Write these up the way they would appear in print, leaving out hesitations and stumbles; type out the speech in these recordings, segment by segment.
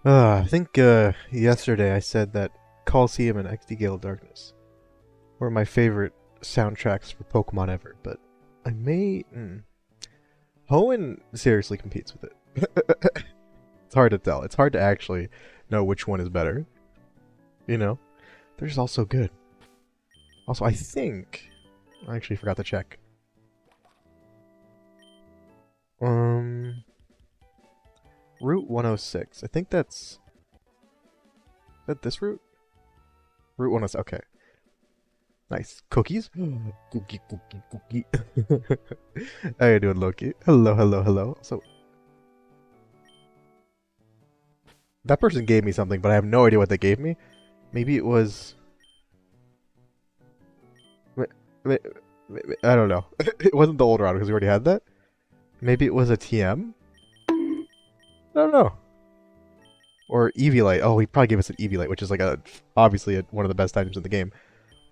I think yesterday I said that Coliseum and XD Gale of Darkness were my favorite soundtracks for Pokemon ever, but I may. Hoenn seriously competes with it. It's hard to tell. It's hard to actually know which one is better. You know? They're just all so good. Also, I think. I actually forgot to check. Route 106. I think that's. Is that this route? Route 106. Okay. Nice. Cookies? Cookie, cookie, cookie. How you doing, Loki? Hello, hello, hello. So, that person gave me something, but I have no idea what they gave me. Maybe it was... I don't know. It wasn't the old route because we already had that. Maybe it was a TM? I don't know. Or Eviolite. Oh, he probably gave us an Eviolite, which is like obviously one of the best items in the game.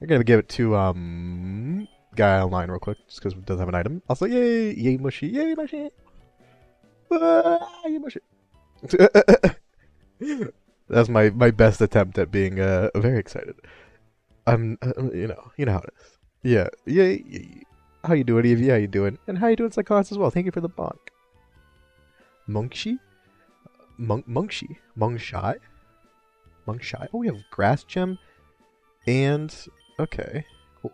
We're gonna give it to guy online real quick, just because it doesn't have an item. Also, yay mushy, yay mushy, yay mushy. That's my best attempt at being very excited. I'm you know how it is. Yeah, yay. How you doing, Evie? How you doing? And how you doing, Psychonis as well? Thank you for the bonk. Monkshi, Monkshi, Mongshai, Mongshai. Oh, we have Grass Gem. And, okay. Cool.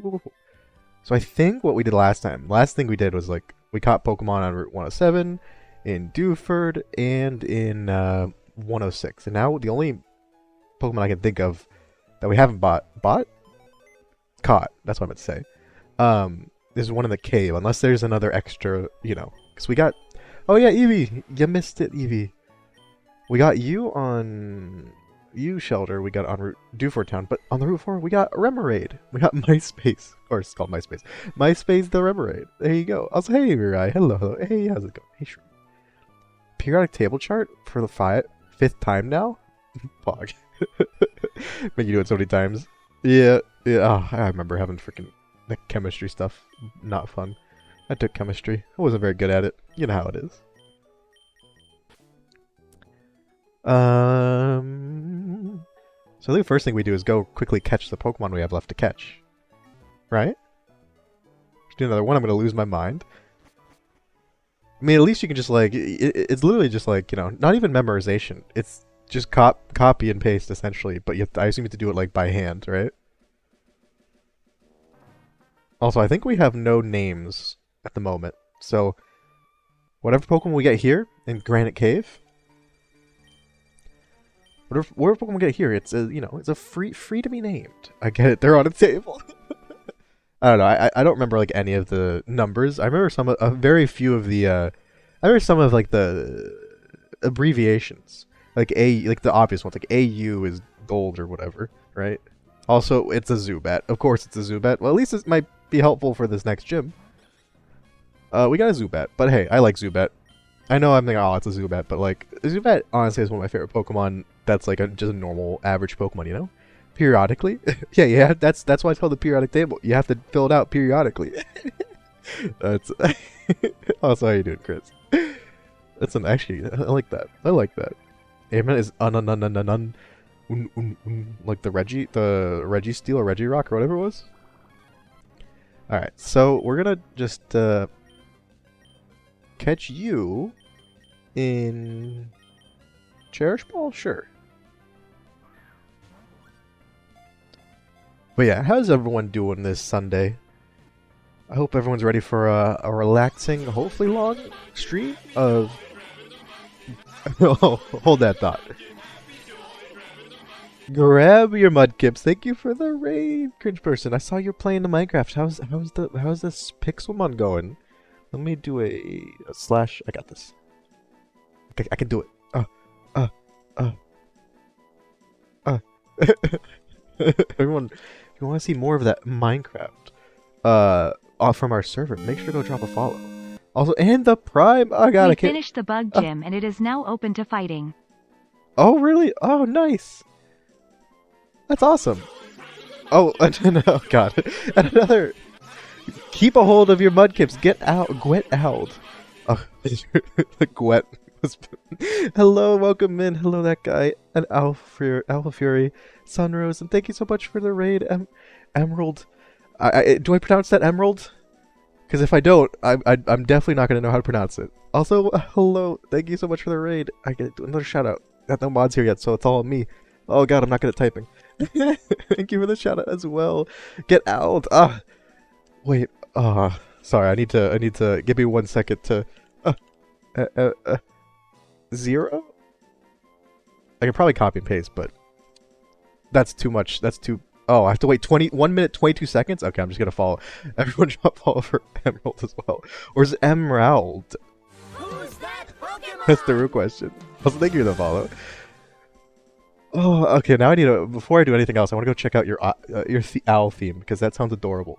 Cool. So I think what we did last thing we did was like, we caught Pokemon on Route 107, in Dewford, and in 106. And now the only Pokemon I can think of that we haven't caught, that's what I meant to say, there's one in the cave, unless there's another extra, you know, because we got, oh yeah, Eevee, you missed it, Eevee. We got you on... shelter we got on Route Dewford Town, but on the Route 4 we got Remoraid. We got MySpace, or it's called MySpace. MySpace the Remoraid. There you go. Also, hey Mirai, hello, hello. Hey, how's it going? Hey, sure. Periodic table chart for the fifth time now. Pog. Make you do it so many times. Yeah. Oh, I remember having freaking the chemistry stuff. Not fun. I took chemistry. I wasn't very good at it. You know how it is. So I think the first thing we do is go quickly catch the Pokemon we have left to catch. Right? Do another one, I'm gonna lose my mind. I mean, at least you can just like, it's literally just like, you know, not even memorization. It's just copy and paste essentially, but I assume you have to do it like by hand, right? Also, I think we have no names at the moment. So, whatever Pokemon we get here in Granite Cave, whatever Pokemon we get here, it's a, you know, it's a free to be named. I get it. They're on a table. I don't know. I don't remember like any of the numbers. I remember some very few of the. I remember some of like the abbreviations, like like the obvious ones, like AU is gold or whatever, right? Also, it's a Zubat. Of course, it's a Zubat. Well, at least it might be helpful for this next gym. We got a Zubat, but hey, I like Zubat. I know I'm thinking, oh, it's a Zubat, but like Zubat honestly is one of my favorite Pokemon. That's like just a normal average Pokemon, you know? Periodically. yeah, that's why it's called the periodic table. You have to fill it out periodically. That's also how you doing, Chris? That's actually I like that. I like that. Amen is like the Reggie Steel or Reggie Rock or whatever it was. Alright, so we're gonna just catch you in Cherish Ball? Sure. But yeah, how's everyone doing this Sunday? I hope everyone's ready for a relaxing, hopefully long stream of... Oh, hold that thought. Grab your mudkips. Thank you for the raid, cringe person. I saw you're playing the Minecraft. How's this Pixelmon going? Let me do a slash. I got this. Okay, I can do it. Everyone, if you want to see more of that Minecraft from our server, make sure to go drop a follow. Also, and the Prime. Oh god, we finished the bug gym and it is now open to fighting. Oh really? Oh nice. That's awesome. Oh, oh god. And another. Keep a hold of your mudkips. Get out. Gwet out. Oh, Gwet. Hello, welcome in. Hello, that guy. And Alpha Fury, Sunrose, and thank you so much for the raid, Emerald. Do I pronounce that Emerald? Because if I don't, I'm definitely not going to know how to pronounce it. Also, hello, thank you so much for the raid. I get another shout out. Got no mods here yet, so it's all on me. Oh god, I'm not good at typing. Thank you for the shout out as well. Get out. Wait. Sorry. I need to give me 1 second to. 0. I could probably copy and paste, but that's too much. That's too. Oh, I have to wait 1 minute 22 seconds. Okay, I'm just gonna follow. Everyone, drop follow for Emerald as well, or is it Emerald? Who's that Pokemon? That's the real question. Also, thank you for the follow. Oh, okay. Now I need to. Before I do anything else, I want to go check out your owl theme because that sounds adorable.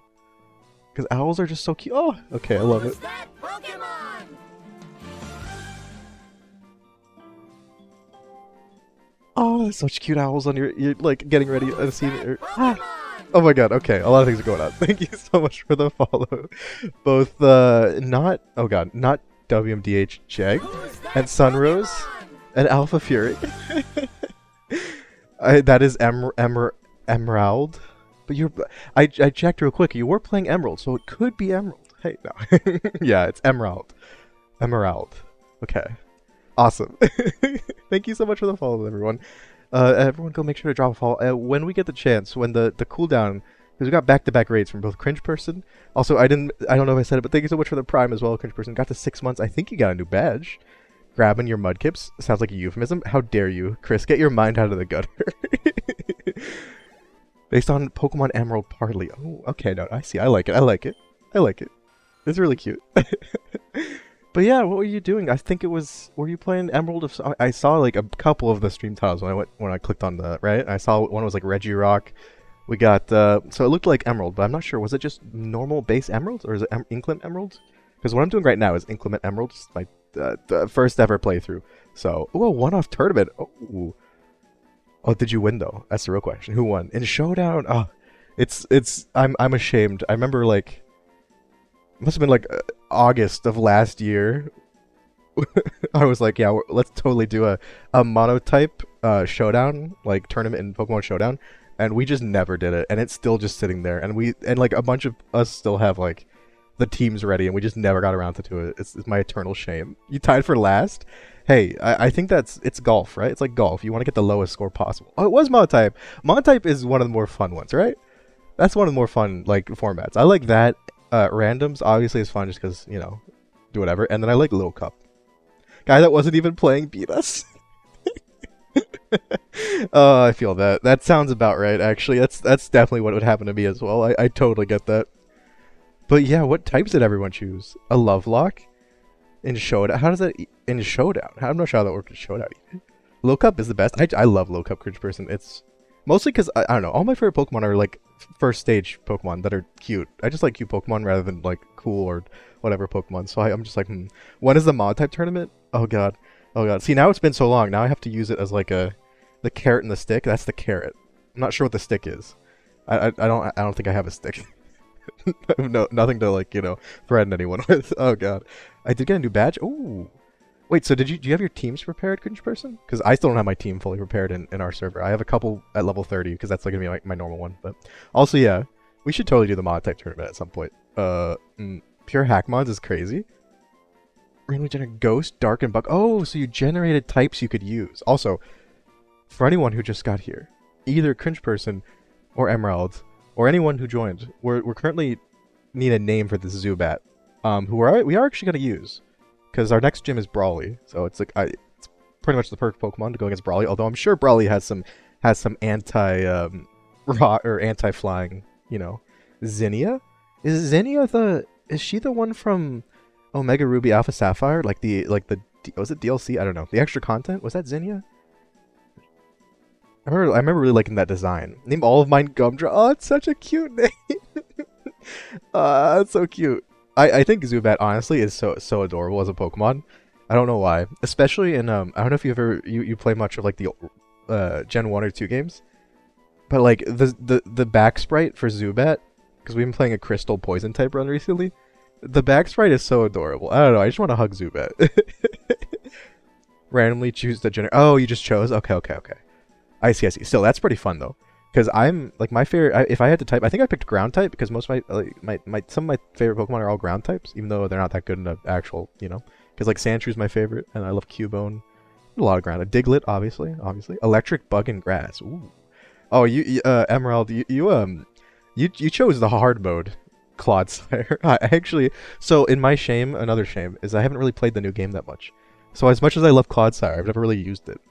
Because owls are just so cute. Oh, okay, I love it. Who's that Pokemon? Oh, such cute owls on you're like getting ready to see it. Oh my god, okay, a lot of things are going on. Thank you so much for the follow. Both not WMDH Jag and Sunrose and Alpha Fury. That is Emerald. But I checked real quick. You were playing Emerald, so it could be Emerald. Hey, no. Yeah, it's Emerald. Emerald. Okay. Awesome. Thank you so much for the follow, everyone. Everyone go make sure to drop a follow. When we get the chance, when the cooldown, because we got back-to-back raids from both Cringe Person. Also, I don't know if I said it, but thank you so much for the Prime as well, Cringe Person. Got to 6 months. I think you got a new badge. Grabbing your mudkips sounds like a euphemism. How dare you, Chris? Get your mind out of the gutter. Based on Pokemon Emerald Parley. Oh, okay, no, I see. I like it. I like it. I like it. It's really cute. But yeah, what were you doing? I think it was. Were you playing Emerald? I saw like a couple of the stream titles when I clicked on the right. I saw one was like Regirock. We got so it looked like Emerald, but I'm not sure. Was it just normal base Emerald or is it Inclement Emerald? Because what I'm doing right now is Inclement Emerald. It's my the first ever playthrough. So, oh, a one-off tournament. Oh, did you win though? That's the real question. Who won in Showdown? Oh, I'm ashamed. I remember like. Must have been like August of last year. I was like, yeah, let's totally do a monotype showdown, like tournament in Pokemon Showdown, and we just never did it, and it's still just sitting there, and like a bunch of us still have like the teams ready, and we just never got around to do it. It's my eternal shame. You tied for last. Hey, I think it's golf, right? It's like golf. You want to get the lowest score possible. Oh, it was monotype. Monotype is one of the more fun ones, right? That's one of the more fun like formats. I like that. Randoms obviously is fun just because, you know, do whatever. And then I like Lil Cup. Guy that wasn't even playing beat us. I feel that. That sounds about right, actually. That's definitely what would happen to me as well. I totally get that. But yeah, what types did everyone choose? A Lovelock? In Showdown? How does that... In Showdown? I'm not sure how that works in Showdown even. Lil Cup is the best. I love Lil Cup, Cringe Person. It's... Mostly because, I don't know, all my favorite Pokemon are like first stage Pokemon that are cute. I just like cute Pokemon rather than like cool or whatever Pokemon. So I'm just like, When is the mod type tournament? Oh god. Oh god. See, now it's been so long. Now I have to use it as like the carrot and the stick. That's the carrot. I'm not sure what the stick is. I don't think I have a stick. No, nothing to like, you know, threaten anyone with. Oh god. I did get a new badge. Ooh. Wait, so do you have your teams prepared, Cringe Person? Because I still don't have my team fully prepared in our server. I have a couple at level 30 because that's like gonna be like my normal one. But also, yeah, we should totally do the mod type tournament at some point. Pure hack mods is crazy. Randomly generate Ghost, Dark, and Bug. Oh, so you generated types you could use. Also, for anyone who just got here, either Cringe Person or Emerald or anyone who joined, we're currently need a name for this Zubat, who we are actually gonna use. Because our next gym is Brawly, so it's like it's pretty much the perfect Pokemon to go against Brawly. Although I'm sure Brawly has some anti rock or anti flying, you know. Zinnia? Is she the one from Omega Ruby Alpha Sapphire? Like was it DLC? I don't know. The extra content, was that Zinnia? I remember really liking that design. Name all of mine Gumdra. Oh, it's such a cute name. It's so cute. I think Zubat honestly is so adorable as a Pokemon. I don't know why. Especially in I don't know if you play much of like the Gen 1 or 2 games. But like the back sprite for Zubat, because we've been playing a Crystal Poison type run recently. The back sprite is so adorable. I don't know, I just want to hug Zubat. Randomly choose the gender. Oh, you just chose. Okay, okay, okay. I see, I see. Still, that's pretty fun though, because I'm like my favorite. If I had to type, I think I picked ground type because most of my some of my favorite Pokemon are all ground types, even though they're not that good in the actual, you know. Because like Sandshrews my favorite, and I love Cubone. A lot of ground. A Diglett, obviously. Electric, Bug, and Grass. Ooh. Oh, Emerald, you chose the hard mode, Clodsire. I actually, so in my shame, another shame is I haven't really played the new game that much. So as much as I love Clodsire, I've never really used it.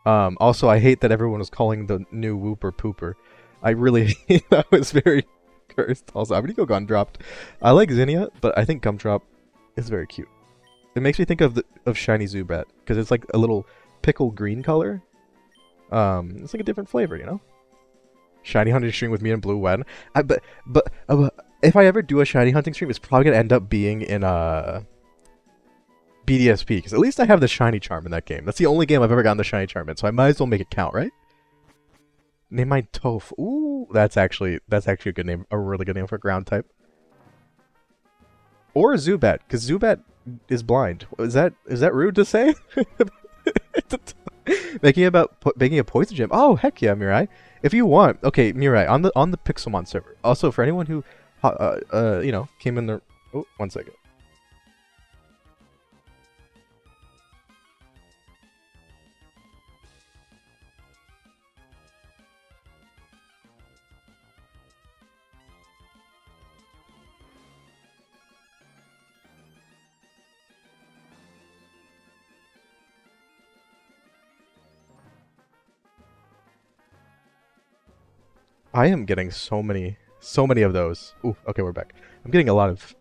Also, I hate that everyone was calling the new Wooper Pooper. I really, that was very cursed. Also, I'm gonna go Gumdrop. I like Zinnia, but I think Gumdrop is very cute. It makes me think of Shiny Zubat because it's like a little pickle green color. It's like a different flavor, you know. Shiny hunting stream with me and Blue Wen. But if I ever do a shiny hunting stream, it's probably gonna end up being in BDSP because at least I have the shiny charm in that game. That's the only game I've ever gotten the shiny charm in, so I might as well make it count, right? Name my Toph. Ooh, that's actually a good name, a really good name for a ground type. Or a Zubat, because Zubat is blind. Is that rude to say? making a poison gem. Oh heck yeah, Mirai. If you want, okay, Mirai on the Pixelmon server. Also for anyone who, you know, came in there. Oh, 1 second. I am getting so many of those. Ooh, okay, we're back. I'm getting a lot of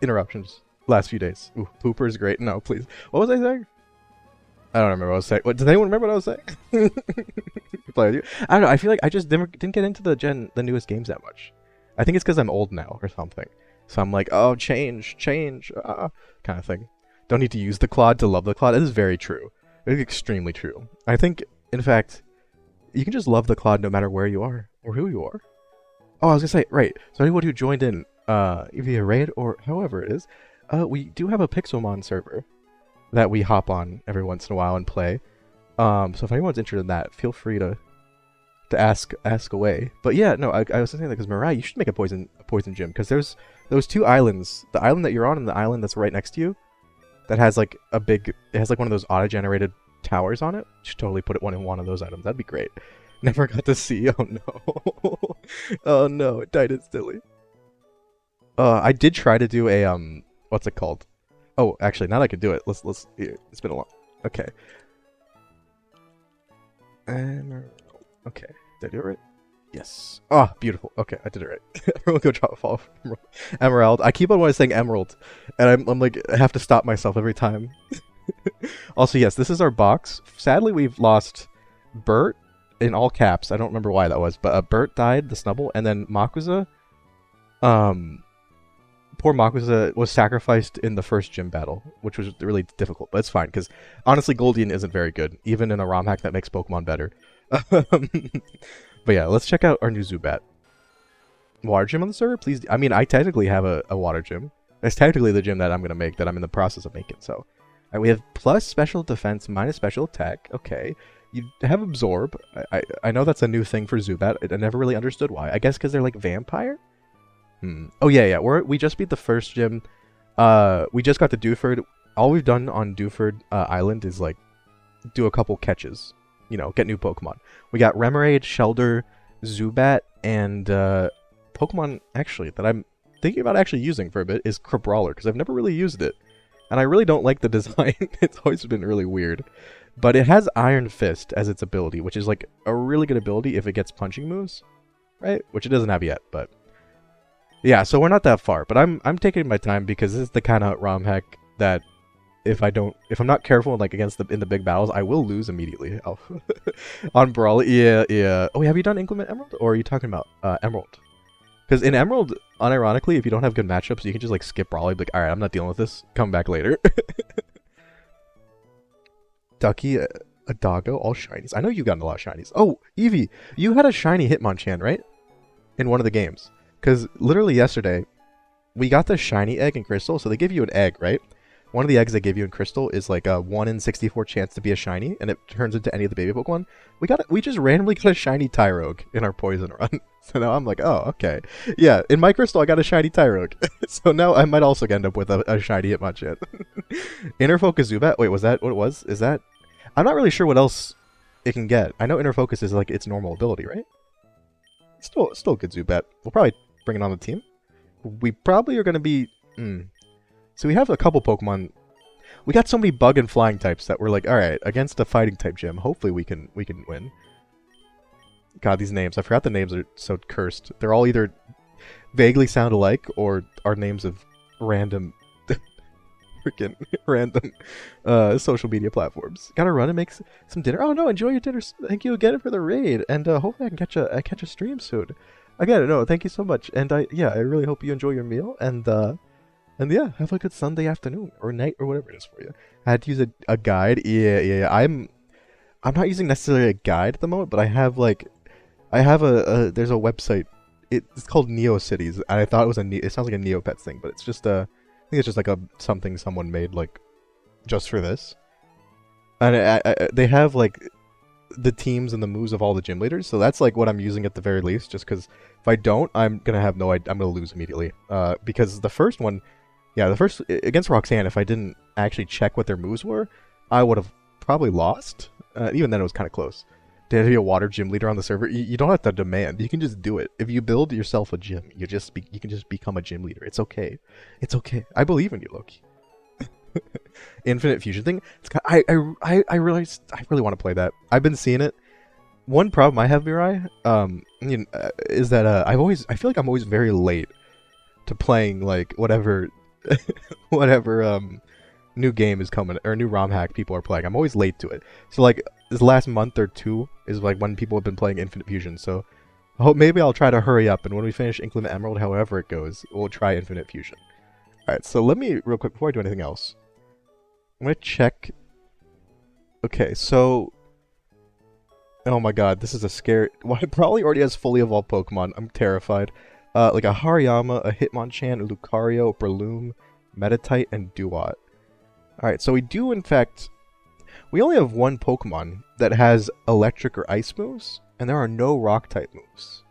interruptions last few days. Ooh, Pooper is great. No, please. What was I saying? I don't remember what I was saying. What, does anyone remember what I was saying? I don't know. I feel like I just didn't get into the newest games that much. I think it's because I'm old now or something. So I'm like, oh, change, kind of thing. Don't need to use the Claude to love the Claude. It is very true. It is extremely true. I think, in fact, you can just love the Claude no matter where you are or who you are. Oh, I was gonna say, right. So anyone who joined in via raid or however it is, we do have a Pixelmon server that we hop on every once in a while and play. So if anyone's interested in that, feel free to ask away. But yeah, no, I was saying that because Mirai, you should make a poison gym because there's those two islands, the island that you're on and the island that's right next to you, that has like it has like one of those auto-generated towers on it. You should totally put it in one of those items. That'd be great. Never got to see. Oh no. Oh no, it died instantly. I did try to do a what's it called? Oh, actually, now that I could do it, let's here, it's been a long. Okay. Okay, did I do it right? Yes. Oh, beautiful. Okay, I did it right. Everyone go drop a follow from Emerald. I keep on wanting saying Emerald, and I'm like, I have to stop myself every time. Also, yes, this is our box. Sadly, we've lost Bert in all caps. I don't remember why that was, but Bert died, the Snubble, and then Makuza. Poor Makuza was sacrificed in the first gym battle, which was really difficult, but it's fine, because honestly, Goldian isn't very good, even in a ROM hack that makes Pokemon better. But yeah, let's check out our new Zubat. Water gym on the server, please. I mean, I technically have a water gym. That's technically the gym that I'm going to make, that I'm in the process of making, so. Alright, we have plus special defense, minus special attack. Okay. You have absorb. I know that's a new thing for Zubat. I never really understood why. I guess because they're like vampire? Oh yeah. We just beat the first gym. We just got to Dewford. All we've done on Dewford Island is like do a couple catches. You know, get new Pokemon. We got Remoraid, Shelder, Zubat, and Pokemon actually that I'm thinking about actually using for a bit is Crabrawler because I've never really used it. And I really don't like the design. It's always been really weird. But it has Iron Fist as its ability, which is like a really good ability if it gets punching moves, right? Which it doesn't have yet, but yeah, so we're not that far. But I'm taking my time because this is the kind of ROM hack that if I'm not careful like in the big battles, I will lose immediately. Oh. On Brawl, yeah. Oh, have you done Inclement Emerald, or are you talking about Emerald? Because in Emerald, unironically, if you don't have good matchups, you can just like skip Brawly, be like, alright, I'm not dealing with this. Come back later. Ducky, a doggo, all shinies. I know you've gotten a lot of shinies. Oh, Eevee, you had a shiny Hitmonchan, right? In one of the games. Because literally yesterday, we got the shiny egg in Crystal, so they give you an egg, right? one of the eggs they give you in Crystal is like a 1 in 64 chance to be a shiny, and it turns into any of the baby Pokemon. We just randomly got a shiny Tyrogue in our poison run. So now I'm like, oh, okay. Yeah, in my Crystal I got a shiny Tyrogue. So now I might also end up with a shiny Hitmonchan. Inner Focus Zubat, wait, was that what it was? Is that... I'm not really sure what else it can get. I know Inner Focus is like its normal ability, right? Still a good Zubat. We'll probably bring it on the team. We probably are going to be... So we have a couple Pokemon. We got so many bug and flying types that we're like, alright, against a fighting type gym, hopefully we can win. God, these names. I forgot the names are so cursed. They're all either vaguely sound alike or are names of random freaking random social media platforms. Gotta run and make some dinner. Oh no, enjoy your dinner. Thank you again for the raid, and hopefully I can catch a stream soon. Again, no, thank you so much, and I really hope you enjoy your meal, and yeah, have a good Sunday afternoon or night or whatever it is for you. I had to use a guide. Yeah. I'm not using necessarily a guide at the moment, but I have there's a website. It's called NeoCities, and I thought it was it sounds like a Neopets thing, but it's just I think it's just like something someone made like just for this. And they have like the teams and the moves of all the gym leaders, so that's like what I'm using at the very least. Just because if I don't, I'm gonna have no idea. I'm gonna lose immediately. Because the first one, the first against Roxanne, if I didn't actually check what their moves were, I would have probably lost. Even then, it was kind of close. To be a water gym leader on the server, you don't have to demand. You can just do it. If you build yourself a gym, you can just become a gym leader. It's okay. It's okay. I believe in you, Loki. Infinite fusion thing. I realized I really want to play that. I've been seeing it. One problem I have, Mirai, is that I feel like I'm always very late to playing like whatever new game is coming or new ROM hack people are playing. I'm always late to it. So like this last month or two is like when people have been playing Infinite Fusion. So I hope maybe I'll try to hurry up, and when we finish Inclement Emerald, however it goes, we'll try Infinite Fusion. Alright, so let me real quick before I do anything else. I'm gonna check. Okay, so oh my god, this is a scary... Well, it probably already has fully evolved Pokemon. I'm terrified. Like a Hariyama, a Hitmonchan, a Lucario, a Breloom, Meditite, and Duat. Alright, so we do in fact... We only have one Pokemon that has electric or ice moves, and there are no rock-type moves.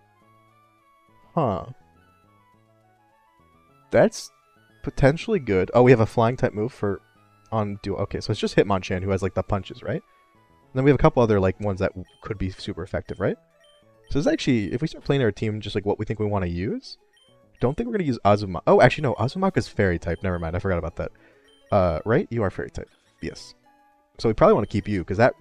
Huh. That's potentially good. Oh, we have a flying-type move on Duat. Okay, so it's just Hitmonchan who has like the punches, right? And then we have a couple other like ones that could be super effective, right? So it's actually, if we start playing our team just like what we think we want to use, don't think we're going to use Azumarill. Oh, actually no, Azumarill is fairy type. Never mind, I forgot about that. Right? You are fairy type. Yes. So we probably want to keep you, because that...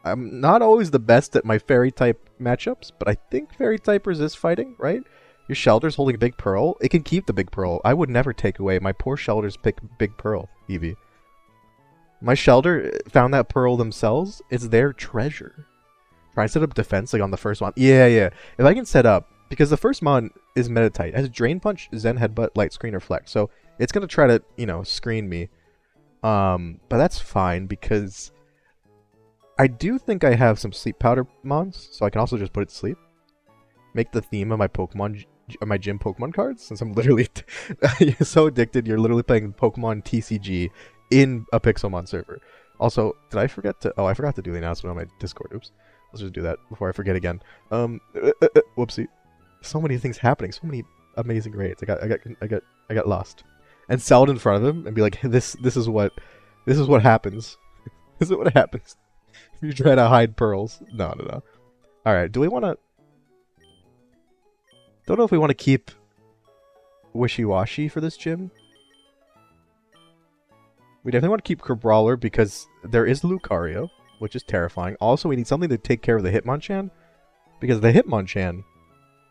I'm not always the best at my fairy type matchups, but I think fairy type resists fighting, right? Your Shelter's holding a Big Pearl. It can keep the Big Pearl. I would never take away my poor Shelter's Big Pearl, Eevee. My Shelter found that pearl themselves. It's their treasure. Try and set up defense like on the first one. Yeah. If I can set up, because the first mon is Meditite. It has Drain Punch, Zen Headbutt, Light Screen, or Flex. So it's going to try to, screen me. But that's fine, because I do think I have some Sleep Powder mons, so I can also just put it to sleep. Make the theme of my Pokemon, my gym Pokemon cards, since I'm literally so addicted. You're literally playing Pokemon TCG in a Pixelmon server. Also, did I forget to... Oh, I forgot to do the announcement on my Discord. Oops. Let's just do that before I forget again. Whoopsie. So many things happening. So many amazing raids. I got lost. And sell it in front of him and be like, this is what happens. This is what happens if you try to hide pearls. No. All right. Do we want to? Don't know if we want to keep Wishy-Washy for this gym. We definitely want to keep Crabrawler because there is Lucario, which is terrifying. Also, we need something to take care of the Hitmonchan, because the Hitmonchan,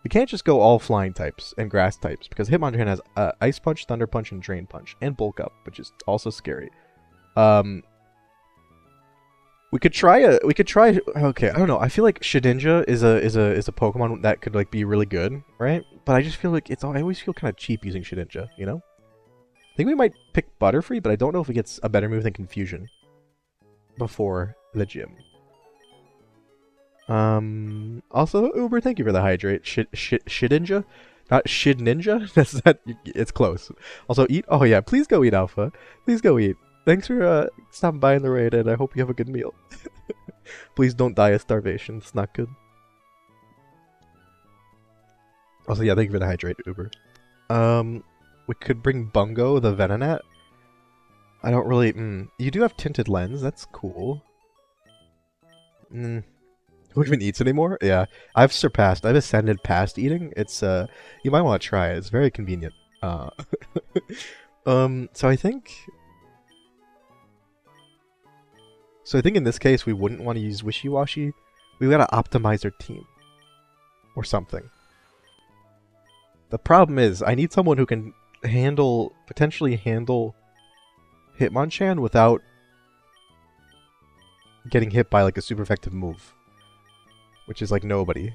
we can't just go all flying types and grass types, because Hitmonchan has Ice Punch, Thunder Punch, and Drain Punch, and Bulk Up, which is also scary. We could try. Okay, I don't know. I feel like Shedinja is a Pokemon that could like be really good, right? But I just feel like I always feel kind of cheap using Shedinja, you know? I think we might pick Butterfree, but I don't know if it gets a better move than Confusion before the gym. Also, Uber, thank you for the hydrate. Shedinja. Not Shid Ninja? That's not. It's close. Also, eat. Oh yeah, please go eat, Alpha. Please go eat. Thanks for stopping by in the raid, and I hope you have a good meal. Please don't die of starvation. It's not good. Also, yeah, thank you for the hydrate, Uber. We could bring Bungo, the Venonat. I don't really. You do have tinted lens. That's cool. Who even eats anymore? Yeah, I've ascended past eating. It's you might want to try it. It's very convenient. So I think in this case we wouldn't want to use Wishy-Washy. We gotta optimize our team or something. The problem is I need someone who can potentially handle Hitmonchan without getting hit by like a super effective move. Which is like nobody.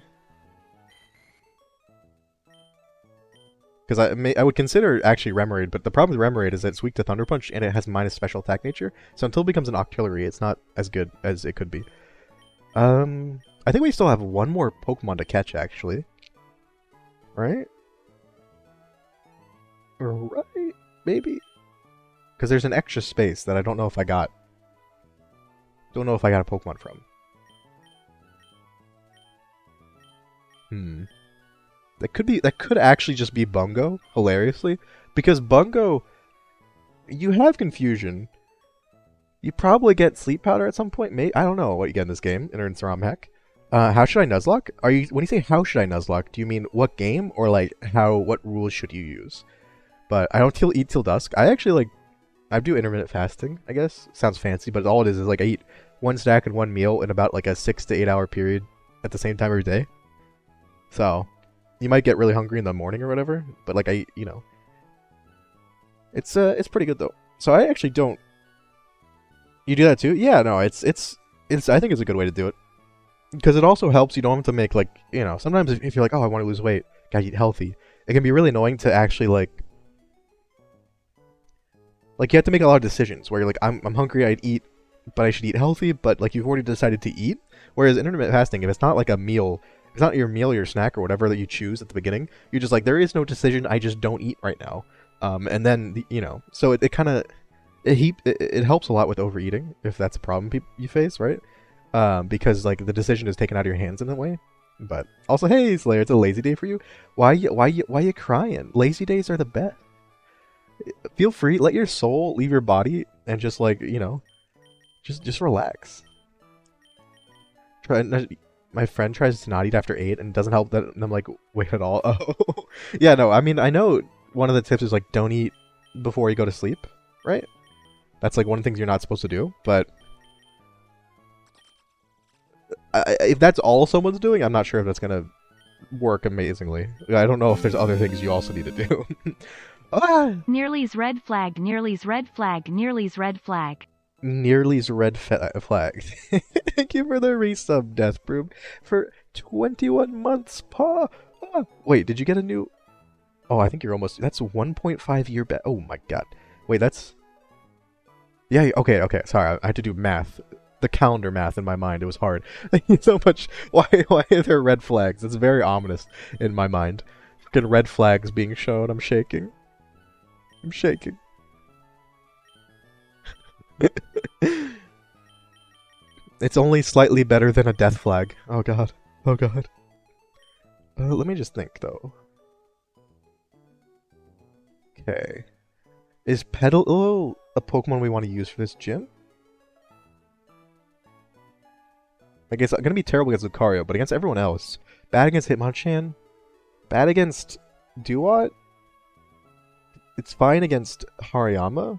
Because I would consider actually Remoraid, but the problem with Remoraid is that it's weak to Thunder Punch and it has minus special attack nature. So until it becomes an Octillery, it's not as good as it could be. I think we still have one more Pokemon to catch actually. Right? Right? Maybe? Because there's an extra space that I don't know if I got. Don't know if I got a Pokemon from. That could actually just be Bungo, hilariously. Because Bungo, you have Confusion. You probably get Sleep Powder at some point. I don't know what you get in this game, in Ram Heck. How should I Nuzlocke? When you say how should I Nuzlocke, do you mean what game or like what rules should you use? But I don't eat till dusk. I do intermittent fasting, I guess. Sounds fancy, but all it is like I eat one snack and one meal in about like a 6 to 8 hour period at the same time every day. So, you might get really hungry in the morning or whatever, but like it's pretty good though. So I actually don't. You do that too? Yeah, no, it's I think it's a good way to do it. Because it also helps you don't have to make like, sometimes if you're like, oh, I want to lose weight, gotta eat healthy. It can be really annoying to actually like you have to make a lot of decisions where you're like, I'm hungry, I'd eat, but I should eat healthy, but like you've already decided to eat. Whereas intermittent fasting, if it's not like a meal, it's not your meal or your snack or whatever that you choose at the beginning. You're just like, there is no decision. I just don't eat right now. And then, so it kind of, it helps a lot with overeating if that's a problem you face, right? Because like the decision is taken out of your hands in a way. But also, hey Slayer, it's a lazy day for you. Why you crying? Lazy days are the best. Feel free, let your soul leave your body and just like, just relax. My friend tries to not eat after 8 and it doesn't help that I'm like, wait at all. Oh, yeah, no, I mean, I know one of the tips is like, don't eat before you go to sleep, right? That's like one of the things you're not supposed to do, but if that's all someone's doing, I'm not sure if that's gonna work amazingly. I don't know if there's other things you also need to do. Ah! Nearly's red flag, Nearly's red flag, Nearly's red flag. Nearly's red flag. Thank you for the resub, Death Broom, for 21 months, paw. Ah. Wait, did you get a new... Oh, I think you're almost... That's a 1.5 year bet. Oh my god. Wait, that's... Yeah, okay, sorry, I had to do math. The calendar math in my mind, it was hard. Thank you so much. Why are there red flags? It's very ominous in my mind. Freaking red flags being shown, I'm shaking. I'm shaking. It's only slightly better than a death flag. Oh god. Oh god. Let me just think though. Okay. Is Petal a Pokemon we want to use for this gym? I guess I'm gonna be terrible against Lucario, but against everyone else. Bad against Hitmonchan. Bad against Duat. It's fine against Hariyama.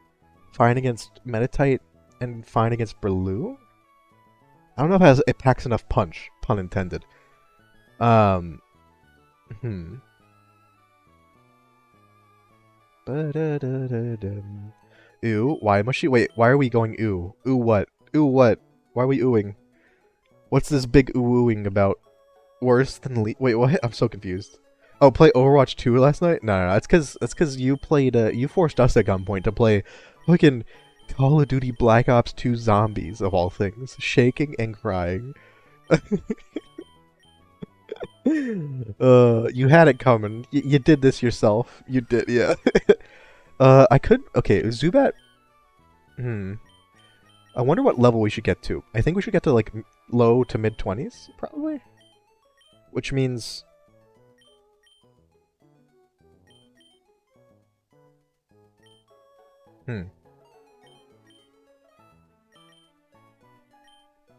Fine against Meditite, and fine against Breloom? I don't know if it packs enough punch, pun intended. Ooh, why must she... Wait, why are we going ooh? Ooh what? Ooh what? Why are we oohing? What's this big oohing about? Worse than wait, what? I'm so confused. Oh, play Overwatch 2 last night? No, it's cause you played, you forced us at gunpoint to play fucking Call of Duty Black Ops 2 Zombies, of all things. Shaking and crying. You had it coming. You did this yourself. You did, yeah. I could. Okay, Zubat. Hmm. I wonder what level we should get to. I think we should get to like low to mid 20s, probably. Which means. Hmm.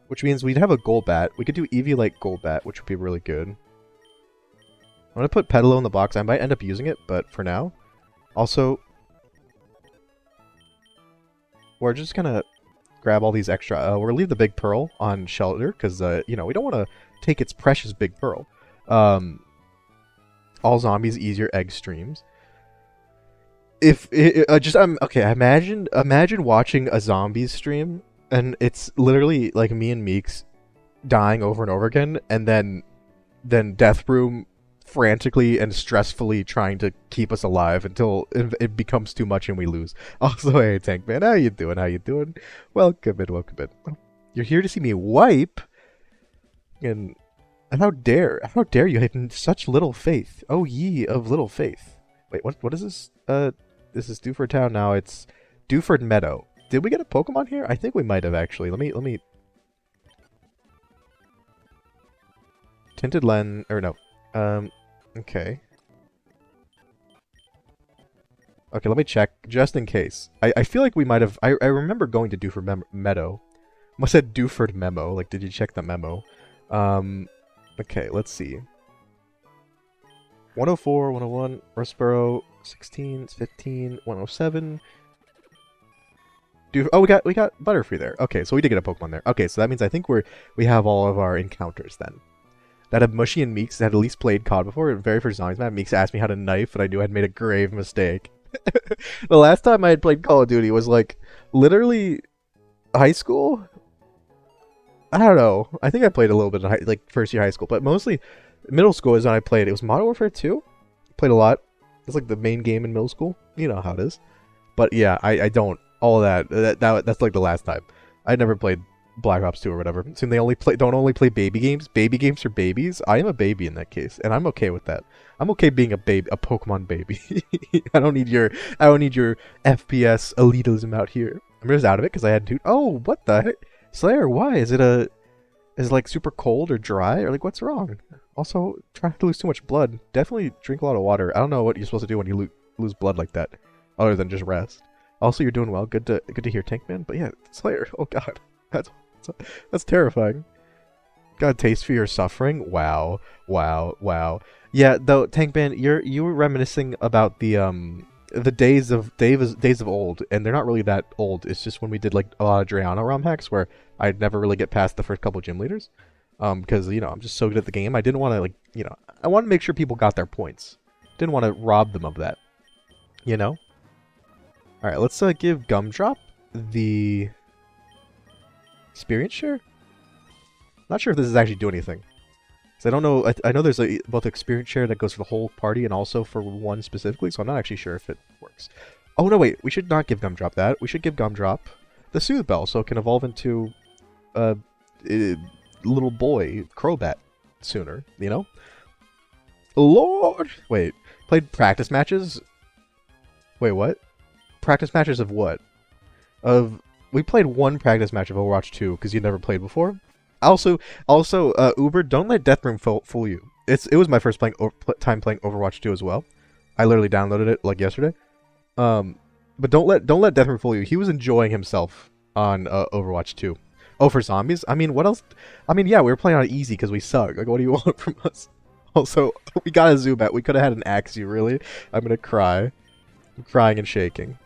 Which means we'd have a Golbat. We could do Eevee-like Golbat, which would be really good. I'm gonna put Petalo in the box. I might end up using it, but for now. Also, we're just gonna grab all these extra. We're gonna leave the Big Pearl on Shelter, because, you know, we don't want to take its precious Big Pearl. All zombies, easier egg streams. If just okay, imagine watching a zombies stream and it's literally like me and Meeks dying over and over again, and then Death Room frantically and stressfully trying to keep us alive until it becomes too much and we lose. Also, hey Tank Man, how you doing? How you doing? Welcome in, welcome in. You're here to see me wipe, and how dare you have such little faith? Oh ye of little faith. Wait, what is this? This is Dewford Town now. It's Dewford Meadow. Did we get a Pokemon here? I think we might have actually. Let me. Tinted lens or no? Okay. Okay, let me check just in case. I feel like we might have. I remember going to Dewford Meadow. Must have said Dewford Memo. Like, did you check the memo? Okay, let's see. 104, 101, Rustboro, 16, 15, 107. Oh, we got Butterfree there. Okay, so we did get a Pokemon there. Okay, so that means I think we have all of our encounters then. That have Mushy and Meeks that had at least played COD before. Very first Zombies map, Meeks asked me how to knife, and I knew I'd made a grave mistake. The last time I had played Call of Duty was like literally high school. I don't know. I think I played a little bit in like first year high school, but mostly middle school is when I played. It was Modern Warfare 2. Played a lot. It's like the main game in middle school. You know how it is. But yeah, I don't. All of that's like the last time. I never played Black Ops 2 or whatever. So they don't only play baby games. Baby games for babies. I am a baby in that case, and I'm okay with that. I'm okay being a Pokemon baby. I don't need your FPS elitism out here. I'm just out of it because I had to. Oh, what the heck? Slayer, why? Is it like super cold or dry, or like what's wrong? Also, try not to lose too much blood. Definitely drink a lot of water. I don't know what you're supposed to do when you lose blood like that, other than just rest. Also, you're doing well. Good to hear, Tankman. But yeah, Slayer. Oh god, that's terrifying. Got a taste for your suffering. Wow. Yeah, though, Tankman, you were reminiscing about the days of old, and they're not really that old. It's just when we did like a lot of Drayano ROM hacks where I'd never really get past the first couple gym leaders, because you know I'm just so good at the game. I didn't want to like I want to make sure people got their points. Didn't want to rob them of that. You know. All right, let's give Gumdrop the experience share. Not sure if this is actually doing anything. So I don't know. I know there's both experience share that goes for the whole party and also for one specifically, so I'm not actually sure if it works. Oh no, wait. We should not give Gumdrop that. We should give Gumdrop the Soothe Bell, so it can evolve into a little boy Crobat sooner. You know. Lord, wait. Played practice matches. Wait, what? Practice matches of what? We played one practice match of Overwatch 2 because you never played before. Also, Uber, don't let Death Room fool you. It was my first time playing Overwatch 2 as well. I literally downloaded it like yesterday. But don't let Death Room fool you. He was enjoying himself on Overwatch 2. Oh, for zombies? I mean, what else? I mean, yeah, we were playing on easy because we suck. Like, what do you want from us? Also, we got a Zubat. We could have had an Axew, really. I'm gonna cry. I'm crying and shaking.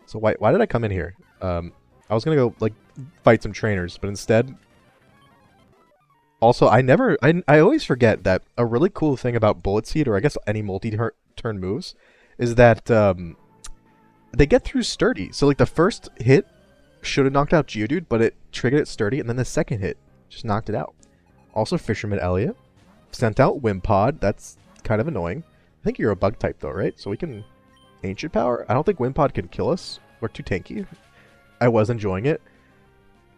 So why did I come in here? I was gonna go like fight some trainers, but instead. Also, I always forget that a really cool thing about Bullet Seed, or I guess any multi-turn moves, is that they get through sturdy. So like the first hit should have knocked out Geodude, but it triggered it sturdy, and then the second hit just knocked it out. Also, Fisherman Elliot sent out Wimpod. That's kind of annoying. I think you're a bug type though, right? So we can Ancient Power. I don't think Wimpod can kill us. We're too tanky. I was enjoying it.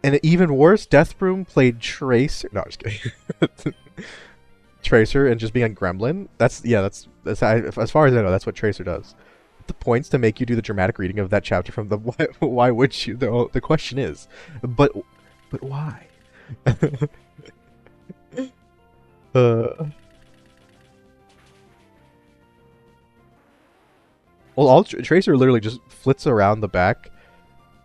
And even worse, Deathbroom played Tracer. No, I'm just kidding. Tracer and just being a gremlin. That's as far as I know, that's what Tracer does. The points to make you do the dramatic reading of that chapter from the why would you? The question is, but why? Well, all Tracer literally just flits around the back,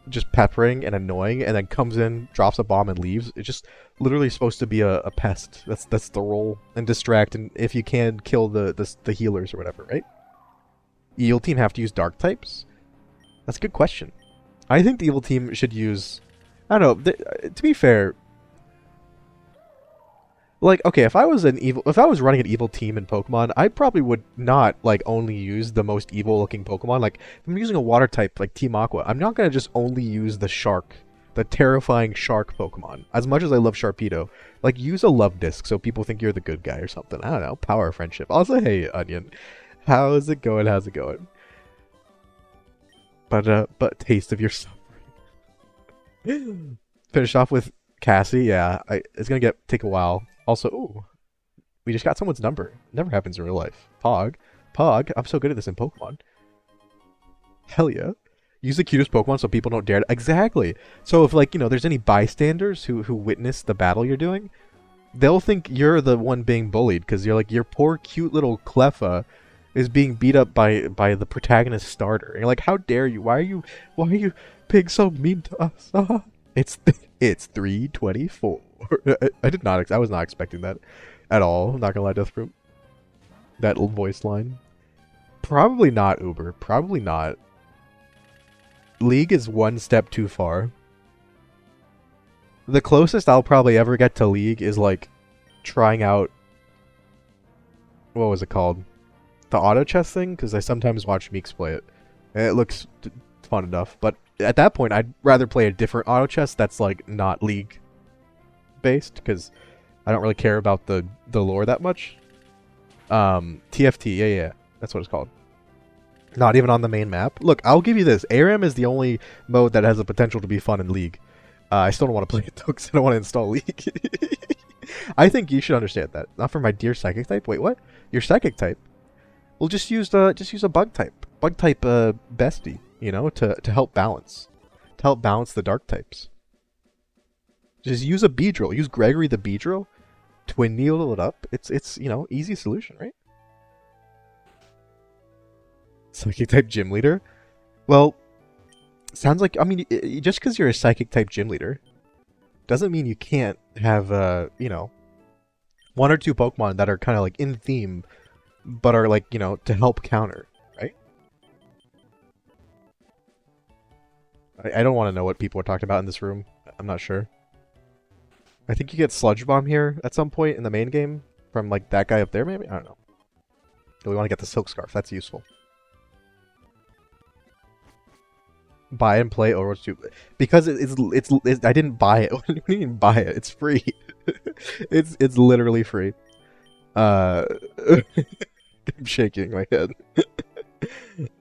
just peppering and annoying, and then comes in, drops a bomb, and leaves. It's just literally supposed to be a pest. That's the role, and distract, and if you can, kill the healers or whatever, right? Evil team have to use dark types? That's a good question. I think the evil team should use... I don't know, to be fair... Like, okay, if I was running an evil team in Pokemon, I probably would not, like, only use the most evil-looking Pokemon. Like, if I'm using a water type, like Team Aqua, I'm not gonna just only use the shark, the terrifying shark Pokemon. As much as I love Sharpedo, like, use a love disc so people think you're the good guy or something. I don't know, power of friendship. Also, hey, Onion, how's it going? How's it going? But taste of your suffering. Finish off with Cassie. Yeah, it's gonna take a while. Also, ooh, we just got someone's number. Never happens in real life. Pog, I'm so good at this in Pokemon. Hell yeah. Use the cutest Pokemon so people don't dare to... Exactly. So if, like, you know, there's any bystanders who witness the battle you're doing, they'll think you're the one being bullied because you're like, your poor cute little Cleffa is being beat up by the protagonist starter. And you're like, how dare you? Why are you being so mean to us? It's 3:24. I was not expecting that at all. I'm not gonna lie, Deathbroom. That little voice line. Probably not Uber. Probably not. League is one step too far. The closest I'll probably ever get to League is like trying out... What was it called? The auto chess thing? Because I sometimes watch Meeks play it. And it looks fun enough. But at that point, I'd rather play a different auto chess that's like not League based, because I don't really care about the lore that much. TFT, yeah, that's what it's called. Not even on the main map. Look, I'll give you this. ARAM is the only mode that has the potential to be fun in League. I still don't want to play it though, because I don't want to install League. I think you should understand that. Not for my dear Psychic type. Wait, what? Your Psychic type? Well, just use a Bug type. Bug type bestie, you know, to help balance. To help balance the Dark types. Just use a Beedrill. Use Gregory the Beedrill to anneal it up. It's you know, easy solution, right? Psychic type gym leader? Well, sounds like, I mean, just because you're a Psychic type gym leader doesn't mean you can't have, you know, one or two Pokemon that are kind of like in theme, but are like, you know, to help counter, right? I don't want to know what people are talking about in this room. I'm not sure. I think you get Sludge Bomb here at some point in the main game from like that guy up there, maybe? I don't know. We want to get the Silk Scarf. That's useful. Buy and play Overwatch 2 because it's I didn't buy it. What do you mean buy it? It's free. it's literally free. I'm shaking my head.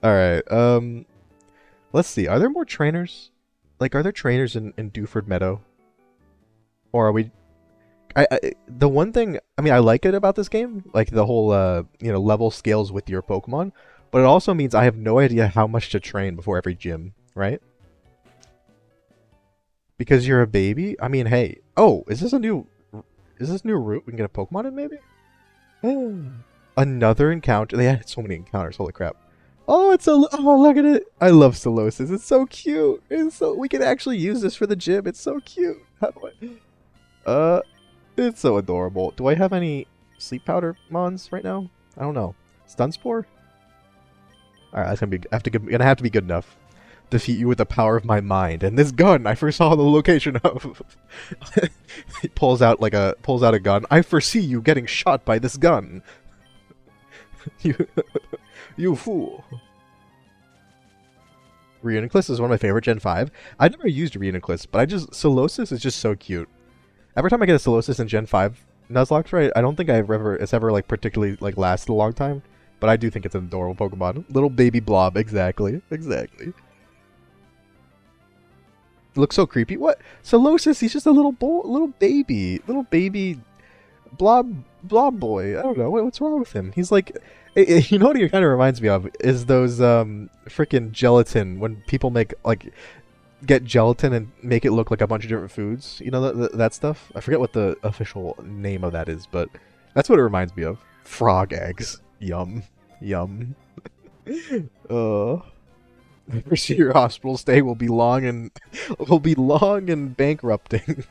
All right. Let's see. Are there more trainers? Like, are there trainers in Dewford Meadow? Or are we... the one thing... I mean, I like it about this game. Like, the whole, you know, level scales with your Pokemon. But it also means I have no idea how much to train before every gym, right? Because you're a baby? I mean, hey. Oh, is this a new... Is this a new route we can get a Pokemon in, maybe? Another encounter. They added so many encounters. Holy crap. Oh, it's a... Oh, look at it. I love Solosis. It's so cute. It's so... We can actually use this for the gym. It's so cute. How do I... It's so adorable. Do I have any sleep powder mons right now? I don't know. Stun Spore? Alright, that's gonna have to be good enough. Defeat you with the power of my mind. And this gun, I first saw the location of. He pulls out a gun. I foresee you getting shot by this gun. You fool. Reuniclus is one of my favorite Gen 5. I never used Reuniclus, but Solosis is just so cute. Every time I get a Solosis in Gen 5 Nuzlocke, right, I don't think it's ever like particularly like lasted a long time, but I do think it's an adorable Pokemon. Little baby blob, exactly. It looks so creepy. What? Solosis, he's just a little baby blob boy. I don't know. What's wrong with him? He's like, you know what he kind of reminds me of is those freaking gelatin when people make like get gelatin and make it look like a bunch of different foods. You know that stuff. I forget what the official name of that is, but that's what it reminds me of. Frog eggs. Yum, yum. My first year hospital stay will be long and bankrupting.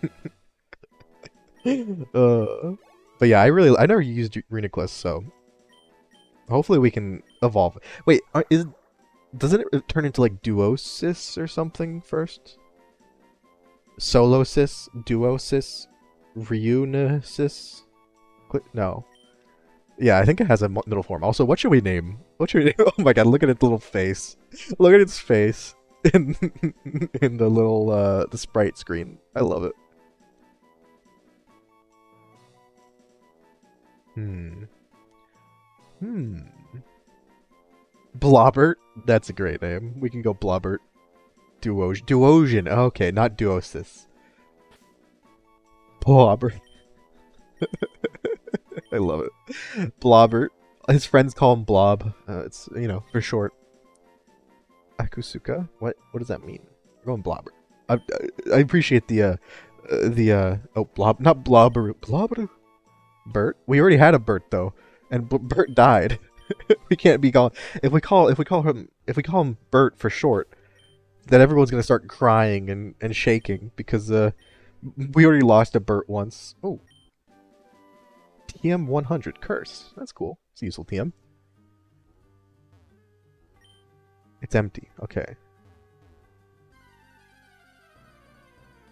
But yeah, I never used Reniclus, so hopefully we can evolve. Wait, doesn't it turn into like Duosis or something first? Solosis, Duosis, Reunosis? No. Yeah, I think it has a middle form. Also, what should we name? What should we name? Oh my god, look at its little face. Look at its face in in the little the sprite screen. I love it. Blobbert. That's a great name. We can go Blobbert. Duosian. Okay, not Duosis. Blobbert. I love it. Blobbert. His friends call him Blob. It's, you know, for short. Akusuka? What does that mean? We're going Blobbert. I appreciate the Blob, not Blobber. Bert? We already had a Bert though, and Bert died. We can't be called if we call him Bert for short, then everyone's gonna start crying and shaking because we already lost a Bert once. Oh, TM 100 curse. That's cool. It's a useful TM. It's empty. Okay.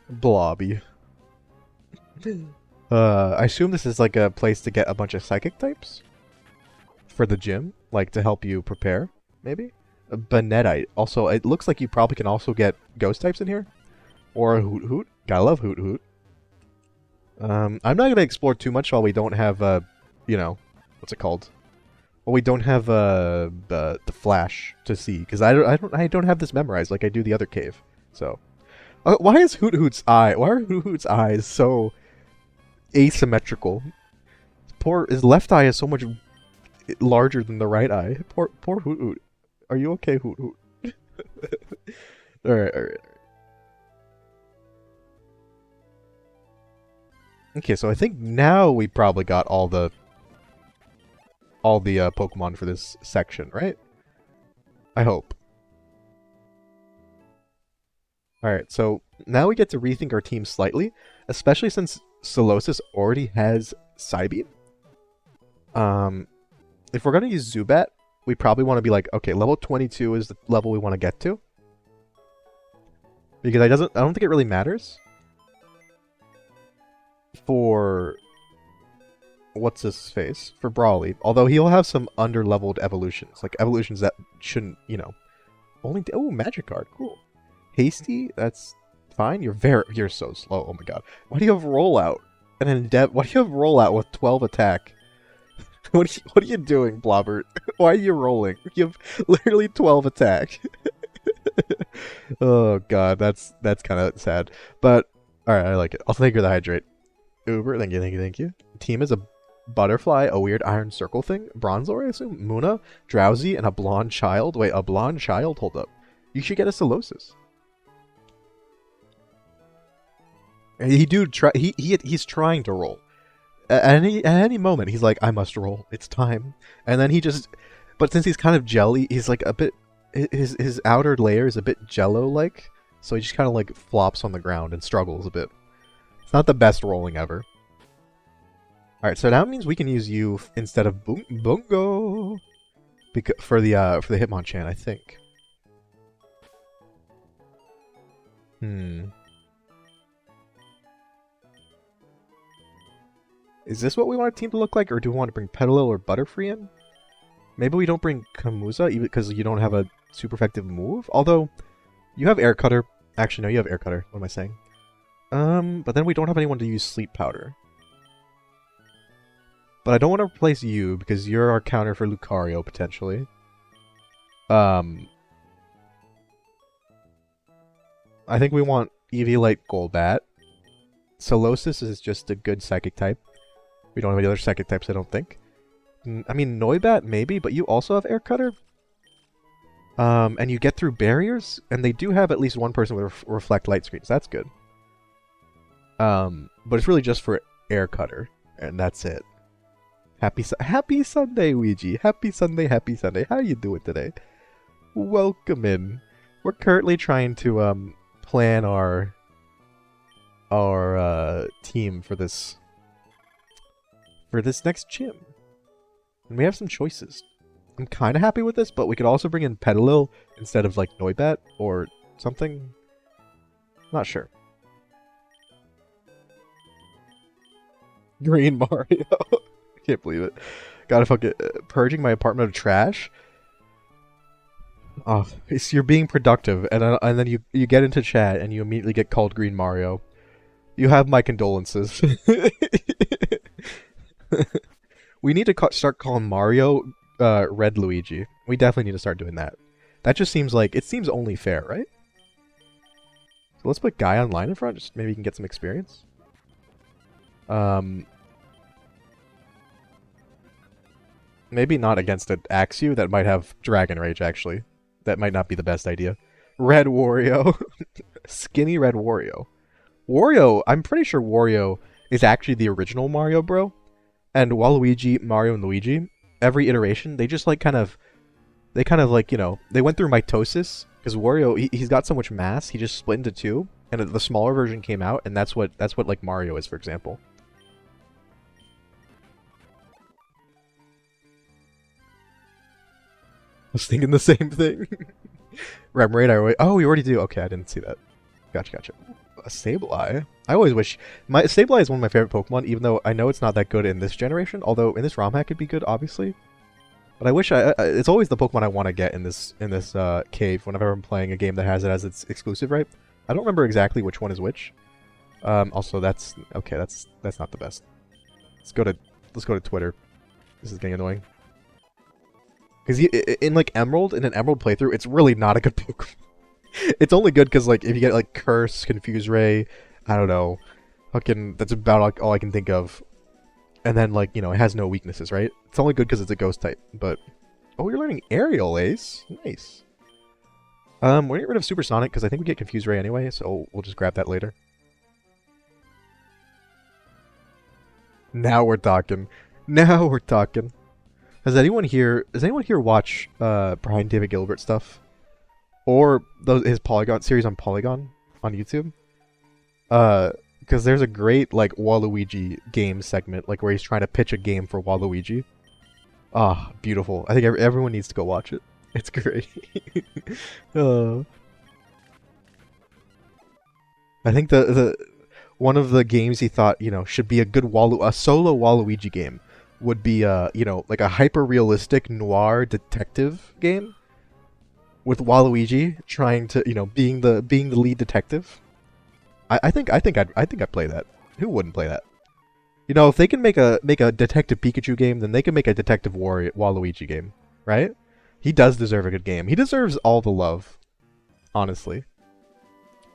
Blobby. I assume this is like a place to get a bunch of psychic types for the gym, like to help you prepare, maybe? A Benedite. Also, it looks like you probably can also get ghost types in here. Or a Hoot Hoot. Gotta love Hoot Hoot. I'm not gonna explore too much while we don't have, you know, what's it called? Well, we don't have the flash to see because I don't have this memorized like I do the other cave. So, why is Hoot Hoot's eye? Why are Hoot Hoot's eyes so asymmetrical? His left eye is so much larger than the right eye. Poor Hoot Hoot. Are you okay, Hoot Hoot? all right. Okay, so I think now we probably got all the Pokemon for this section, right? I hope. Alright, so now we get to rethink our team slightly, especially since Solosis already has Psybeam. If we're going to use Zubat, we probably want to be like, okay, level 22 is the level we want to get to. Because I don't think it really matters for what's his face for Brawly, although he'll have some under-leveled evolutions, like evolutions that shouldn't, you know, only magic card, cool. Hasty, that's fine. You're so slow. Oh my god, why do you have rollout and then why do you have rollout with 12 attack? what are you doing, Blobbert? Why are you rolling? You have literally 12 attack. Oh god, that's kind of sad, but all right, I like it. I'll take the hydrate. Uber, thank you. Team is a butterfly, a weird iron circle thing, Bronzor, I assume, Muna, Drowsy, and a blonde child. Wait, a blonde child? Hold up. You should get a Solosis. He's trying to roll. At any moment, he's like, I must roll. It's time. And then he just... But since he's kind of jelly, he's like a bit... His outer layer is a bit jello-like, so he just kind of like flops on the ground and struggles a bit. It's not the best rolling ever. Alright, so that means we can use you instead of Bungo for the Hitmonchan, I think. Is this what we want a team to look like, or do we want to bring Petalil or Butterfree in? Maybe we don't bring Kamuza, even because you don't have a super effective move? Although, you have Air Cutter. Actually, no, you have Air Cutter. What am I saying? But then we don't have anyone to use Sleep Powder. But I don't want to replace you, because you're our counter for Lucario, potentially. I think we want Eviolite Golbat. Solosis is just a good psychic type. We don't have any other psychic types, I don't think. I mean, Noibat maybe, but you also have Air Cutter. And you get through barriers, and they do have at least one person with reflect light screens. That's good. But it's really just for Air Cutter, and that's it. Happy Sunday, Ouija. Happy Sunday, happy Sunday. How you doing today? Welcome in. We're currently trying to plan our team for this next gym, and we have some choices. I'm kind of happy with this, but we could also bring in Petalil instead of like Noibat or something. Not sure. Green Mario. I can't believe it. Gotta fucking purging my apartment of trash. Oh, you're being productive, and then you get into chat and you immediately get called Green Mario. You have my condolences. We need to start calling Mario Red Luigi. We definitely need to start doing that. That just seems like it seems only fair, right? So let's put Guy Online in front. Just maybe he can get some experience. Maybe not against an Axew that might have Dragon Rage, actually. That might not be the best idea. Red Wario. Skinny Red Wario. Wario, I'm pretty sure Wario is actually the original Mario, bro. And Waluigi, Mario, and Luigi, every iteration, they just like kind of like, you know, they went through mitosis. Because Wario, he's got so much mass, he just split into two. And the smaller version came out, and that's what like Mario is, for example. I was thinking the same thing. Remoraid, oh, we already do. Okay, I didn't see that. Gotcha. A Sableye. I always wish... Sableye is one of my favorite Pokemon, even though I know it's not that good in this generation. Although in this ROM hack it'd be good, obviously. But I wish it's always the Pokemon I want to get in this cave whenever I'm playing a game that has it as its exclusive, right? I don't remember exactly which one is which. Also, that's... Okay, that's not the best. Let's go to Twitter. This is getting annoying. Because in like Emerald, in an Emerald playthrough, it's really not a good Pokemon. It's only good because like if you get like Curse, Confuse Ray, I don't know, fucking that's about like, all I can think of. And then like, you know, it has no weaknesses, right? It's only good because it's a Ghost type. But oh, you're learning Aerial, Ace. Nice. We're getting rid of Supersonic because I think we get Confuse Ray anyway, so we'll just grab that later. Now we're talking. Now we're talking. Does anyone here watch Brian David Gilbert stuff? Or his Polygon series on Polygon on YouTube? Because there's a great like Waluigi game segment, like where he's trying to pitch a game for Waluigi. Ah, beautiful. I think everyone needs to go watch it. It's great. I think the one of the games he thought, you know, should be a good solo Waluigi game would be you know, like a hyper realistic noir detective game with Waluigi trying to, you know, being the lead detective. I think I'd play that. Who wouldn't play that? You know, if they can make a Detective Pikachu game, then they can make a Detective Waluigi game, right? He does deserve a good game. He deserves all the love, honestly.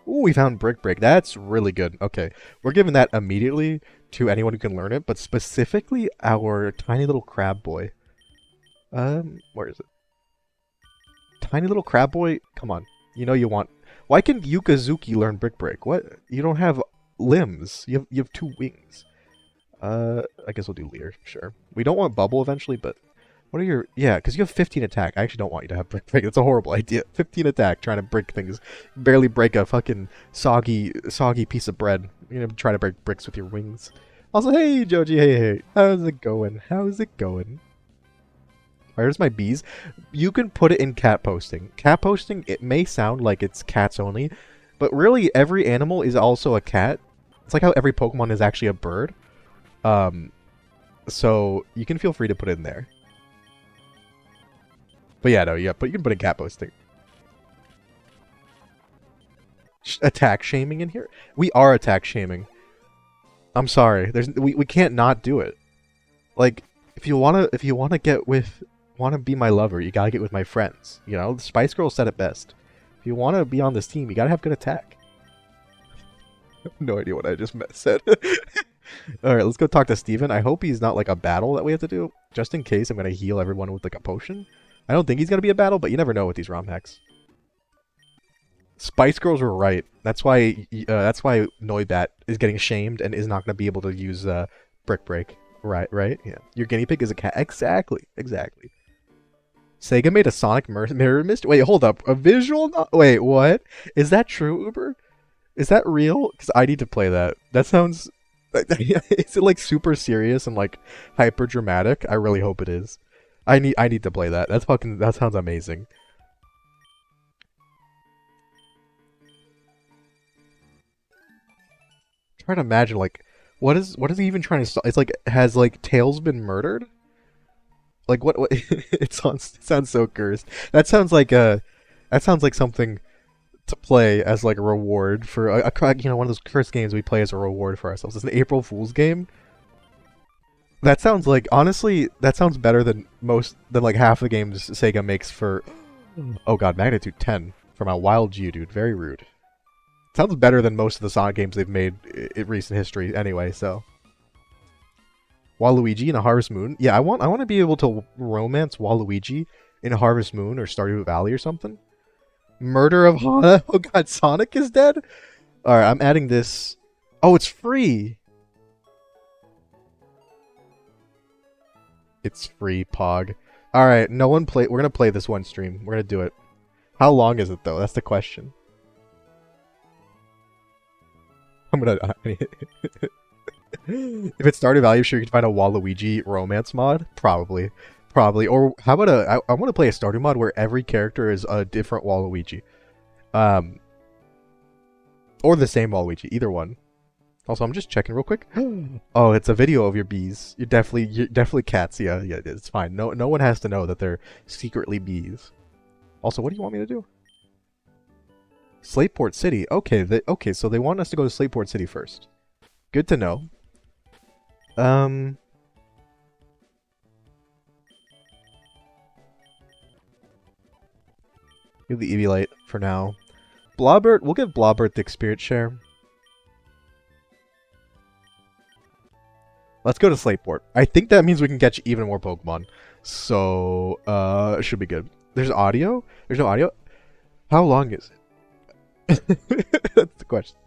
Ooh, we found Brick Break. That's really good. Okay, we're giving that immediately to anyone who can learn it, but specifically our tiny little crab boy. Where is it? Tiny little crab boy? Come on. You know you want... Why can Yukazuki learn Brick Break? What? You don't have limbs. You have 2 wings. I guess we'll do Leer. Sure. We don't want Bubble eventually, but... What are your... Yeah, because you have 15 attack. I actually don't want you to have Brick Break. That's a horrible idea. 15 attack, trying to break things. Barely break a fucking soggy piece of bread. You're gonna try to break bricks with your wings. Also, hey, Joji, hey. How's it going? How's it going? Where's my bees? You can put it in cat posting. Cat posting, it may sound like it's cats only, but really every animal is also a cat. It's like how every Pokemon is actually a bird. So you can feel free to put it in there. But yeah, no, yeah, but you can put in cat posting. Attack shaming in here? We are attack shaming. I'm sorry. We can't not do it. Like, if you wanna be my lover, you gotta get with my friends. You know, the Spice Girls said it best. If you wanna be on this team, you gotta have good attack. No idea what I just said. Alright, let's go talk to Steven. I hope he's not like a battle that we have to do. Just in case, I'm going to heal everyone with like a potion. I don't think he's going to be a battle, but you never know with these ROM hacks. Spice Girls were right. That's why Noibat is getting shamed and is not going to be able to use Brick Break. Right? Yeah. Your guinea pig is a cat. Exactly. Sega made a Sonic Mirror Mist? Wait, hold up. A visual? Wait, what? Is that true, Uber? Is that real? Because I need to play that. That sounds... Is it like super serious and like hyper dramatic? I really hope it is. I need to play that. That sounds amazing. Try to imagine like what is he even trying to stop? It's like has like Tails been murdered? Like what it sounds so cursed. That sounds like something to play as like a reward for a one of those cursed games we play as a reward for ourselves. It's an April Fool's game. That sounds like honestly that sounds better than like half the games Sega makes for oh god, Magnitude 10 from a Wild Geodude. Very rude. Sounds better than most of the Sonic games they've made in recent history anyway, so Waluigi in a Harvest Moon. Yeah, I want to be able to romance Waluigi in a Harvest Moon or Stardew Valley or something. Murder of Hana. Oh god, Sonic is dead? Alright, I'm adding this. Oh, it's free. It's free, Pog. Alright, no one play. We're gonna play this one stream. We're gonna do it. How long is it though? That's the question. I'm gonna. If it's Stardew Valley, I'm sure you can find a Waluigi romance mod. Probably. Or how about I want to play a Stardew mod where every character is a different Waluigi. Or the same Waluigi. Either one. Also, I'm just checking real quick. Oh, it's a video of your bees. You're definitely cats. Yeah, it's fine. No one has to know that they're secretly bees. Also, what do you want me to do? Slateport City. Okay, so they want us to go to Slateport City first. Good to know. Give the Eevee for now. Blobbert, we'll give Blobbert the Spirit Share. Let's go to Slateport. I think that means we can catch even more Pokemon. So, it should be good. There's audio? There's no audio? How long is it? That's the question.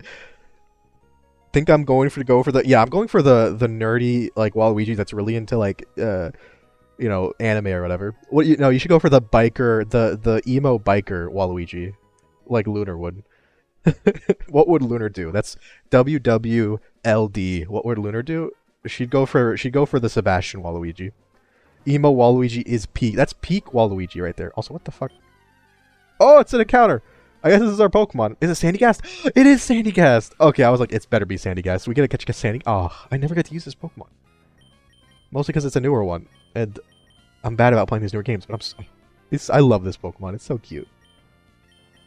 Think I'm going to go for the... Yeah, I'm going for the nerdy, like, Waluigi that's really into, like, you know, anime or whatever. You should go for the biker, the emo biker Waluigi. Like Lunar would. What would Lunar do? That's WWLD. What would Lunar do? She'd go for the Sebastian Waluigi. Emo Waluigi is peak. That's peak Waluigi right there. Also, what the fuck? Oh, it's an encounter. I guess this is our Pokemon. Is it Sandygast? It is Sandygast. Okay, I was like, it's better be Sandygast. We gotta catch a Sandy. Oh, I never get to use this Pokemon. Mostly because it's a newer one, and I'm bad about playing these newer games. But I love this Pokemon. It's so cute.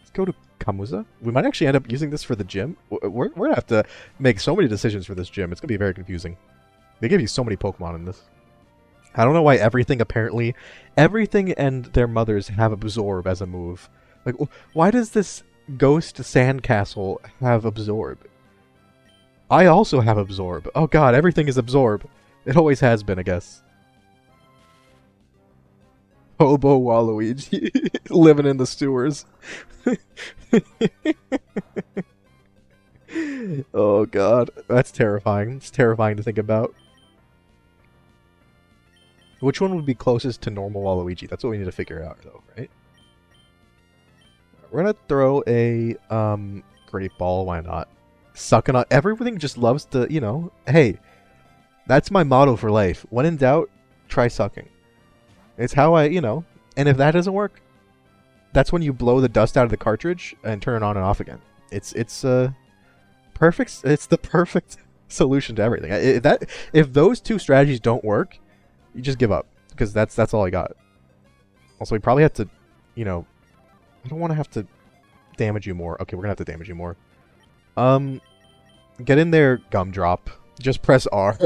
Let's go to Kamuza. We might actually end up using this for the gym. We're gonna have to make so many decisions for this gym. It's gonna be very confusing. They give you so many Pokemon in this. I don't know why everything and their mothers have Absorb as a move. Like, why does this Ghost Sandcastle have Absorb? I also have Absorb. Oh god, everything is Absorb. It always has been, I guess. Hobo Waluigi. Living in the sewers. Oh god, that's terrifying. It's terrifying to think about. Which one would be closest to normal Waluigi? That's what we need to figure out, though, right? We're gonna throw a Great Ball. Why not? Sucking on everything. Just loves to, you know. Hey, that's my motto for life. When in doubt, try sucking. It's how I, you know. And if that doesn't work, that's when you blow the dust out of the cartridge and turn it on and off again. It's perfect. It's the perfect solution to everything. If those two strategies don't work, you just give up, because that's all I got. Also, we probably have to, you know, I don't want to have to damage you more. Okay, we're gonna have to damage you more. Get in there, Gumdrop. Just press R.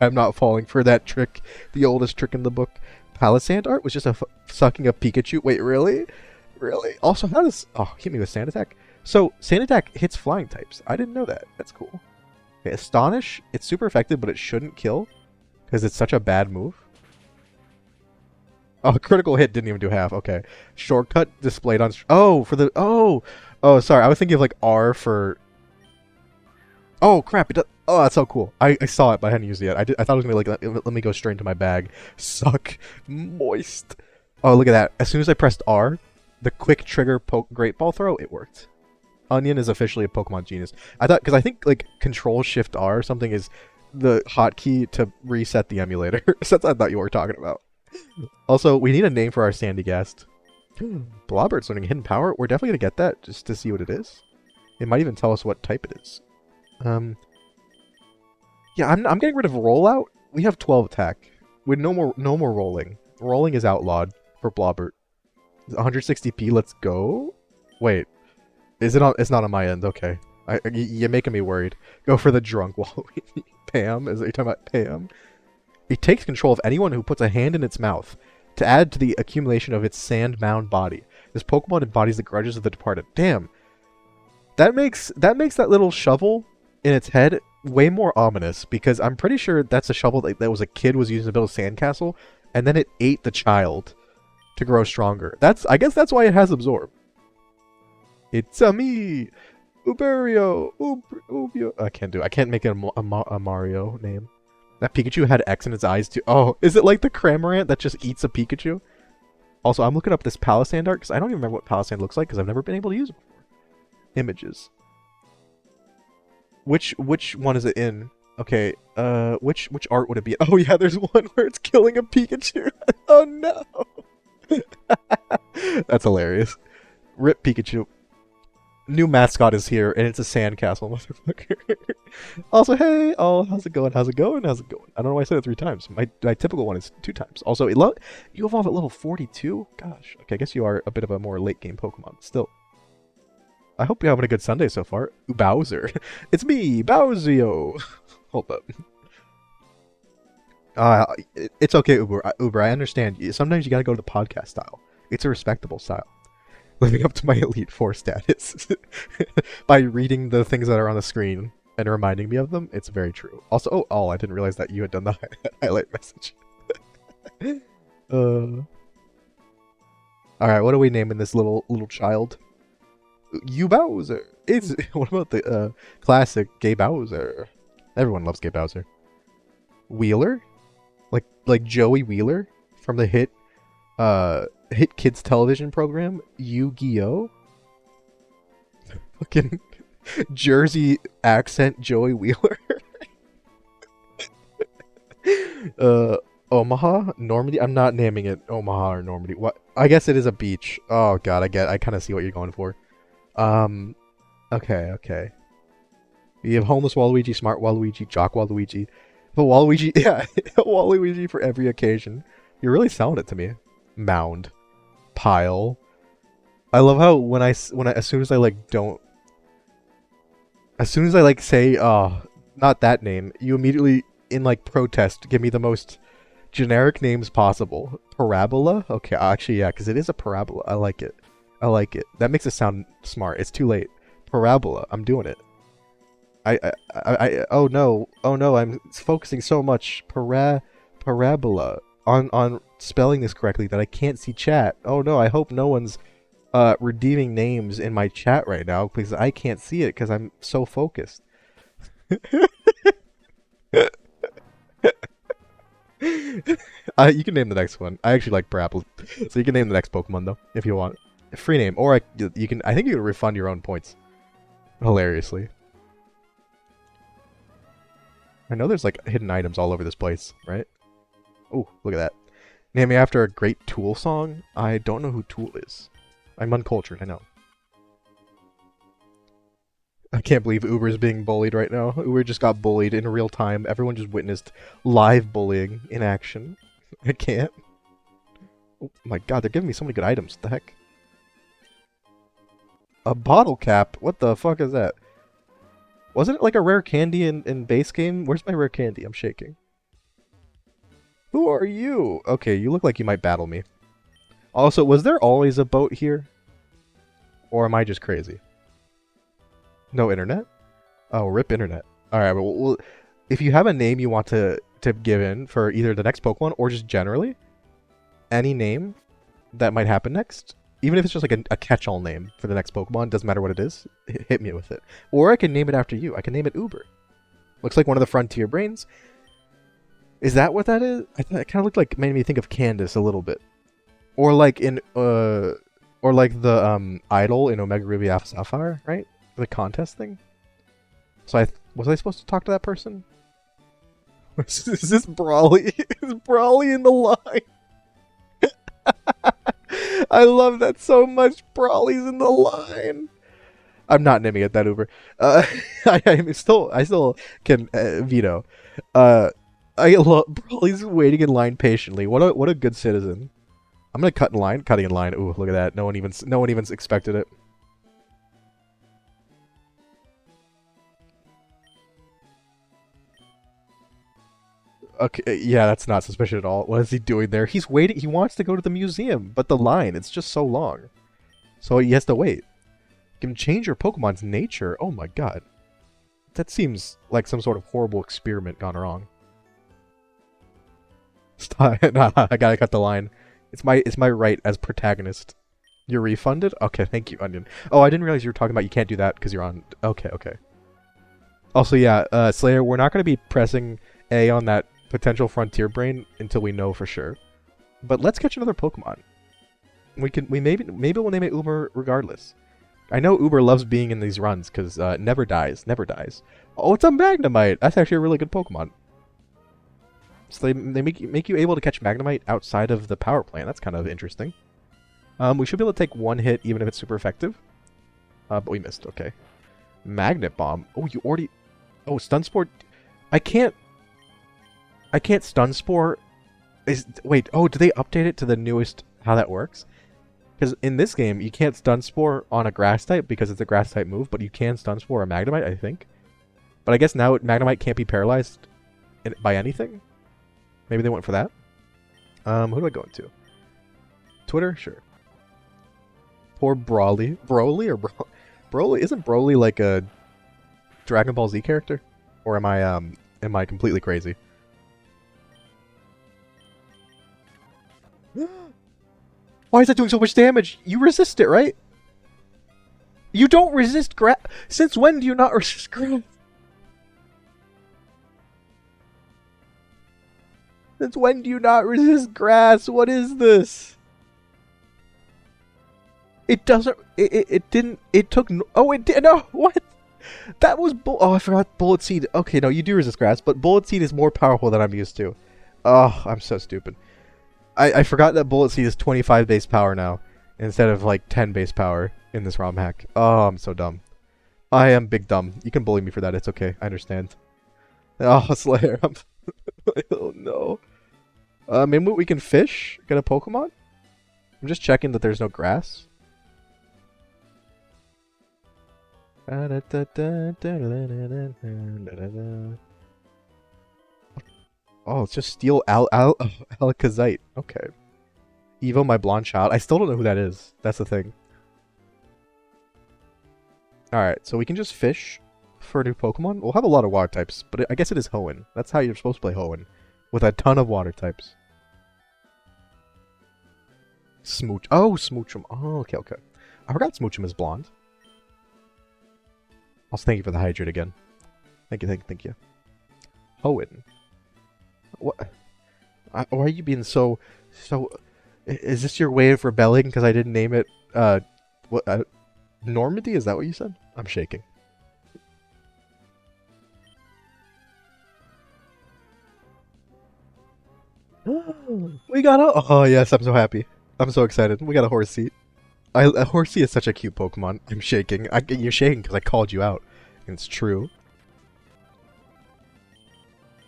I'm not falling for that trick. The oldest trick in the book. Palisand art was just sucking a Pikachu. Wait, really? Really? Also, how does... Oh, hit me with Sand Attack. So, Sand Attack hits flying types. I didn't know that. That's cool. Okay, Astonish, it's super effective, but it shouldn't kill because it's such a bad move. Oh, critical hit didn't even do half. Okay. Shortcut displayed on... Oh, for the... Oh! Oh, sorry. I was thinking of like R for... Oh, crap. It does... Oh, that's so cool. I saw it, but I hadn't used it yet. I thought it was going to be like, let me go straight into my bag. Suck. Moist. Oh, look at that. As soon as I pressed R, the quick trigger Great Ball throw, it worked. Onion is officially a Pokemon genius. I thought... Because I think like Control Shift R or something is the hotkey to reset the emulator. So that's what I thought you were talking about. Also, we need a name for our Sandygast. Blobbert's learning hidden power. We're definitely gonna get that just to see what it is. It might even tell us what type it is. Yeah, I'm getting rid of rollout. We have 12 attack with no more rolling. Rolling is outlawed for Blobbert. 160p. Let's go. Wait, is it on? It's not on my end. Okay, you're making me worried. Go for the drunk Waluigi. Pam, is it you talking about Pam? It takes control of anyone who puts a hand in its mouth to add to the accumulation of its sand-bound body. This Pokemon embodies the grudges of the departed. Damn. That makes that little shovel in its head way more ominous, because I'm pretty sure that's a shovel that was a kid was using to build a sandcastle, and then it ate the child to grow stronger. I guess that's why it has Absorb. It's a me, Uberio, Ubio. I can't make it a Mario name. That Pikachu had X in its eyes too. Oh, is it like the Cramorant that just eats a Pikachu? Also, I'm looking up this Palisand art because I don't even remember what Palisand looks like because I've never been able to use it before. Images. Which one is it in? Okay, which art would it be? Oh yeah, there's one where it's killing a Pikachu. Oh no! That's hilarious. Rip Pikachu. New mascot is here, and it's a sandcastle, motherfucker. Also, hey, oh, how's it going? How's it going? How's it going? I don't know why I said it 3 times. My typical one is 2 times. Also, you evolve at level 42? Gosh. Okay, I guess you are a bit of a more late game Pokemon. Still. I hope you're having a good Sunday so far. Bowser. It's me, Bowsio. Hold up. It's okay, Uber. I understand. Sometimes you gotta go to the podcast style. It's a respectable style. Living up to my Elite Four status by reading the things that are on the screen and reminding me of them. It's very true. Also, I didn't realize that you had done the highlight message. All right, what are we naming this little child? You Bowser. What about the classic Gay Bowser? Everyone loves Gay Bowser. Wheeler, like Joey Wheeler from the hit kids television program Yu-Gi-Oh. Fucking Jersey accent Joey Wheeler. Omaha, Normandy. I'm not naming it Omaha or Normandy. What? I guess it is a beach. Oh god, I kind of see what you're going for. Okay. You have homeless Waluigi, smart Waluigi, jock Waluigi. But Waluigi, yeah, Waluigi for every occasion. You're really selling it to me. Mound. Pile. I love how when I as soon as I say not that name, you immediately in like protest give me the most generic names possible. Parabola? Okay, actually yeah, because it is a parabola. I like it. That makes it sound smart. It's too late. Parabola. I'm doing it. Oh no, I'm focusing so much parabola on spelling this correctly that I can't see chat. Oh no, I hope no one's redeeming names in my chat right now because I can't see it because I'm so focused. You can name the next one. I actually like parabola, so you can name the next Pokemon though if you want. Free name, or you can. I think you can refund your own points. Hilariously. I know there's like hidden items all over this place, right? Oh, look at that. Name me after a great Tool song? I don't know who Tool is. I'm uncultured, I know. I can't believe Uber's being bullied right now. Uber just got bullied in real time. Everyone just witnessed live bullying in action. I can't. Oh my god, they're giving me so many good items. What the heck? A bottle cap? What the fuck is that? Wasn't it like a rare candy in base game? Where's my rare candy? I'm shaking. Who are you? Okay, you look like you might battle me. Also, was there always a boat here? Or am I just crazy? No internet? Oh, rip internet. All right, well, if you have a name you want to give in for either the next Pokemon or just generally any name that might happen next, even if it's just like a catch-all name for the next Pokemon, doesn't matter what it is, hit me with it. Or I can name it after you. I can name it Uber. Looks like one of the Frontier Brains. Is that what that is? It kind of looked like, made me think of Candace a little bit. Or like in or like the idol in Omega Ruby Alpha Sapphire, right? The contest thing. So was I supposed to talk to that person? Is this Brawly? Is Brawly in the line? I love that so much. Brawly's in the line. I'm not naming it that Uber. I still can veto. I love Brawly's waiting in line patiently. What a good citizen. I'm gonna cut in line. Cutting in line. Ooh, look at that. No one even expected it. Okay, yeah, that's not suspicious at all. What is he doing there? He's waiting. He wants to go to the museum, but the line, it's just so long. So he has to wait. You can change your Pokemon's nature. Oh my god. That seems like some sort of horrible experiment gone wrong. Stop. Nah, I gotta cut the line. It's my right as protagonist. You're refunded? Okay, thank you, Onion. Oh, I didn't realize you were talking about you can't do that because you're on... Okay, okay. Also, yeah, Slayer, we're not going to be pressing A on that potential Frontier Brain until we know for sure. But let's catch another Pokemon. Maybe we'll name it Uber regardless. I know Uber loves being in these runs because never dies. Oh, it's a Magnemite. That's actually a really good Pokemon. So they make you able to catch Magnemite outside of the power plant. That's kind of interesting. We should be able to take one hit even if it's super effective. But we missed. Okay. Magnet Bomb. Oh, you already... Oh, Stun Spore. I can't Stun Spore. Wait. Oh, do they update it to the newest? How that works? Because in this game, you can't Stun Spore on a Grass type because it's a Grass type move, but you can Stun Spore a Magnemite, I think. But I guess now Magnemite can't be paralyzed by anything. Maybe they went for that. Who do I go into? Twitter, sure. Poor Brawly. Broly or Broly? Isn't Broly like a Dragon Ball Z character? Or am I completely crazy? Why is that doing so much damage? You resist it, right? You don't resist grass. Since when do you not resist grass? Since when do you not resist grass? What is this? It doesn't. It didn't. It took. Oh, it did. No, what? That was oh, I forgot Bullet Seed. Okay, no, you do resist grass, but Bullet Seed is more powerful than I'm used to. Oh, I'm so stupid. I forgot that Bullet Seed is 25 base power now, instead of like 10 base power in this ROM hack. Oh, I'm so dumb. I am big dumb. You can bully me for that. It's okay. I understand. Oh, Slayer. Oh no. Maybe we can fish? Get a Pokemon? I'm just checking that there's no grass. Oh, it's just Steel Alakazite. Okay. Evo, my blonde child. I still don't know who that is. That's the thing. Alright, so we can just fish for a new Pokemon. We'll have a lot of water types, but I guess it is Hoenn. That's how you're supposed to play Hoenn. With a ton of water types. Smooch. Oh, Smoochum. Oh, okay, okay. I forgot Smoochum is blonde. Also, thank you for the hydrate again. Thank you. Hoenn. What? Why are you being so... Is this your way of rebelling because I didn't name it... Normandy? Is that what you said? I'm shaking. We got a... Oh, yes, I'm so happy. I'm so excited. We got a Horsea. A Horsea is such a cute Pokemon. I'm shaking. You're shaking because I called you out. And it's true.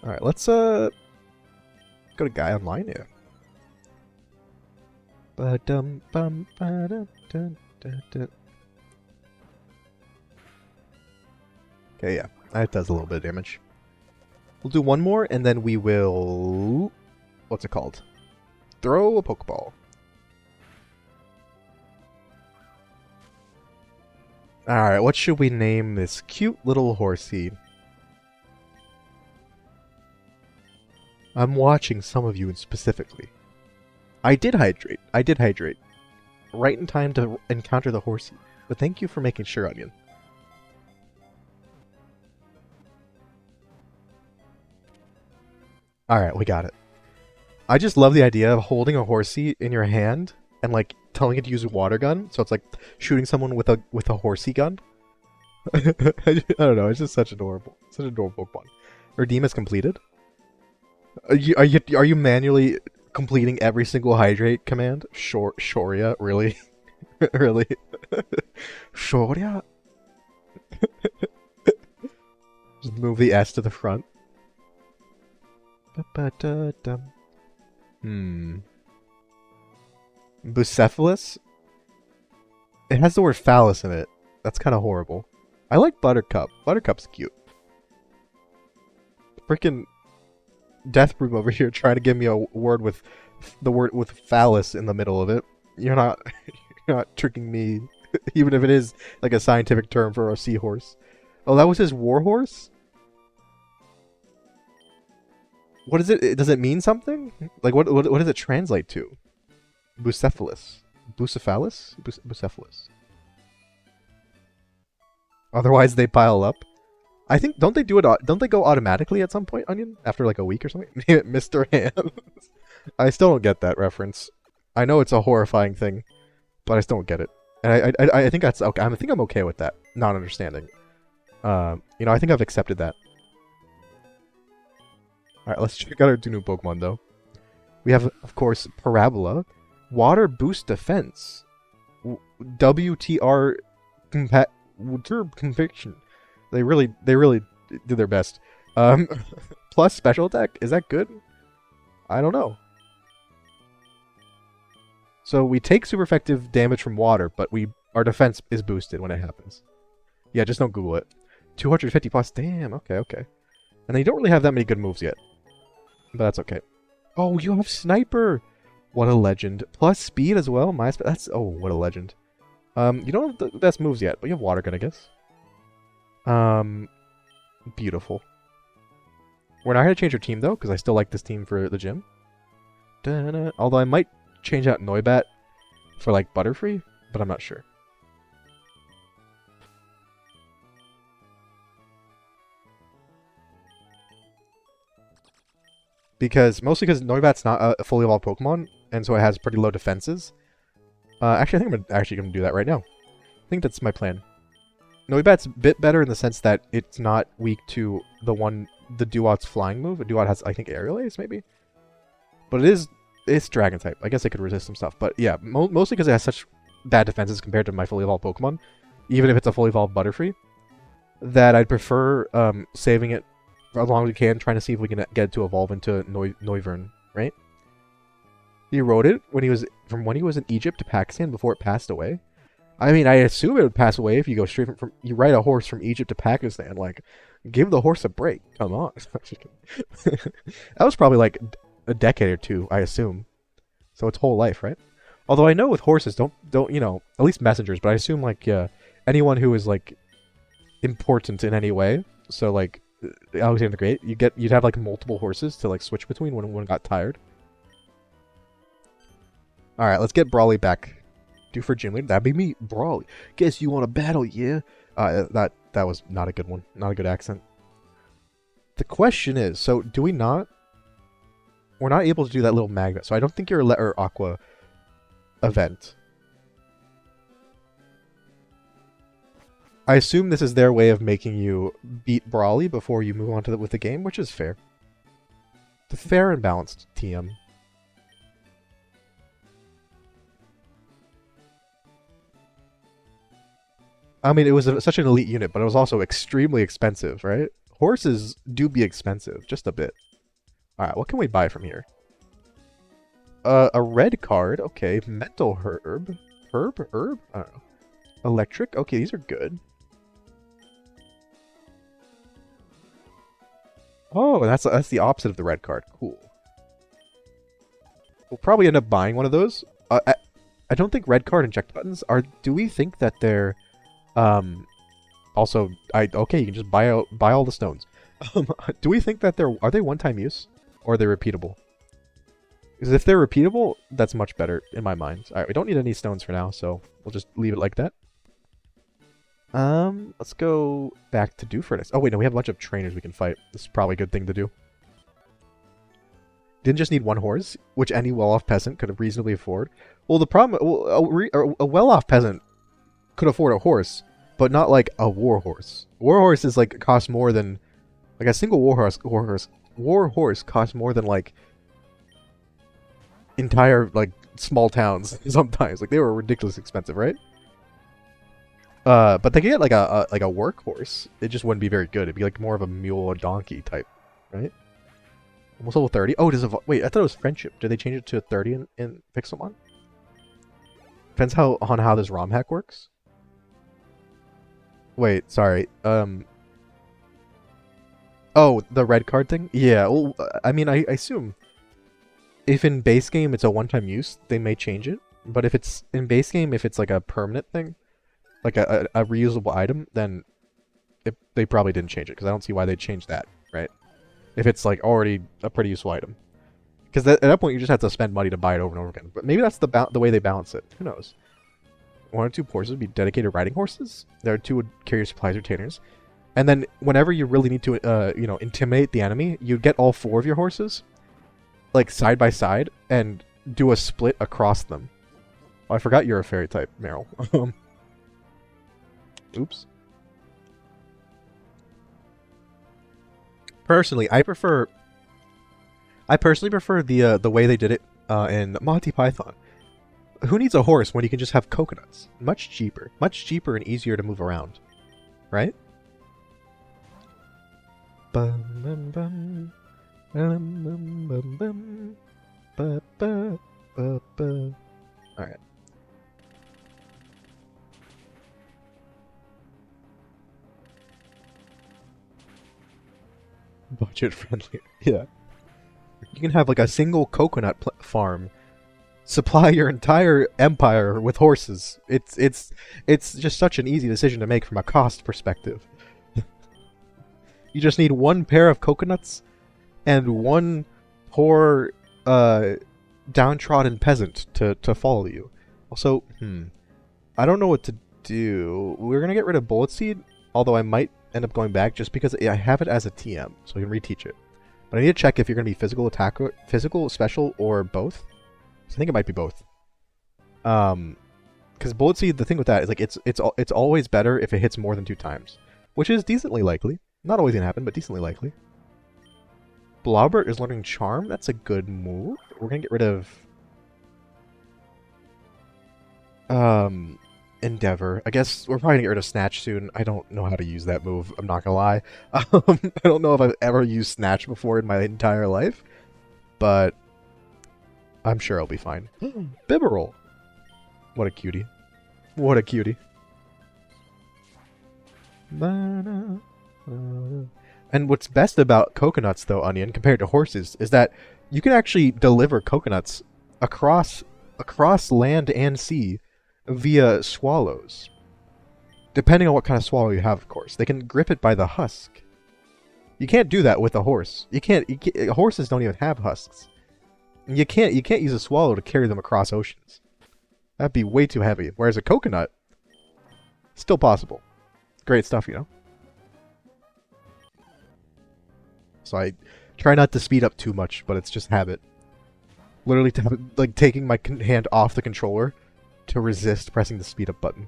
Alright, let's, go to Guy Online here. Okay, yeah. That does a little bit of damage. We'll do one more, and then we will... What's it called? Throw a Pokeball. Alright, what should we name this cute little horsey? I'm watching some of you specifically. I did hydrate. Right in time to encounter the horsey. But thank you for making sure, Onion. Alright, we got it. I just love the idea of holding a horsey in your hand and like telling it to use a water gun. So it's like shooting someone with a horsey gun. I don't know, it's just such adorable Pokemon. Redeem is completed. Are you manually completing every single hydrate command? Shoria, really? Really? Shoria? Just move the S to the front. Bucephalus? It has the word phallus in it. That's kind of horrible. I like Buttercup. Buttercup's cute. Freaking Deathbroom over here trying to give me a word with the word with phallus in the middle of it. You're not you're not tricking me, even if it is like a scientific term for a seahorse. Oh, that was his warhorse? What is it? Does it mean something? Like what does it translate to? Bucephalus. Bucephalus? Bucephalus. Otherwise they pile up. I think don't they go automatically at some point, Onion? After like a week or something? Mr. Hands. I still don't get that reference. I know it's a horrifying thing, but I still don't get it. And I think that's okay. I think I'm okay with that. Not understanding. You know, I think I've accepted that. Alright, let's check out our two new Pokemon though. We have, of course, Parabola. Water Boost Defense. WTR Conviction. They really do their best. Plus special attack. Is that good? I don't know. So we take super effective damage from water, but our defense is boosted when it happens. Yeah, just don't Google it. 250 plus. Damn. Okay. And they don't really have that many good moves yet, but that's okay. Oh, you have Sniper. What a legend. Plus speed as well. That's what a legend. You don't have the best moves yet, but you have Water Gun, I guess. Beautiful. We're not going to change our team, though, because I still like this team for the gym. Da-na. Although I might change out Noibat for, like, Butterfree, but I'm not sure. Mostly because Noibat's not a fully evolved Pokemon, and so it has pretty low defenses. Actually, I think I'm actually going to do that right now. I think that's my plan. Noibat's a bit better in the sense that it's not weak to the Duat's flying move. Duat has, I think, Aerial Ace, maybe? But it's Dragon type. I guess I could resist some stuff. But yeah, mostly because it has such bad defenses compared to my fully evolved Pokemon, even if it's a fully evolved Butterfree, that I'd prefer saving it for as long as we can, trying to see if we can get it to evolve into Noivern, right? He wrote it when he was in Egypt to Pakistan before it passed away. I mean, I assume it would pass away if you go straight from you ride a horse from Egypt to Pakistan. Like, give the horse a break. Come on. That was probably like a decade or two, I assume. So its whole life, right? Although I know with horses, don't you know, at least messengers, but I assume like anyone who is like important in any way. So like Alexander the Great, you'd have like multiple horses to like switch between when one got tired. All right, let's get Brawly back. Do for gym leader. That'd be me, Brawly. Guess you want to battle, yeah? That was not a good one. Not a good accent. The question is, so do we not? We're not able to do that little magnet. So I don't think you're or Aqua event. I assume this is their way of making you beat Brawly before you move on to with the game, which is fair. The fair and balanced TM. I mean, it was such an elite unit, but it was also extremely expensive, right? Horses do be expensive, just a bit. Alright, what can we buy from here? A red card, okay. Mental Herb? Herb? I don't know. Electric? Okay, these are good. Oh, that's the opposite of the red card. Cool. We'll probably end up buying one of those. I don't think red card inject buttons are... Do we think that they're Also, okay, you can just buy all the stones. Do we think that are they one-time use or are they repeatable? Because if they're repeatable, that's much better in my mind. All right, we don't need any stones for now, so we'll just leave it like that. Let's go back to Dufurnace. Oh wait, no, we have a bunch of trainers we can fight. This is probably a good thing to do. Didn't just need one horse, which any well-off peasant could have reasonably afford. Well, the problem, a well-off peasant could afford a horse, but not like a war horse. War horse is like costs more than like a single war horse costs more than like entire like small towns sometimes. Like they were ridiculously expensive, right? But they could get like a workhorse. It just wouldn't be very good. It'd be like more of a mule or donkey type, right? Almost level 30. Oh, wait, I thought it was friendship. Did they change it to 30 in Pixelmon? Depends on how this ROM hack works. Wait, sorry. Oh, the red card thing? Yeah, well, I mean, I assume if in base game it's a one-time use, they may change it. But if it's in base game, if it's like a permanent thing, like a reusable item, then they probably didn't change it, because I don't see why they'd change that, right? If it's like already a pretty useful item. Because at that point you just have to spend money to buy it over and over again. But maybe that's the way they balance it. Who knows? 1 or 2 horses would be dedicated riding horses. There are 2 would carry supplies retainers. And then whenever you really need to intimidate the enemy, you'd get all 4 of your horses like side by side and do a split across them. Oh, I forgot you're a fairy type, Meryl. Oops. Personally, I personally prefer the way they did it in Monty Python. Who needs a horse when you can just have coconuts? Much cheaper and easier to move around, right? Bum, bum, bum. Bum, bum, bum, bum. Ba, ba, ba, ba. All right. Budget friendly. Yeah. You can have like a single coconut farm, supply your entire empire with horses. It's just such an easy decision to make from a cost perspective. You just need 1 pair of coconuts and 1 poor downtrodden peasant to follow you. Also, I don't know what to do. We're gonna get rid of Bullet Seed, although I might end up going back just because I have it as a TM, so I can reteach it. But I need to check if you're going to be physical attack, physical, special, or both. So I think it might be both. Because Bullet Seed, the thing with that is like it's always better if it hits more than 2 times, which is decently likely. Not always gonna happen, but decently likely. Blobbert is learning Charm. That's a good move. We're gonna get rid of Endeavor. I guess we're probably gonna get rid of Snatch soon. I don't know how to use that move, I'm not gonna lie. I don't know if I've ever used Snatch before in my entire life, but I'm sure I'll be fine. Bibberol! What a cutie. What a cutie. And what's best about coconuts, though, Onion, compared to horses, is that you can actually deliver coconuts across land and sea via swallows. Depending on what kind of swallow you have, of course. They can grip it by the husk. You can't do that with a horse. You can't horses don't even have husks. You can't use a swallow to carry them across oceans. That'd be way too heavy. Whereas a coconut, still possible. Great stuff, you know? So I try not to speed up too much, but it's just habit. Literally like taking my hand off the controller to resist pressing the speed up button.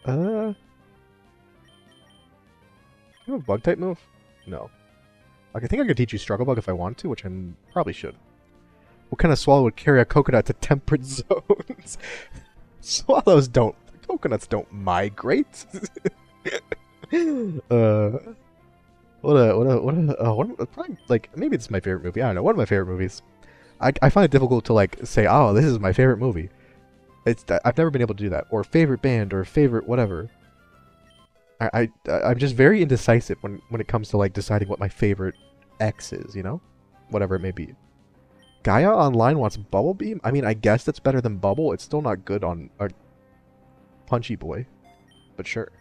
You have a bug type move? No. Like, I think I could teach you Struggle Bug if I want to, which I probably should. What kind of swallow would carry a coconut to temperate zones? Coconuts don't migrate. Probably, like, maybe it's my favorite movie. I don't know. One of my favorite movies. I find it difficult to like say, oh, this is my favorite movie. I've never been able to do that. Or favorite band, or favorite whatever. I'm just very indecisive when it comes to like deciding what my favorite X is, you know? Whatever it may be. Gaia Online wants Bubble Beam? I mean, I guess that's better than Bubble. It's still not good on a Punchy Boy. But sure.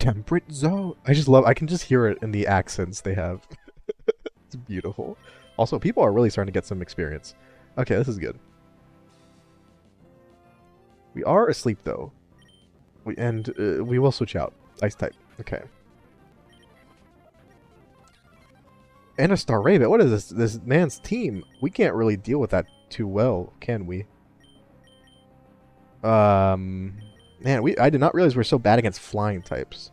Temperate Zone. I can just hear it in the accents they have. It's beautiful. Also, people are really starting to get some experience. Okay, this is good. We are asleep, though. We will switch out. Ice type. Okay. And a Staravia. What is this? This man's team. We can't really deal with that too well, can we? Man, I did not realize we're so bad against flying types.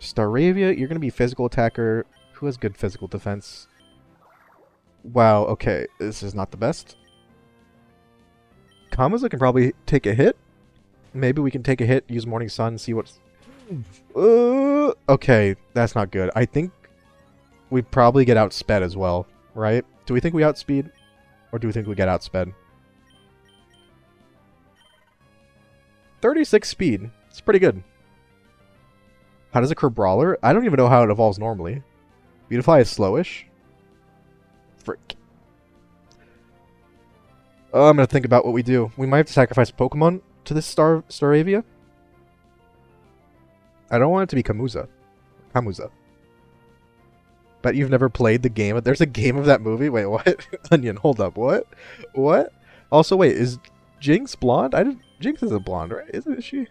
Staravia, you're gonna be physical attacker. Who has good physical defense? Wow, okay. This is not the best. Kamaza can probably take a hit. Maybe we can take a hit, use Morning Sun, see what's... okay, that's not good. I think we probably get outsped as well, right? Do we think we outspeed? Or do we think we get outsped? 36 speed. It's pretty good. How does it occur Brawler? I don't even know how it evolves normally. Beautifly is slowish. Frick. Oh, I'm gonna think about what we do. We might have to sacrifice Pokemon to this Staravia. I don't want it to be Kamuza. But you've never played the game. There's a game of that movie? Wait, what? Onion, hold up. What? What? Also, wait, is Jinx blonde? Jinx isn't blonde, right? Isn't she?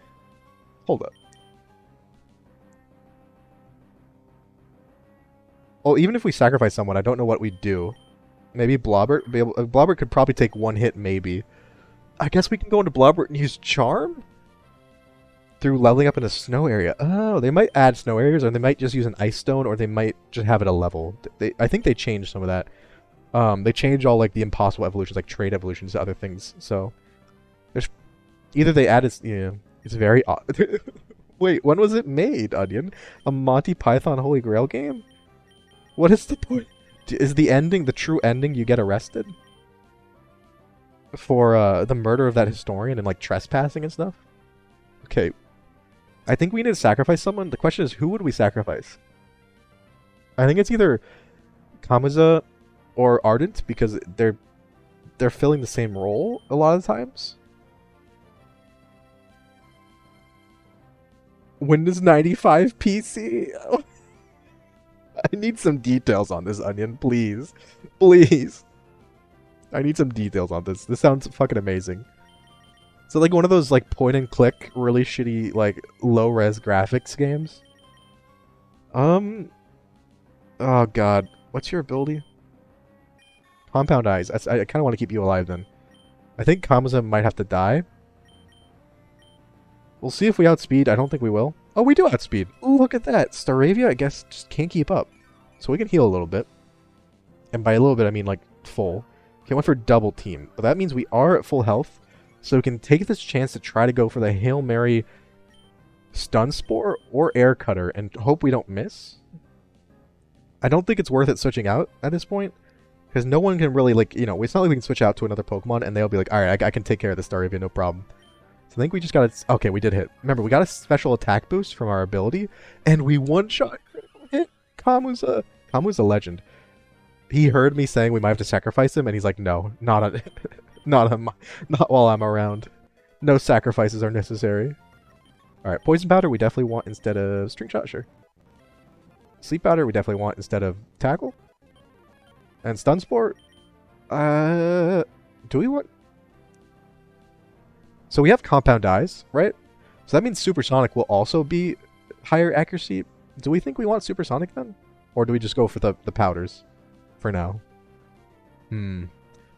Hold up. Well, even if we sacrifice someone, I don't know what we'd do. Maybe Blobbert? Blobbert could probably take one hit, maybe. I guess we can go into Blobbert and use Charm? Through leveling up in a snow area. Oh, they might add snow areas, or they might just use an ice stone, or they might just have it a level. I think they changed some of that. They changed all like the impossible evolutions, like trade evolutions to other things. So there's either they added, yeah, it's very odd. Wait, when was it made, Onion? A Monty Python Holy Grail game? What is the point? Is the ending, the true ending, you get arrested? For the murder of that historian and like trespassing and stuff? Okay. I think we need to sacrifice someone. The question is, who would we sacrifice? I think it's either Kamuza or Ardent, because they're filling the same role a lot of times. Windows 95 PC? I need some details on this, Onion, please. Please. I need some details on this. This sounds fucking amazing. So like one of those like point and click, really shitty like low res graphics games. Oh god, what's your ability? Compound Eyes. I kind of want to keep you alive then. I think Kamuza might have to die. We'll see if we outspeed. I don't think we will. Oh, we do outspeed. Ooh, look at that. Staravia, I guess, just can't keep up. So we can heal a little bit. And by a little bit, I mean like full. Okay, went for double team. But that means we are at full health. So we can take this chance to try to go for the Hail Mary Stun Spore or Air Cutter and hope we don't miss. I don't think it's worth it switching out at this point. Because no one can really, like, you know, it's not like we can switch out to another Pokemon and they'll be like, alright, I can take care of this Staravia, no problem. So I think we just got to... Okay, we did hit. Remember, we got a special attack boost from our ability, and we one-shot critical hit Kamuza. Kamuza's a legend. He heard me saying we might have to sacrifice him, and he's like, no, not while I'm around. No sacrifices are necessary. Alright, Poison Powder we definitely want instead of String Shot, sure. Sleep Powder we definitely want instead of Tackle. And Stun Spore? Do we want... So we have Compound Eyes, right? So that means Supersonic will also be higher accuracy. Do we think we want Supersonic then? Or do we just go for the powders for now? A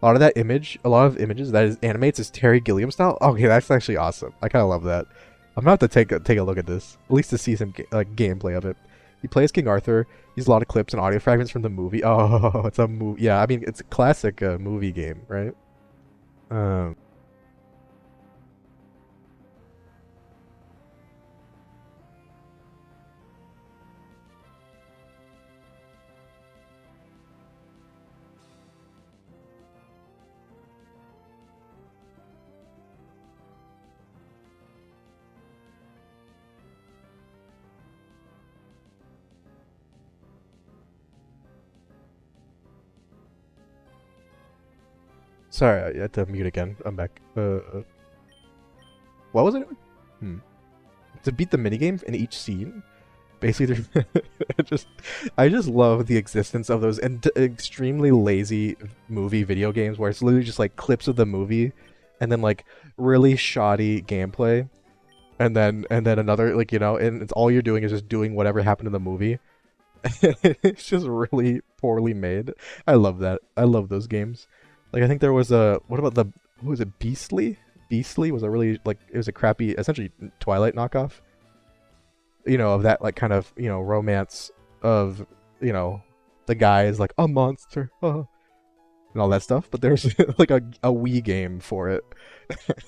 lot of images that animates is Terry Gilliam style. Okay, that's actually awesome. I kind of love that. I'm about to take a look at this, at least to see some gameplay of it. He plays King Arthur. He's a lot of clips and audio fragments from the movie. Oh, it's a movie. Yeah, I mean it's a classic movie game, right? Sorry, I had to mute again. I'm back. What was I doing? To beat the minigame in each scene. Basically, there's just I just love the existence of those extremely lazy movie video games where it's literally just like clips of the movie, and then like really shoddy gameplay, and then another like and it's all you're doing is just doing whatever happened in the movie. It's just really poorly made. I love that. I love those games. Like I think there was a what about the who was it Beastly? Beastly was a really like it was a crappy essentially Twilight knockoff. Of that like kind of romance of the guy is like a monster and all that stuff. But there's like a Wii game for it.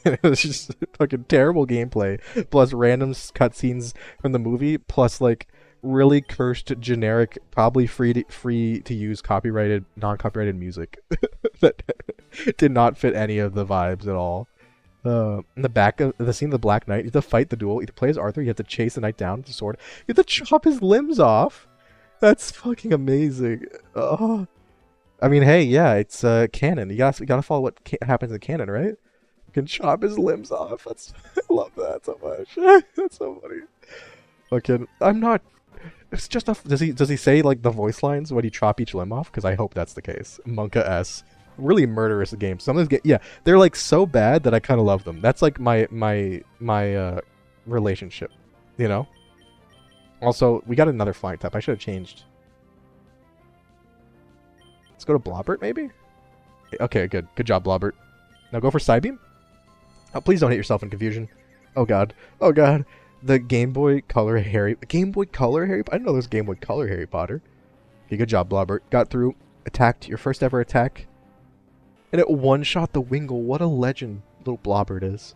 It was just fucking terrible gameplay plus random cutscenes from the movie plus like really cursed generic probably free to use copyrighted non-copyrighted music that did not fit any of the vibes at all. In the back of the scene of the Black Knight, you have to fight the duel. You have to play as Arthur. You have to chase the knight down with the sword. You have to chop his limbs off. That's fucking amazing. Oh, I mean, hey, yeah, it's canon. You gotta follow what happens in canon, right? You can chop his limbs off. I love that so much. That's so funny. Fucking, I'm not. It's just a. Does he say like the voice lines when you chop each limb off? Because I hope that's the case. Monka S. Really murderous games. Some of these yeah, they're like so bad that I kind of love them. That's like my relationship, Also, we got another flying type. I should have changed. Let's go to Blobbert, maybe. Okay, good job, Blobbert. Now go for Psybeam. Oh, please don't hit yourself in confusion. Oh god, the Game Boy Color Harry. I didn't know there was Game Boy Color Harry Potter. Okay, good job, Blobbert. Got through. Attacked your first ever attack. And it one-shot the Wingull. What a legend little Blobbert is.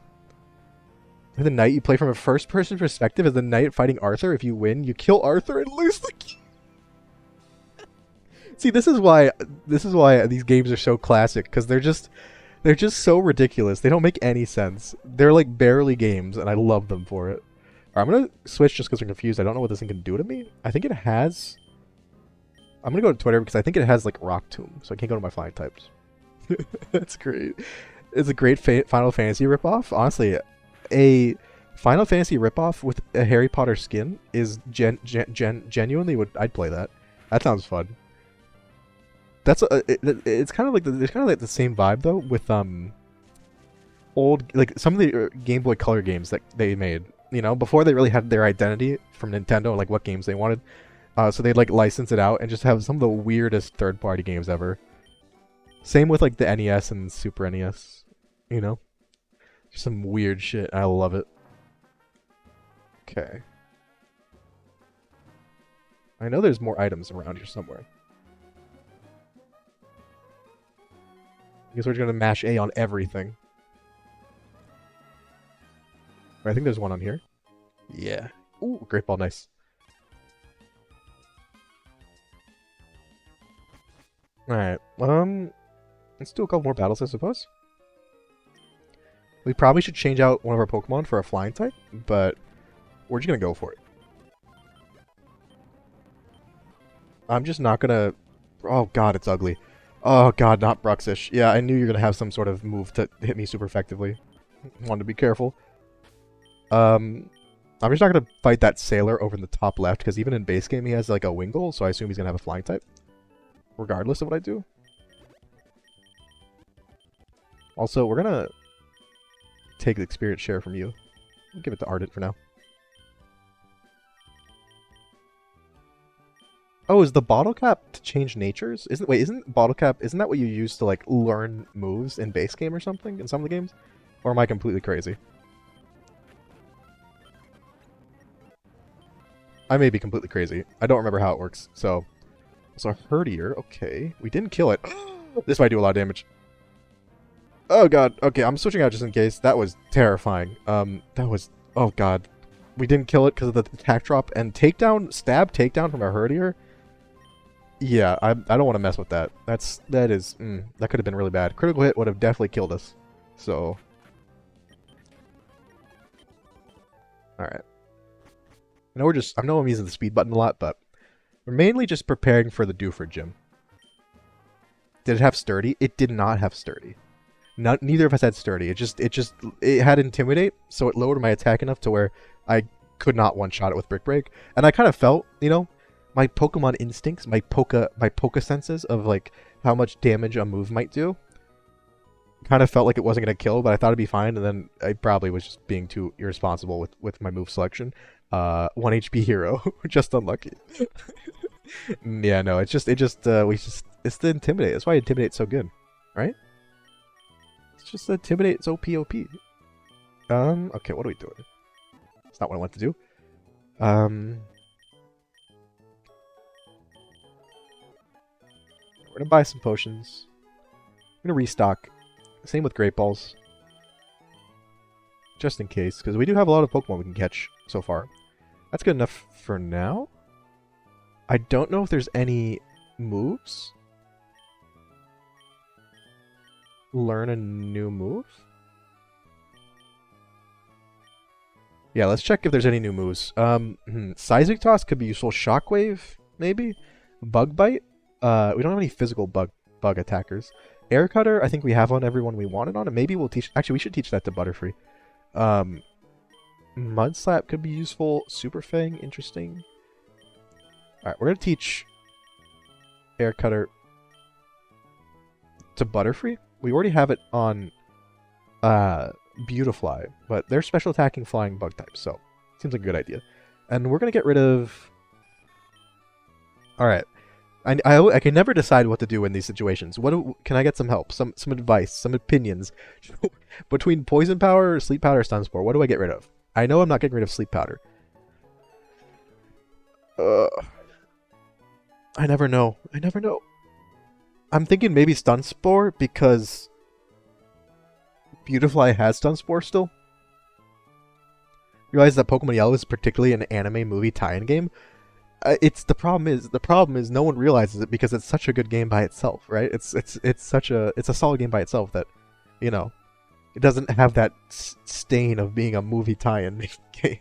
And the knight, you play from a first-person perspective as the knight fighting Arthur. If you win, you kill Arthur and lose the game. See, this is why these games are so classic, because they're just so ridiculous. They don't make any sense. They're like barely games, and I love them for it. Alright, I'm gonna switch just because I'm confused. I don't know what this thing can do to me. I think it has. I'm gonna go to Twitter because I think it has like Rock Tomb, so I can't go to my flying types. That's great. It's a great Final Fantasy ripoff. Honestly, a Final Fantasy ripoff with a Harry Potter skin is genuinely I'd play that. That sounds fun. That's it's kind of like the same vibe though with old like some of the Game Boy Color games that they made. Before they really had their identity from Nintendo, like what games they wanted. So they'd like license it out and just have some of the weirdest third-party games ever. Same with like the NES and Super NES, Just some weird shit. I love it. Okay. I know there's more items around here somewhere. I guess we're just gonna mash A on everything. I think there's one on here. Yeah. Ooh, great ball, nice. Alright, let's do a couple more battles, I suppose. We probably should change out one of our Pokemon for a flying type, but we're just gonna go for it. I'm just not gonna... Oh god, it's ugly. Oh god, not Bruxish. Yeah, I knew you were gonna have some sort of move to hit me super effectively. Wanted to be careful. I'm just not gonna fight that Sailor over in the top left, because even in base game he has like a Wingull, so I assume he's gonna have a flying type. Regardless of what I do. Also, we're gonna take the experience share from you. I'll give it to Ardent for now. Oh, is the bottle cap to change natures? Isn't bottle cap, isn't that what you use to like learn moves in base game or something in some of the games? Or am I completely crazy? I may be completely crazy. I don't remember how it works, so Herdier, okay. We didn't kill it. This might do a lot of damage. Oh god, okay, I'm switching out just in case. That was terrifying. That was... Oh god. We didn't kill it because of the attack drop and takedown, stab takedown from a Herdier. Yeah, I don't want to mess with that. That could have been really bad. Critical hit would have definitely killed us. So... Alright. I know I'm using the speed button a lot, but we're mainly just preparing for the Dewford gym. Did it have sturdy? It did not have sturdy. Neither of us had sturdy. It had intimidate, so it lowered my attack enough to where I could not one-shot it with brick break. And I kind of felt, my Pokemon instincts, my Poke senses of like how much damage a move might do. Kind of felt like it wasn't gonna kill, but I thought it'd be fine. And then I probably was just being too irresponsible with my move selection. 1 HP hero, just unlucky. Yeah, no, it's the intimidate. That's why intimidate's so good, right? It's just intimidate. It's OP. Okay, what are we doing? It's not what I want to do. We're gonna buy some potions. I'm gonna restock. Same with Great Balls. Just in case, because we do have a lot of Pokemon we can catch so far. That's good enough for now. I don't know if there's any moves. Learn a new move? Yeah, let's check if there's any new moves. Seismic Toss could be useful. Shockwave, maybe? Bug Bite? We don't have any physical bug attackers. Air Cutter, I think we have on everyone we wanted on it. Maybe we'll teach... Actually, we should teach that to Butterfree. Mud Slap could be useful. Super Fang, interesting. Alright, we're going to teach Air Cutter to Butterfree. We already have it on Beautifly, but they're special attacking flying bug types, so seems like a good idea. And we're going to get rid of... Alright. I can never decide what to do in these situations. Can I get some help? Some advice? Some opinions? Between Poison Powder, Sleep Powder, Stun Spore, what do I get rid of? I know I'm not getting rid of Sleep Powder. I never know. I'm thinking maybe Stun Spore because Beautifly has Stun Spore still. Realize that Pokemon Yellow is particularly an anime movie tie-in game. The problem is no one realizes it because it's such a good game by itself, right? It's a solid game by itself that, it doesn't have that stain of being a movie tie-in game.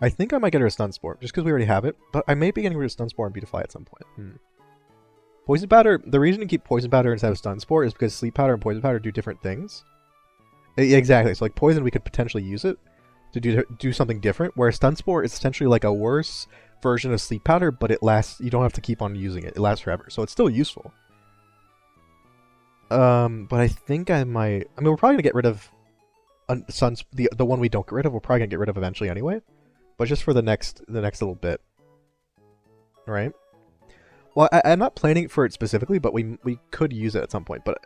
I think I might get rid of Stun Spore, just because we already have it, but I may be getting rid of Stun Spore and Beautifly at some point. Poison Powder, the reason to keep Poison Powder instead of Stun Spore is because Sleep Powder and Poison Powder do different things. Exactly, so like Poison, we could potentially use it to do something different, whereas Stun Spore is essentially like a worse version of Sleep Powder, but it lasts, you don't have to keep on using it. It lasts forever, so it's still useful. But I think I might... I mean, we're probably going to get rid of the one we don't get rid of, we're probably going to get rid of eventually anyway. But just for the next little bit. Right? Well, I'm not planning for it specifically, but we could use it at some point, but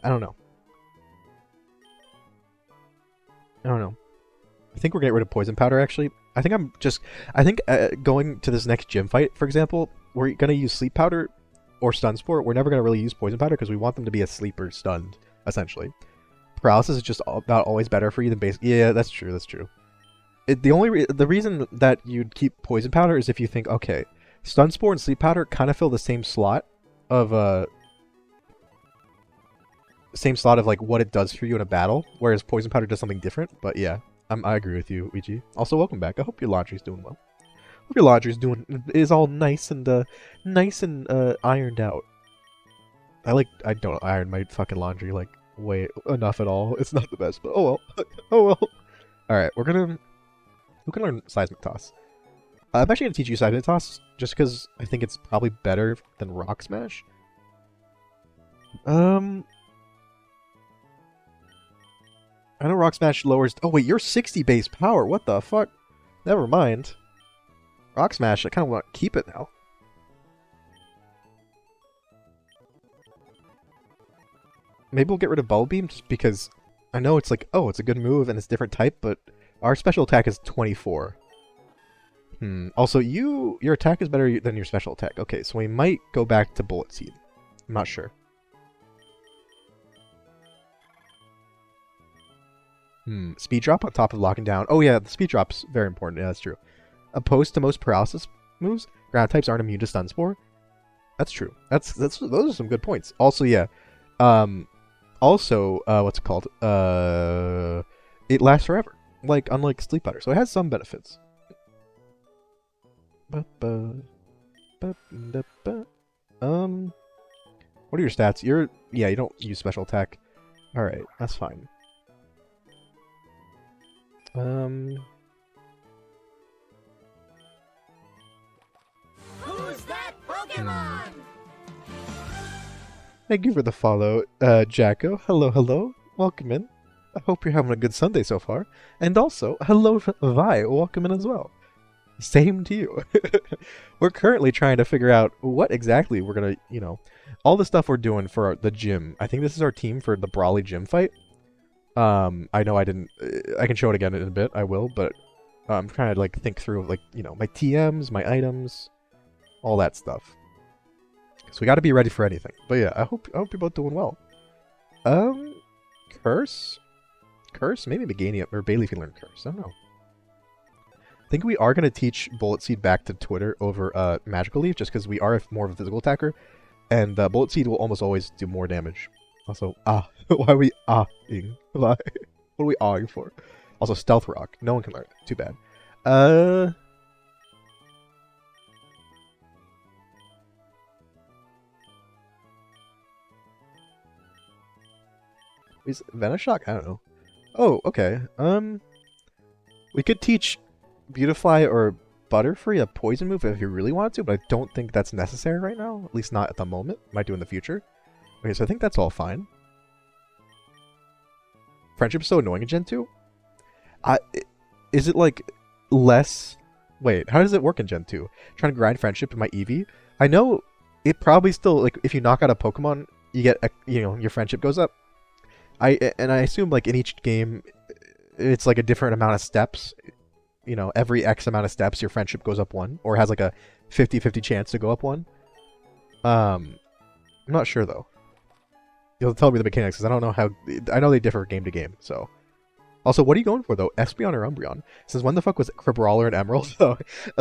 I don't know. I think we're getting rid of Poison Powder, actually. I think going to this next gym fight, for example, we're going to use Sleep Powder or Stun Spore. We're never going to really use Poison Powder because we want them to be a sleeper stunned, essentially. Paralysis is just not always better for you than base. Yeah, that's true. The reason that you'd keep Poison Powder is if you think, okay, Stun Spore and Sleep Powder kind of fill the same slot of like what it does for you in a battle, whereas Poison Powder does something different. But yeah, I agree with you, Ouija. Also, welcome back. I hope your laundry's doing well. Hope your laundry's is all nice and ironed out. I don't iron my fucking laundry like way enough at all. It's not the best, but oh well. Oh well. All right, who can learn Seismic Toss? I'm actually gonna teach you Seismic Toss just because I think it's probably better than Rock Smash. I know Rock Smash lowers... Oh wait, you're 60 base power. What the fuck? Never mind. Rock Smash, I kind of want to keep it now. Maybe we'll get rid of Bulb Beam just because I know it's like, oh, it's a good move and it's a different type, but our special attack is 24. Also, your attack is better than your special attack. Okay, so we might go back to Bullet Seed. I'm not sure. Speed drop on top of locking down. Oh yeah, the speed drop's very important. Yeah, that's true. Opposed to most paralysis moves, ground types aren't immune to Stun Spore. That's true. Those are some good points. Also, yeah. What's it called? It lasts forever. like unlike sleep powder, so it has some benefits. What are your stats? Yeah, you don't use special attack. All right, that's fine. Who's that Pokemon? Thank you for the follow, Jacko. Hello, hello. Welcome in. I hope you're having a good Sunday so far. And also, hello, Vi. Welcome in as well. Same to you. We're currently trying to figure out what exactly we're gonna, all the stuff we're doing for the gym. I think this is our team for the Brawly gym fight. I know I didn't. I can show it again in a bit. I will, but I'm trying to like think through like my TMs, my items, all that stuff. So we got to be ready for anything. But yeah, I hope you're both doing well. Curse, maybe Meganium or Bailey can learn Curse. I don't know. I think we are gonna teach Bullet Seed back to Twitter over Magical Leaf, just because we are more of a physical attacker, and Bullet Seed will almost always do more damage. Also, why are we ahing? Why? What are we ahing for? Also, Stealth Rock. No one can learn it. Too bad. Is Venoshock? I don't know. Oh, okay. We could teach Beautifly or Butterfree a poison move if you really want to, but I don't think that's necessary right now. At least not at the moment. Might do in the future. Okay, so I think that's all fine. Friendship is so annoying in Gen 2? Is it like less... Wait, how does it work in Gen 2? Trying to grind friendship in my Eevee? I know it probably still, like, if you knock out a Pokemon, you get, your friendship goes up. I assume, like, in each game, it's like a different amount of steps. Every X amount of steps, your friendship goes up 1, or has like a 50-50 chance to go up 1. I'm not sure though. You'll tell me the mechanics, because I don't know how. I know they differ game to game. So, also, what are you going for though? Espeon or Umbreon? Since when the fuck was Crabrawler and Emerald?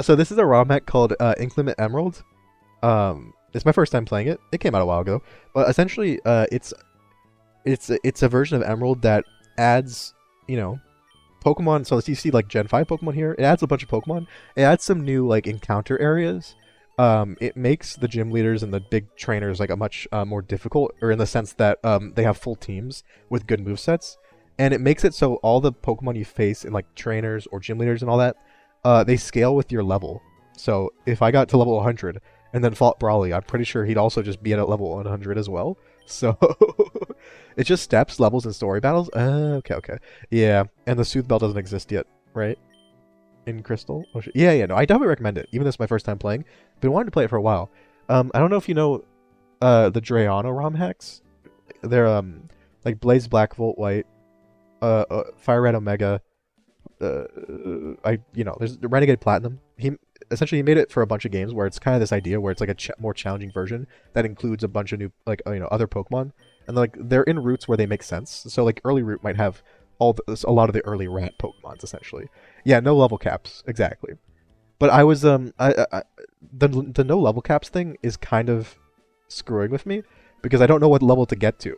So this is a ROM hack called Inclement Emerald. It's my first time playing it. It came out a while ago, but essentially, it's a version of Emerald that adds, Pokemon. So you see like Gen 5 Pokemon here. It adds a bunch of Pokemon. It adds some new like encounter areas. It makes the gym leaders and the big trainers like a much more difficult, or in the sense that they have full teams with good movesets. And it makes it so all the Pokemon you face in like trainers or gym leaders and all that, they scale with your level. So if I got to level 100 and then fought Brawly, I'm pretty sure he'd also just be at level 100 as well. So it's just steps, levels, and story battles. Okay. Yeah, and the Soothe Bell doesn't exist yet, right? In Crystal? Oh, yeah, no, I definitely recommend it. Even though it's my first time playing. Been wanting to play it for a while. I don't know if you know the Drayano ROM hacks. They're like Blaze Black, Volt White, Fire Red Omega. There's the Renegade Platinum. He made it for a bunch of games where it's kind of this idea where it's like a more challenging version that includes a bunch of new other Pokemon, and like they're in routes where they make sense. So like early route might have a lot of the early rat Pokemons essentially. Yeah, no level caps exactly. But I was the no level caps thing is kind of screwing with me because I don't know what level to get to.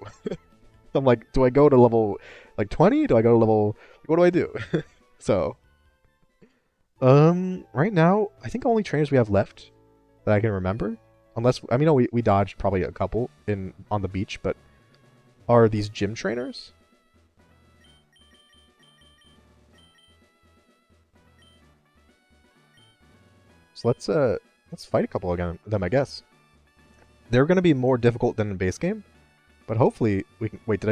I'm like, do I go to level like 20? Do I go to level? What do I do? So, right now, I think only trainers we have left that I can remember, unless, we dodged probably a couple on the beach, but are these gym trainers? So let's fight a couple of them, I guess. They're going to be more difficult than in base game, but hopefully we can, wait,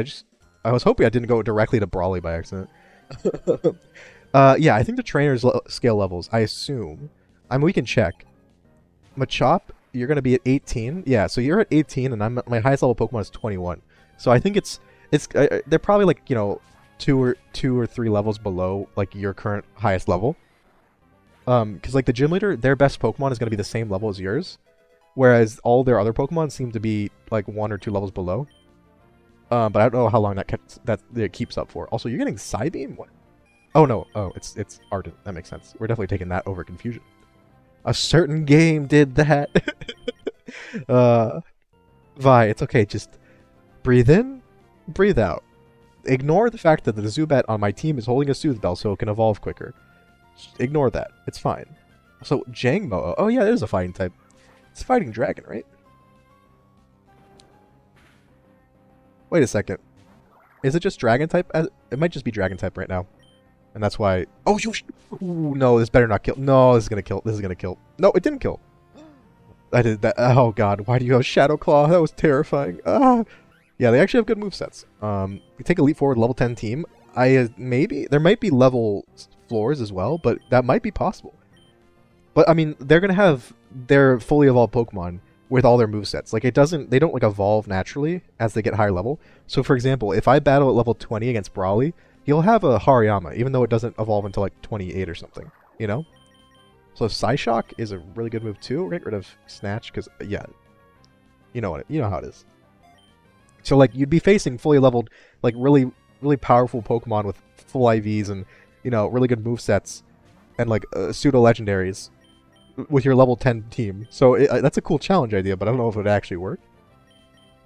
I was hoping I didn't go directly to Brawly by accident. Yeah, I think the trainers scale levels, I assume. We can check. Machop, you're going to be at 18. Yeah, so you're at 18, and my highest level Pokemon is 21. So I think they're probably like, two or three levels below like your current highest level. Because like the gym leader, their best Pokemon is going to be the same level as yours, whereas all their other Pokemon seem to be like 1 or 2 levels below. But I don't know how long that keeps up for. Also, you're getting Psybeam? What? Oh no, it's Ardent. That makes sense. We're definitely taking that over Confusion. A certain game did that. Vi, it's okay. Just breathe in, breathe out. ignore the fact that the Zubat on my team is holding a Soothe Bell so it can evolve quicker. Just ignore that. It's fine. So, Jangmo. Oh, yeah, it is a fighting type. It's fighting dragon, right? Wait a second. Is it just dragon type? It might just be dragon type right now. And that's why... Oh, ooh, no, this better not kill. No, this is going to kill. This is going to kill. No, it didn't kill. I did that. Oh, God. Why do you have Shadow Claw? That was terrifying. Ah. Yeah, they actually have good movesets. We take a leap forward, level 10 team. Maybe... There might be level floors as well, but that might be possible. But, I mean, they're going to have their fully evolved Pokemon with all their movesets. Like, they don't, like, evolve naturally as they get higher level. So, for example, if I battle at level 20 against Brawly, he'll have a Hariyama, even though it doesn't evolve until, like, 28 or something, you know? So, Psyshock is a really good move, too. Get rid of Snatch, because, yeah, you know how it is. So, like, you'd be facing fully leveled, like, really, really powerful Pokemon with full IVs and, you know, really good movesets and, like, pseudo-legendaries with your level 10 team. So that's a cool challenge idea, but I don't know if it would actually work.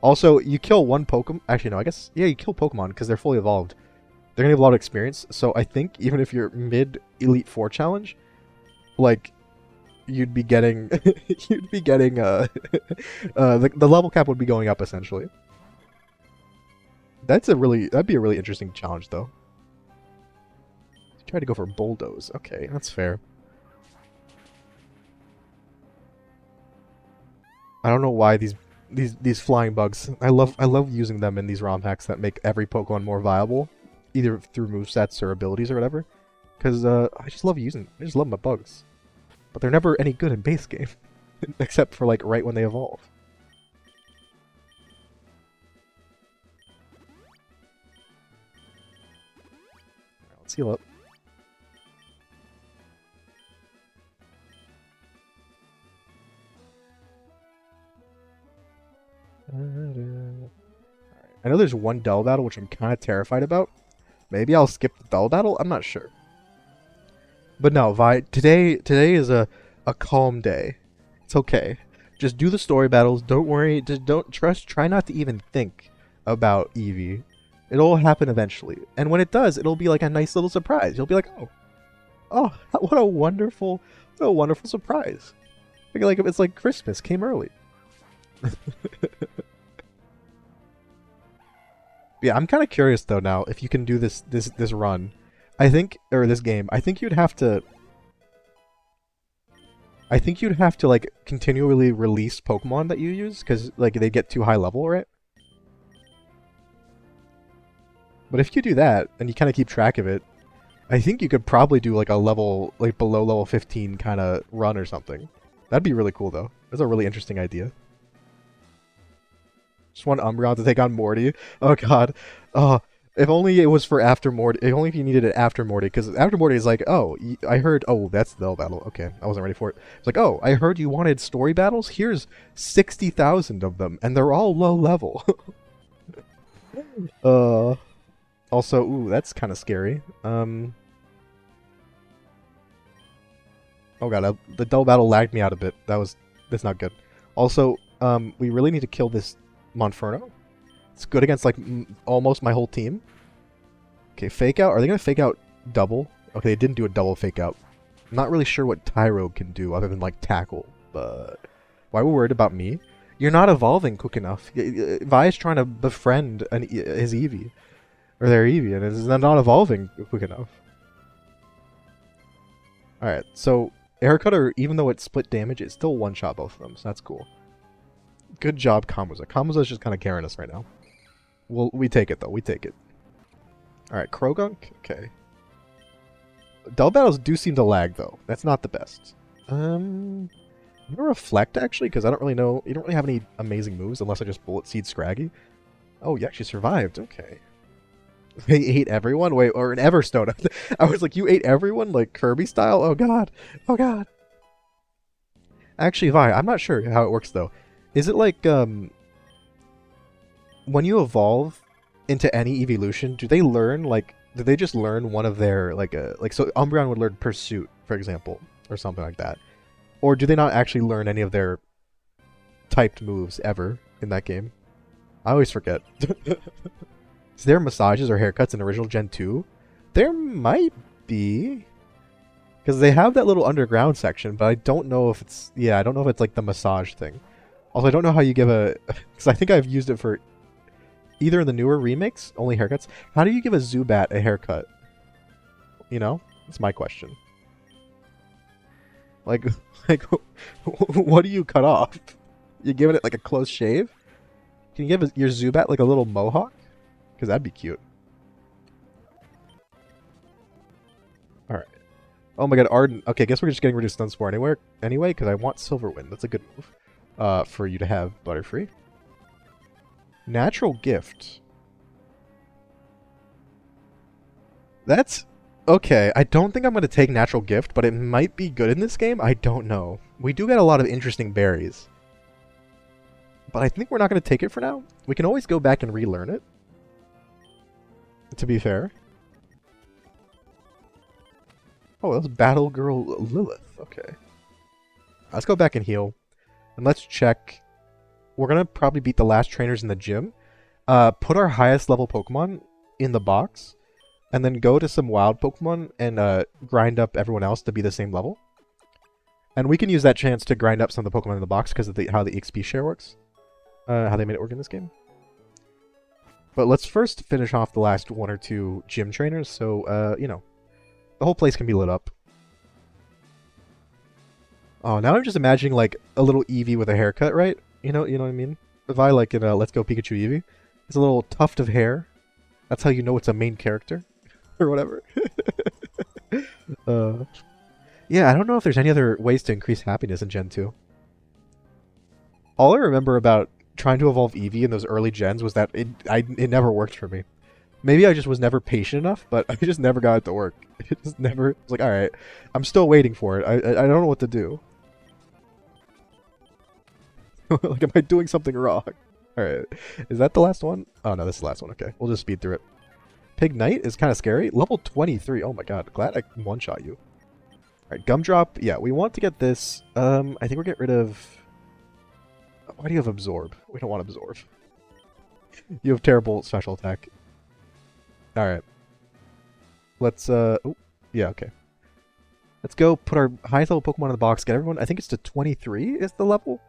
Also, you kill one Pokemon. Actually, no, I guess, yeah, you kill Pokemon because they're fully evolved. They're going to have a lot of experience. So I think even if you're mid Elite Four challenge, like, you'd be getting, the level cap would be going up essentially. That'd be a really interesting challenge though. Try to go for Bulldoze. Okay, that's fair. I don't know why these flying bugs. I love using them in these ROM hacks that make every Pokemon more viable, either through movesets or abilities or whatever. Because I just love my bugs, but they're never any good in base game, except for like right when they evolve. Right, let's heal up. I know there's one Dull Battle which I'm kind of terrified about. Maybe I'll skip the Dull Battle. I'm not sure. But no, Vi, today is a calm day. It's okay. Just do the story battles. Don't worry. Just don't try not to even think about Eevee. It'll happen eventually. And when it does, it'll be like a nice little surprise. You'll be like, oh, what a wonderful surprise. Like it's like Christmas came early. Yeah, I'm kind of curious though now if you can do this run. I think, or this game. I think you'd have to like continually release Pokemon that you use because like they get too high level, right? But if you do that and you kind of keep track of it, I think you could probably do like a level like below level 15 kind of run or something. That'd be really cool though. That's a really interesting idea. Just want Umbreon to take on Morty. Oh god. Oh, if only it was for after Morty. If only if you needed it after Morty, because after Morty is like, oh, I heard. Oh, that's the battle. Okay, I wasn't ready for it. It's like, oh, I heard you wanted story battles. Here's 60,000 of them, and they're all low level. Also, ooh, that's kind of scary. Oh god, the Dull Battle lagged me out a bit. That's not good. Also, we really need to kill this Monferno. It's good against like almost my whole team. Okay, fake out. Are they gonna fake out double? Okay, they didn't do a double fake out. I'm not really sure what Tyro can do other than like tackle. But why we're worried about me? You're not evolving quick enough. Vi is trying to befriend his Eevee or their Eevee, and it's not evolving quick enough. All right, so Air Cutter, even though it split damage, it still one-shot both of them, so that's cool. Good job, Kamuza. Kamuza's just kind of carrying us right now. Well, we take it, though. We take it. Alright, Krogunk? Okay. Dull Battles do seem to lag, though. That's not the best. I'm gonna Reflect, actually, because I don't really know... You don't really have any amazing moves, unless I just Bullet Seed Scraggy. Oh, you actually survived. Okay. They ate everyone? Wait, or an Everstone. I was like, you ate everyone? Like, Kirby style? Oh, God. Oh, God. Actually, Vi, I'm not sure how it works, though. Is it like, when you evolve into any evolution, do they learn, like, do they just learn one of their, so Umbreon would learn Pursuit, for example, or something like that? Or do they not actually learn any of their typed moves ever in that game? I always forget. Is there massages or haircuts in original Gen 2? There might be. Because they have that little underground section, but I don't know if it's... Yeah, I don't know if it's like the massage thing. Also, I don't know how you give a... Because I think I've used it for... Either in the newer remakes, only haircuts. How do you give a Zubat a haircut? You know? That's my question. Like, what do you cut off? You giving it like a close shave? Can you give your Zubat like a little mohawk? Because that'd be cute. Alright. Oh my god, Arden. Okay, guess we're just getting rid of Stun anyway, because I want Silverwind. That's a good move. For you to have Butterfree. Natural Gift. That's... Okay, I don't think I'm going to take Natural Gift, but it might be good in this game. I don't know. We do get a lot of interesting berries. But I think we're not going to take it for now. We can always go back and relearn it. To be fair. Oh, that was Battle Girl Lilith. Okay. Let's go back and heal. And let's check. We're going to probably beat the last trainers in the gym. Put our highest level Pokemon in the box. And then go to some wild Pokemon and grind up everyone else to be the same level. And we can use that chance to grind up some of the Pokemon in the box because of how the XP share works. How they made it work in this game. But let's first finish off the last one or two gym trainers, so, you know, the whole place can be lit up. Oh, now I'm just imagining, like, a little Eevee with a haircut, right? You know what I mean? If I, like, in Let's Go Pikachu Eevee, it's a little tuft of hair. That's how you know it's a main character. Or whatever. Yeah, I don't know if there's any other ways to increase happiness in Gen 2. All I remember about trying to evolve Eevee in those early gens was that it never worked for me. Maybe I just was never patient enough, but I just never got it to work. It just never... It was like, alright, I'm still waiting for it. I don't know what to do. Like, am I doing something wrong? Alright, is that the last one? Oh no, this is the last one, okay. We'll just speed through it. Pig Knight is kind of scary. Level 23, oh my god, glad I one-shot you. Alright, Gumdrop, yeah, we want to get this. I think we'll get rid of... Why do you have Absorb? We don't want Absorb. You have terrible special attack. Alright. Let's, oh, yeah, okay. Let's go put our highest level Pokemon in the box, get everyone, I think it's to 23 is the level?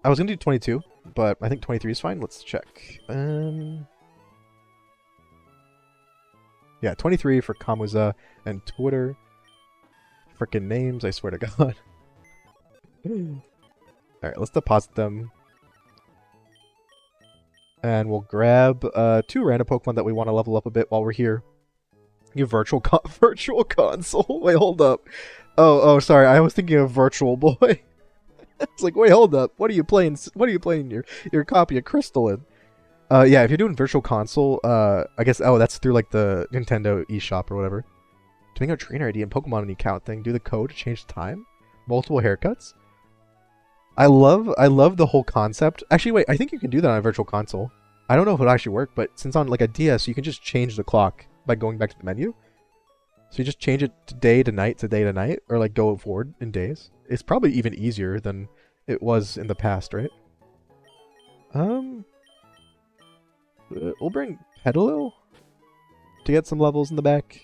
I was gonna do 22, but I think 23 is fine. Let's check. Yeah, 23 for Kamuza and Twitter. Frickin' names, I swear to God. Alright, let's deposit them. And we'll grab 2 random Pokemon that we want to level up a bit while we're here. You virtual console? Wait, hold up. Oh, sorry. I was thinking of Virtual Boy. It's like, wait, hold up. What are you playing? What are you playing your copy of Crystalline? Yeah, if you're doing Virtual Console, I guess, oh, that's through like the Nintendo eShop or whatever. Doing a trainer ID and Pokemon and account thing. Do the code to change the time. Multiple haircuts. I love the whole concept. Actually, wait, I think you can do that on a Virtual Console. I don't know if it'll actually work, but since on like a DS, you can just change the clock by going back to the menu. So you just change it to day to night to day to night, or like go forward in days. It's probably even easier than it was in the past, right? We'll bring Petalil to get some levels in the back,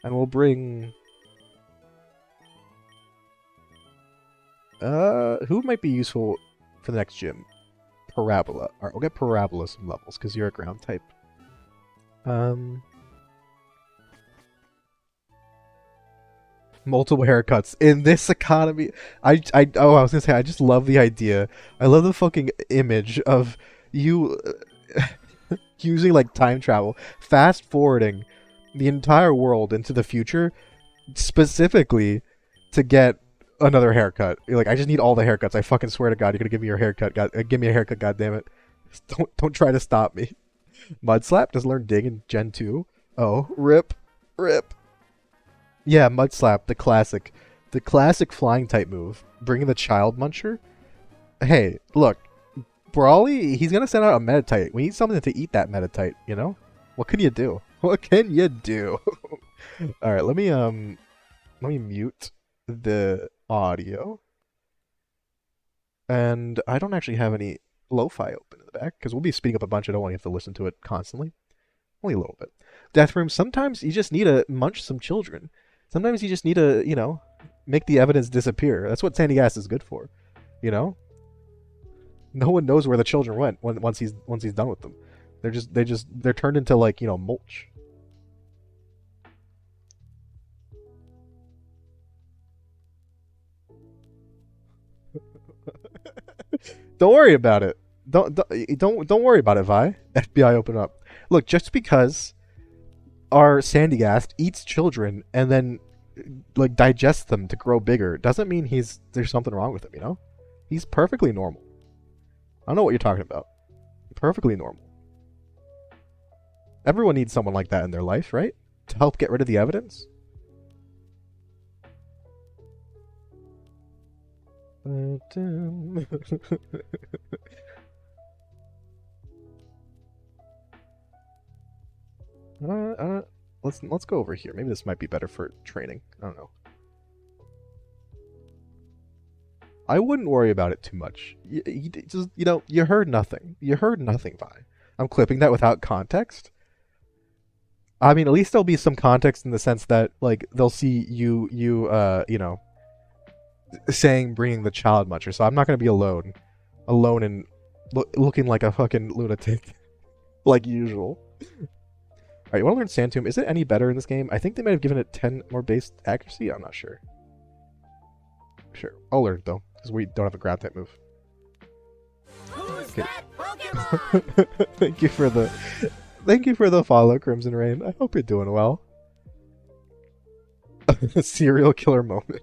and we'll bring who might be useful for the next gym? Parabola. Alright, we'll get Parabola some levels, because you're a ground type. Multiple haircuts. In this economy, I was gonna say, I just love the idea. I love the fucking image of you using, like, time travel. Fast forwarding the entire world into the future, specifically to get another haircut. You're like, I just need all the haircuts. I fucking swear to God, you're gonna give me your haircut. Give me a haircut, goddammit. Don't try to stop me. Mudslap does learn Dig in Gen 2. Oh, rip. Yeah, Mudslap, the classic flying type move. Bringing the Child Muncher. Hey, look, Brawly, he's gonna send out a Meditite. We need something to eat that Meditite, you know? What can you do? What can you do? Alright, let me mute the audio. And I don't actually have any lo-fi open in the back because we'll be speeding up a bunch. I don't want you to have to listen to it constantly. Only a little bit. Death Room, sometimes you just need to munch some children. Sometimes you just need to, make the evidence disappear. That's what Sandy Gas is good for. No one knows where the children went once he's done with them. They're turned into like, mulch. Don't worry about it. Don't worry about it, Vi. FBI, open up. Look, just because our Sandygast eats children and then like digests them to grow bigger doesn't mean there's something wrong with him, He's perfectly normal. I don't know what you're talking about. Perfectly normal. Everyone needs someone like that in their life, right? To help get rid of the evidence. Let's go over here. Maybe this might be better for training. I don't know. I wouldn't worry about it too much. You heard nothing. You heard nothing, Vi. I'm clipping that without context. I mean, at least there'll be some context in the sense that, like, they'll see you saying bringing the child muncher. So I'm not gonna be alone and looking like a fucking lunatic, like usual. All right, you want to learn Sand Tomb? Is it any better in this game? I think they might have given it 10 more base accuracy. I'm not sure. Sure, I'll learn it though, because we don't have a grab type move. Who's Okay. that Pokemon? Thank you for the follow, Crimson Rain. I hope you're doing well. A serial killer moment.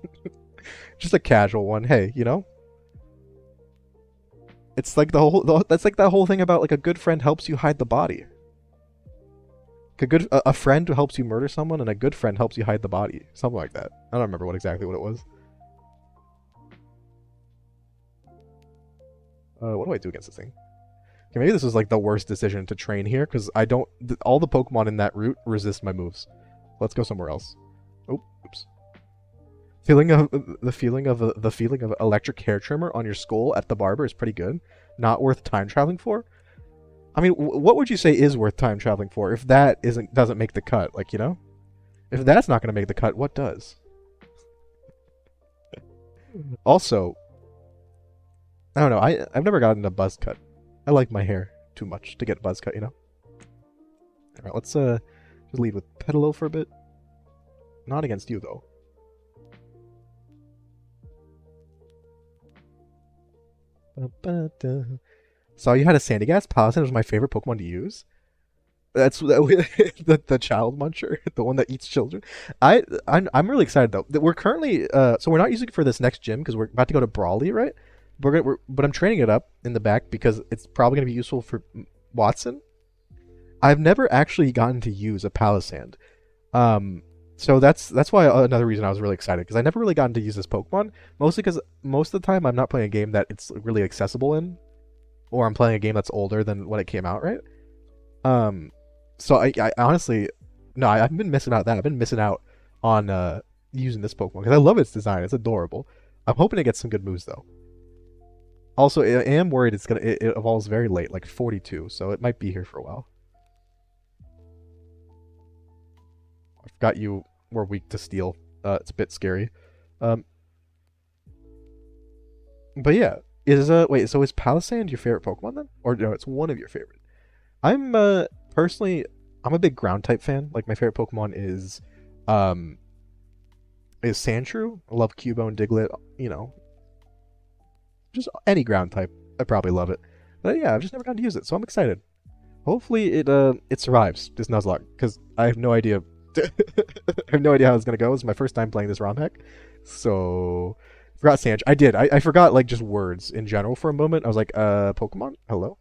Just a casual one. Hey, it's like that's like that whole thing about like a good friend helps you hide the body. A friend who helps you murder someone, and a good friend helps you hide the body. Something like that. I don't remember exactly what it was. What do I do against this thing? Okay, maybe this was like the worst decision to train here, because all the Pokemon in that route resist my moves. Let's go somewhere else. Oh, oops. The feeling of electric hair trimmer on your skull at the barber is pretty good. Not worth time traveling for. I mean, what would you say is worth time traveling for if that doesn't make the cut? Like, if that's not going to make the cut, what does? Also, I don't know. I've never gotten a buzz cut. I like my hair too much to get a buzz cut, All right, let's just lead with Petalo for a bit. Not against you though. Saw you had a Sandygast. Palisand was my favorite Pokemon to use. That's the child muncher, the one that eats children. I'm really excited though. That we're currently so we're not using it for this next gym because we're about to go to Brawley, right? But I'm training it up in the back because it's probably gonna be useful for Watson. I've never actually gotten to use a Palisand. So that's why another reason I was really excited, because I never really gotten to use this Pokemon, mostly because most of the time I'm not playing a game that it's really accessible in, or I'm playing a game that's older than when it came out, right? So I honestly, no, I've been missing out that. I've been missing out on using this Pokemon because I love its design. It's adorable. I'm hoping it gets some good moves though. Also, I am worried it evolves very late, like 42, so it might be here for a while. I forgot you were weak to steel. It's a bit scary. But yeah, wait, so is Palisand your favorite Pokemon then? Or no, it's one of your favorite. I'm personally, I'm a big ground type fan. Like my favorite Pokemon is Sandshrew. I love Cubone, Diglett, just any ground type. I probably love it. But yeah, I've just never gotten to use it, so I'm excited. Hopefully it survives this Nuzlocke, because I have no idea. I have no idea how it's gonna go. It's my first time playing this ROM hack, so forgot Sandshrew. I did. I forgot like just words in general for a moment. I was like, Pokemon? Hello?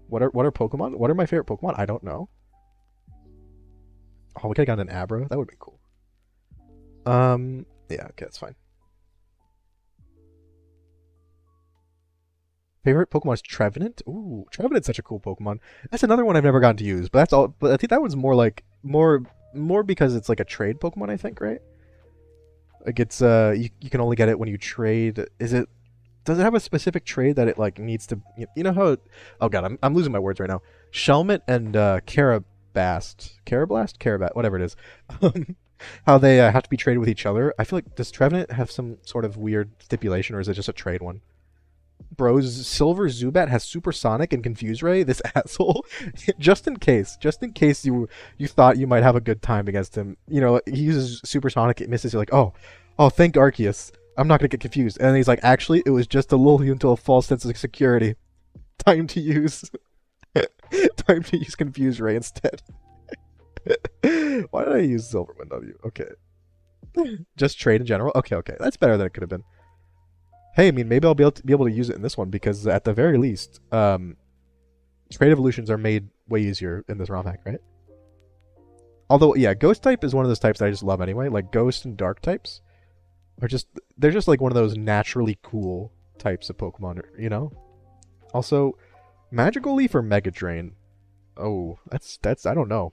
What are Pokemon? What are my favorite Pokemon? I don't know. Oh, we could have gotten an Abra. That would be cool. Yeah, okay, that's fine. Favorite Pokemon is Trevenant. Ooh, Trevenant's such a cool Pokemon. That's another one I've never gotten to use, but that's all. But I think that one's more because it's like a trade Pokemon. I think, right? Like it's you can only get it when you trade. Is it does it have a specific trade that it like needs to? You know how? Oh god, I'm losing my words right now. Shelmet and Carabat, whatever it is. How they have to be traded with each other. I feel like does Trevenant have some sort of weird stipulation, or is it just a trade one? Bros, Silver Zubat has Supersonic and Confuse Ray. This asshole. Just in case you thought you might have a good time against him. You know, he uses Supersonic, it misses. You're like, oh, thank Arceus. I'm not gonna get confused. And then he's like, actually, it was just to lull you into a false sense of security. Time to use, time to use Confuse Ray instead. Why did I use Silverwind on you? Okay. Just trade in general. Okay, that's better than it could have been. Hey, I mean, maybe I'll be able to use it in this one because at the very least, trade evolutions are made way easier in this ROM hack, right? Although, yeah, Ghost type is one of those types that I just love anyway. Like Ghost and Dark types are they're just like one of those naturally cool types of Pokemon, you know? Also, Magical Leaf or Mega Drain? Oh, that's I don't know.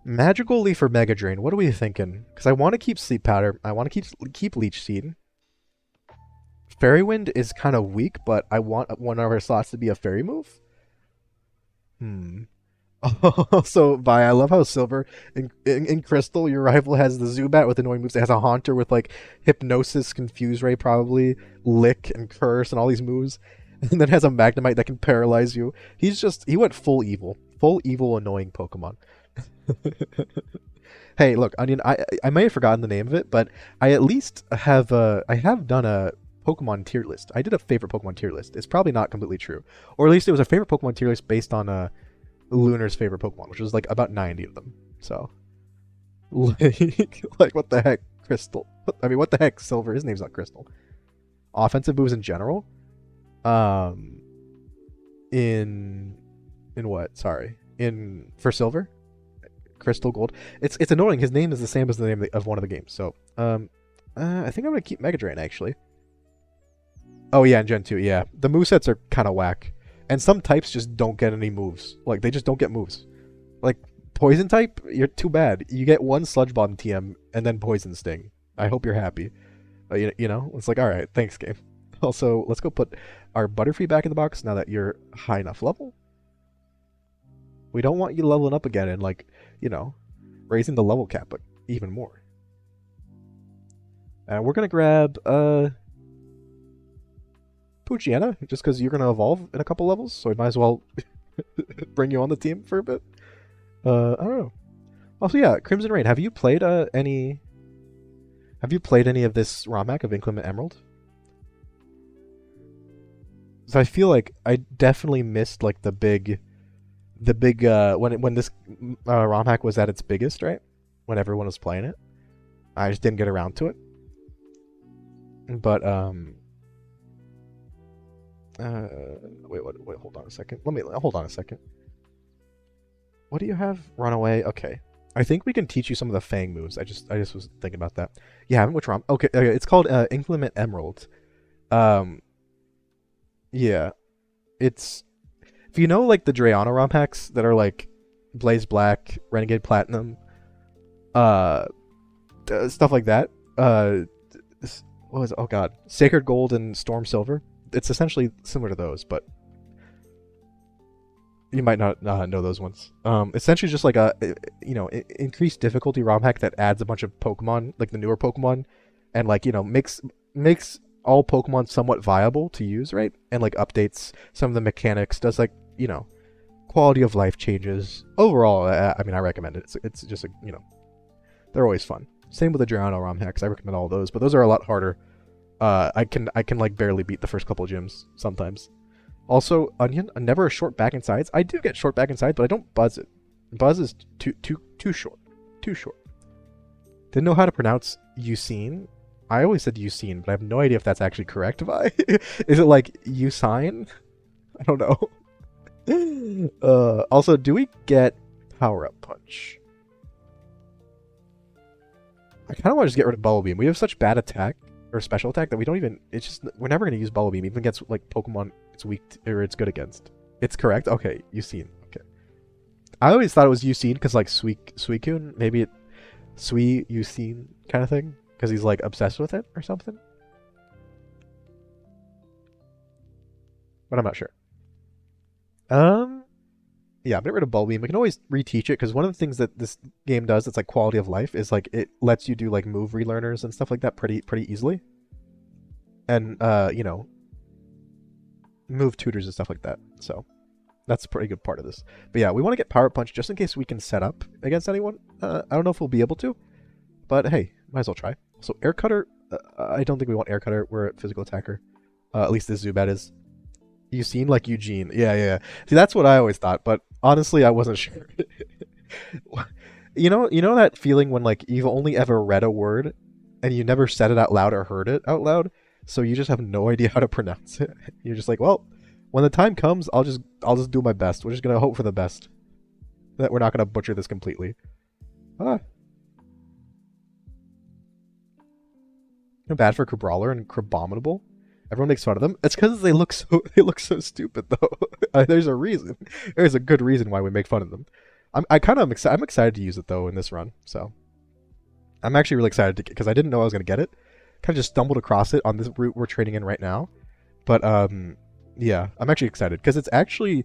Magical Leaf or Mega Drain? What are we thinking? Because I want to keep Sleep Powder. I want to keep Leech Seed. Fairy Wind is kind of weak, but I want one of our slots to be a Fairy move. Also, I love how Silver in Crystal, your rival has the Zubat with annoying moves. It has a Haunter with like Hypnosis, Confuse Ray, probably Lick and Curse and all these moves, and then has a Magnemite that can paralyze you. He went full evil, annoying Pokemon. Hey, look, Onion. I may have forgotten the name of it, but I at least have done a Pokemon tier list. I did a favorite Pokemon tier list. It's probably not completely true, or at least it was a favorite Pokemon tier list based on Lunar's favorite Pokemon, which was like about 90 of them. So, like what the heck, Crystal? I mean, what the heck, Silver? His name's not Crystal. Offensive moves in general. In what? Sorry, for Silver. Crystal Gold. It's annoying. His name is the same as the name of one of the games. So, I think I'm gonna keep Mega Drain actually. Oh yeah, in Gen 2, yeah. The movesets are kind of whack, and some types just don't get any moves. Like they just don't get moves. Like Poison type, you're too bad. You get one Sludge Bomb TM and then Poison Sting. I hope you're happy. You know, it's like all right, thanks game. Also, let's go put our Butterfree back in the box now that you're high enough level. We don't want you leveling up again and like, you know, raising the level cap even more. And we're gonna grab Poochyena, just because you're gonna evolve in a couple levels, so we might as well bring you on the team for a bit. I don't know. Also, yeah, Crimson Rain. Have you played any of this ROM hack of Inclement Emerald? So I feel like I definitely missed like the big when this ROM hack was at its biggest, right? When everyone was playing it, I just didn't get around to it. But wait, hold on a second. Hold on a second. What do you have? Runaway. Okay, I think we can teach you some of the Fang moves. I just was thinking about that. You haven't? Which ROM? Okay, it's called Inclement Emerald. Yeah, it's. If you know, like, the Drayana ROM hacks that are, like, Blaze Black, Renegade Platinum, stuff like that, what was it? Oh, God. Sacred Gold and Storm Silver. It's essentially similar to those, but you might not know those ones. Essentially just like a, you know, increased difficulty ROM hack that adds a bunch of Pokemon, like the newer Pokemon, and, like, you know, makes all Pokemon somewhat viable to use, right? And, like, updates some of the mechanics, does, like, you know, quality of life changes. Overall, I mean, I recommend it. It's just, you know, they're always fun. Same with the Drayano ROM hacks. I recommend all those, but those are a lot harder. I can like barely beat the first couple gyms sometimes. Also, Onion, never a short back and sides. I do get short back and sides, but I don't buzz it. Buzz is too short. Too short. Didn't know how to pronounce Usain. I always said Usain, but I have no idea if that's actually correct. Is it like Usain? I don't know. Also, do we get Power Up Punch? I kind of want to just get rid of Bubble Beam. We have such bad attack or special attack that we don't even. It's just we're never going to use Bubble Beam even against like Pokemon it's weak or it's good against. It's correct. Okay, Usain. Okay. I always thought it was Usain because like Suicune, maybe Usain kind of thing because he's like obsessed with it or something. but I'm not sure. Yeah, get rid of Bulb Beam. We can always reteach it because one of the things that this game does that's like quality of life is like it lets you do like move relearners and stuff like that pretty easily. And move tutors and stuff like that. So that's a pretty good part of this. But yeah, we want to get Power Punch just in case we can set up against anyone. I don't know if we'll be able to, but hey, might as well try. So Air Cutter, I don't think we want Air Cutter. We're a physical attacker. At least this Zubat is. You seen like Eugene? Yeah. See, that's what I always thought, but honestly, I wasn't sure. You know that feeling when like you've only ever read a word and you never said it out loud or heard it out loud, so you just have no idea how to pronounce it. You're just like, well, when the time comes, I'll just do my best. We're just gonna hope for the best. That we're not gonna butcher this completely. Ah. Bad for Crabrawler and Crabominable. Everyone makes fun of them. It's because they look so stupid though. There's a reason. There's a good reason why we make fun of them. I'm excited to use it though in this run. So I'm actually really excited to because I didn't know I was gonna get it. Kind of just stumbled across it on this route we're trading in right now. But yeah, I'm actually excited because it's actually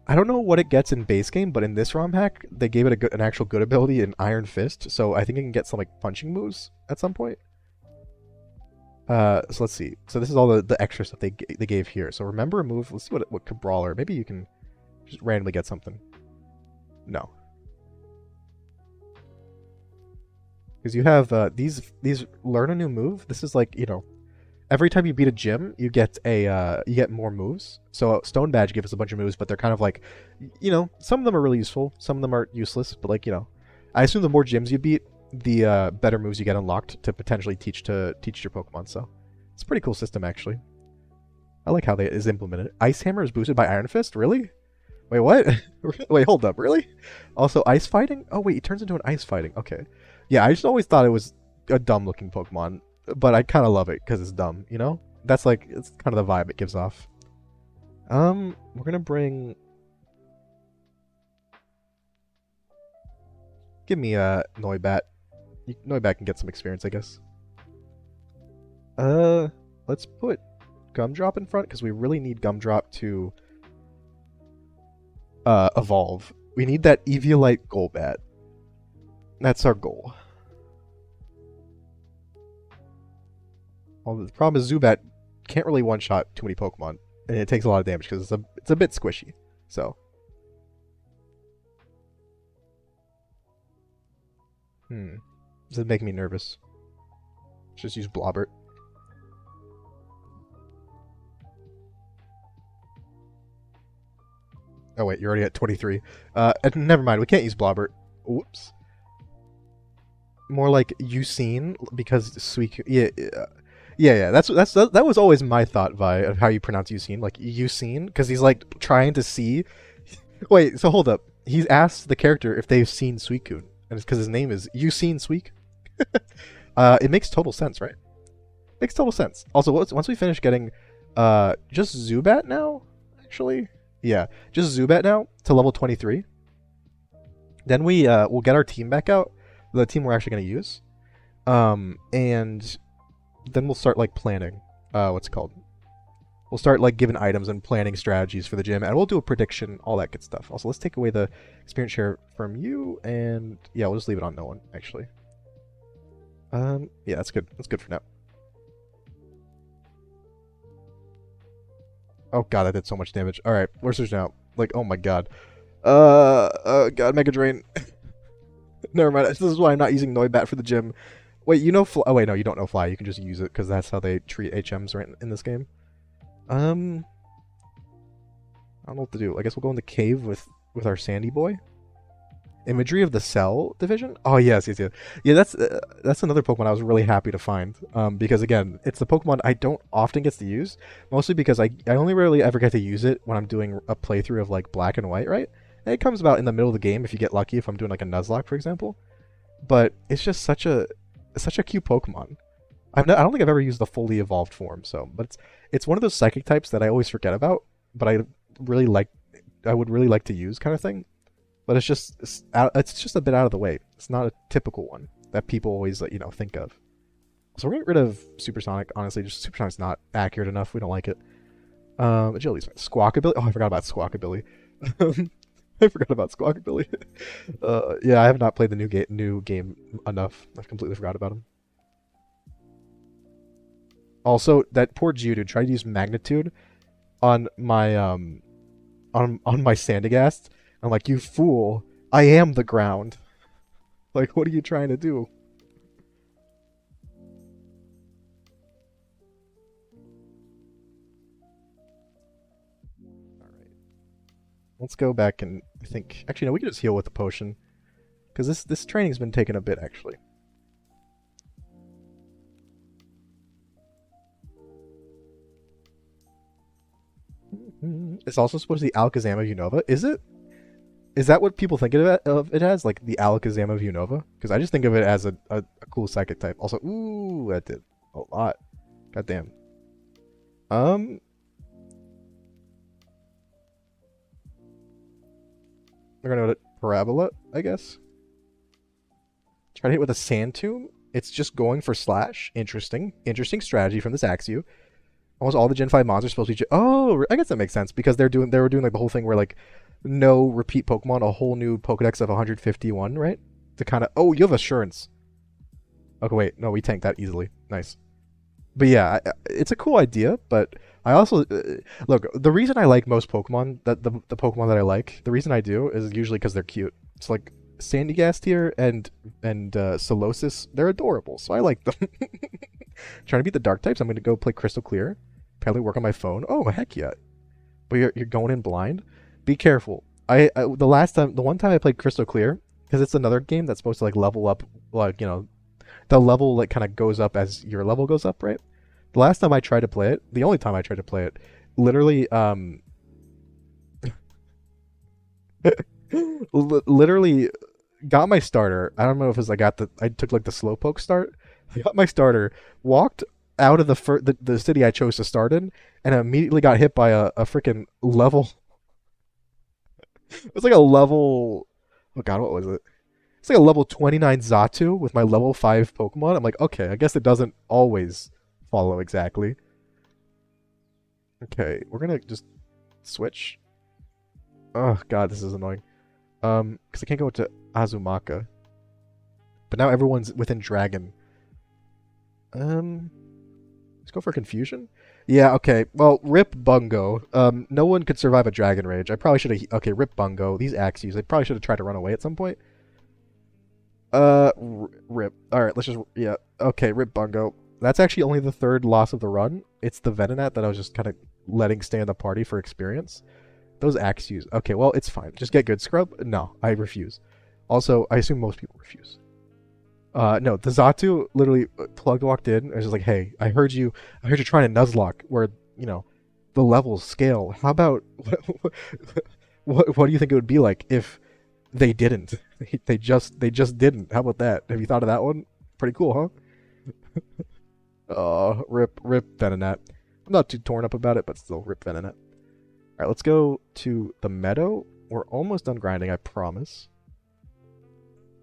I don't know what it gets in base game, but in this ROM hack they gave it an actual good ability in Iron Fist. So I think it can get some like punching moves at some point. So let's see. So this is all the extra stuff they gave here. So remember a move. Let's see what Cabrawler. Maybe you can just randomly get something. No. Because you have these learn a new move. This is like, every time you beat a gym, you get more moves. So Stone Badge gives us a bunch of moves, but they're kind of like, some of them are really useful, some of them are useless, but like, I assume the more gyms you beat, the better moves you get unlocked to potentially teach your Pokemon. So it's a pretty cool system actually. I like how it is implemented. Ice Hammer is boosted by Iron Fist? Really? Wait, what? Wait, hold up, really? Also Ice Fighting? Oh wait, it turns into an Ice Fighting. Okay. Yeah, I just always thought it was a dumb looking Pokemon, but I kind of love it because it's dumb, That's like, it's kind of the vibe it gives off. We're gonna bring... Give me a Noibat. Noibat can get some experience, I guess. Let's put Gumdrop in front because we really need Gumdrop to evolve. We need that Eviolite Golbat. That's our goal. Well, the problem is Zubat can't really one-shot too many Pokemon, and it takes a lot of damage because it's a bit squishy. So, this is making me nervous. Let's just use Blobbert. Oh wait, you're already at 23. Never mind, we can't use Blobbert. Whoops. More like Ucine because Suicune. Yeah. That was always my thought, Vi, of how you pronounce Ucine. Like Ucine, because he's like trying to see. Wait, so hold up. He's asked the character if they've seen Suicune, and it's because his name is Ucine Suic. It makes total sense, right? Makes total sense. Also, once we finish getting, just Zubat now, actually. Yeah, just Zubat now to level 23. Then we'll get our team back out. The team we're actually going to use. And then we'll start like planning. What's it called? We'll start like giving items and planning strategies for the gym, and we'll do a prediction, all that good stuff. Also, let's take away the experience share from you, and yeah, we'll just leave it on no one, actually. Yeah, that's good. That's good for now. Oh god, that did so much damage. Alright, where's Surge now? Like, oh my god. God, Mega Drain. Never mind. This is why I'm not using Noibat for the gym. Wait, Fly? Oh wait, no, you don't know Fly. You can just use it because that's how they treat HMs right in this game. I don't know what to do. I guess we'll go in the cave with our Sandy Boy. Imagery of the Cell division? Oh yes. Yeah, that's another Pokemon I was really happy to find. Because again, it's the Pokemon I don't often get to use, mostly because I only really ever get to use it when I'm doing a playthrough of like Black and White, right? And it comes about in the middle of the game if you get lucky, if I'm doing like a Nuzlocke, for example. But it's just such a cute Pokemon. I don't think I've ever used the fully evolved form, but it's one of those psychic types that I always forget about, but I would really like to use, kind of thing. But it's just a bit out of the way. It's not a typical one that people always think of. So we're getting rid of Supersonic. Honestly, just Supersonic's not accurate enough. We don't like it. Agility's fine. Squawkabilly. Oh, I forgot about Squawkabilly. I forgot about Squawkabilly. Yeah, I have not played the new game enough. I've completely forgot about him. Also, that poor Geodude tried to use Magnitude on my on my Sandygast. I'm like, you fool! I am the ground. Like, what are you trying to do? All right, let's go back and think. Actually, no, we can just heal with the potion because this training's been taking a bit actually. It's also supposed to be Alakazam of Unova. Is it? Is that what people think of it as? Like the Alakazam of Unova? Because I just think of it as a cool psychic type. Also, ooh, that did a lot. God damn. Um, we're gonna go to Parabola, I guess. Try to hit with a Sand Tomb. It's just going for Slash. Interesting. Interesting strategy from this Axew. Almost all the Gen 5 monsters are supposed to be. Oh, I guess that makes sense because they were doing like the whole thing where like no repeat Pokemon, a whole new Pokedex of 151, right? To kind of. Oh, you have Assurance. Okay, wait, no, we tanked that easily. Nice. But yeah, it's a cool idea. But I also look. The reason I like most Pokemon, that the Pokemon that I like, the reason I do is usually because they're cute. It's like Sandygast here and Solosis. They're adorable, so I like them. Trying to beat the Dark types. I'm going to go play Crystal Clear. Apparently work on my phone. Oh heck yeah! But you're going in blind. Be careful. The one time I played Crystal Clear, because it's another game that's supposed to like level up, like the level like kind of goes up as your level goes up, right? The last time I tried to play it, the only time I tried to play it, literally, literally got my starter. I don't know if it's I took like the slowpoke start. I got my starter, walked out of the city I chose to start in, and immediately got hit by a freaking level. It was like a level. Oh god, what was it? It's like a level 29 Zatu with my level 5 Pokemon. I'm like, okay, I guess it doesn't always follow exactly. Okay, we're gonna just switch. Oh god, this is annoying. Because I can't go to Azumaka. But now everyone's within Dragon. Let's go for Confusion. Yeah, okay. Well, Rip Bungo. No one could survive a Dragon Rage. I probably should have. Okay, Rip Bungo. These Axies. I probably should have tried to run away at some point. Rip. All right, let's just. Yeah. Okay, Rip Bungo. That's actually only the third loss of the run. It's the Venonat that I was just kind of letting stay in the party for experience. Those Axies. Okay, well, it's fine. Just get good, Scrub. No, I refuse. Also, I assume most people refuse. No, the Zatu literally walked in and was just like, "Hey, I heard you trying to Nuzlocke where the levels scale. How about what do you think it would be like if they didn't? They just didn't. How about that? Have you thought of that one? Pretty cool, huh? Rip Venonat. I'm not too torn up about it, but still, rip Venonat. All right, let's go to the meadow. We're almost done grinding, I promise.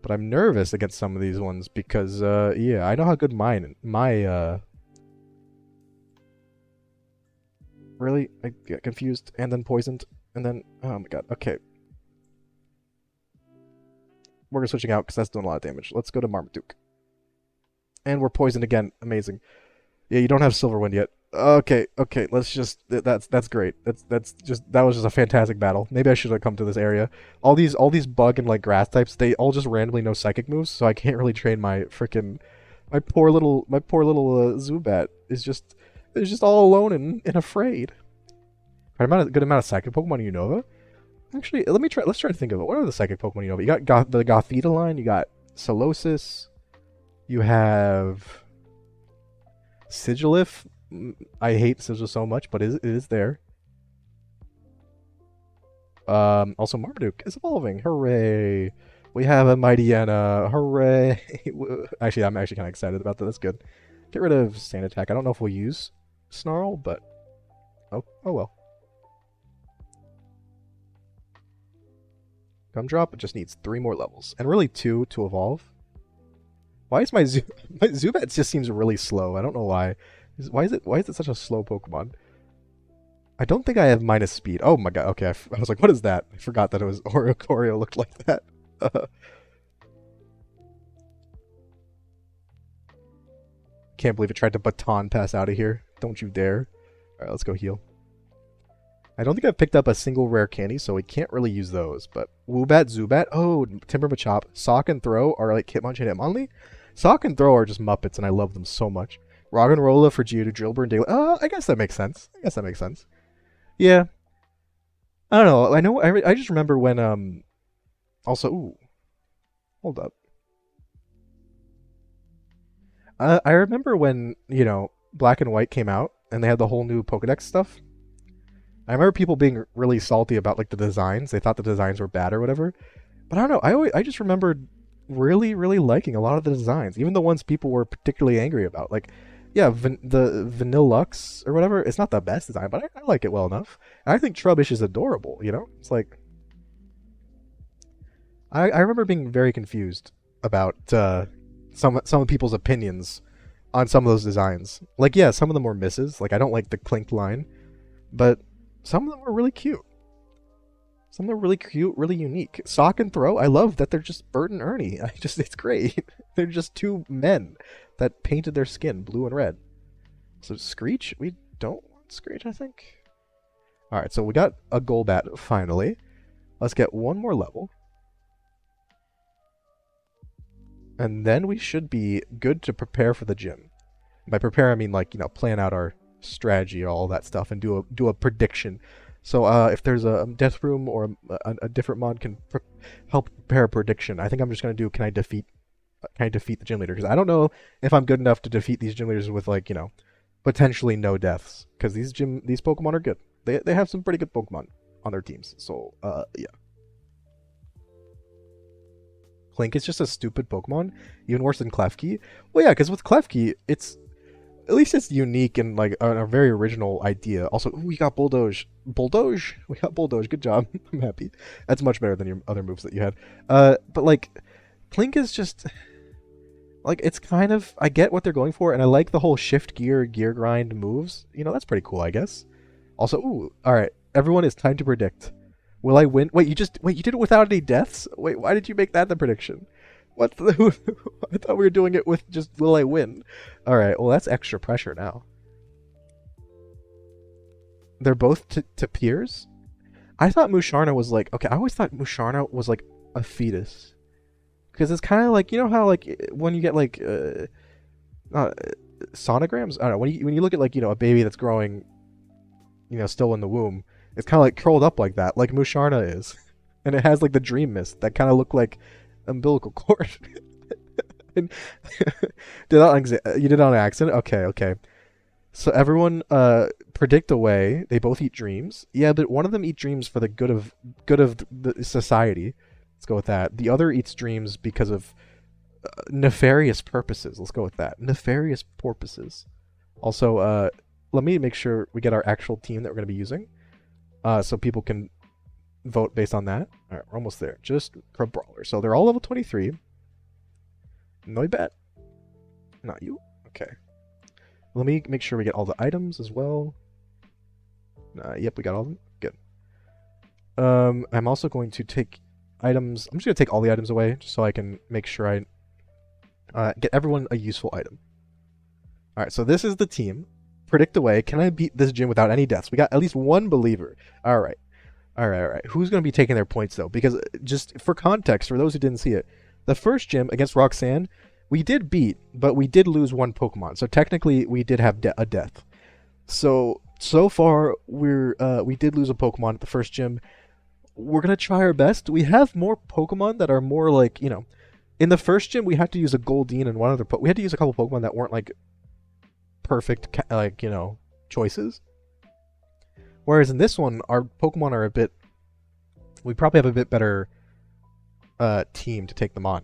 But I'm nervous against some of these ones because, yeah, I know how good really? I get confused and then poisoned and then, oh my god, okay. We're switching out because that's doing a lot of damage. Let's go to Marmaduke. And we're poisoned again. Amazing. Yeah, you don't have Silverwind yet. Okay, let's just that's great. That was just a fantastic battle. Maybe I should have come to this area. All these bug and like grass types, they all just randomly know psychic moves, so I can't really train my freaking my poor little Zubat is just all alone and afraid. Good amount of psychic Pokemon in Unova. Actually, let's try to think of it. What are the psychic Pokemon in Unova? You got the Gothita line, you got Solosis, you have Sigilif. I hate Sigil so much, but it is there. Also Marmaduke is evolving. Hooray! We have a Mightyena. Hooray! Actually, I'm actually kind of excited about that. That's good. Get rid of Sand Attack. I don't know if we'll use Snarl, but oh well. Gumdrop just needs 3 more levels, and really 2 to evolve. Why is my Zubat just seems really slow? I don't know why. Why is it such a slow Pokemon? I don't think I have minus speed. Oh my god, okay, I was like, what is that? I forgot that it was Oreo looked like that. Can't believe it tried to baton pass out of here. Don't you dare. Alright, let's go heal. I don't think I've picked up a single rare candy, so we can't really use those. But Woobat, Zubat, oh, Timber Machop, Sock and Throw are like Hitmonchan and Hitmonlee. Sock and Throw are just Muppets, and I love them so much. Roggenrola for Geodude, Drillbur, and Daily. I guess that makes sense. Yeah. I don't know. I just remember when, also, ooh. Hold up. I remember when, Black and White came out, and they had the whole new Pokedex stuff. I remember people being really salty about like the designs. They thought the designs were bad or whatever. But I don't know. I just remembered really, really liking a lot of the designs, even the ones people were particularly angry about. Like, yeah, the Vanillux or whatever. It's not the best design, but I like it well enough. And I think Trubbish is adorable. It's like I remember being very confused about some people's opinions on some of those designs. Like, yeah, some of them were misses. Like, I don't like the Clink line, but some of them are really cute. Some of them are really cute, really unique. Sock and Throw, I love that they're just Bert and Ernie. It's great. They're just two men that painted their skin blue and red. So Screech, we don't want Screech, I think. Alright, so we got a Golbat finally. Let's get one more level. And then we should be good to prepare for the gym. By prepare, I mean like, plan out our strategy, all that stuff, and do a prediction. So if there's a death room or a different mod can help prepare a prediction, I think I'm just gonna do can I defeat the gym leader, because I don't know if I'm good enough to defeat these gym leaders with like potentially no deaths, because these Pokemon are good. They have some pretty good Pokemon on their teams. So yeah. Clink is just a stupid Pokemon, even worse than Klefki. Well, yeah, because with Klefki, at least it's unique and like a very original idea. Also, we got Bulldoge. Bulldoge? We got Bulldoge. Good job. I'm happy. That's much better than your other moves that you had. But like, Clink is just like, it's kind of, I get what they're going for, and I like the whole shift gear grind moves. That's pretty cool, I guess. Also, ooh, all right, everyone, it's time to predict. Will I win? Wait, you did it without any deaths? Wait, why did you make that the prediction? What? I thought we were doing it with just will I win? All right, well that's extra pressure now. They're both to peers. I thought Musharna was like, okay. I always thought Musharna was like a fetus, because it's kind of like, how like when you get like sonograms. I don't know, when you look at like a baby that's growing, still in the womb. It's kind of like curled up like that, like Musharna is. And it has like the dream mist that kind of look like umbilical cord. You did it on accident? Okay. So everyone predict away. They both eat dreams. Yeah, but one of them eat dreams for the good of the society. Let's go with that. The other eats dreams because of nefarious purposes. Let's go with that. Nefarious purposes. Also, let me make sure we get our actual team that we're going to be using. So people can vote based on that. Alright, we're almost there. Just for Brawler. So they're all level 23. Noibat. Not you? Okay. Let me make sure we get all the items as well. Yep, we got all of them. Good. I'm also going to take items. I'm just going to take all the items away, just so I can make sure I get everyone a useful item. Alright, so this is the team. Predict away. Can I beat this gym without any deaths? We got at least one believer. All right. Who's going to be taking their points, though? Because just for context, for those who didn't see it, the first gym against Roxanne, we did beat, but we did lose one Pokemon. So technically, we did have a death. So far, we did lose a Pokemon at the first gym. We're going to try our best. We have more Pokemon that are more like, in the first gym, we had to use a Goldeen and one other we had to use a couple Pokemon that weren't like perfect, like, choices. Whereas in this one, our Pokemon are we probably have a bit better team to take them on.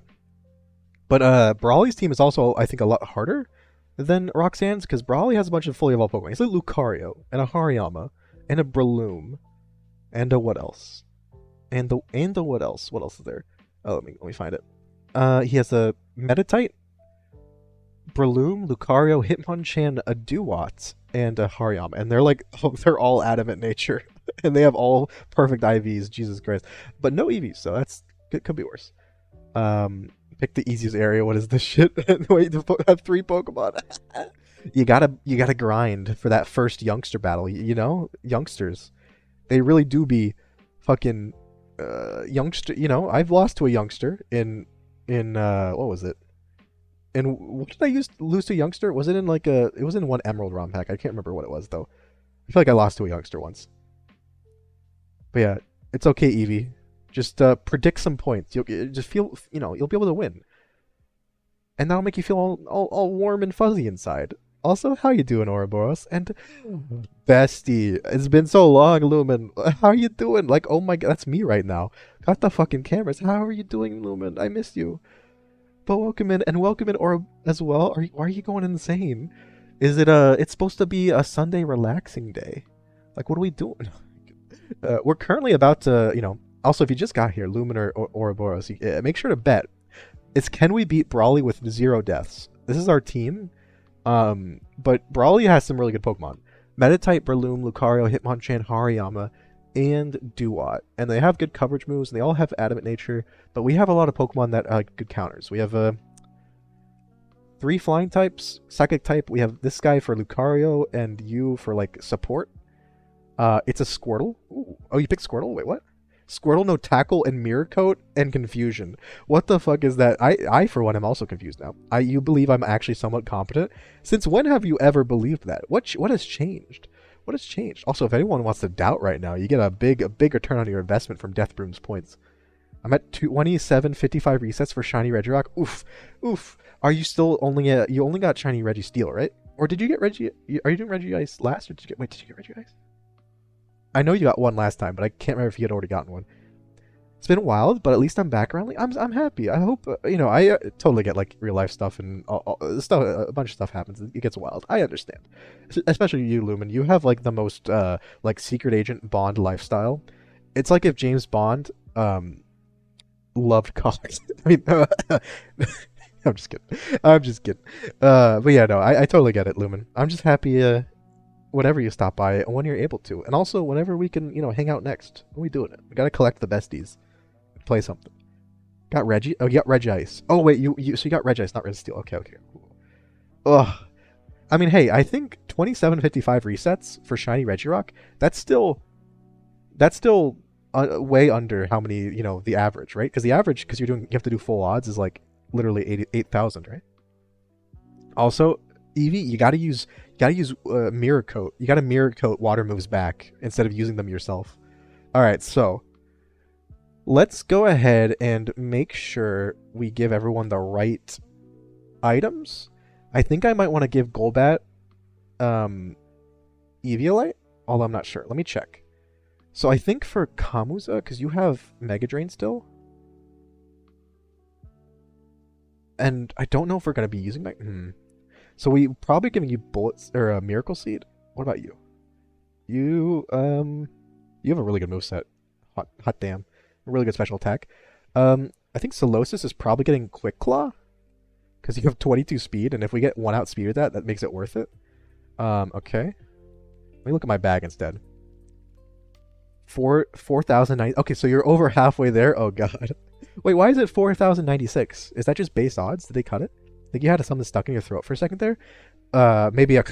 But Brawly's team is also, I think, a lot harder than Roxanne's, because Brawly has a bunch of fully evolved Pokemon. He's like Lucario, and a Hariyama, and a Breloom, and a what else? And a what else? What else is there? Oh, let me find it. He has a Meditite, Breloom, Lucario, Hitmonchan, a Duwatz, and Hariyama, and they're like they're all adamant nature, and they have all perfect IVs. Jesus Christ, but no EVs, so that's it. Could be worse. Pick the easiest area. What is this shit? Wait, to have 3 Pokemon. You gotta grind for that first youngster battle. You know, youngsters, they really do be fucking youngster. You know, I've lost to a youngster in what was it? And what did I lose to a youngster? Was it in like a? It was in one Emerald ROM pack. I can't remember what it was though. I feel like I lost to a youngster once. But yeah, it's okay, Eevee. Just predict some points. You'll just feel, you know, you'll be able to win, and that'll make you feel all warm and fuzzy inside. Also, how you doing, Ouroboros? And bestie, it's been so long, Lumen. How are you doing? Like, oh my god, that's me right now. Got the fucking cameras. How are you doing, Lumen? I missed you. But welcome in Oro as well. Why are you going insane? Is it it's supposed to be a Sunday relaxing day? Like, what are we doing? We're currently about to, you know. Also, if you just got here, Lumen or Ouroboros, make sure to bet. It's can we beat Brawly with 0 deaths? This is our team. But Brawly has some really good Pokemon. Metatype, Breloom, Lucario, Hitmonchan, Hariyama, and Duat. And they have good coverage moves, and they all have Adamant Nature, but we have a lot of Pokemon that are good counters. We have 3 Flying types, Psychic type, we have this guy for Lucario, and you for, like, support. It's a Squirtle. Ooh. Oh, you picked Squirtle? Wait, what? Squirtle, no Tackle, and Mirror Coat, and Confusion. What the fuck is that? I for one, am also confused now. You believe I'm actually somewhat competent? Since when have you ever believed that? What has changed? What has changed? Also, if anyone wants to doubt right now, you get a big return on your investment from Death Broom's points. I'm at 2755 resets for Shiny Regirock. Oof. Oof. Are you still only at... You only got Shiny Registeel, right? Or did you get Regi... Are you doing Regice last? Or did you get... Wait, did you get Regice? I know you got one last time, but I can't remember if you had already gotten one. It's been wild, but at least I'm back around. I'm happy. I hope, you know, I totally get, like, real life stuff and stuff. A bunch of stuff happens. It gets wild. I understand. Especially you, Lumen. You have, like, the most, like, secret agent Bond lifestyle. It's like if James Bond, loved cars. I mean, I'm just kidding. I'm just kidding. But yeah, no, I totally get it, Lumen. I'm just happy, whenever you stop by and when you're able to. And also whenever we can, you know, hang out next. When we doing it? We gotta collect the besties. Play something. Got Reggie? Oh, you got Regice. Oh, wait, so you got Regice, not Registeel. Okay. Ugh. I mean, hey, I think 2755 resets for Shiny Regirock, that's still way under how many, you know, the average, right? Because the average, because you have to do full odds, is like literally 8,000, right? Also, Eevee, you gotta use Mirror Coat. You gotta Mirror Coat water moves back instead of using them yourself. Alright, so let's go ahead and make sure we give everyone the right items. I think I might want to give Golbat Eviolite, although I'm not sure. Let me check. So I think for Kamuza, because you have Mega Drain still, and I don't know if we're going to be using So we probably giving you bullets or a Miracle Seed. What about you? You have a really good moveset. Hot damn. A really good special attack. I think Solosis is probably getting Quick Claw because you have 22 speed, and if we get 1 outspeed with that makes it worth it. Okay. Let me look at my bag instead. 4,090. Okay, so you're over halfway there. Oh god. Wait, why is it 4,096? Is that just base odds? Did they cut it? I think you had something stuck in your throat for a second there. Maybe a...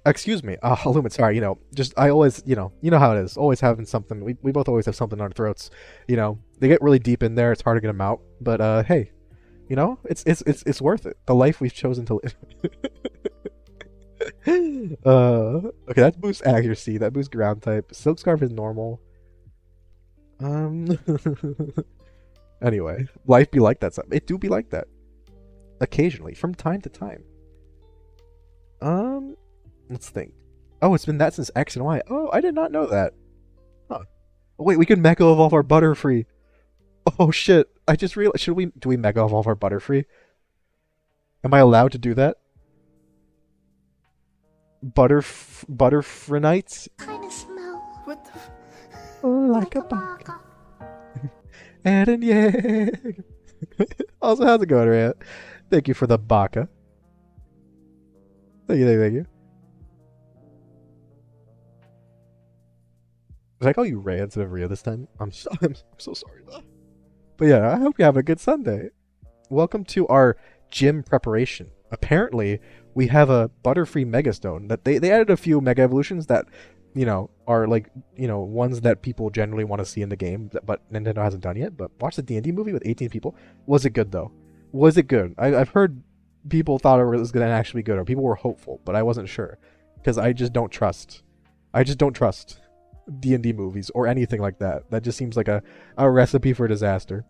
Excuse me. Lumen, sorry, you know, just, I always, you know how it is. Always having something. We both always have something on our throats. You know, they get really deep in there. It's hard to get them out. But, hey, you know, it's worth it. The life we've chosen to live. Okay, that boosts accuracy. That boosts ground type. Silk Scarf is normal. Anyway, life be like that. It do be like that. Occasionally, from time to time. Let's think. Oh, it's been that since X and Y. Oh, I did not know that. Huh. Oh, wait, we can Mega Evolve our Butterfree. Oh shit! I just realized. Do we Mega Evolve our Butterfree? Am I allowed to do that? Butterfrenites? Kind of smell. What the? Like a baka. And yeah. Also, how's it going, Rhea? Thank you for the baka. Thank you. Did I call you Ray instead of Ria this time? I'm so sorry. But yeah, I hope you have a good Sunday. Welcome to our gym preparation. Apparently, we have a Butterfree Megastone that they added a few Mega Evolutions that, are like, ones that people generally want to see in the game, but Nintendo hasn't done yet. But watch the D&D movie with 18 people. Was it good, though? Was it good? I've heard people thought it was going to actually be good, or people were hopeful, but I wasn't sure. Because I just don't trust. D&D movies or anything like that. That just seems like a recipe for disaster.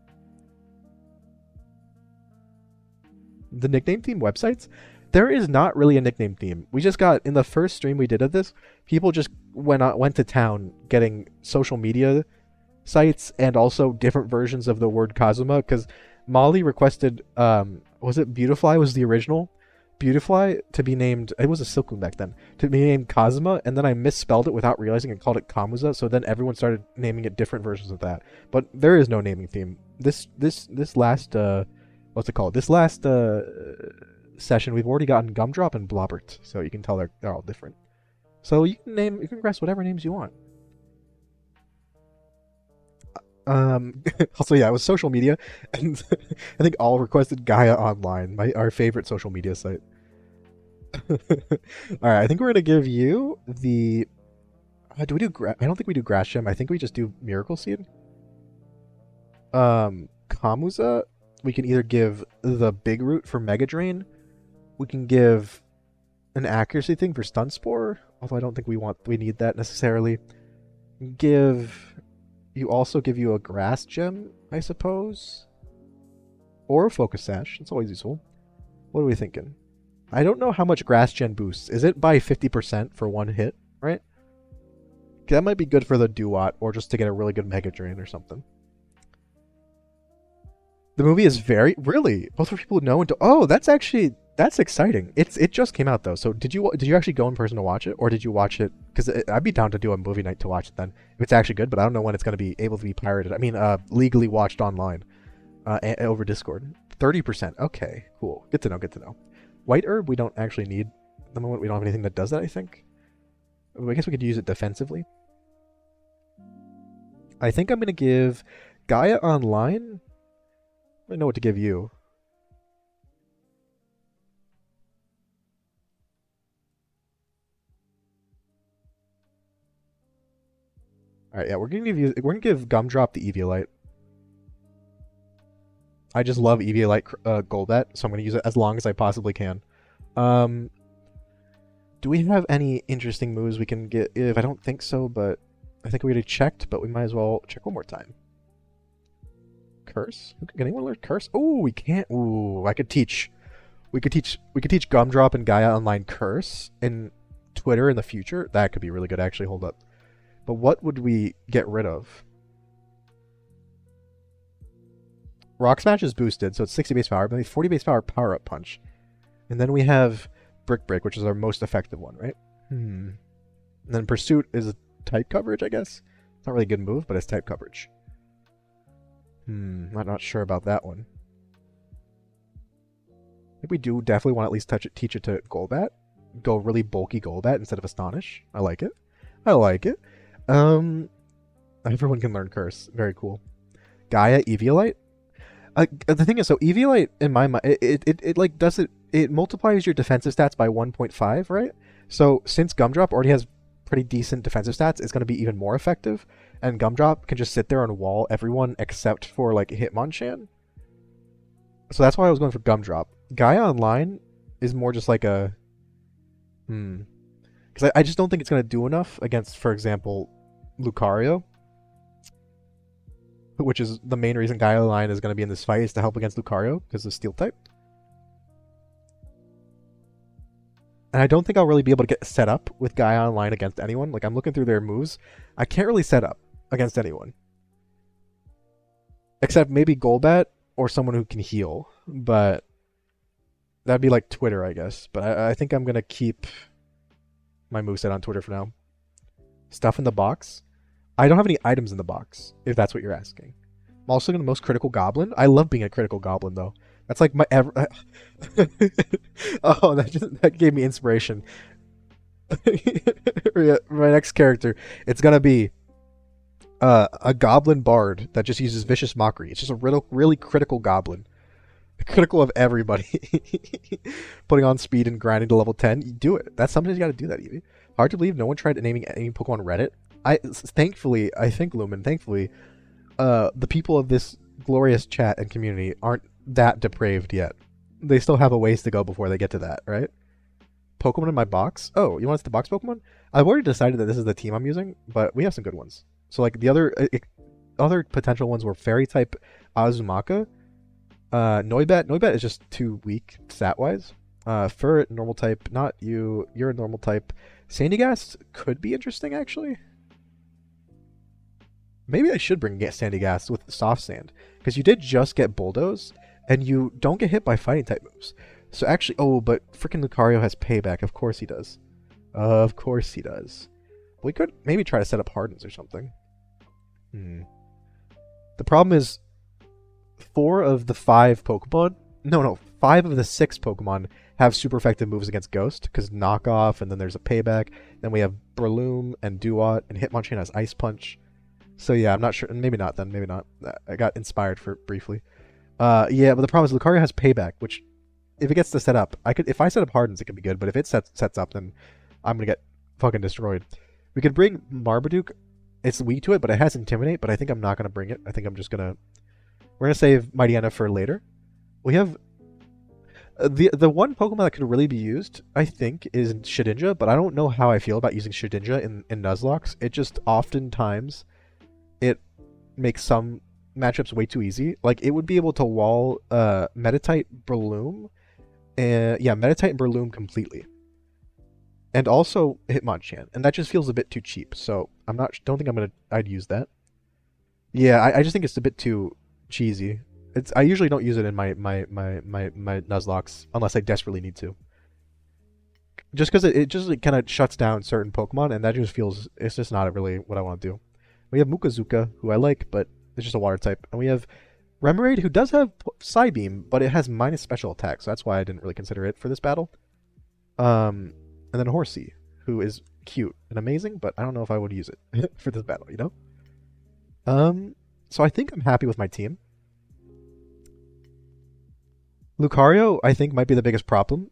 The nickname theme websites, there is not really a nickname theme. We just got, in the first stream we did of this, people just went to town getting social media sites and also different versions of the word Kazuma, because Molly requested, was it Beautifly was the original? Beautifly to be named, it was a Silcoon back then, to be named Kazuma, and then I misspelled it without realizing and called it Kamuza, so then everyone started naming it different versions of that. But there is no naming theme. This last, what's it called? This last session, we've already gotten Gumdrop and Blobbert, so you can tell they're all different. So you can request whatever names you want. Also, yeah, it was social media, and I think all requested Gaia Online, our favorite social media site. Alright, I think we're gonna give you the... do we do... I don't think we do Grass Gem. I think we just do Miracle Seed. Kamuza, we can either give the Big Root for Mega Drain. We can give an accuracy thing for Stun Spore, although I don't think we need that necessarily. Also give you a Grass Gem, I suppose. Or a Focus Sash. It's always useful. What are we thinking? I don't know how much Grass Gen boosts. Is it by 50% for one hit, right? That might be good for the Duat, or just to get a really good Mega Drain or something. The movie is really, both for people who know and oh, that's exciting. It just came out though. So did you actually go in person to watch it, or did you watch it? Because I'd be down to do a movie night to watch it then, if it's actually good. But I don't know when it's going to be able to be pirated. I mean, legally watched online, over Discord. 30%. Okay, cool. Good to know. White Herb we don't actually need at the moment. We don't have anything that does that, I think. I guess we could use it defensively. I think I'm going to give Gaia Online. I don't know what to give you. Alright, yeah, we're gonna give Gumdrop the Eviolite. I just love Eviolite Golbat, so I'm gonna use it as long as I possibly can. Do we have any interesting moves we can get? I don't think so, but I think we already checked, but we might as well check one more time. Curse? Can anyone learn Curse? Oh, we can't. Ooh, I could teach. We could teach Gumdrop and Gaia Online Curse in Twitter in the future. That could be really good, actually. Hold up. But what would we get rid of? Rock Smash is boosted, so it's 60 base power, but 40 base power Power-Up Punch. And then we have Brick Break, which is our most effective one, right? And then Pursuit is type coverage, I guess. It's not really a good move, but it's type coverage. I'm not sure about that one. I think we do definitely want to at least teach it to Golbat. Go really bulky Golbat instead of Astonish. I like it. Everyone can learn Curse. Very cool. Gaia Eviolite. The thing is, so Eviolite in my mind, it multiplies your defensive stats by 1.5, right? So since Gumdrop already has pretty decent defensive stats, it's going to be even more effective. And Gumdrop can just sit there and wall everyone except for like Hitmonchan. So that's why I was going for Gumdrop. Gaia Online is more just like a because I just don't think it's going to do enough against, for example, Lucario. Which is the main reason Gaia Online is going to be in this fight, is to help against Lucario, because of Steel type. And I don't think I'll really be able to get set up with Gaia Online against anyone. Like, I'm looking through their moves. I can't really set up against anyone. Except maybe Golbat or someone who can heal. But that'd be like Twitter, I guess. But I think I'm going to keep my moveset on Twitter for now. Stuff in the box. I don't have any items in the box, if that's what you're asking. I'm also going to most critical goblin. I love being a critical goblin, though. That's like my oh, that gave me inspiration. My next character, it's going to be a goblin bard that just uses vicious mockery. It's just a really critical goblin. Critical of everybody. Putting on speed and grinding to level 10. You do it. That's sometimes you gotta do that, Evie. Hard to believe no one tried naming any Pokemon on Reddit. I think Lumen, thankfully, the people of this glorious chat and community aren't that depraved yet. They still have a ways to go before they get to that, right? Pokemon in my box? Oh, you want us to box Pokemon? I've already decided that this is the team I'm using, but we have some good ones. So like the other potential ones were Fairy type Azumaka. Noibat is just too weak stat wise. Fur normal type, not you. You're a normal type. Sandygast could be interesting actually. Maybe I should bring Sandygast with soft sand because you did just get Bulldoze and you don't get hit by fighting type moves. So actually, oh, but freaking Lucario has payback. Of course he does. Of course he does. We could maybe try to set up Hardens or something. The problem is 4 of the 5 Pokemon, no, 5 of the 6 Pokemon have super effective moves against Ghost, because Knockoff, and then there's a Payback, then we have Breloom and Duat, and Hitmonchan has Ice Punch. So yeah, I'm not sure, maybe not then, maybe not. I got inspired for briefly. Yeah, but the problem is Lucario has Payback, which, if it gets to set up, if I set up Hardens, it could be good, but if it sets up, then I'm gonna get fucking destroyed. We could bring Marmaduke. It's weak to it, but it has Intimidate, but I think I'm not gonna bring it. I think I'm just gonna... We're going to save Mightyena for later. We have... The one Pokemon that could really be used, I think, is Shedinja, but I don't know how I feel about using Shedinja in Nuzlocke. It just oftentimes... It makes some matchups way too easy. Like, it would be able to wall Meditite Breloom. Yeah, Meditite and Breloom completely. And also Hitmonchan. And that just feels a bit too cheap. So, don't think I'd use that. Yeah, I just think it's a bit too cheesy. I usually don't use it in my Nuzlocke unless I desperately need to. Just because it just kind of shuts down certain Pokemon, and that just feels... It's just not really what I want to do. We have Mukazuka, who I like, but it's just a water type. And we have Remoraid, who does have Psybeam, but it has minus special attack, so that's why I didn't really consider it for this battle. And then Horsey, who is cute and amazing, but I don't know if I would use it for this battle, you know? So I think I'm happy with my team. Lucario, I think, might be the biggest problem.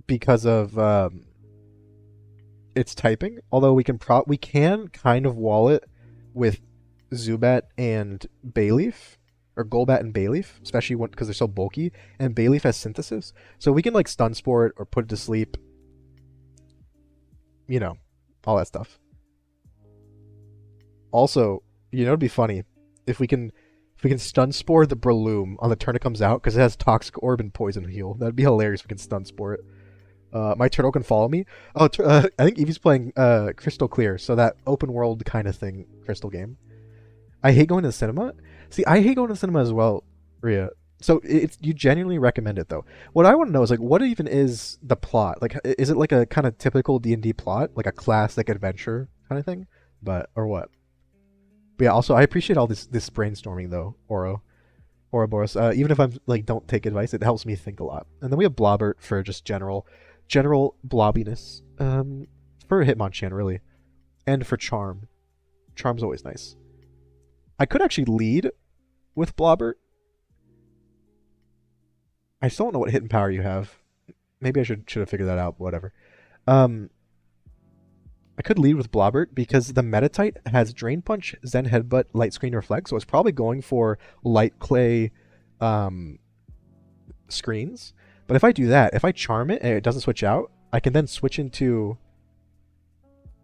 Because of its typing. Although we can kind of wall it with Zubat and Bayleaf. Or Golbat and Bayleaf, especially because they're so bulky. And Bayleaf has Synthesis. So we can like Stun Spore it or put it to sleep. You know, all that stuff. Also, you know, it'd be funny if we can Stun Spore the Breloom on the turn it comes out because it has Toxic Orb and Poison Heal. That'd be hilarious if we can Stun Spore it. My turtle can follow me. Oh, I think Evie's playing Crystal Clear, so that open world kind of thing, Crystal game. I hate going to the cinema. See, I hate going to the cinema as well, Rhea. So you genuinely recommend it though. What I want to know is like, what even is the plot? Like, is it like a kind of typical D&D plot, like a classic adventure kind of thing, or what? But yeah, also I appreciate all this brainstorming though, Ouroboros. Even if I'm like don't take advice, it helps me think a lot. And then we have Blobbert for just general blobbiness. For Hitmonchan really, and for Charm. Charm's always nice. I could actually lead with Blobbert. I still don't know what hidden power you have. Maybe I should have figured that out. Whatever. I could lead with Blobbert because the Meditite has Drain Punch, Zen Headbutt, Light Screen, Reflect, so it's probably going for Light Clay screens. But if I do that, if I Charm it and it doesn't switch out, I can then switch into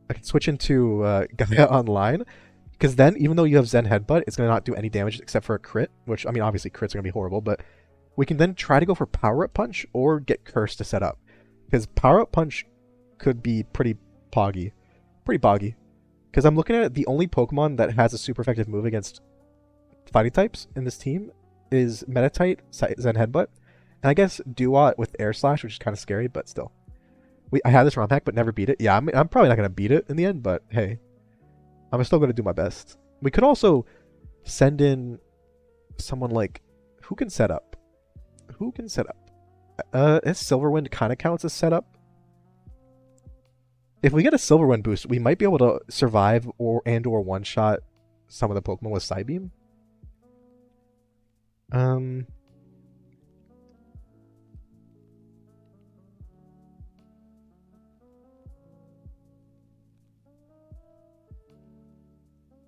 Gaia Online. Because then, even though you have Zen Headbutt, it's going to not do any damage except for a crit, which, I mean, obviously crits are going to be horrible, but we can then try to go for Power Up Punch or get Curse to set up. Because Power Up Punch could be pretty boggy. Because I'm looking at it, the only Pokemon that has a super effective move against fighting types in this team is Meditite, Zen Headbutt, and I guess Duat with Air Slash, which is kind of scary, but still. I had this ROM hack, but never beat it. Yeah, I'm probably not going to beat it in the end, but hey. I'm still going to do my best. We could also send in someone like... Who can set up? Silverwind kind of counts as setup. If we get a silver one boost, we might be able to survive or one shot some of the Pokemon with Psybeam.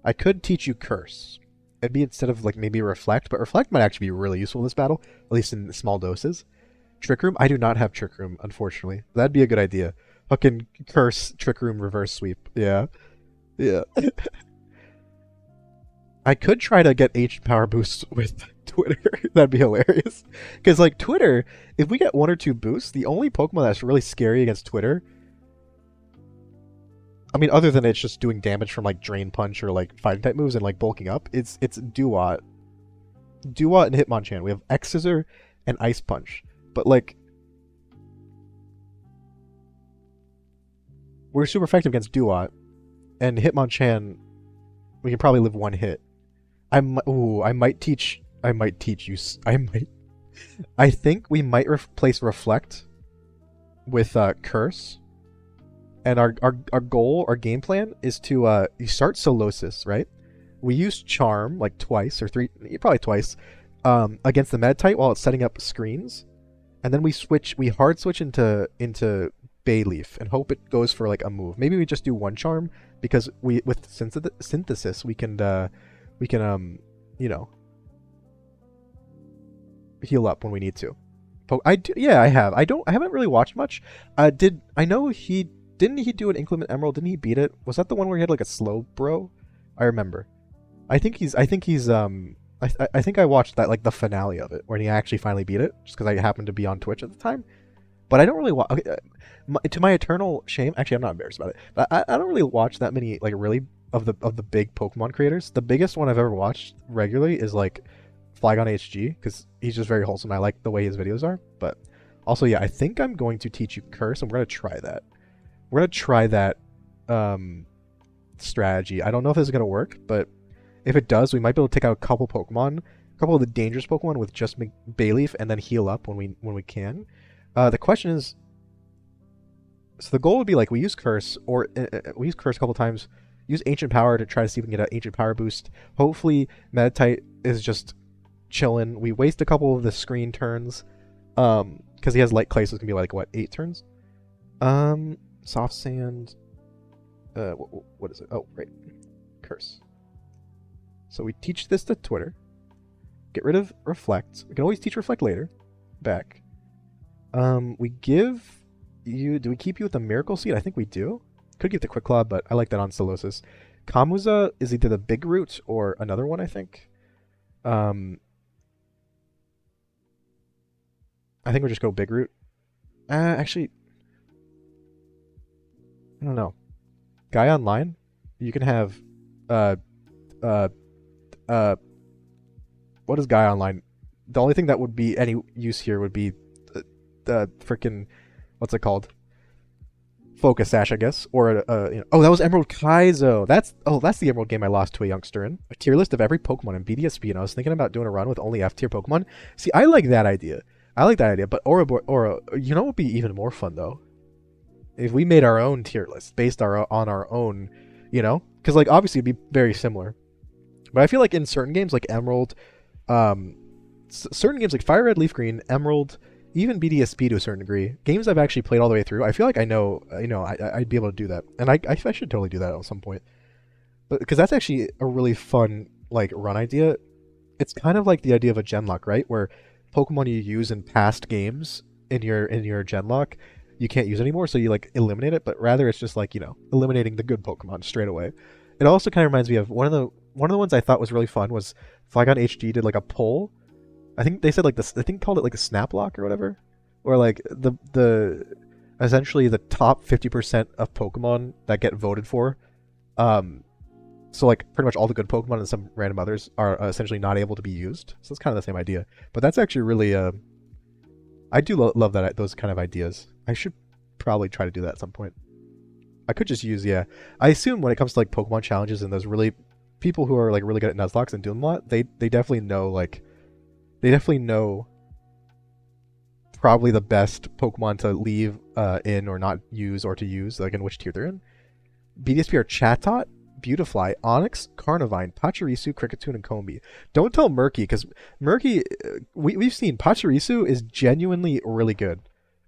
I could teach you Curse. It'd be instead of like maybe Reflect, but Reflect might actually be really useful in this battle, at least in small doses. Trick Room? I do not have Trick Room, unfortunately. That'd be a good idea. Fucking Curse, Trick Room, Reverse Sweep. Yeah. Yeah. I could try to get Ancient Power boosts with Twitter. That'd be hilarious. Because, like, Twitter, if we get one or two boosts, the only Pokemon that's really scary against Twitter, I mean, other than it's just doing damage from, like, Drain Punch or, like, Fighting-type moves and, like, bulking up, it's Duat. Duat and Hitmonchan. We have X-Scissor and Ice Punch. But, like, we're super effective against Duat, and Hitmonchan, we can probably live one hit. I might teach you. I think we might replace Reflect with Curse. And our goal, our game plan is to you start Solosis, right? We use Charm like twice or three, probably twice, against the Meditite while it's setting up screens, and then we hard switch into Bayleaf and hope it goes for like a move. Maybe we just do one Charm because with Synthesis we can you know, heal up when we need to. I haven't really watched much. Didn't he do an Inclement Emerald? Didn't he beat it? Was that the one where he had like a slow bro? I remember. I think I watched that, like the finale of it, where he actually finally beat it, just because I happened to be on Twitch at the time. But I don't really watch. Okay, to my eternal shame, actually, I'm not embarrassed about it. But I don't really watch that many like really of the big Pokemon creators. The biggest one I've ever watched regularly is like Flygon HG, because he's just very wholesome. I like the way his videos are. But also, yeah, I think I'm going to teach you Curse, and we're gonna try that. We're gonna try that strategy. I don't know if this is gonna work, but if it does, we might be able to take out a couple of the dangerous Pokemon with just Bayleaf, and then heal up when we can. The question is, so the goal would be like we use Curse, or we use Curse a couple times, use Ancient Power to try to see if we can get an Ancient Power boost. Hopefully, Meditite is just chilling. We waste a couple of the screen turns, because he has Light Clay, so it's gonna be like what, 8 turns? Soft Sand. What is it? Oh, right, Curse. So we teach this to Twitter. Get rid of Reflect. We can always teach Reflect later. Back. We give you... Do we keep you with the Miracle Seed? I think we do. Could give the Quick Claw, but I like that on Solosis. Kamuza is either the Big Root or another one, I think. I think we'll just go Big Root. Actually... I don't know. Guy Online? You can have... what is Guy Online? The only thing that would be any use here would be the freaking, what's it called? Focus Sash, I guess, or oh, that was Emerald Kaizo. That's the Emerald game I lost to a youngster in. A tier list of every Pokemon in BDSP, and I was thinking about doing a run with only F tier Pokemon. See, I like that idea. But Aura, you know what would be even more fun though? If we made our own tier list based on our own, you know, because like obviously it'd be very similar. But I feel like in certain games like Emerald, certain games like Fire Red, Leaf Green, Emerald, even BDSP to a certain degree, games I've actually played all the way through, I feel like I know, I'd be able to do that. And I should totally do that at some point. But because that's actually a really fun, like, run idea. It's kind of like the idea of a Genlock, right? Where Pokemon you use in past games in your Genlock, you can't use anymore, so you, like, eliminate it, but rather it's just, like, eliminating the good Pokemon straight away. It also kind of reminds me of one of the ones I thought was really fun was Flygon HG did like a poll. I think they said like this. I think called it like a snap lock or whatever, or like the essentially the top 50% of Pokemon that get voted for. So like pretty much all the good Pokemon and some random others are essentially not able to be used. So it's kind of the same idea, but that's actually really I do love that those kind of ideas. I should probably try to do that at some point. I could just use, yeah. I assume when it comes to like Pokemon challenges and those really people who are like really good at Nuzlocke and doing a lot, they definitely know probably the best Pokemon to leave in or not use or to use, like in which tier they're in. BDSP are Chatot, Beautifly, Onyx, Carnivine, Pachirisu, Kricketune, and Combi. Don't tell Murky, because Murky, we've seen Pachirisu is genuinely really good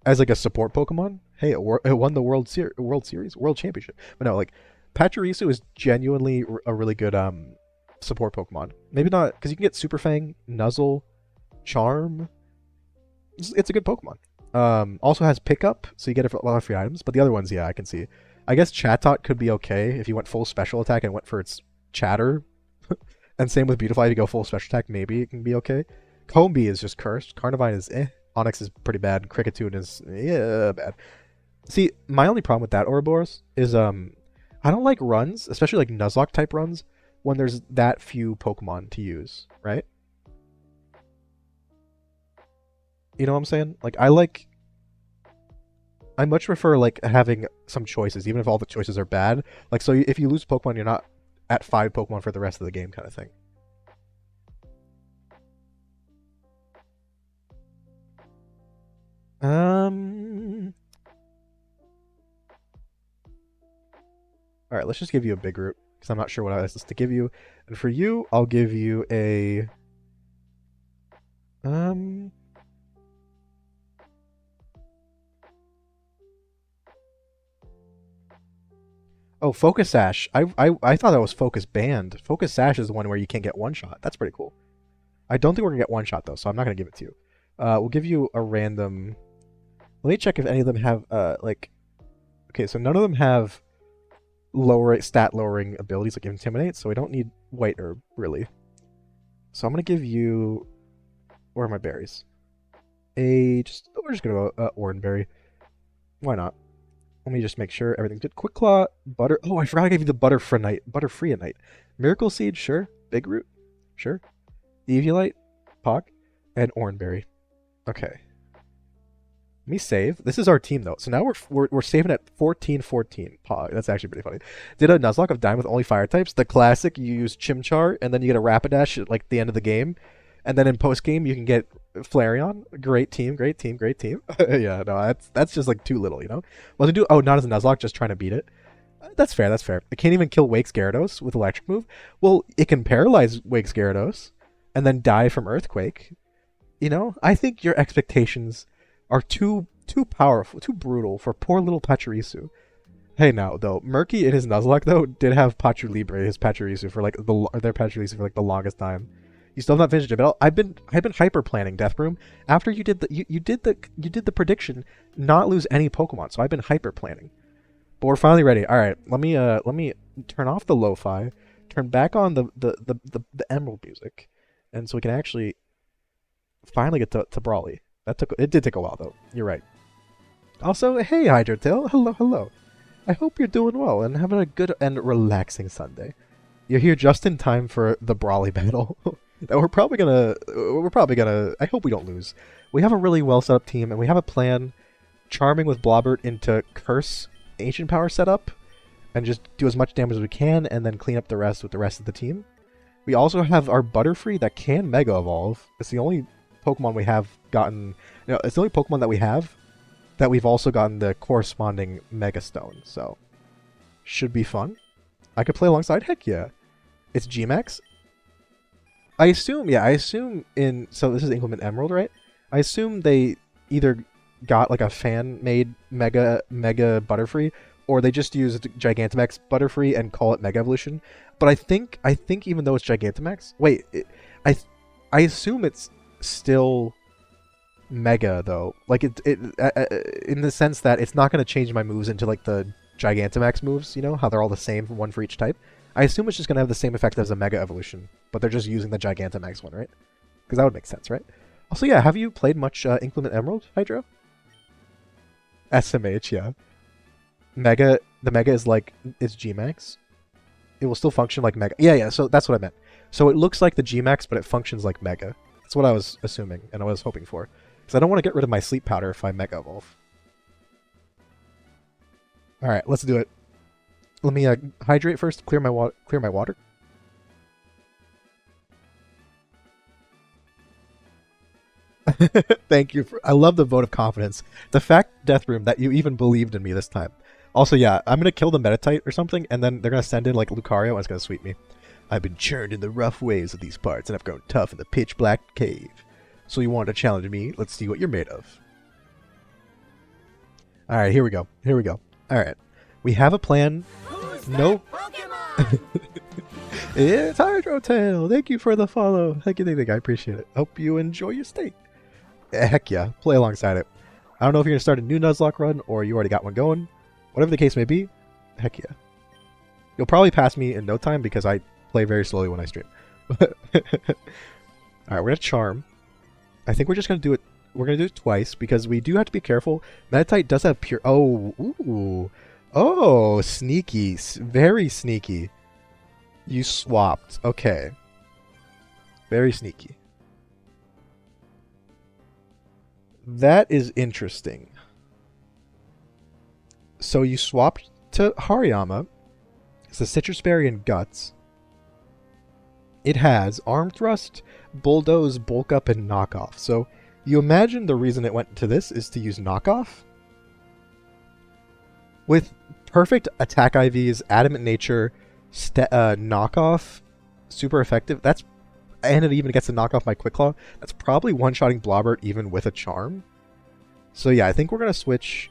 as like a support Pokemon. Hey, it won the World Championship. But no, like Pachirisu is genuinely a really good support Pokemon. Maybe not, because you can get Super Fang, Nuzzle, Charm. It's a good Pokemon. Also has Pickup, so you get a lot of free items. But the other ones, yeah, I can see. I guess Chatot could be okay if you went full special attack and went for its chatter. And same with Beautifly, if you go full special attack, maybe it can be okay. Combi is just cursed. Carnivine is eh. Onyx is pretty bad. Kricketune is bad. See, my only problem with that Ouroboros is I don't like runs, especially like Nuzlocke type runs, when there's that few Pokemon to use, right? You know what I'm saying? Like I much prefer like having some choices, even if all the choices are bad. Like, so if you lose Pokemon, you're not at 5 Pokemon for the rest of the game, kind of thing. All right, let's just give you a big group because I'm not sure what else to give you. And for you, I'll give you a Oh, Focus Sash. I thought that was Focus Band. Focus Sash is the one where you can't get one shot. That's pretty cool. I don't think we're gonna get one shot though, so I'm not gonna give it to you. We'll give you a random. Let me check if any of them have like. Okay, so none of them have stat lowering abilities like Intimidate, so we don't need White Herb really. So I'm gonna give you. Where are my berries? We're just gonna go Oranberry. Why not? Let me just make sure everything's good. Quick Claw, Butter. Oh, I forgot I gave you the Butterfree. Miracle Seed, sure. Big Root, sure. Eviolite, Pog, and Oranberry. Okay. Let me save. This is our team though, so now we're saving at 14-14. Pog. That's actually pretty funny. Did a Nuzlocke of Dime with only fire types. The classic, you use Chimchar, and then you get a Rapidash at like the end of the game, and then in post game you can get Flareon. Great team. Yeah, no, that's just like too little, you know. Well, to do not as a Nuzlocke, just trying to beat it. That's fair. It can't even kill Wake's Gyarados with Electric move. Well, it can paralyze Wake's Gyarados and then die from Earthquake. You know, I think your expectations are too powerful, too brutal for poor little Pachirisu. Hey, now though, Murky in his Nuzlocke though did have Pachu Libre, his Pachirisu for like their Pachirisu for like the longest time. You still have not finished it, but I've been hyper planning Death Broom after you did the prediction not lose any Pokemon. So I've been hyper planning. But we're finally ready. All right, let me turn off the lo-fi, turn back on the Emerald music, and so we can actually finally get to Brawly. It did take a while though. You're right. Also, hey Hydrotail, hello. I hope you're doing well and having a good and relaxing Sunday. You're here just in time for the Brawly battle. That we're probably gonna. I hope we don't lose. We have a really well set up team, and we have a plan. Charming with Blobbert into Curse Ancient Power setup, and just do as much damage as we can, and then clean up the rest with the rest of the team. We also have our Butterfree that can Mega Evolve. It's the only Pokemon we have gotten. It's the only Pokemon that we have that we've also gotten the corresponding Mega Stone. So should be fun. I could play alongside. Heck yeah! It's Gmax. I assume in so this is Inclement Emerald, right? I assume they either got like a fan-made Mega Butterfree, or they just used Gigantamax Butterfree and call it Mega Evolution. But I think even though it's Gigantamax, I assume it's still Mega though. Like it in the sense that it's not going to change my moves into like the Gigantamax moves. You know how they're all the same, one for each type. I assume it's just going to have the same effect as a Mega Evolution, but they're just using the Gigantamax one, right? Because that would make sense, right? Also, yeah, have you played much Inclement Emerald, Hydro? SMH, yeah. The Mega is like, it's Gmax. It will still function like Mega. Yeah, so that's what I meant. So it looks like the Gmax, but it functions like Mega. That's what I was assuming, and I was hoping for. Because I don't want to get rid of my Sleep Powder if I Mega Evolve. Alright, let's do it. Let me hydrate first, clear my water. Thank you. I love the vote of confidence. The fact, Death Room, that you even believed in me this time. Also, yeah, I'm gonna kill the Metatite or something, and then they're gonna send in like Lucario, and it's gonna sweep me. I've been churned in the rough ways of these parts, and I've grown tough in the pitch black cave. So you want to challenge me? Let's see what you're made of. All right, here we go. Here we go. All right, we have a plan. Who's Nope. that Pokemon? It's Hydro Tail. Thank you for the follow. Thank you, I appreciate it. Hope you enjoy your stay. Heck yeah, play alongside it. I don't know if you're gonna start a new Nuzlocke run or you already got one going. Whatever the case may be, heck yeah. You'll probably pass me in no time because I play very slowly when I stream. Alright, we're gonna Charm. I think we're just gonna do it. We're gonna do it twice because we do have to be careful. Metatite does have pure. Oh, ooh. Oh, sneaky. Very sneaky. You swapped. Okay. Very sneaky. That is interesting. So you swapped to Hariyama. It's a Citrus Berry and Guts. It has Arm Thrust, Bulldoze, Bulk Up, and Knock Off. So you imagine the reason it went to this is to use Knock Off? With perfect attack IVs, Adamant Nature, Knock Off, super effective. And it even gets to knock off my Quick Claw. That's probably one-shotting Blobbert even with a Charm. So yeah, I think we're gonna switch.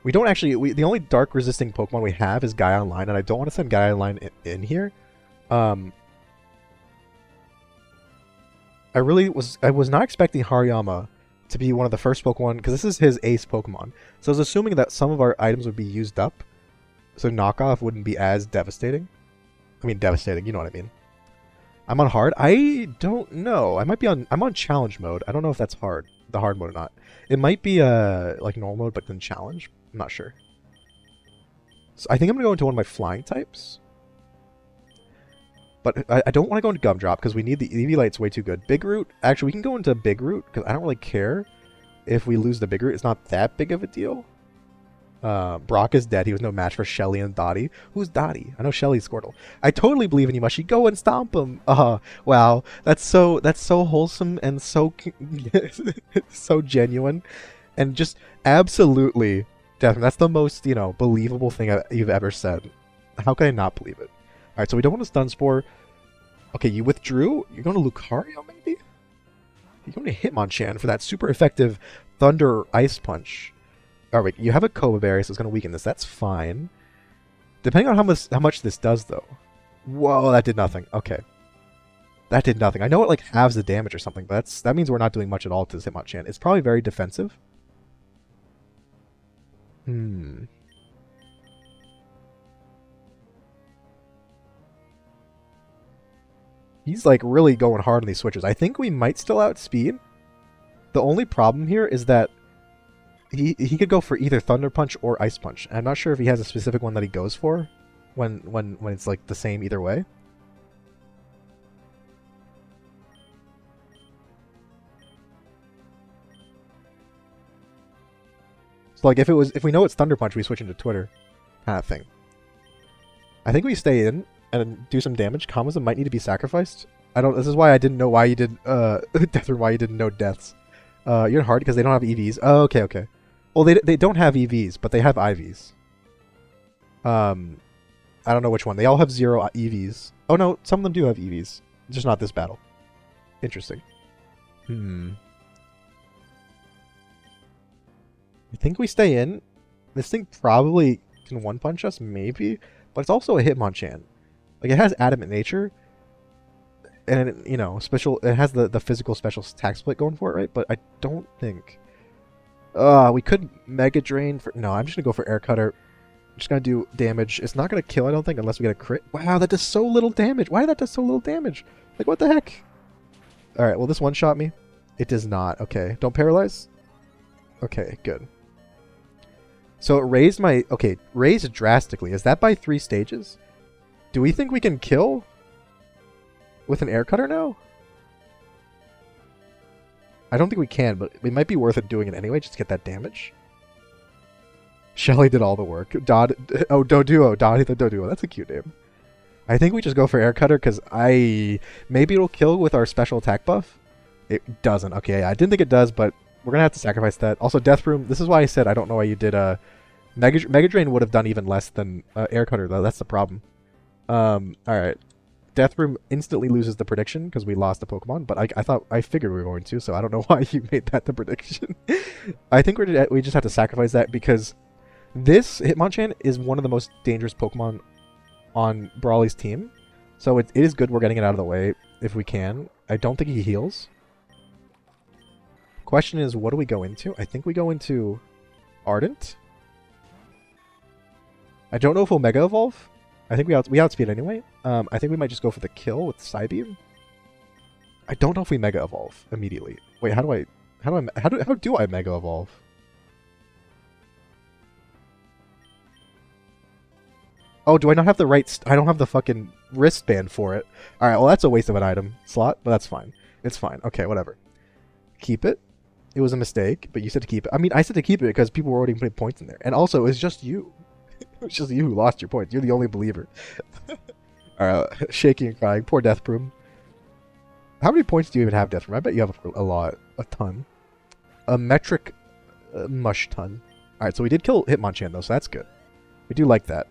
We don't actually. The only dark resisting Pokemon we have is Gaia Online, and I don't want to send Gaia Online in here. I was not expecting Hariyama to be one of the first Pokemon because this is his ace Pokemon. So I was assuming that some of our items would be used up, so knockoff wouldn't be as devastating. I mean, devastating. You know what I mean. I'm on hard. I don't know. I might be on. I'm on challenge mode. I don't know if that's hard, the hard mode or not. It might be like normal mode, but then challenge. I'm not sure. So I think I'm gonna go into one of my flying types. But I don't want to go into Gumdrop because we need the EV Light's way too good. Big Root. Actually, we can go into Big Root because I don't really care if we lose the Big Root. It's not that big of a deal. Brock is dead. He was no match for Shelly and Dottie. Who's Dottie? I know Shelly's Squirtle. I totally believe in you, Mushy. Go and stomp him. Wow. That's so wholesome and so so genuine, and just absolutely definitely. That's the most believable thing you've ever said. How can I not believe it? All right, so we don't want to Stun Spore. Okay, you withdrew. You're going to Lucario, maybe. You're going to Hitmonchan for that super effective Thunder Ice Punch. All right, you have a Cobra Berry, so it's going to weaken this. That's fine. Depending on how much this does, though. Whoa, that did nothing. Okay. That did nothing. I know it, like, halves the damage or something, but that means we're not doing much at all to this Hitmonchan. It's probably very defensive. He's, like, really going hard on these switches. I think we might still outspeed. The only problem here is that he could go for either Thunder Punch or Ice Punch. I'm not sure if he has a specific one that he goes for when it's like the same either way. So like if we know it's Thunder Punch, we switch into Twitter kind of thing. I think we stay in and do some damage. Kamasa might need to be sacrificed. This is why I didn't know why you did death or why you didn't know deaths. You're hard because they don't have EVs. Oh, okay. Well, they don't have EVs, but they have IVs. I don't know which one. They all have 0 EVs. Oh no, some of them do have EVs. Just not this battle. Interesting. I think we stay in. This thing probably can one-punch us, maybe. But it's also a Hitmonchan. Like, it has Adamant Nature. And, it has the physical special attack split going for it, right? But I don't think... we could Mega Drain for... No, I'm just going to go for Air Cutter. I'm just going to do damage. It's not going to kill, I don't think, unless we get a crit. Wow, that does so little damage. Why did that do so little damage? Like, what the heck? Alright, will this one-shot me? It does not. Okay. Don't paralyze? Okay, good. So it raised my... Okay, raised drastically. Is that by 3 stages? Do we think we can kill with an Air Cutter now? I don't think we can, but it might be worth it doing it anyway, just to get that damage. Shelly did all the work. Doduo. Dottie the Doduo. That's a cute name. I think we just go for Air Cutter because maybe it'll kill with our special attack buff. It doesn't. Okay, I didn't think it does, but we're gonna have to sacrifice that. Also, Death Room. This is why I said I don't know why you did Mega Drain would have done even less than Air Cutter though. That's the problem. All right. Death Room instantly loses the prediction because we lost the Pokemon, but I figured we were going to, so I don't know why you made that the prediction. I think we just have to sacrifice that because this Hitmonchan is one of the most dangerous Pokemon on Brawly's team, so it is good we're getting it out of the way if we can. I don't think he heals. Question is, what do we go into? I think we go into Ardent. I don't know if we'll Mega Evolve. I think we outspeed anyway. I think we might just go for the kill with Psybeam. I don't know if we Mega Evolve immediately. Wait, how do I Mega Evolve? Oh, do I not have the right... I don't have the fucking wristband for it. Alright, well that's a waste of an item slot, but that's fine. It's fine. Okay, whatever. Keep it. It was a mistake, but you said to keep it. I mean, I said to keep it because people were already putting points in there. And also, it's just you. It's just you who lost your points. You're the only believer. Alright, shaking and crying. Poor Death Broom. How many points do you even have, Death Broom? I bet you have a lot. A ton. A metric mush ton. Alright, so we did kill Hitmonchan, though, so that's good. We do like that.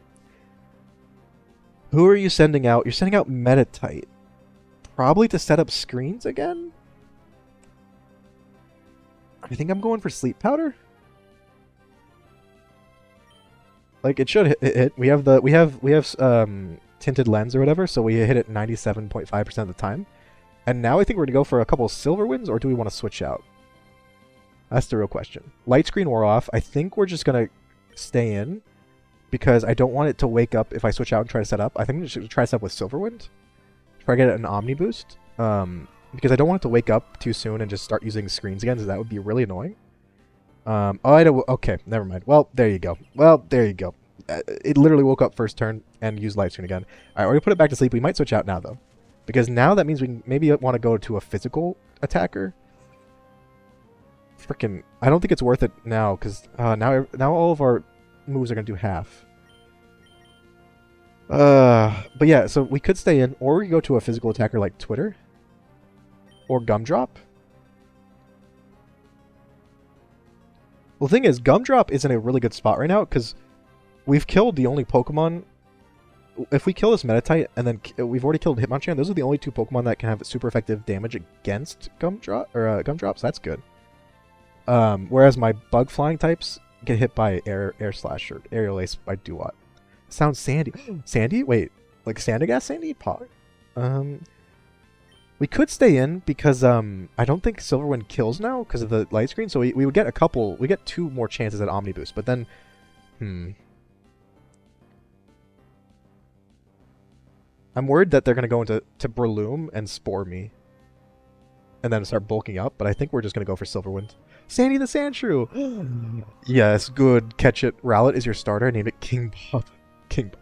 Who are you sending out? You're sending out Metatite. Probably to set up screens again? I think I'm going for Sleep Powder. Like, it should hit. We have tinted lens or whatever, so we hit it 97.5% of the time. And now I think we're going to go for a couple of silver wins, or do we want to switch out? That's the real question. Light screen wore off. I think we're just going to stay in, because I don't want it to wake up if I switch out and try to set up. I think we should try to set up with Silverwind. Try to get an Omni Boost. Because I don't want it to wake up too soon and just start using screens again, because that would be really annoying. Okay, never mind. Well, there you go. It literally woke up first turn and used light screen again. Alright, we're going to put it back to sleep. We might switch out now, though. Because now that means we maybe want to go to a physical attacker. Freaking, I don't think it's worth it now, because now all of our moves are going to do half. But yeah, so we could stay in, or we could go to a physical attacker like Twitter. Or Gumdrop. Well, the thing is, Gumdrop is in a really good spot right now, because we've killed the only Pokemon... If we kill this Metatite, and then we've already killed Hitmonchan, those are the only two Pokemon that can have super effective damage against Gumdrop, so that's good. Whereas my Bug Flying types get hit by Air Slash or Aerial Ace by Duat. Sounds Sandy. Sandy? Wait, like Sandygast Sandy? Pog. We could stay in because I don't think Silverwind kills now because of the light screen, so we would get we get 2 more chances at Omni Boost, but then I'm worried that they're going to go into Breloom and Spore me. And then start bulking up, but I think we're just going to go for Silverwind. Sandy the Sandshrew! Yes, good. Catch it. Rowlet is your starter. I named it King Bob.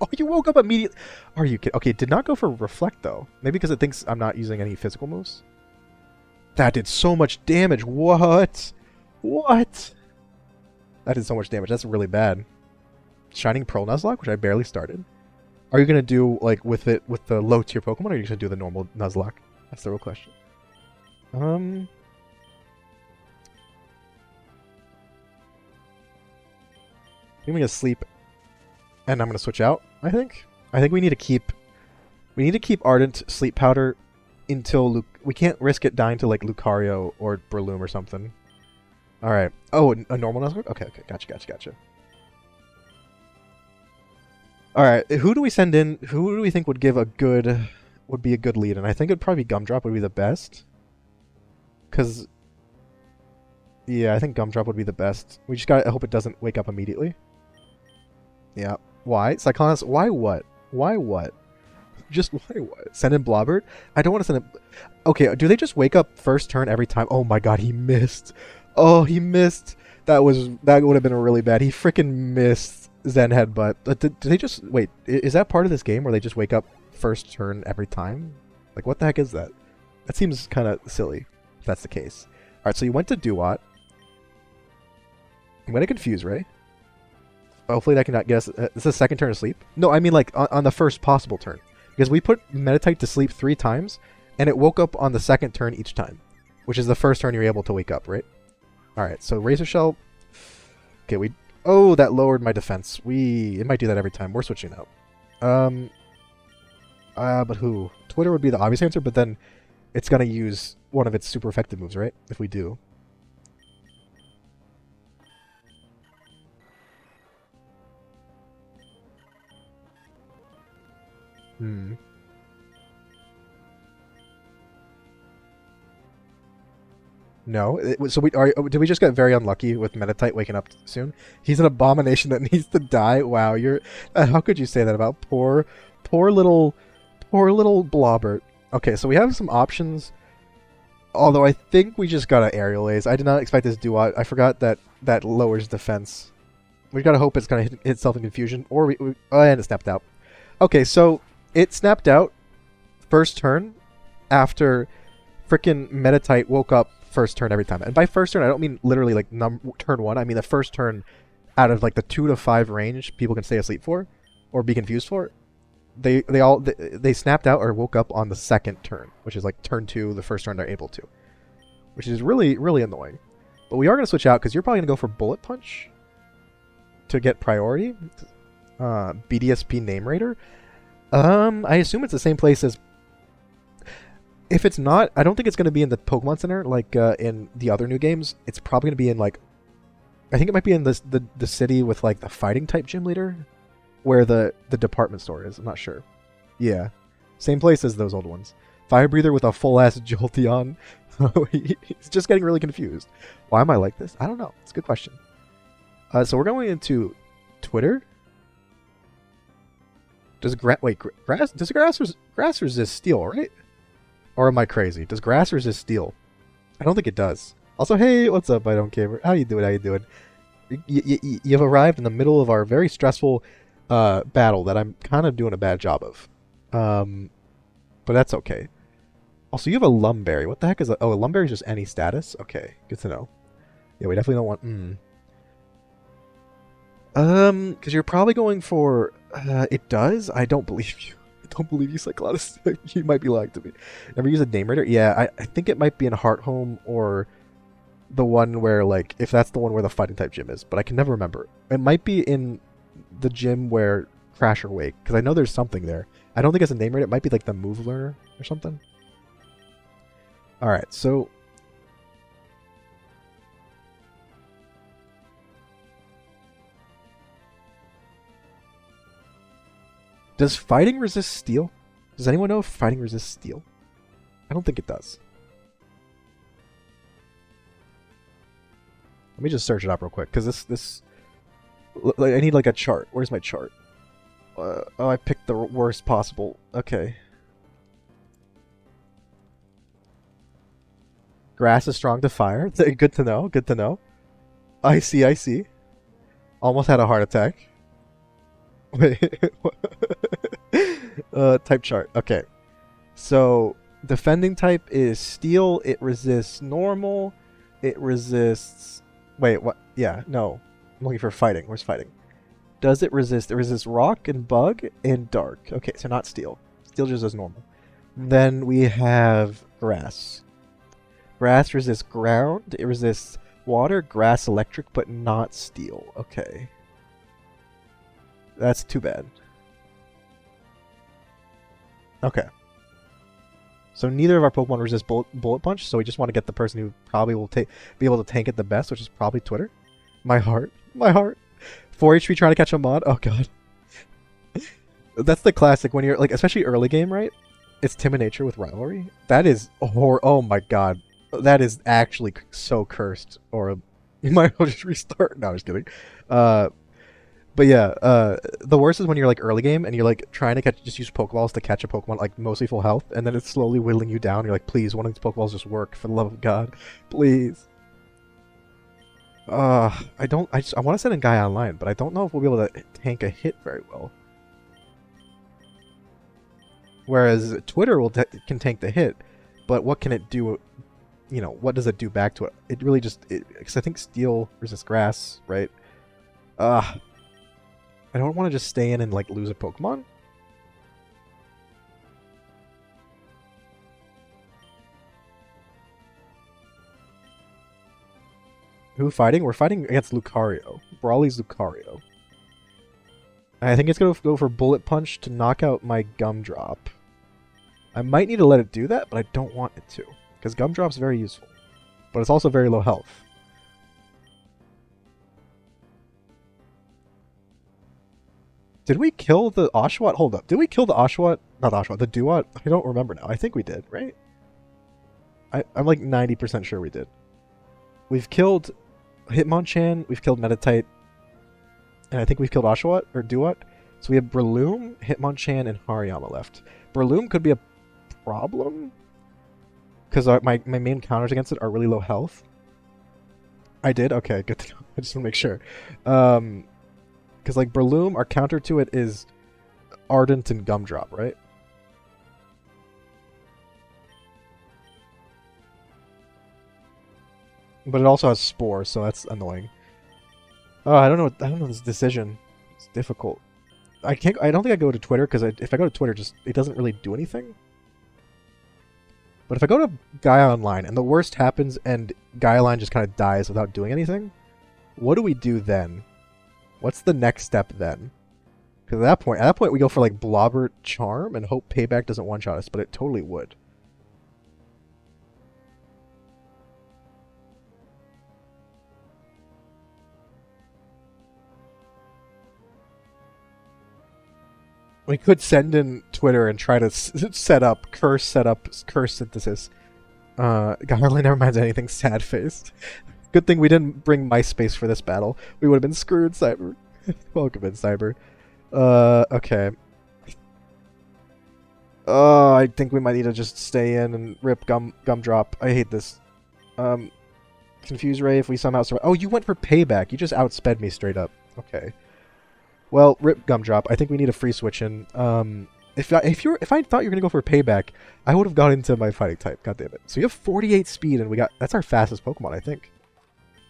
Oh, you woke up immediately. Are you kidding? Okay, did not go for Reflect, though. Maybe because it thinks I'm not using any physical moves. That did so much damage. What? What? That did so much damage. That's really bad. Shining Pearl Nuzlocke, which I barely started. Are you going to do, like, with the low tier Pokemon, or are you going to do the normal Nuzlocke? That's the real question. I'm going to sleep, and I'm going to switch out, I think. I think we need to keep Ardent Sleep Powder until we can't risk it dying to, like, Lucario or Breloom or something. Alright. Oh, a normal Nuzlocke? Okay, gotcha. Alright, who do we send in? Who do we think would be a good lead? And I think it'd probably be Gumdrop would be the best. Because, yeah, I think Gumdrop would be the best. We just gotta hope it doesn't wake up immediately. Yeah. Why? Cyclonus, why what? Why what? Just why what? Send in Blobbert? I don't want to send in... Okay, do they just wake up first turn every time? Oh my god, he missed. Oh, he missed. That would have been really bad. He freaking missed Zen Headbutt. Do they just... Wait, is that part of this game where they just wake up first turn every time? Like, what the heck is that? That seems kind of silly. If that's the case. Alright, so you went to Duat. I'm going to confuse Ray. Hopefully that can not guess. This is the second turn of sleep? No, I mean like on the first possible turn. Because we put Meditite to sleep 3 times, and it woke up on the second turn each time, which is the first turn you're able to wake up, right? Alright, so Razor Shell... Okay, oh, that lowered my defense. It might do that every time. We're switching out. But who? Twitter would be the obvious answer, but then it's gonna use one of its super effective moves, right? If we do. No. So did we just get very unlucky with Meditite waking up soon? He's an abomination that needs to die. Wow, you're... how could you say that about poor little Blobbert? Okay, so we have some options. Although I think we just got an Aerial Ace. I did not expect this duo. I forgot that lowers defense. We gotta hope it's gonna hit Self and Confusion, or and it snapped out. Okay, so it snapped out first turn after frickin' Meditite woke up first turn every time. And by first turn, I don't mean literally like turn 1. I mean the first turn out of like the 2 to 5 range people can stay asleep for or be confused for. They snapped out or woke up on the second turn, which is like turn 2, the first turn they're able to, which is really, really annoying. But we are going to switch out because you're probably going to go for Bullet Punch to get priority. BDSP Name Raider. I assume it's the same place as... If it's not, I don't think it's going to be in the Pokemon Center like in the other new games. It's probably going to be in like... I think it might be in the city with like the fighting type gym leader, where the department store is. I'm not sure. Yeah. Same place as those old ones. Fire Breather with a full-ass Jolteon. He's just getting really confused. Why am I like this? I don't know. It's a good question. So we're going into Twitter. Does grass resist steel, right? Or am I crazy? Does grass resist steel? I don't think it does. Also, hey, what's up? I don't care. How you doing? You've arrived in the middle of our very stressful battle that I'm kind of doing a bad job of. But that's okay. Also, you have a Lumberry. What the heck is a... Oh, a Lumberry is just any status? Okay, good to know. Yeah, we definitely don't want... because you're probably going for... it does? I don't believe you. I don't believe you, Cyclops. You might be lying to me. Never use a Name Raider? Yeah, I think it might be in Hearthome or the one where, like, if that's the one where the fighting type gym is, but I can never remember. It might be in the gym where Crasher Wake, because I know there's something there. I don't think it's a Name Raider. It might be like the Move Learner or something. Alright, so... Does fighting resist steel? Does anyone know if fighting resists steel? I don't think it does. Let me just search it up real quick, because this... I need like a chart. Where's my chart? Oh, I picked the worst possible. Okay. Grass is strong to fire. Good to know. Good to know. I see. Almost had a heart attack. Wait. Type chart. Okay. So, defending type is steel. It resists normal. It resists... Wait, what? Yeah, no. I'm looking for fighting. Where's fighting? Does it resist? It resists rock and bug and dark. Okay, so not steel. Steel just as normal. Then we have grass. Grass resists ground. It resists water, grass, electric, but not steel. Okay. That's too bad. Okay. So neither of our Pokemon resist bullet punch, so we just want to get the person who probably will be able to tank it the best, which is probably Twitter. My heart. 4 HP trying to catch a mod? Oh god. That's the classic when you're, like, especially early game, right? It's Timid Nature with Rivalry. That is oh my god. That is actually so cursed. Or you might as well just restart. No, I'm just kidding. But yeah, the worst is when you're like early game and you're like trying to just use Pokeballs to catch a Pokemon like mostly full health, and then it's slowly whittling you down. You're like, please, one of these Pokeballs just work, for the love of God, please. I want to send in Guy Online, but I don't know if we'll be able to tank a hit very well. Whereas Twitter can tank the hit, but what can it do? You know, what does it do back to it? It really just... Because I think Steel resists Grass, right? I don't want to just stay in and, like, lose a Pokemon. Who fighting? We're fighting against Lucario. Brawly's Lucario. I think it's going to go for Bullet Punch to knock out my Gumdrop. I might need to let it do that, but I don't want it to. Because Gumdrop's very useful. But it's also very low health. Did we kill the Oshawott? Hold up. Did we kill the Oshawott? Not the Oshawott, the Duat? I don't remember now. I think we did, right? I'm like 90% sure we did. We've killed Hitmonchan, we've killed Meditite, and I think we've killed Oshawott, or Duat. So we have Breloom, Hitmonchan, and Hariyama left. Breloom could be a problem, because my main counters against it are really low health. I did? Okay, good to know. I just want to make sure. Because like Breloom, our counter to it is Ardent and Gumdrop, right? But it also has Spore, so that's annoying. Oh, I don't know this decision. It's difficult. I don't think I go to Twitter, because if I go to Twitter, it doesn't really do anything. But if I go to Gaia Online, and the worst happens, and Gaia Online just kind of dies without doing anything, what do we do then? What's the next step then? Because at that point we go for like Blobbert Charm and hope Payback doesn't one-shot us, but it totally would. We could send in Twitter and try to set up curse synthesis. Garland never minds anything sad faced. Good thing we didn't bring MySpace for this battle. We would have been screwed, Cyber. Welcome in, Cyber. Okay. I think we might need to just stay in and rip Gumdrop. I hate this. Confuse Ray if we somehow survive. Oh, you went for Payback. You just outsped me straight up. Okay. Well, rip Gumdrop. I think we need a free switch in. If I thought you were gonna go for Payback, I would have gone into my fighting type. God damn it! So you have 48 speed, and that's our fastest Pokemon, I think.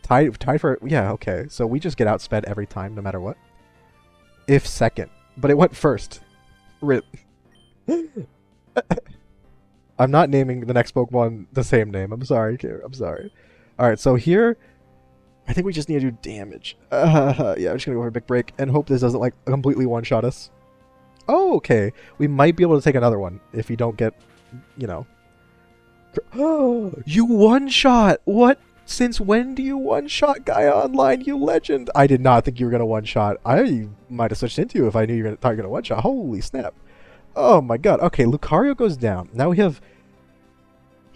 Tied for yeah. Okay, so we just get outsped every time, no matter what. If second, but it went first. Rip. I'm not naming the next Pokemon the same name. I'm sorry, Kira. I'm sorry. All right, so here. I think we just need to do damage. Yeah, I'm just gonna go for a big break and hope this doesn't like completely one-shot us. Oh, okay. We might be able to take another one if you don't get, you know. Oh, you one-shot! What? Since when do you one-shot Gaia Online, you legend? I did not think you were gonna one-shot. I might have switched into you if I knew you were gonna one-shot. Holy snap! Oh my god. Okay, Lucario goes down. Now we have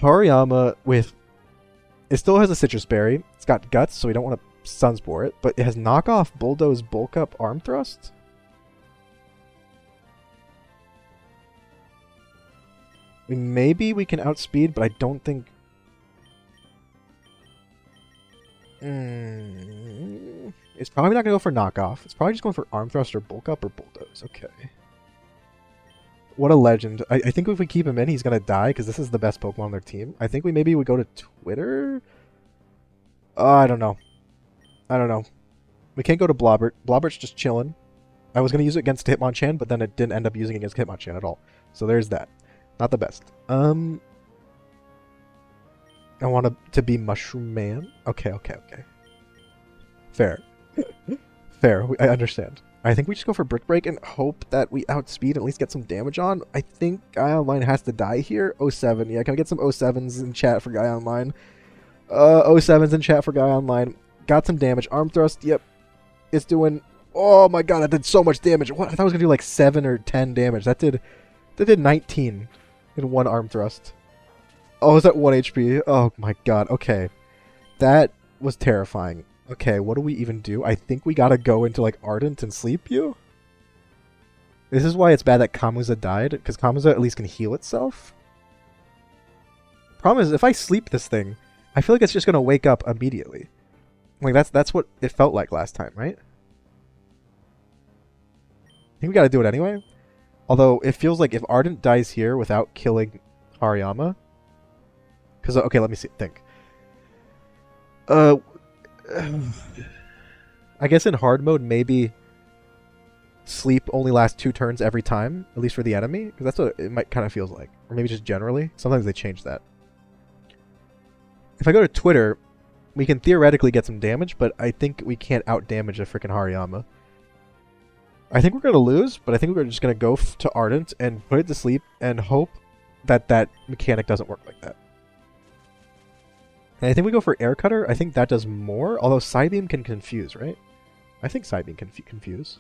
Hariyama with. It still has a Citrus Berry. It's got Guts, so we don't want to Sunspore it. But it has knockoff Bulldoze Bulk Up Arm Thrust. Maybe we can outspeed, but I don't think... It's probably not going to go for knockoff. It's probably just going for Arm Thrust or Bulk Up or Bulldoze. Okay. What a legend. I think if we keep him in, he's going to die because this is the best Pokemon on their team. I think we maybe would go to Twitter? I don't know. I don't know. We can't go to Blobbert. Blobbert's just chilling. I was going to use it against Hitmonchan, but then it didn't end up using it against Hitmonchan at all. So there's that. Not the best. I want to be Mushroom Man. Okay. Fair. Fair. I understand. I think we just go for Brick Break and hope that we outspeed and at least get some damage on. I think Gaia Online has to die here. 07. Yeah, can I get some 07s in chat for Gaia Online? 07s in chat for Gaia Online. Got some damage. Arm Thrust. Yep. It's doing... Oh my god, that did so much damage. What? I thought it was going to do like 7 or 10 damage. That did 19 in one Arm Thrust. Oh, is that 1 HP? Oh my god. Okay. That was terrifying. Okay, what do we even do? I think we gotta go into, like, Ardent and sleep you? This is why it's bad that Kamuza died, because Kamuza at least can heal itself. Problem is, if I sleep this thing, I feel like it's just gonna wake up immediately. Like, that's what it felt like last time, right? I think we gotta do it anyway. Although, it feels like if Ardent dies here without killing Hariyama... Because, okay, let me think. I guess in hard mode, maybe sleep only lasts 2 turns every time, at least for the enemy, because that's what it might kind of feels like. Or maybe just generally. Sometimes they change that. If I go to Twitter, We can theoretically get some damage, but I think we can't out-damage a freaking Hariyama. I think we're going to lose, but I think we're just going to go to Ardent and put it to sleep and hope that that mechanic doesn't work like that. And I think we go for Air Cutter. I think that does more, although Psybeam can confuse, right? I think Psybeam can confuse.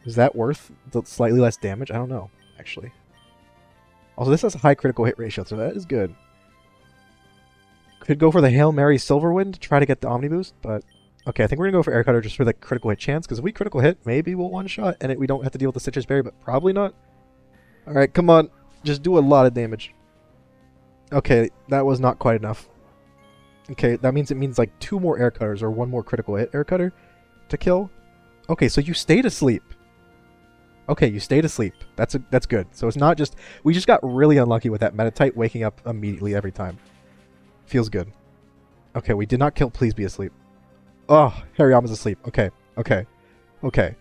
Is that worth the slightly less damage? I don't know, actually. Also, this has a high critical hit ratio, so that is good. Could go for the Hail Mary Silverwind to try to get the Omni Boost, but... Okay, I think we're going to go for Air Cutter just for the critical hit chance, because if we critical hit, maybe we'll one-shot, and we don't have to deal with the Citrus Berry, but probably not. Alright, come on. Just do a lot of damage. Okay, that was not quite enough. Okay, that means it means like 2 more Air Cutters or 1 more critical hit Air Cutter to kill. Okay, so you stayed asleep. Okay, you stayed asleep. That's good. So it's not just... We just got really unlucky with that Metatite waking up immediately every time. Feels good. Okay, we did not kill Please Be Asleep. Oh, Hariyama's asleep. Okay, okay, okay.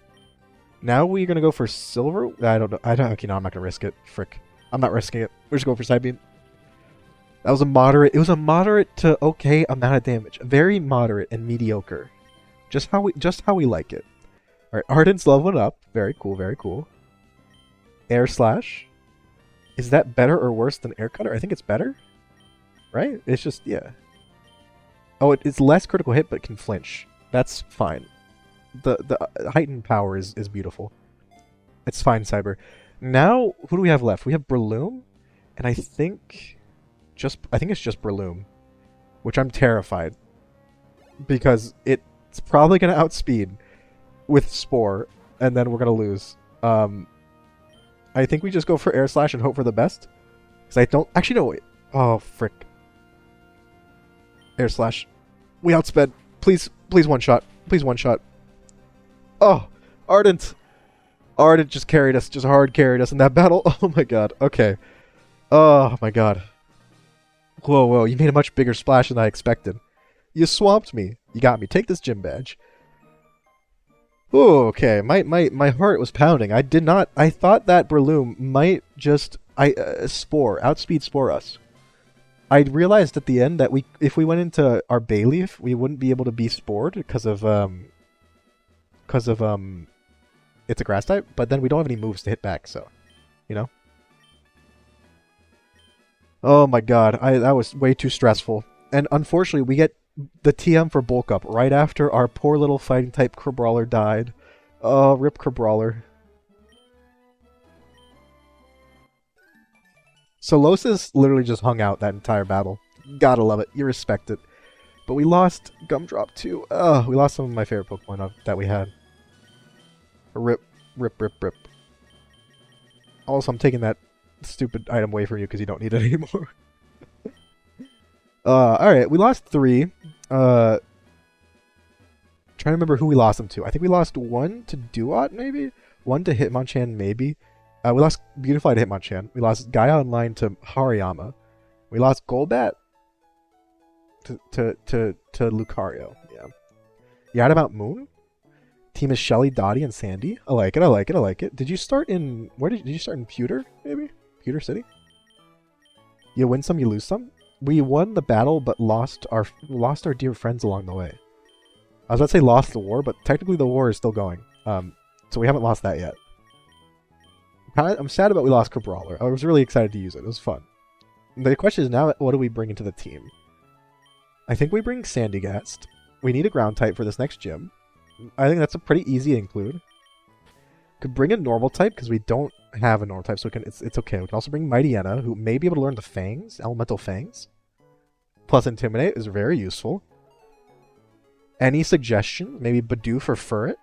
Now we're gonna go for Silver... I don't know. Okay, no, I'm not gonna risk it. Frick. I'm not risking it. We're just going for Psybeam. That was a moderate... It was a moderate to okay amount of damage. Very moderate and mediocre. Just how we like it. Alright, Ardent's leveling up. Very cool, very cool. Air Slash. Is that better or worse than Air Cutter? I think it's better. Right? It's just, yeah. Oh, it's less critical hit, but can flinch. That's fine. The heightened power is beautiful. It's fine, Cyber. Now, who do we have left? We have Breloom, and I think it's just Breloom, which I'm terrified because it's probably going to outspeed with Spore, and then we're going to lose. I think we just go for Air Slash and hope for the best. Because I don't... Actually, no, wait. Oh, frick. Air Slash. We outsped. Please one shot. Please one shot. Oh, Ardent. Ardent just carried us. Just hard carried us in that battle. Oh my god. Okay. Oh my god. Whoa. You made a much bigger splash than I expected. You swamped me. You got me. Take this gym badge. Ooh, okay. My heart was pounding. I thought that Breloom might just outspeed Spore us. I realized at the end that if we went into our Bayleaf, we wouldn't be able to be Spored because of it's a grass type, but then we don't have any moves to hit back, so you know. Oh my god, that was way too stressful. And unfortunately, we get the TM for bulk up right after our poor little fighting type Crabrawler died. Oh, rip Crabrawler. Solosis literally just hung out that entire battle. Gotta love it. You respect it. But we lost Gumdrop too. We lost some of my favorite Pokemon that we had. Rip. Also, I'm taking that stupid item away from you because you don't need it anymore. Alright, we lost 3. Trying to remember who we lost them to. I think we lost 1 to Duat, maybe? 1 to Hitmonchan, maybe? We lost Beautifly to Hitmonchan. We lost Gaia Online to Hariyama. We lost Golbat to Lucario. Yeah. Yadamount Moon? Team is Shelly, Dottie, and Sandy. I like it. Did you start in... Did you start in Pewter, maybe? Pewter City? You win some, you lose some? We won the battle, but lost our dear friends along the way. I was about to say lost the war, but technically the war is still going. So we haven't lost that yet. I'm sad about we lost Crabrawler. I was really excited to use it. It was fun. The question is now, what do we bring into the team? I think we bring Sandygast. We need a ground type for this next gym. I think that's a pretty easy include. Could bring a normal type because we don't have a normal type, so it's okay. We can also bring Mightyena, who may be able to learn the Fangs, Elemental Fangs. Plus Intimidate is very useful. Any suggestion? Maybe Badoo for Furret?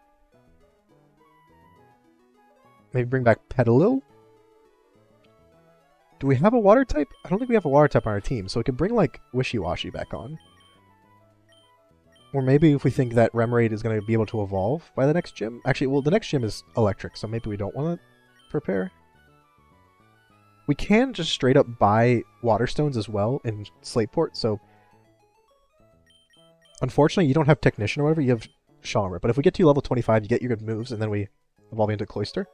Maybe bring back Petalil? Do we have a water type? I don't think we have a water type on our team, so we can bring, like, Wishy-Washy back on. Or maybe if we think that Remoraid is going to be able to evolve by the next gym. Actually, well, the next gym is electric, so maybe we don't want to prepare. We can just straight up buy Water Stones as well in Slateport, so... Unfortunately, you don't have Technician or whatever, you have Charmer. But if we get to level 25, you get your good moves, and then we evolve into Cloyster.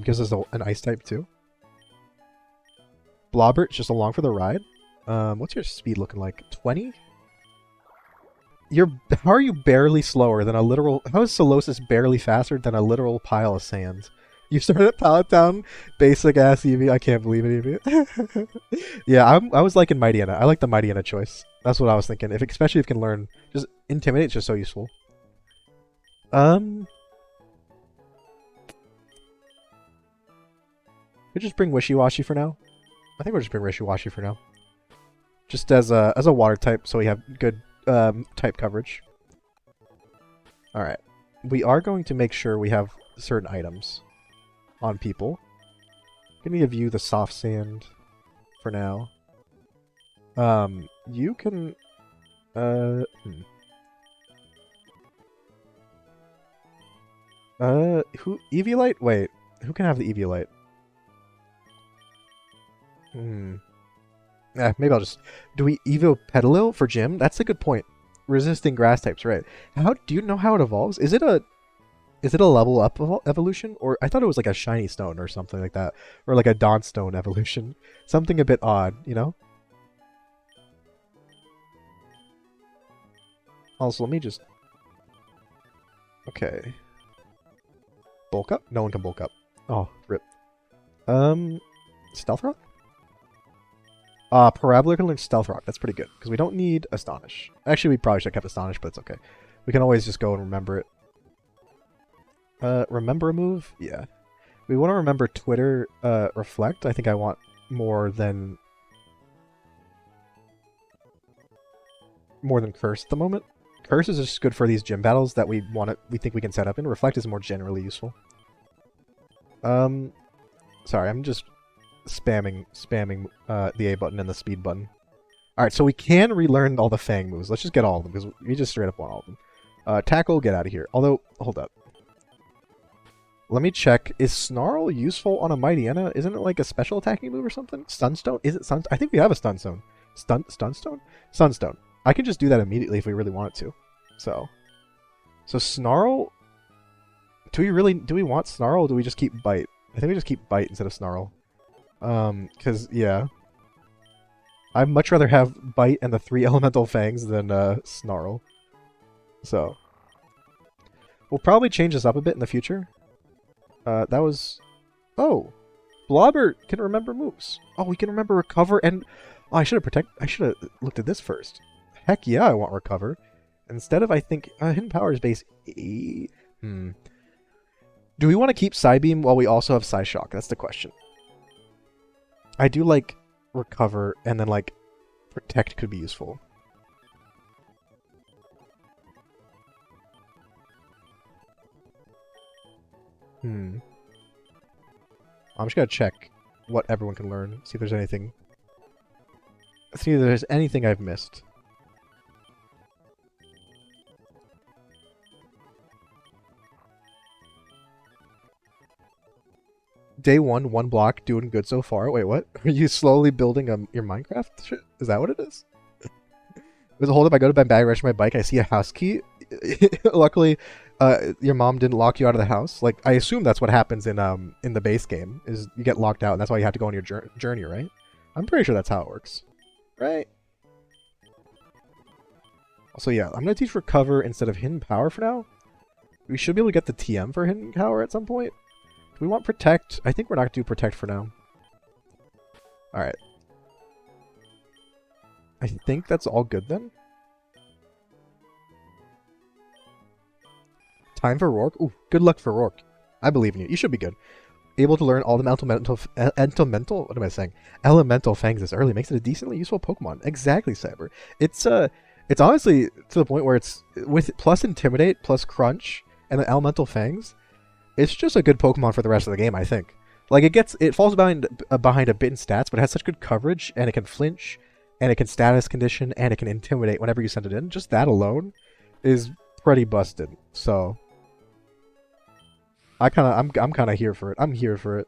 Gives us an Ice type, too. Blobbert's just along for the ride. What's your speed looking like? 20? How are you barely slower than a literal... How is Solosis barely faster than a literal pile of sand? You started at Pallet Town, basic ass Eevee. I can't believe it, Eevee. Yeah, I was liking Mightyena. I like the Mightyena choice. That's what I was thinking. Especially if you can learn... Just Intimidate's just so useful. We just bring Wishy-Washy for now. I think we'll just bring Wishy-Washy for now. Just as a water type, so we have good type coverage. Alright. We are going to make sure we have certain items on people. I'm going to give you the soft sand for now. You can... who... Eviolite? Wait. Who can have the Eviolite? Maybe I'll just... Do we Evo Petalil for gym? That's a good point. Resisting grass types, right. How do you know how it evolves? Is it a level up evolution? Or I thought it was like a shiny stone or something like that. Or like a Dawn Stone evolution. Something a bit odd, you know? Also, let me just... Okay. Bulk up? No one can bulk up. Oh, rip. Stealth Rock? Parabola can learn Stealth Rock. That's pretty good, because we don't need Astonish. Actually, we probably should have kept Astonish, but it's okay. We can always just go and remember it. Remember a move? Yeah. We want to remember Twitter, Reflect. I think I want more than Curse at the moment. Curse is just good for these gym battles that we think we can set up in. Reflect is more generally useful. Sorry, I'm just spamming the A button and the speed button. Alright, so we can relearn all the Fang moves. Let's just get all of them, because we just straight up want all of them. Tackle, get out of here. Although, hold up. Let me check. Is Snarl useful on a Mightyena? Isn't it like a special attacking move or something? Sunstone? Is it Sunstone? I think we have a Stunstone. Stunstone? Sunstone. I can just do that immediately if we really wanted to. So Snarl... Do we want Snarl, or do we just keep Bite? I think we just keep Bite instead of Snarl. Because, yeah. I'd much rather have Bite and the 3 elemental fangs than, Snarl. So. We'll probably change this up a bit in the future. That was... Oh! Blobber can remember moves. Oh, we can remember Recover and... Oh, I should have looked at this first. Heck yeah, I want Recover. Instead of, I think, Hidden Power is base E... Do we want to keep Psybeam while we also have Psyshock? That's the question. I do like Recover, and then like Protect could be useful. I'm just gonna check what everyone can learn. See if there's anything. See if there's anything I've missed. Day one block, doing good so far. Wait, what? Are you slowly building your Minecraft shit? Is that what it is? There's a hold up. I go to bed, bag, rush my bike. I see a house key. Luckily, your mom didn't lock you out of the house. Like, I assume that's what happens in the base game. Is you get locked out, and that's why you have to go on your journey, right? I'm pretty sure that's how it works, right? So yeah, I'm gonna teach Recover instead of Hidden Power for now. We should be able to get the TM for Hidden Power at some point. Do we want Protect? I think we're not going to do Protect for now. Alright. I think that's all good then. Time for Rourke? Ooh, good luck for Rourke. I believe in you. You should be good. Able to learn all the elemental fangs this early makes it a decently useful Pokemon. Exactly, Cyber. It's honestly to the point where it's with plus Intimidate, plus Crunch, and the elemental fangs. It's just a good Pokemon for the rest of the game, I think. Like, it falls behind a bit in stats, but it has such good coverage, and it can flinch, and it can status condition, and it can intimidate whenever you send it in. Just that alone is pretty busted. So, I'm kind of here for it. I'm here for it.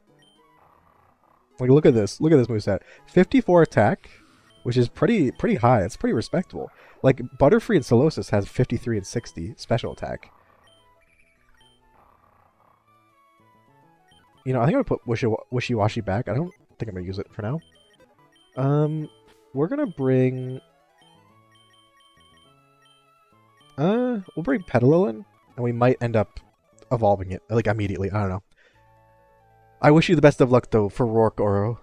Like, look at this. Look at this moveset. 54 attack, which is pretty high. It's pretty respectable. Like, Butterfree and Solosis has 53 and 60 special attack. You know, I think I'm going to put Wishy-Washy back. I don't think I'm going to use it for now. We're gonna bring... we'll bring Petalil in, and we might end up evolving it, like, immediately. I don't know. I wish you the best of luck, though, for Rourke Oro.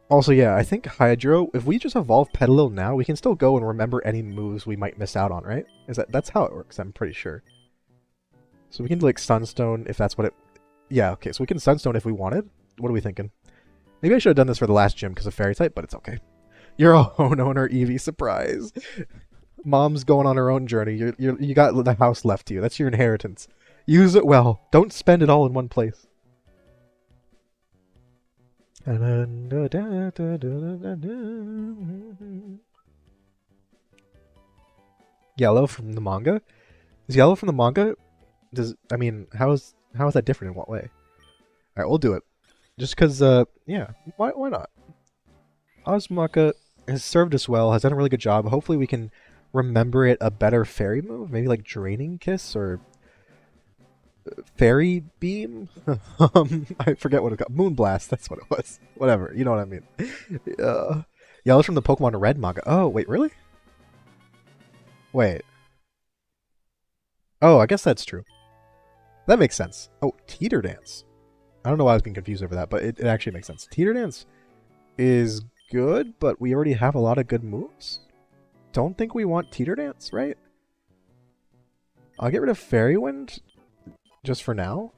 Also, yeah, I think Hydro, if we just evolve Petalil now, we can still go and remember any moves we might miss out on, right? That's how it works, I'm pretty sure. So we can, like, Sunstone if that's what it... Yeah, okay, so we can Sunstone if we wanted. What are we thinking? Maybe I should have done this for the last gym because of Fairy type, but it's okay. You're a homeowner, Eevee, surprise. Mom's going on her own journey. You got the house left to you. That's your inheritance. Use it well. Don't spend it all in one place. Yellow from the manga? Is yellow from the manga? How is that different in what way? Alright, we'll do it. Just because, yeah, why not? Osmaka has served us well, has done a really good job. Hopefully we can remember it a better fairy move. Maybe like Draining Kiss or Fairy Beam? I forget what it got. Moonblast, that's what it was. Whatever, you know what I mean. Yellow's from the Pokemon Red manga. Oh, wait, really? Wait. Oh, I guess that's true. That makes sense. Oh, Teeter Dance. I don't know why I was being confused over that, but it actually makes sense. Teeter Dance is good, but we already have a lot of good moves. Don't think we want Teeter Dance, right? I'll get rid of Fairy Wind just for now.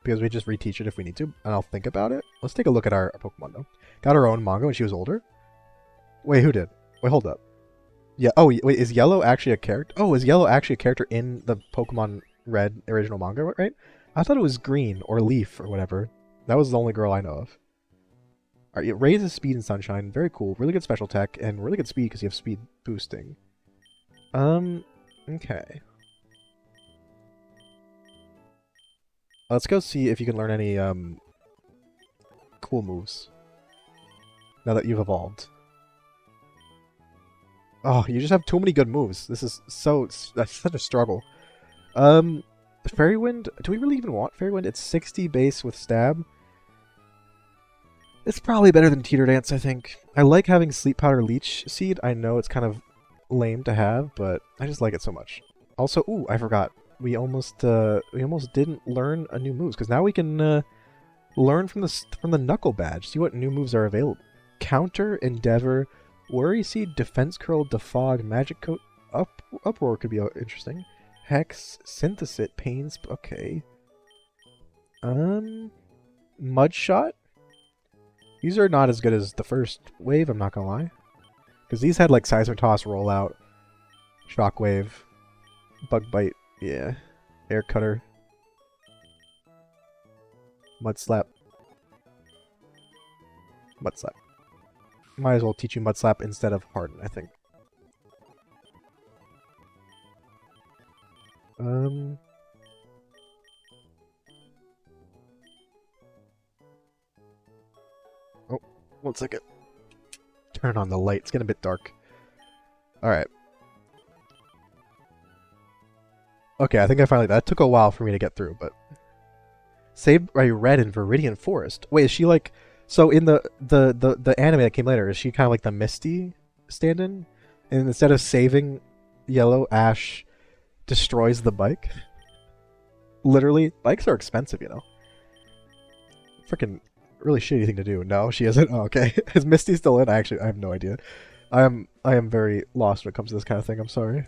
Because we just reteach it if we need to, and I'll think about it. Let's take a look at our Pokemon, though. Got our own manga when she was older. Wait, who did? Wait, hold up. Yeah, oh, wait, is Yellow actually a character? Oh, is Yellow actually a character in the Pokemon Red original manga, right? I thought it was Green or Leaf or whatever. That was the only girl I know of. Alright, it raises speed in Sunshine. Very cool. Really good special tech, and really good speed because you have speed boosting. Okay. Let's go see if you can learn any, cool moves. Now that you've evolved. Oh, you just have too many good moves. This is that's such a struggle. Fairy Wind, do we really even want Fairy Wind? It's 60 base with stab. It's probably better than Teeter Dance, I think. I like having Sleep Powder Leech Seed. I know it's kind of lame to have, but I just like it so much. Also, ooh, I forgot. We almost didn't learn a new moves, because now we can learn from the Knuckle Badge. See what new moves are available. Counter, Endeavor, Worry Seed, Defense Curl, Defog, Magic Coat, Uproar could be interesting. Hex, Synthesit, Pains, okay. Mud Shot? These are not as good as the first wave, I'm not gonna lie. Because these had like Seismic Toss, Rollout, Shockwave, Bug Bite, yeah. Air Cutter. Mud Slap. Mud Slap. Might as well teach you Mud Slap instead of Harden, I think. Oh, 1 second. Turn on the light. It's getting a bit dark. Alright. Okay, I think I finally... That took a while for me to get through, but... Saved by Red in Viridian Forest. Wait, is she like... So in the anime that came later, is she kind of like the Misty stand-in? And instead of saving Yellow, Ash destroys the bike? Literally, bikes are expensive, you know. Freaking really shitty thing to do. No, she isn't. Oh, okay. Is Misty still in? I have no idea. I am very lost when it comes to this kind of thing. I'm sorry.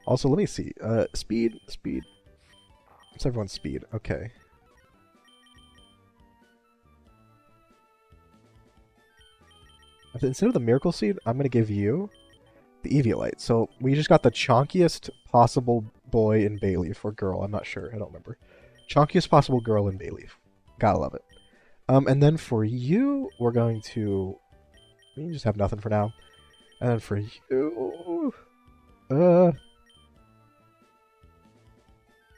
Also, let me see. Speed. It's everyone's speed. Okay. Instead of the Miracle Seed, I'm gonna give you the Eviolite. So we just got the chonkiest possible boy in Bayleaf, or girl, I'm not sure, I don't remember. Chonkiest possible girl in Bayleaf. Gotta love it. And then for you, we're going to... We can just have nothing for now. And then for you...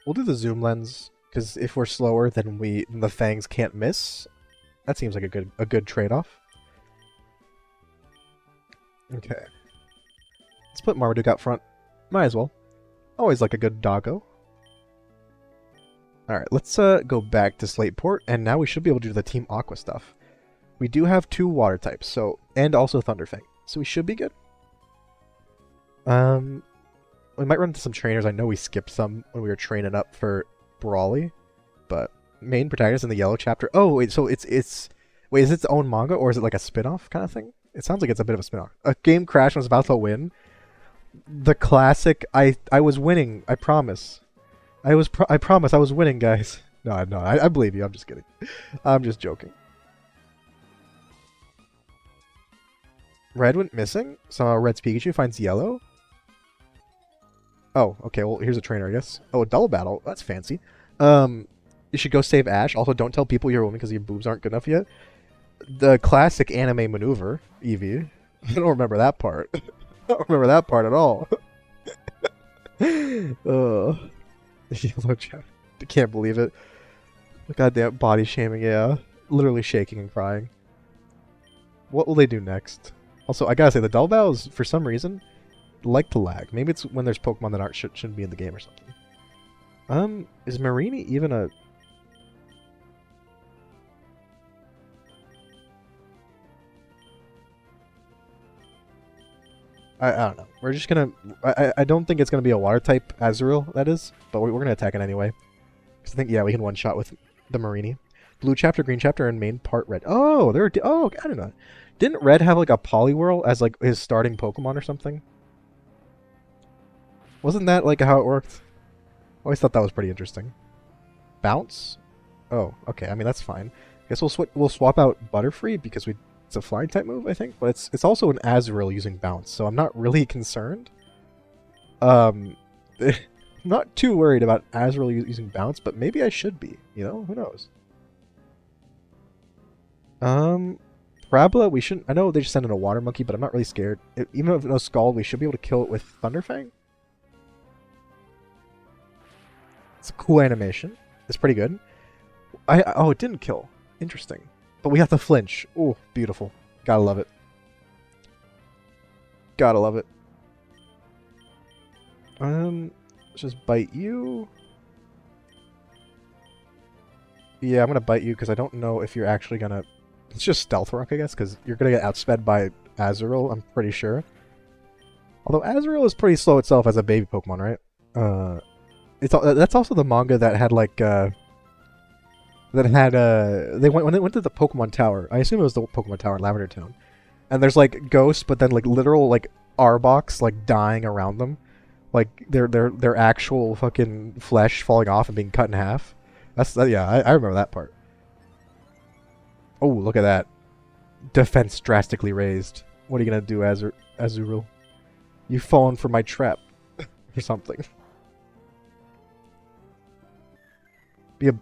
We'll do the zoom lens, because if we're slower, then the fangs can't miss. That seems like a good trade-off. Okay. Let's put Marmaduke out front. Might as well. Always like a good doggo. Alright, let's go back to Slateport, and now we should be able to do the Team Aqua stuff. We do have 2 water types, so and also Thunderfang, so we should be good. We might run into some trainers. I know we skipped some when we were training up for Brawly, but main protagonist in the yellow chapter. Oh wait, so wait, is it its own manga or is it like a spin-off kind of thing? It sounds like it's a bit of a spin-off. A game crashed and was about to win. The classic. I was winning. I promise. I promise I was winning, guys. No, I believe you. I'm just kidding. I'm just joking. Red went missing. Somehow Red's Pikachu finds yellow. Oh, okay. Well, here's a trainer, I guess. Oh, a double battle. That's fancy. You should go save Ash. Also, don't tell people you're a woman because your boobs aren't good enough yet. The classic anime maneuver, Eevee. I don't remember that part. I don't remember that part at all. Yellow chat. I can't believe it. Goddamn body shaming, yeah. Literally shaking and crying. What will they do next? Also, I gotta say, the double battles, for some reason, like to lag. Maybe it's when there's Pokemon that shouldn't be in the game or something. Is Marini even a... I don't know. We're just gonna... I don't think it's gonna be a water type Azurill, that is, but we're gonna attack it anyway. Because I think, yeah, we can one-shot with the Marini. Blue chapter, green chapter, and main part red. Oh, oh, I don't know. Didn't Red have like a Poliwhirl as like his starting Pokemon or something? Wasn't that like how it worked? I always thought that was pretty interesting. Bounce? Oh, okay. I mean that's fine. Guess we'll swap out Butterfree because it's a flying type move, I think. But it's also an Azurill using Bounce, so I'm not really concerned. I'm not too worried about Azurill using Bounce, but maybe I should be. You know, who knows? Parabola, we shouldn't... I know they just sent in a Water Monkey, but I'm not really scared. Even if it knows Scald, we should be able to kill it with Thunderfang. It's a cool animation. It's pretty good. Oh, it didn't kill. Interesting. But we have to flinch. Oh, beautiful. Gotta love it. Gotta love it. Let's just bite you. Yeah, I'm gonna bite you because I don't know if you're actually gonna... It's just Stealth Rock, I guess, because you're gonna get outsped by Azurill, I'm pretty sure. Although Azurill is pretty slow itself as a baby Pokemon, right? That's also the manga that had like when they went to the Pokemon Tower. I assume it was the Pokemon Tower in Lavender Town. And there's like ghosts, but then like literal like Arboks like dying around them. Like their actual fucking flesh falling off and being cut in half. Yeah, I remember that part. Oh, look at that. Defense drastically raised. What are you gonna do, Azurill? You've fallen for my trap. Or something.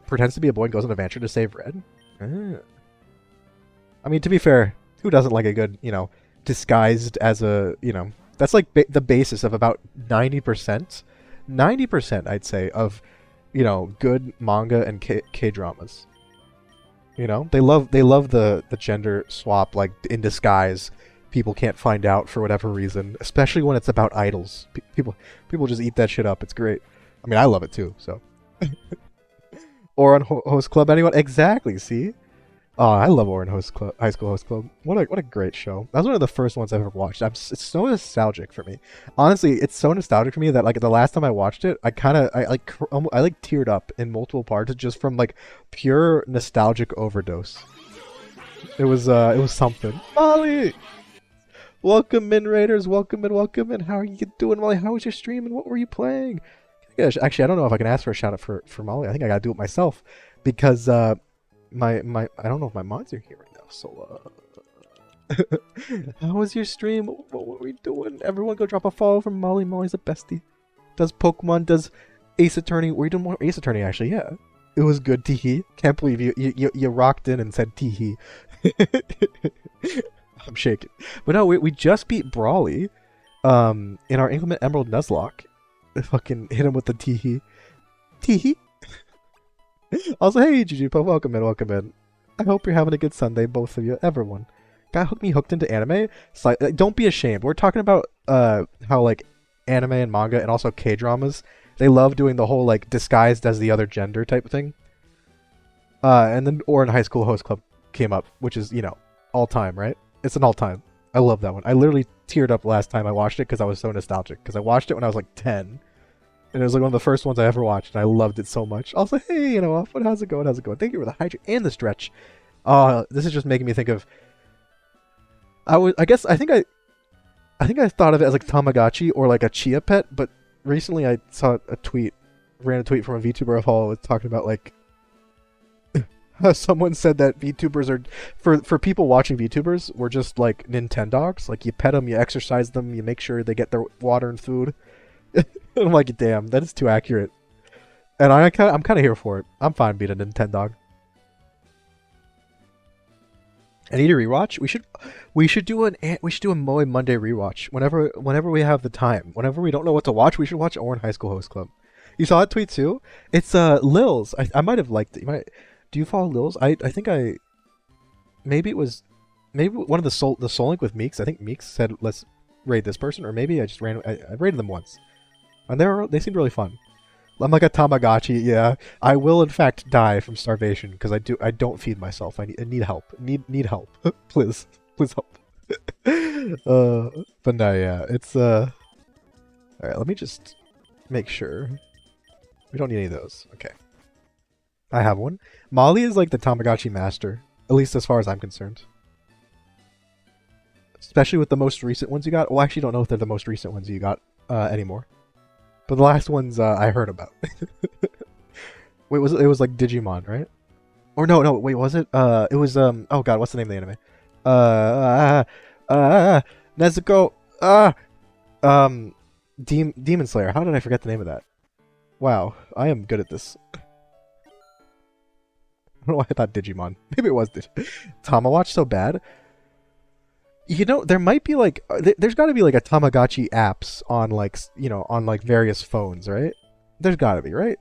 Pretends to be a boy and goes on an adventure to save Red? Ah. I mean, to be fair, who doesn't like a good, disguised as a, that's like the basis of about 90%. 90%, I'd say, of, good manga and K-dramas. They love the gender swap, like, in disguise. People can't find out for whatever reason, especially when it's about idols. People just eat that shit up. It's great. I mean, I love it too, so. Or on Host Club, anyone? Exactly, see? Oh, I love Orin High School Host Club. What a great show. That was one of the first ones I've ever watched. It's so nostalgic for me. Honestly, it's so nostalgic for me that like the last time I watched it, I teared up in multiple parts just from like pure nostalgic overdose. It was something. Molly, welcome in, Raiders. Welcome in. How are you doing, Molly? How was your stream and what were you playing? Actually, I don't know if I can ask for a shout out for Molly. I think I gotta do it myself because I don't know if my mods are here right now. So how was your stream? What were we doing? Everyone go drop a follow from Molly. Molly's a bestie. Does Pokemon? Does Ace Attorney? Were you doing more Ace Attorney? Actually, yeah. It was good. Teehee. Can't believe you rocked in and said teehee. I'm shaking. But no, we just beat Brawly in our Inclement Emerald Nuzlocke. Fucking hit him with the teehee. Teehee. Also, hey, Jujupo, welcome in. I hope you're having a good Sunday, both of you, everyone. Got me hooked into anime. Don't be ashamed. We're talking about how like anime and manga and also K-dramas. They love doing the whole like disguised as the other gender type thing. And then Orin High School Host Club came up, which is, you know, all time, right? It's an all time. I love that one. I literally teared up last time I watched it because I was so nostalgic. Because I watched it when I was like 10. And it was like one of the first ones I ever watched, and I loved it so much. I was like, hey, you know, how's it going? How's it going? Thank you for the hydrate and the stretch. This is just making me think of. I think I thought of it as like Tamagotchi or like a Chia Pet, but recently I saw a tweet, ran a tweet from a VTuber of all was talking about like someone said that VTubers are for people watching VTubers were just like Nintendogs. Like you pet them, you exercise them, you make sure they get their water and food. And I'm like, damn, that is too accurate. And I'm kind of here for it. I'm fine being a Nintendog. I need a rewatch. We should do a Moe Monday rewatch whenever we have the time. Whenever we don't know what to watch, we should watch Orin High School Host Club. You saw that tweet too? It's Lils. I might have liked it. Do you follow Lils? I think maybe one of the Soul Link with Meeks. I think Meeks said let's raid this person, or maybe I just I raided them once, and they seemed really fun. I'm like a Tamagotchi. Yeah, I will in fact die from starvation because I don't feed myself. I need help. Need help. Please help. But no, yeah, it's All right, let me just make sure we don't need any of those. Okay, I have one. Molly is like the Tamagotchi master, at least as far as I'm concerned. Especially with the most recent ones you got. Well, I actually don't know if they're the most recent ones you got anymore. But the last ones I heard about. Wait, it was like Digimon, right? Or no, wait, was it? It was oh god, what's the name of the anime? Nezuko. Demon Slayer. How did I forget the name of that? Wow, I am good at this. I don't know why I thought Digimon. Maybe it was Tamawatch so bad. You know, there might be like, there's got to be like a Tamagotchi apps on like, you know, on like various phones, right? There's got to be, right?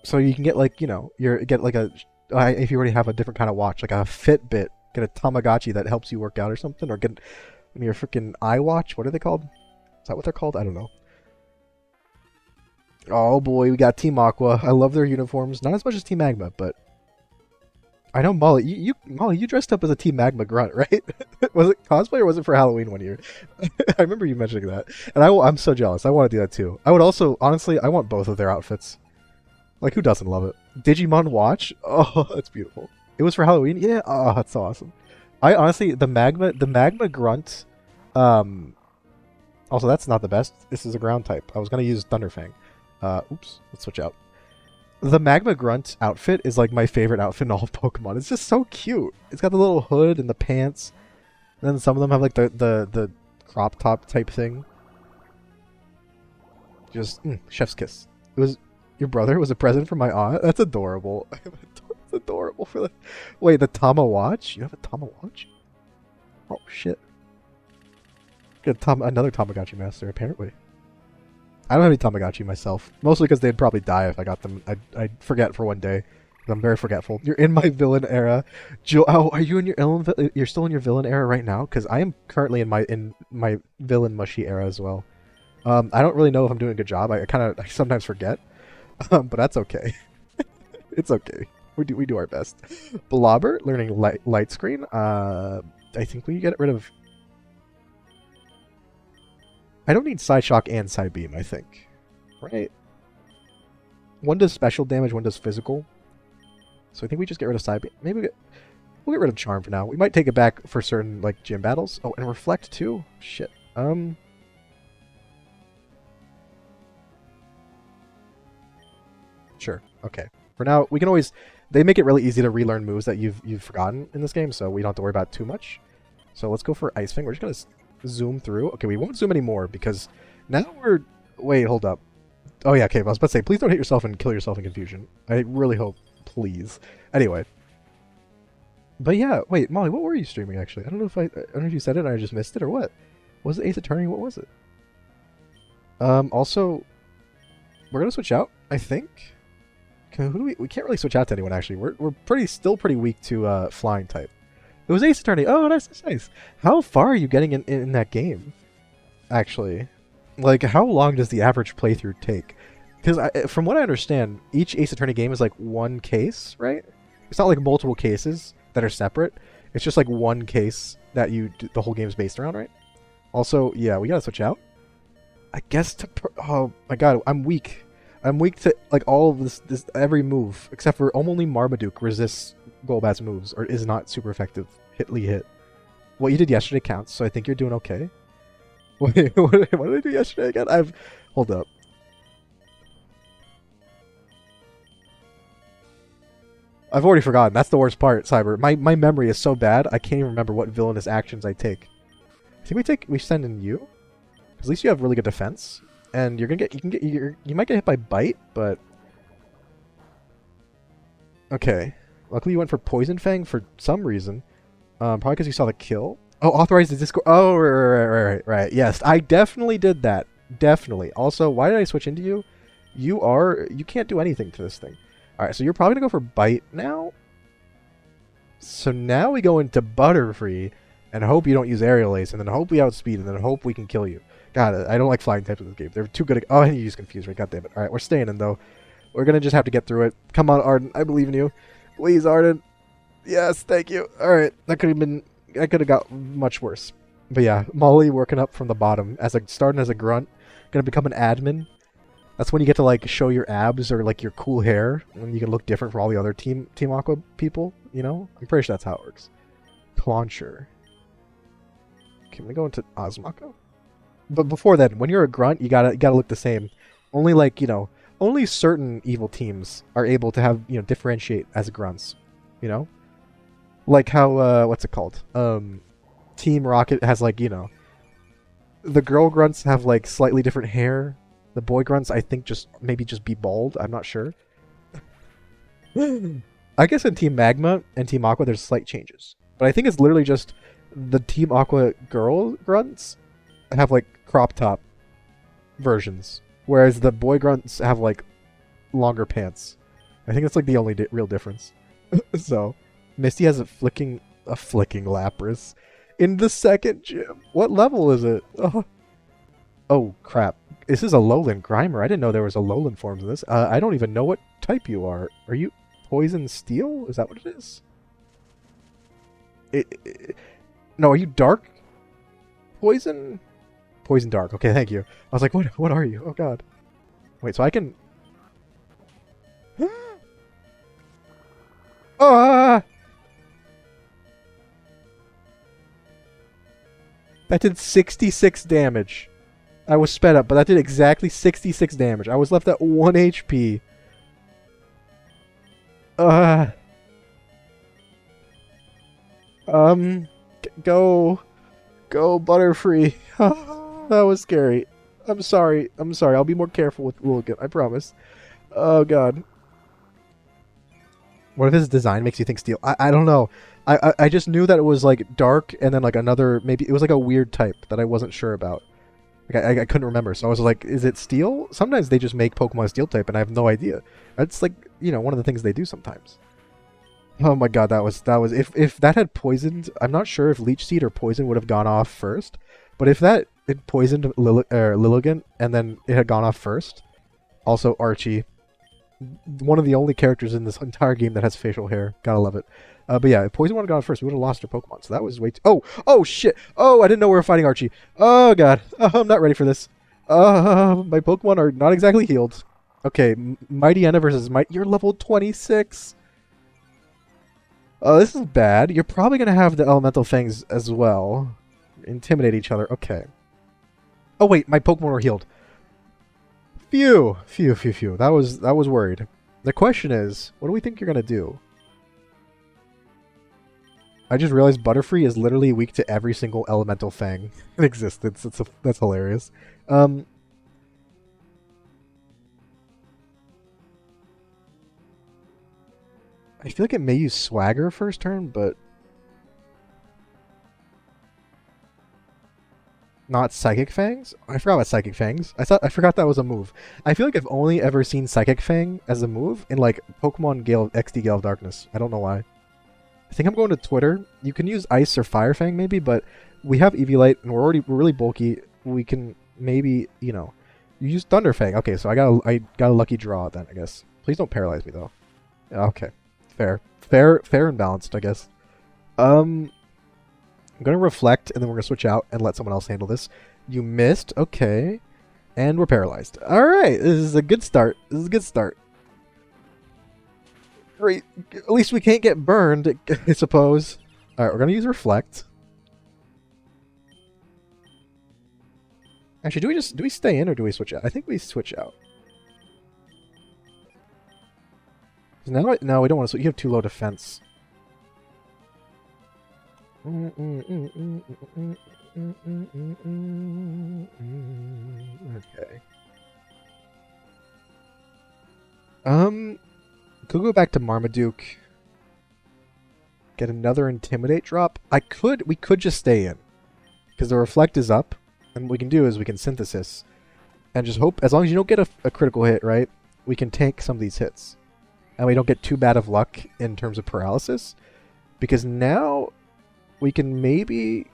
So you can get like, you know, get like if you already have a different kind of watch, like a Fitbit, get a Tamagotchi that helps you work out or something, or get your freaking iWatch. What are they called? Is that what they're called? I don't know. Oh boy, we got Team Aqua. I love their uniforms. Not as much as Team Magma, but I know Molly. You dressed up as a Team Magma grunt, right? Was it cosplay or was it for Halloween one year? I remember you mentioning that, and I'm so jealous. I want to do that too. I would also, honestly, I want both of their outfits. Like, who doesn't love it? Digimon watch. Oh, that's beautiful. It was for Halloween. Yeah. Oh, that's so awesome. I honestly, the Magma grunt. Also, that's not the best. This is a ground type. I was gonna use Thunderfang. Oops. Let's switch out. The Magma Grunt outfit is like my favorite outfit in all of Pokemon. It's just so cute. It's got the little hood and the pants. And then some of them have like the crop top type thing. Just chef's kiss. It was your brother. It was a present from my aunt. That's adorable. It's adorable for the. Wait, the Tamawatch? You have a Tamawatch? Oh shit. Get another Tamagotchi master apparently. I don't have any Tamagotchi myself. Mostly because they'd probably die if I got them. I'd forget for one day. I'm very forgetful. You're in my villain era. Are you in your you're still in your villain era right now? Because I am currently in my villain mushy era as well. I don't really know if I'm doing a good job. I sometimes forget. But that's okay. It's okay. We do our best. Blobber learning light screen. I think we get rid of. I don't need Side Shock and Side Beam, I think. Right? One does special damage, one does physical. So I think we just get rid of Side Beam. Maybe we'll get rid of Charm for now. We might take it back for certain like gym battles. Oh, and Reflect too? Shit. Sure. Okay. For now, we can always... They make it really easy to relearn moves that you've forgotten in this game, so we don't have to worry about it too much. So let's go for Ice Fang. We're just going to zoom through. Okay, we won't zoom anymore because now we're... Wait, hold up. Oh yeah, okay, I was about to say, please don't hit yourself and kill yourself in confusion. I really hope, please. Anyway. But yeah, wait, Molly, what were you streaming actually? I don't know if you said it and I just missed it or what. Was it Ace Attorney? What was it? Also, we're gonna switch out, I think. Okay, we can't really switch out to anyone actually. We're still pretty weak to flying type. It was Ace Attorney. Oh, nice. How far are you getting in that game? Actually, Like, how long does the average playthrough take? Because from what I understand, each Ace Attorney game is like one case, right? It's not like multiple cases that are separate. It's just like one case that the whole game's based around, right? Also, yeah, we gotta switch out. I guess oh my god, I'm weak. I'm weak to like all of this every move except for only Marmaduke resists Golbat's moves or is not super effective. Hit. What you did yesterday counts, so I think you're doing okay. Wait, what did I do yesterday again? Hold up. I've already forgotten. That's the worst part, Cyber. My memory is so bad, I can't even remember what villainous actions I take. I think we send in you. At least you have really good defense, and you might get hit by Bite, but okay. Luckily, you went for Poison Fang for some reason. Probably because you saw the kill. Oh, authorize the Discord. Oh, right. Yes, I definitely did that. Definitely. Also, why did I switch into you? You can't do anything to this thing. All right, so you're probably gonna go for Bite now. So now we go into Butterfree, and hope you don't use Aerial Ace, and then hope we outspeed, and then hope we can kill you. God, I don't like flying types in this game. They're too good. Oh, and you use Confuse, right? God damn it. All right, we're staying in, though. We're going to just have to get through it. Come on, Arden. I believe in you. Please, Arden. Yes, thank you. All right. I could have got much worse. But yeah, Molly working up from the bottom. Starting as a grunt. Going to become an admin. That's when you get to, like, show your abs or, like, your cool hair. And you can look different from all the other Team Aqua people, you know? I'm pretty sure that's how it works. Clauncher. Can we go into Osmako? But before then, when you're a grunt, you gotta look the same. Only only certain evil teams are able to have, differentiate as grunts. Like how what's it called? Team Rocket has the girl grunts have like slightly different hair. The boy grunts I think just be bald. I'm not sure. I guess in Team Magma and Team Aqua there's slight changes, but I think it's literally just the Team Aqua girl grunts have like crop top versions, whereas the boy grunts have like longer pants. I think that's like the only real difference. So, Misty has a flicking Lapras in the second gym. What level is it? Oh crap! This is a Lowland Grimer. I didn't know there was a Lowland form in this. I don't even know what type you are. Are you Poison Steel? Is that what it is? No, are you Dark Poison? Poison Dark. Okay, thank you. I was like, what are you? Oh god. Wait, so I can... Ah! That did 66 damage. I was sped up, but that did exactly 66 damage. I was left at 1 HP. Go Butterfree. That was scary. I'm sorry. I'll be more careful with Woolgan, I promise. Oh god. What if his design makes you think Steel? I don't know. I just knew that it was like dark and then like another, maybe it was like a weird type that I wasn't sure about. Like I couldn't remember, so I was like, is it Steel? Sometimes they just make Pokemon Steel type and I have no idea. That's like, one of the things they do sometimes. Oh my god, that was if that had poisoned, I'm not sure if Leech Seed or Poison would have gone off first, but if it poisoned Lilligant and then it had gone off first, also Archie, one of the only characters in this entire game that has facial hair, gotta love it. But yeah, if Poison would have gone off first, we would have lost our Pokemon, so that was way too... Oh shit! Oh, I didn't know we were fighting Archie. Oh god, I'm not ready for this. My Pokemon are not exactly healed. Okay, Mighty Enna versus you're level 26! This is bad. You're probably going to have the Elemental Fangs as well. Intimidate each other. Okay. Oh wait, my Pokemon were healed. Phew. That was worried. The question is, what do we think you're going to do? I just realized Butterfree is literally weak to every single Elemental Fang in existence. That's hilarious. I feel like it may use Swagger first turn, but not Psychic Fangs? I forgot about Psychic Fangs. I forgot that was a move. I feel like I've only ever seen Psychic Fang as a move in like Pokemon XD Gale of Darkness. I don't know why. I think I'm going to Twitter. You can use Ice or Fire Fang maybe, but we have Eviolite and we're really bulky. We can maybe, you know, you use Thunderfang. Okay, so I got a lucky draw then, I guess. Please don't paralyze me though. Okay, fair and balanced, I guess. I'm gonna reflect, and then we're gonna switch out and let someone else handle this. You missed. Okay, and we're paralyzed. All right, this is a good start. This is a good start. Great. At least we can't get burned, I suppose. All right, we're gonna use reflect. Actually, do we stay in or do we switch out? I think we switch out. Now, no, we don't want to switch. You have too low defense. Okay. Could go back to Marmaduke. Get another Intimidate drop. We could just stay in. Because the Reflect is up. And what we can do is we can Synthesis. And just hope, as long as you don't get a critical hit, right? We can tank some of these hits. And we don't get too bad of luck in terms of paralysis. Because now we can maybe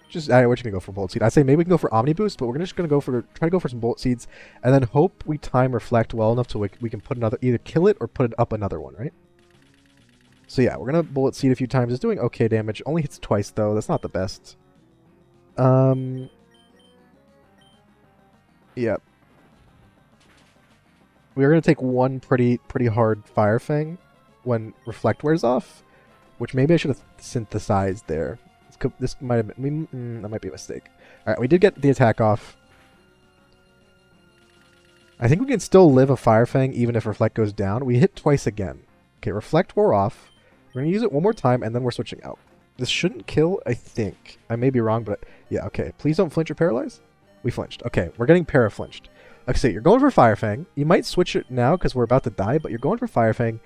just... we're just going to go for Bolt Seed. I say maybe we can go for Omni Boost, but we're just going to try to go for some Bolt Seeds. And then hope we time Reflect well enough so we can put another... Either kill it or put it up another one, right? So yeah, we're going to Bullet Seed a few times. It's doing okay damage. Only hits twice, though. That's not the best. Yep. We're going to take one pretty hard Fire Fang when Reflect wears off, which maybe I should have synthesized there. This might have been... that might be a mistake. Alright, we did get the attack off. I think we can still live a Fire Fang even if Reflect goes down. We hit twice again. Okay, Reflect wore off. We're going to use it one more time, and then we're switching out. This shouldn't kill, I think. I may be wrong, but... Yeah, okay. Please don't flinch or paralyze. We flinched. Okay, we're getting para-flinched. Okay, so you're going for Fire Fang. You might switch it now because we're about to die, but you're going for Fire Fang.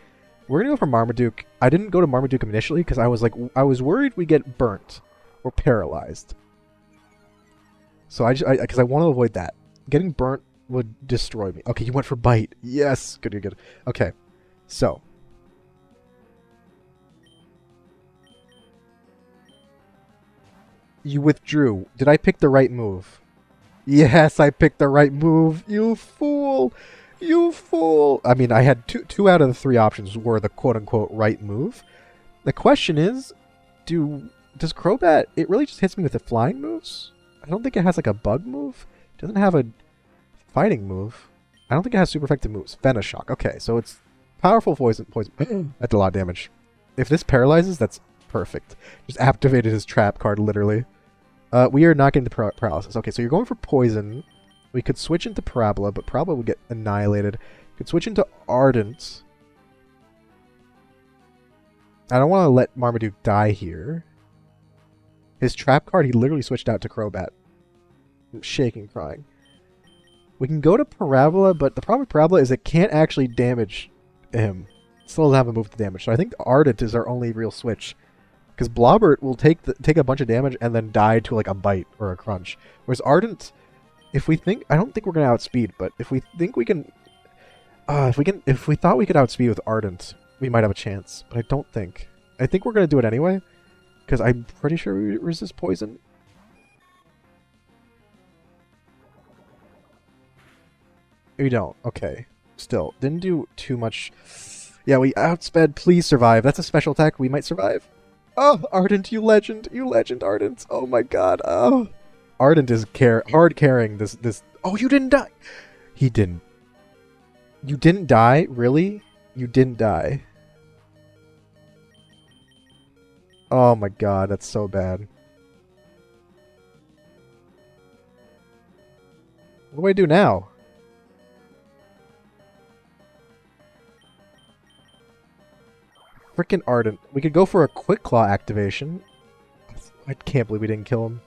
We're going to go for Marmaduke. I didn't go to Marmaduke initially because I was worried we get burnt or paralyzed. So because I want to avoid that. Getting burnt would destroy me. Okay, you went for Bite. Yes, good, good, good. Okay, so... You withdrew. Did I pick the right move? Yes, I picked the right move. You fool. You fool. I mean, I had two out of the three options were the quote-unquote right move. The question is, does Crobat... It really just hits me with the flying moves? I don't think it has like a bug move. It doesn't have a fighting move. I don't think it has super effective moves. Venoshock. Okay, so it's powerful poison. That's a lot of damage. If this paralyzes, that's perfect. Just activated his trap card, literally. We are not getting the paralysis. Okay, so you're going for poison. We could switch into Parabola, but Parabola would get annihilated. We could switch into Ardent. I don't want to let Marmaduke die here. His trap card, he literally switched out to Crobat. I'm shaking, crying. We can go to Parabola, but the problem with Parabola is it can't actually damage him. It still doesn't have a move to damage. So I think Ardent is our only real switch. Because Blobbert will take a bunch of damage and then die to like a Bite or a Crunch. Whereas Ardent, I don't think we're gonna outspeed, but if we think we can, if we thought we could outspeed with Ardent, we might have a chance. But I don't think. I think we're gonna do it anyway, because I'm pretty sure we resist poison. We don't. Okay. Still, didn't do too much. Yeah, we outsped. Please survive. That's a special attack. We might survive. Oh, Ardent, you legend, Ardent. Oh my god. Oh, Ardent is hard carrying this. Oh, you didn't die. He didn't. You didn't die, really? You didn't die. Oh my god, that's so bad. What do I do now? Frickin' Ardent. We could go for a Quick Claw activation. I can't believe we didn't kill him.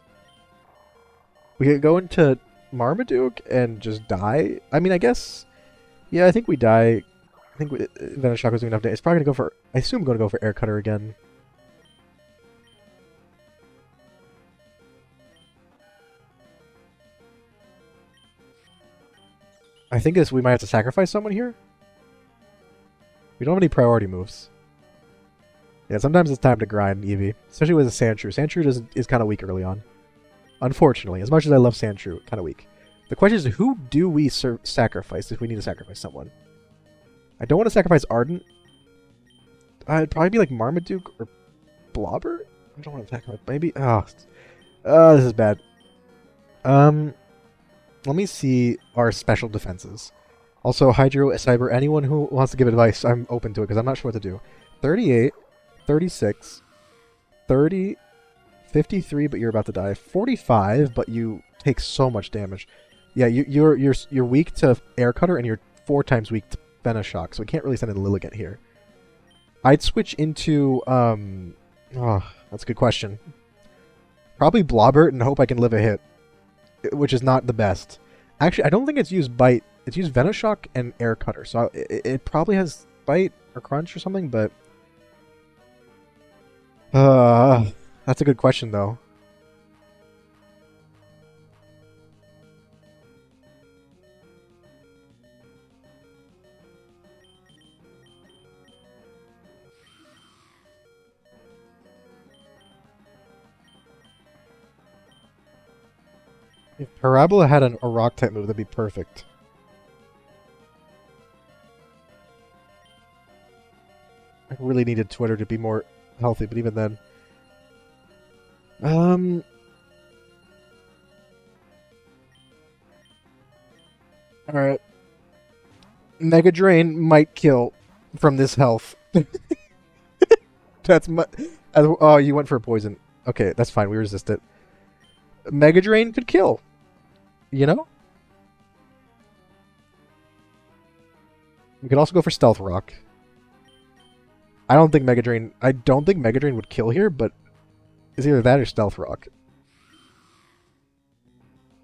We could go into Marmaduke and just die. I mean, I guess... Yeah, I think we die. I think Venoshock was doing enough damage. It's probably going to go for... I assume going to go for Air Cutter again. I think we might have to sacrifice someone here. We don't have any priority moves. Yeah, sometimes it's time to grind Eevee, especially with a Sandshrew. Sandshrew is kind of weak early on. Unfortunately, as much as I love Sandshrew, kind of weak. The question is, who do we sacrifice if we need to sacrifice someone? I don't want to sacrifice Ardent. It'd probably be like Marmaduke or Blobber? I don't want to sacrifice. Maybe. This is bad. Let me see our special defenses. Also, Hydro, Cyber, anyone who wants to give advice, I'm open to it because I'm not sure what to do. 38, 36, 30, 53, but you're about to die. 45, but you take so much damage. Yeah, you're weak to Air Cutter and you're 4 times weak to Venoshock, so we can't really send in Lilligant here. I'd switch into that's a good question. Probably Blobbert and hope I can live a hit, which is not the best. Actually, I don't think it's used Bite. It's used Venoshock and Air Cutter, so it probably has Bite or Crunch or something, but that's a good question though. If Parabola had a rock type move, that'd be perfect. I really needed Twitter to be more healthy, but even then. Alright. Mega Drain might kill from this health. That's my... Oh, you went for a poison. Okay, that's fine. We resist it. Mega Drain could kill. You know? We could also go for Stealth Rock. I don't think Mega Drain would kill here, but it's either that or Stealth Rock.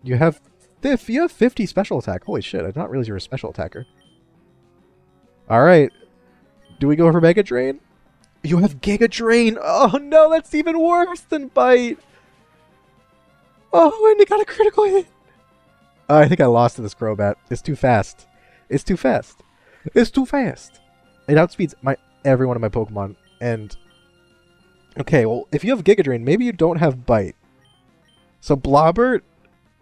You have 50 special attack. Holy shit, I did not realize you were a special attacker. Alright. Do we go for Mega Drain? You have Giga Drain! Oh no, that's even worse than Bite! Oh, and it got a critical hit! I think I lost to this Crobat. It's too fast. It's too fast. It's too fast! It outspeeds every one of my Pokemon, and... Okay, well, if you have Giga Drain, maybe you don't have Bite. So Blobbert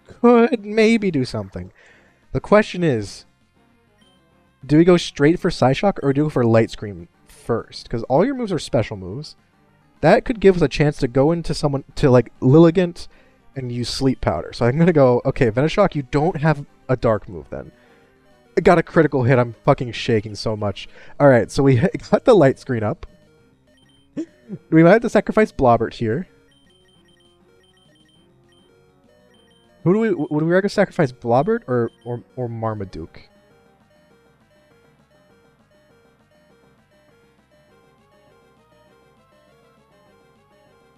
could maybe do something. The question is, do we go straight for Psyshock, or do we go for Light Scream first? Because all your moves are special moves. That could give us a chance to go into someone, to like Lilligant, and use Sleep Powder. So I'm going to go, okay, Venoshock, you don't have a dark move then. It got a critical hit. I'm fucking shaking so much. Alright, so we got the light screen up. We might have to sacrifice Blobbert here. Would we rather sacrifice Blobbert or Marmaduke?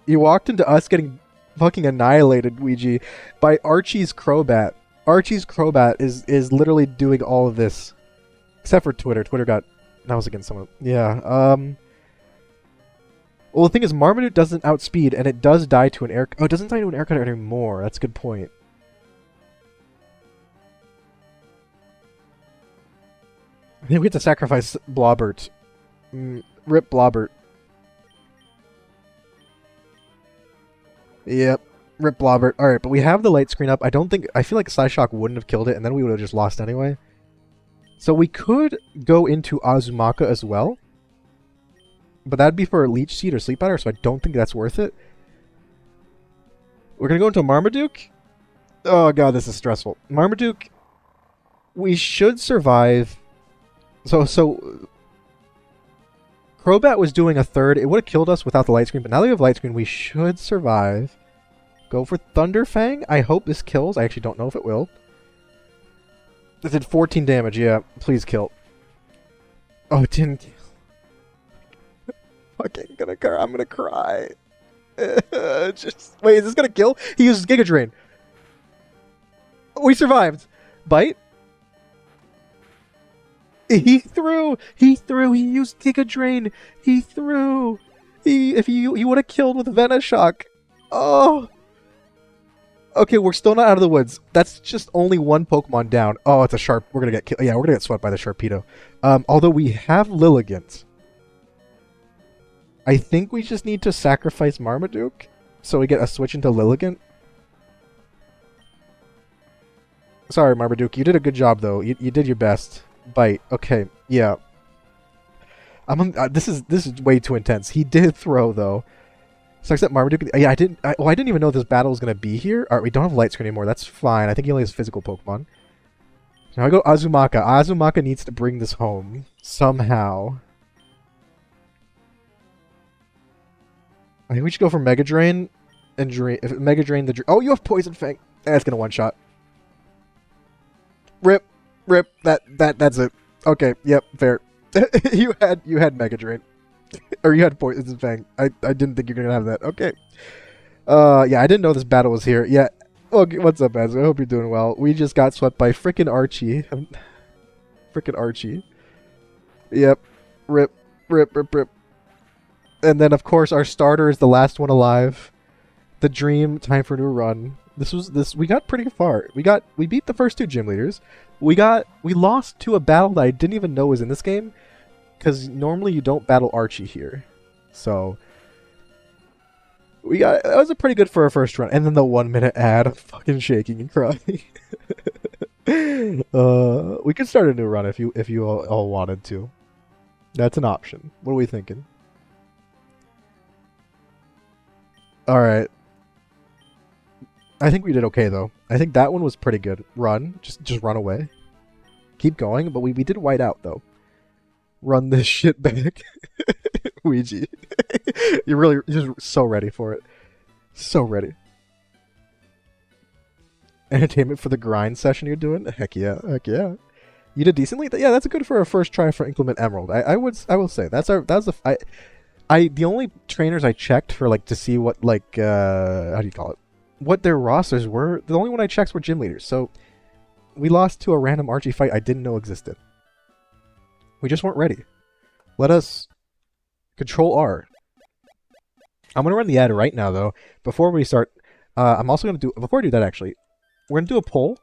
You walked into us getting fucking annihilated, Ouija, by Archie's Crobat. Archie's Crobat is literally doing all of this. Except for Twitter. Twitter got... That was against someone. Yeah, Well, the thing is, Marmaduke doesn't outspeed, and it does die to an air... Oh, it doesn't die to an air cutter anymore. That's a good point. I think we have to sacrifice Blobbert. Rip Blobbert. Yep. Rip Blobbert. Alright, but we have the light screen up. I feel like Psyshock wouldn't have killed it, and then we would have just lost anyway. So we could go into Azumaka as well. But that'd be for a Leech Seed or Sleep Powder, so I don't think that's worth it. We're gonna go into Marmaduke. Oh god, this is stressful. Marmaduke, we should survive. So Crobat was doing a third. It would have killed us without the light screen, but now that we have light screen, we should survive. Go for Thunderfang. I hope this kills. I actually don't know if it will. It did 14 damage. Yeah, please kill. Oh, it didn't kill. Fucking gonna cry. I'm gonna cry. Just wait, is this gonna kill? He uses Giga Drain. We survived. Bite. He threw. He used Giga Drain. He threw. If you would have killed with Venoshock. Oh. Okay, we're still not out of the woods. That's just only one Pokemon down. Oh, it's a Sharp. We're gonna get killed. Yeah, we're gonna get swept by the Sharpedo. Although we have Lilligant. I think we just need to sacrifice Marmaduke so we get a switch into Lilligant. Sorry, Marmaduke. You did a good job, though. You did your best. Bite. Okay, yeah. This is way too intense. He did throw, though. So except Marmaduke. Yeah, I didn't even know this battle was going to be here. Alright, we don't have light screen anymore. That's fine. I think he only has physical Pokemon. Now I go Azumaka. Azumaka needs to bring this home. Somehow. I think we should go for Mega Drain and Drain. If Mega Drain the oh, you have Poison Fang. That's gonna one shot. Rip. That's it. Okay, yep, fair. you had Mega Drain. Or you had Poison Fang. I didn't think you were gonna have that. Okay. Yeah, I didn't know this battle was here. Yeah. Okay, what's up, Az? I hope you're doing well. We just got swept by frickin' Archie. Frickin' Archie. Yep. Rip. And then, of course, our starter is the last one alive. The dream, time for a new run. We got pretty far. We beat the first two gym leaders. We lost to a battle that I didn't even know was in this game, because normally you don't battle Archie here. So that was a pretty good for our first run. And then the 1 minute ad, I'm fucking shaking and crying. We could start a new run if you all wanted to. That's an option. What are we thinking? Alright. I think we did okay, though. I think that one was pretty good. Run. Just run away. Keep going, but we did white out, though. Run this shit back. Ouija. You're just so ready for it. So ready. Entertainment for the grind session you're doing? Heck yeah. You did decently? Yeah, that's good for a first try for Inclement Emerald. I will say. The only trainers I checked for, like, to see what, like, how do you call it? What their rosters were, the only one I checked were gym leaders. So we lost to a random Archie fight I didn't know existed. We just weren't ready. Let us Control R. I'm going to run the ad right now, though. Before we start, I'm also going to do, before I do that, actually, we're going to do a poll.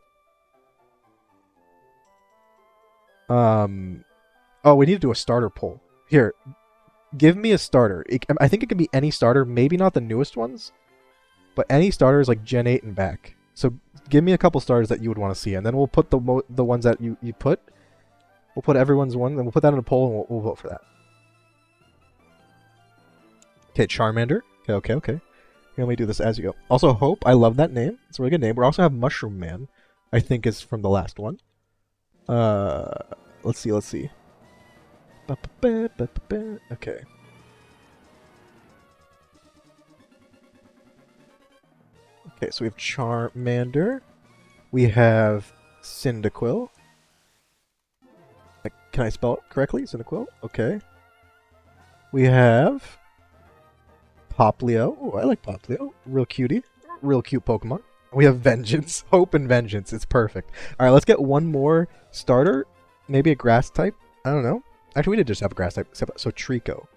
Oh, we need to do a starter poll. Here, give me a starter. I think it can be any starter, maybe not the newest ones, but any starters like Gen 8 and back. So give me a couple starters that you would want to see, and then we'll put the ones that you put. We'll put everyone's one, and we'll put that in a poll, and we'll vote for that. Okay, Charmander. Okay. Here, let me do this as you go. Also, Hope. I love that name. It's a really good name. We also have Mushroom Man. I think is from the last one. Let's see. Okay. Okay, so we have Charmander. We have Cyndaquil. Can I spell it correctly? Cyndaquil? Okay. We have Poplio. Oh, I like Poplio. Real cutie. Real cute Pokemon. We have Vengeance. Hope and Vengeance. It's perfect. Alright, let's get one more starter. Maybe a grass type. I don't know. Actually, we did just have a grass type. So Trico.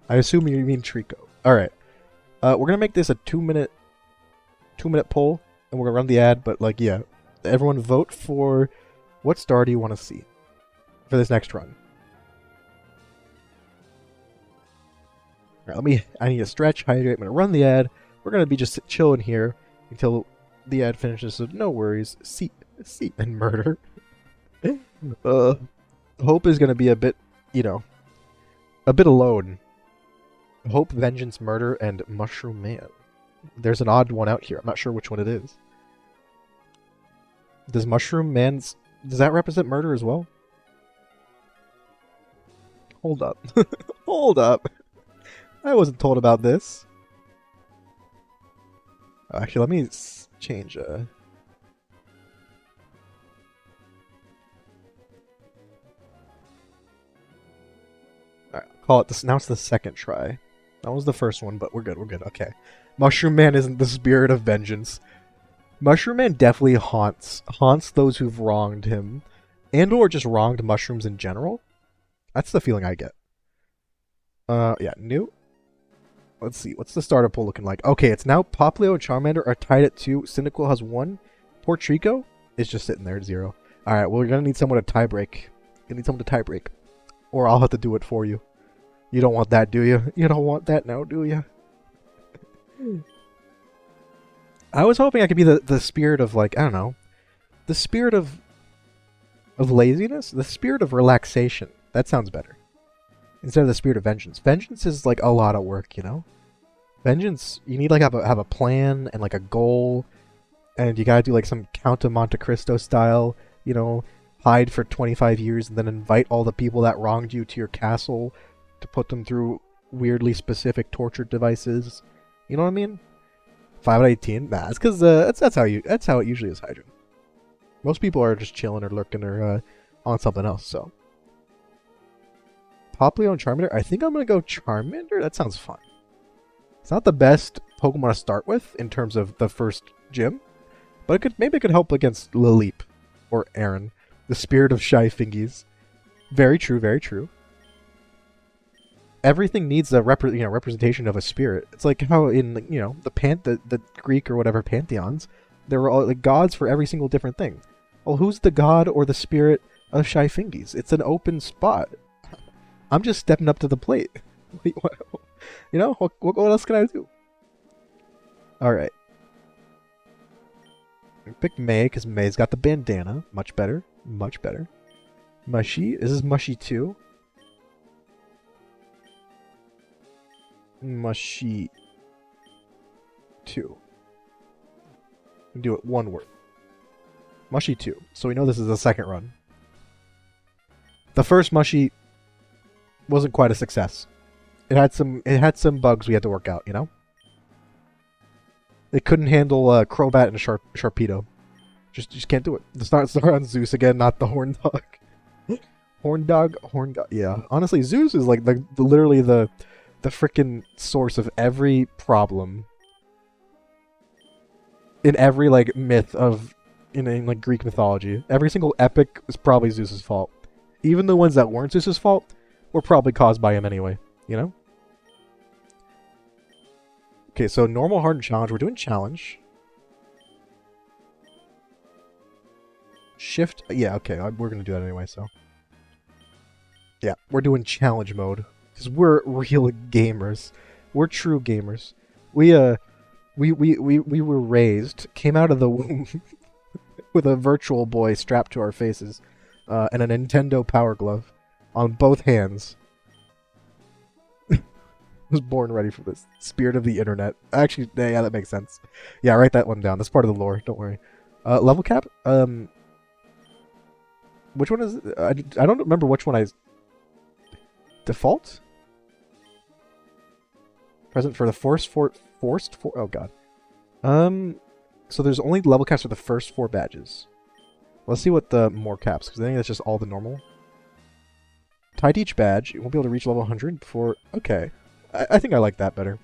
I assume you mean Trico. Alright. We're going to make this a 2-minute poll. And we're going to run the ad. But, like, yeah. Everyone vote for what star do you want to see for this next run. Alright, I need to stretch, hydrate. I'm going to run the ad. We're going to be just chilling here until the ad finishes. So no worries. Seat and murder. Hope is going to be a bit, a bit alone. Hope, Vengeance, Murder, and Mushroom Man. There's an odd one out here. I'm not sure which one it is. Does Mushroom Man... Does that represent murder as well? Hold up. Hold up. I wasn't told about this. Actually, let me change... Alright, call it this. Now it's the second try. That was the first one, but we're good. Okay. Mushroom Man isn't the spirit of vengeance. Mushroom Man definitely haunts those who've wronged him, and or just wronged mushrooms in general. That's the feeling I get. Yeah, new. Let's see, what's the starter pool looking like? Okay, it's now Poplio and Charmander are tied at 2. Cyndaquil has 1. Poor Trico is just sitting there at 0. Alright, well, we're gonna need someone to tie-break. Or I'll have to do it for you. You don't want that, do you? You don't want that now, do you? I was hoping I could be the spirit of, like, I don't know, The spirit of laziness? The spirit of relaxation. That sounds better. Instead of the spirit of vengeance. Vengeance is like a lot of work, you know? Vengeance, you need like have a plan and like a goal, and you gotta do like some Count of Monte Cristo style, you know, hide for 25 years and then invite all the people that wronged you to your castle to put them through weirdly specific torture devices. You know what I mean? 5 out of 18? Nah, it's because that's how it usually is, Hydra. Most people are just chilling or lurking or on something else, so. Popplio Charmander? I think I'm gonna go Charmander. That sounds fun. It's not the best Pokemon to start with in terms of the first gym, but maybe it could help against Lilip or Aaron, the spirit of shy fingies. Very true, very true. Everything needs a representation of a spirit. It's like how in the Greek or whatever pantheons, there were all like gods for every single different thing. Well, who's the god or the spirit of shy fingies? It's an open spot. I'm just stepping up to the plate. You know, what else can I do? Alright. Pick May, because May's got the bandana. Much better. Much better. Mushy. This is Mushy 2. Mushy 2. Do it one word. Mushy 2. So we know this is the second run. The first Mushy wasn't quite a success. It had some bugs we had to work out, you know? It couldn't handle Crobat and Sharpedo. Just can't do it. Start on Zeus again, not the Horn Dog. Horn Dog. Yeah, honestly, Zeus is like literally the freaking source of every problem in every like myth in like Greek mythology. Every single epic is probably Zeus's fault. Even the ones that weren't Zeus's fault were probably caused by him anyway. You know? Okay, so normal, hard, and challenge. We're doing challenge. Shift. Yeah, okay. We're going to do that anyway, so. Yeah, we're doing challenge mode. Because we're real gamers. We're true gamers. We were raised, came out of the womb with a virtual boy strapped to our faces and a Nintendo Power Glove on both hands. Was born ready for this. Spirit of the internet. Actually, yeah, that makes sense. Yeah, write that one down. That's part of the lore. Don't worry. Level cap? Which one is it? I don't remember which one I... Default? Present for the forced for... Oh, God. So there's only level caps for the first 4 badges. Let's see what the more caps, because I think that's just all the normal. Tied to each badge. You won't be able to reach level 100 before... Okay. I think I like that better.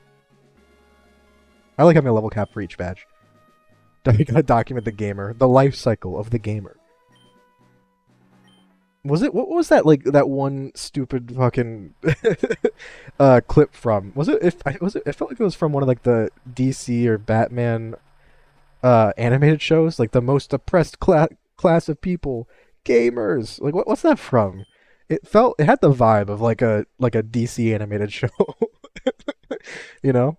I like having a level cap for each badge. You gotta document the gamer. The life cycle of the gamer. Was it... What was that, like, that one stupid fucking... clip from? Was it... It felt like it was from one of, like, the DC or Batman... animated shows. Like, the most oppressed class of people. Gamers! Like, what's that from? It had the vibe of like a DC animated show. You know?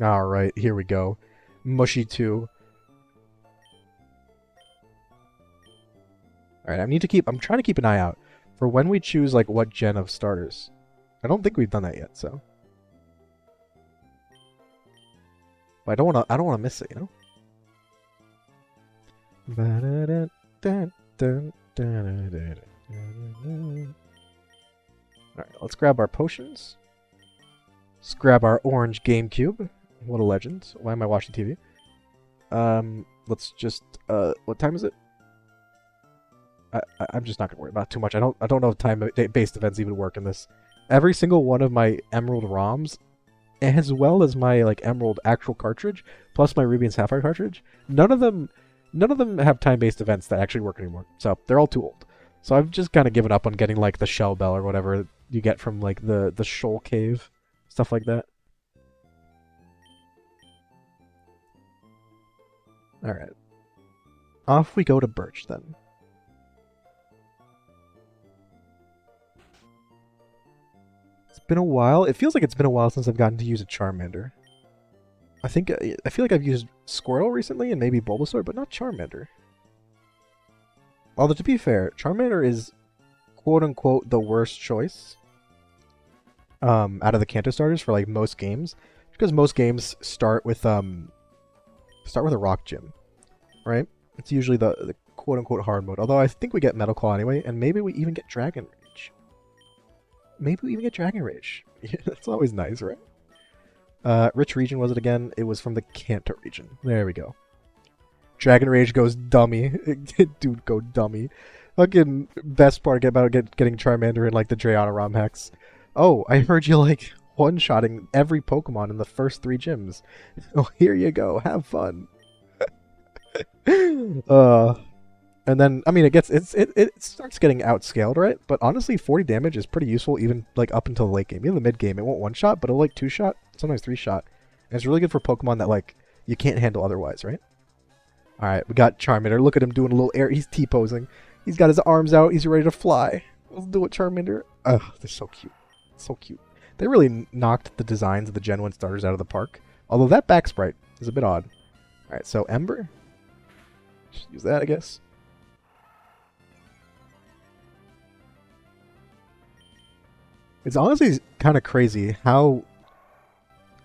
Alright, here we go. Mushy 2. Alright, I'm trying to keep an eye out for when we choose like what gen of starters. I don't think we've done that yet, so. But I don't wanna miss it, you know? Alright, let's grab our potions. Let's grab our orange GameCube. What a legend. Why am I watching TV? Let's just what time is it? I'm just not gonna worry about it too much. I don't know if time-based events even work in this. Every single one of my Emerald ROMs, as well as my like Emerald actual cartridge, plus my Ruby and Sapphire cartridge, none of them have time-based events that actually work anymore. So they're all too old. So I've just kind of given up on getting like the Shell Bell or whatever you get from like the Shoal Cave, stuff like that. All right, off we go to Birch then. It's been a while. It feels like it's been a while since I've gotten to use a Charmander. I think I feel like I've used Squirtle recently and maybe Bulbasaur, but not Charmander. Although to be fair, Charmander is quote unquote the worst choice out of the Kanto starters for like most games, because most games start with a rock gym, right? It's usually the quote unquote hard mode. Although I think we get Metal Claw anyway, and maybe we even get Dragon Rage. Maybe we even get Dragon Rage. That's always nice, right? Which region was it again? It was from the Kanto region. There we go. Dragon Rage goes dummy. Dude, go dummy. Fucking best part about getting Charmander in like the Drayana ROM hacks. Oh, I heard you like one-shotting every Pokemon in the first 3 gyms. Oh, here you go. Have fun. And then I mean it starts getting outscaled, right? But honestly, 40 damage is pretty useful even like up until the late game. Even the mid game, it won't one shot, but it'll like 2-shot, sometimes 3-shot. And it's really good for Pokemon that like you can't handle otherwise, right? All right, we got Charmander. Look at him doing a little air. He's T-posing. He's got his arms out. He's ready to fly. Let's do it, Charmander. Ugh, they're so cute. So cute. They really knocked the designs of the Gen 1 starters out of the park. Although that back sprite is a bit odd. All right, so Ember. Just use that, I guess. It's honestly kind of crazy how,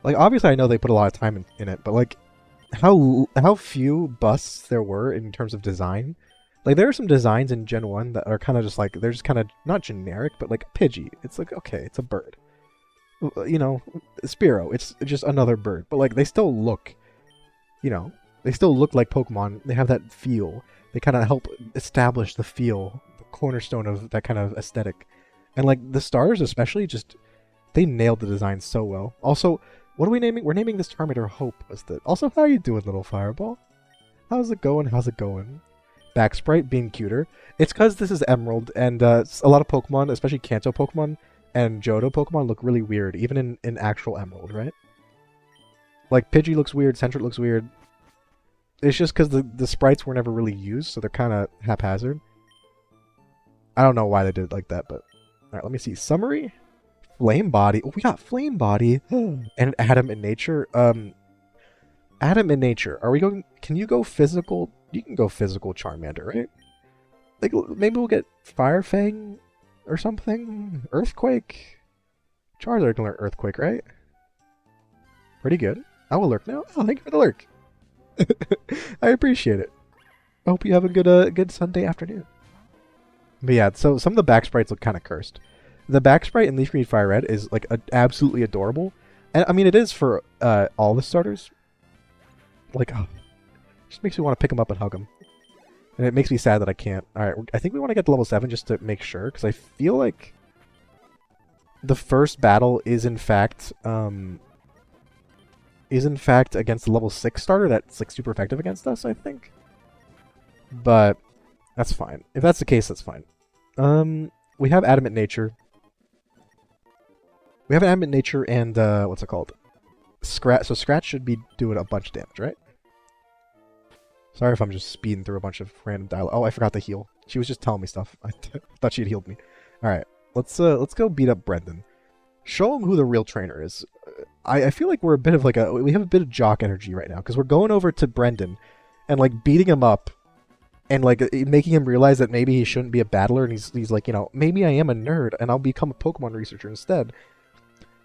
like, obviously I know they put a lot of time in it, but like, how few busts there were in terms of design. Like, there are some designs in Gen 1 that are kind of just like, they're just kind of not generic, but like Pidgey. It's like, okay, it's a bird. You know, Spearow, it's just another bird. But like, they still look, you know, they still look like Pokemon. They have that feel. They kind of help establish the feel, the cornerstone of that kind of aesthetic. And like the stars especially, just they nailed the design so well. Also, what are we naming? We're naming this Charmander Hope. Also, how you doing, little Fireball? How's it going? How's it going? Back sprite being cuter. It's because this is Emerald, and a lot of Pokemon, especially Kanto Pokemon and Johto Pokemon, look really weird, even in actual Emerald, right? Like Pidgey looks weird, Sentret looks weird. It's just because the sprites were never really used, so they're kind of haphazard. I don't know why they did it like that, but alright, let me see. Summary? Flame Body. Oh, we got Flame Body. And Adam in Nature. Adam in Nature. Are we going... Can you go physical? You can go physical Charmander, right? Like, maybe we'll get Fire Fang or something? Earthquake? Charizard can learn Earthquake, right? Pretty good. I will lurk now. Oh, thank you for the lurk. I appreciate it. I hope you have a good Sunday afternoon. But yeah, so some of the back sprites look kind of cursed. The back sprite in Leaf Green Fire Red is like absolutely adorable, and I mean it is for all the starters. Like, oh, just makes me want to pick them up and hug them, and it makes me sad that I can't. All right, I think we want to get to level 7 just to make sure, because I feel like the first battle is in fact against the level 6 starter that's like super effective against us, I think. But that's fine. If that's the case, that's fine. We have Adamant Nature. We have an Adamant Nature and, what's it called? Scratch. So Scratch should be doing a bunch of damage, right? Sorry if I'm just speeding through a bunch of random dialogue. Oh, I forgot to heal. She was just telling me stuff. I thought she'd healed me. Alright, let's go beat up Brendan. Show him who the real trainer is. I feel like we're a bit of like we have a bit of jock energy right now, because we're going over to Brendan and like beating him up and like making him realize that maybe he shouldn't be a battler, and he's like, you know, maybe I am a nerd and I'll become a Pokemon researcher instead.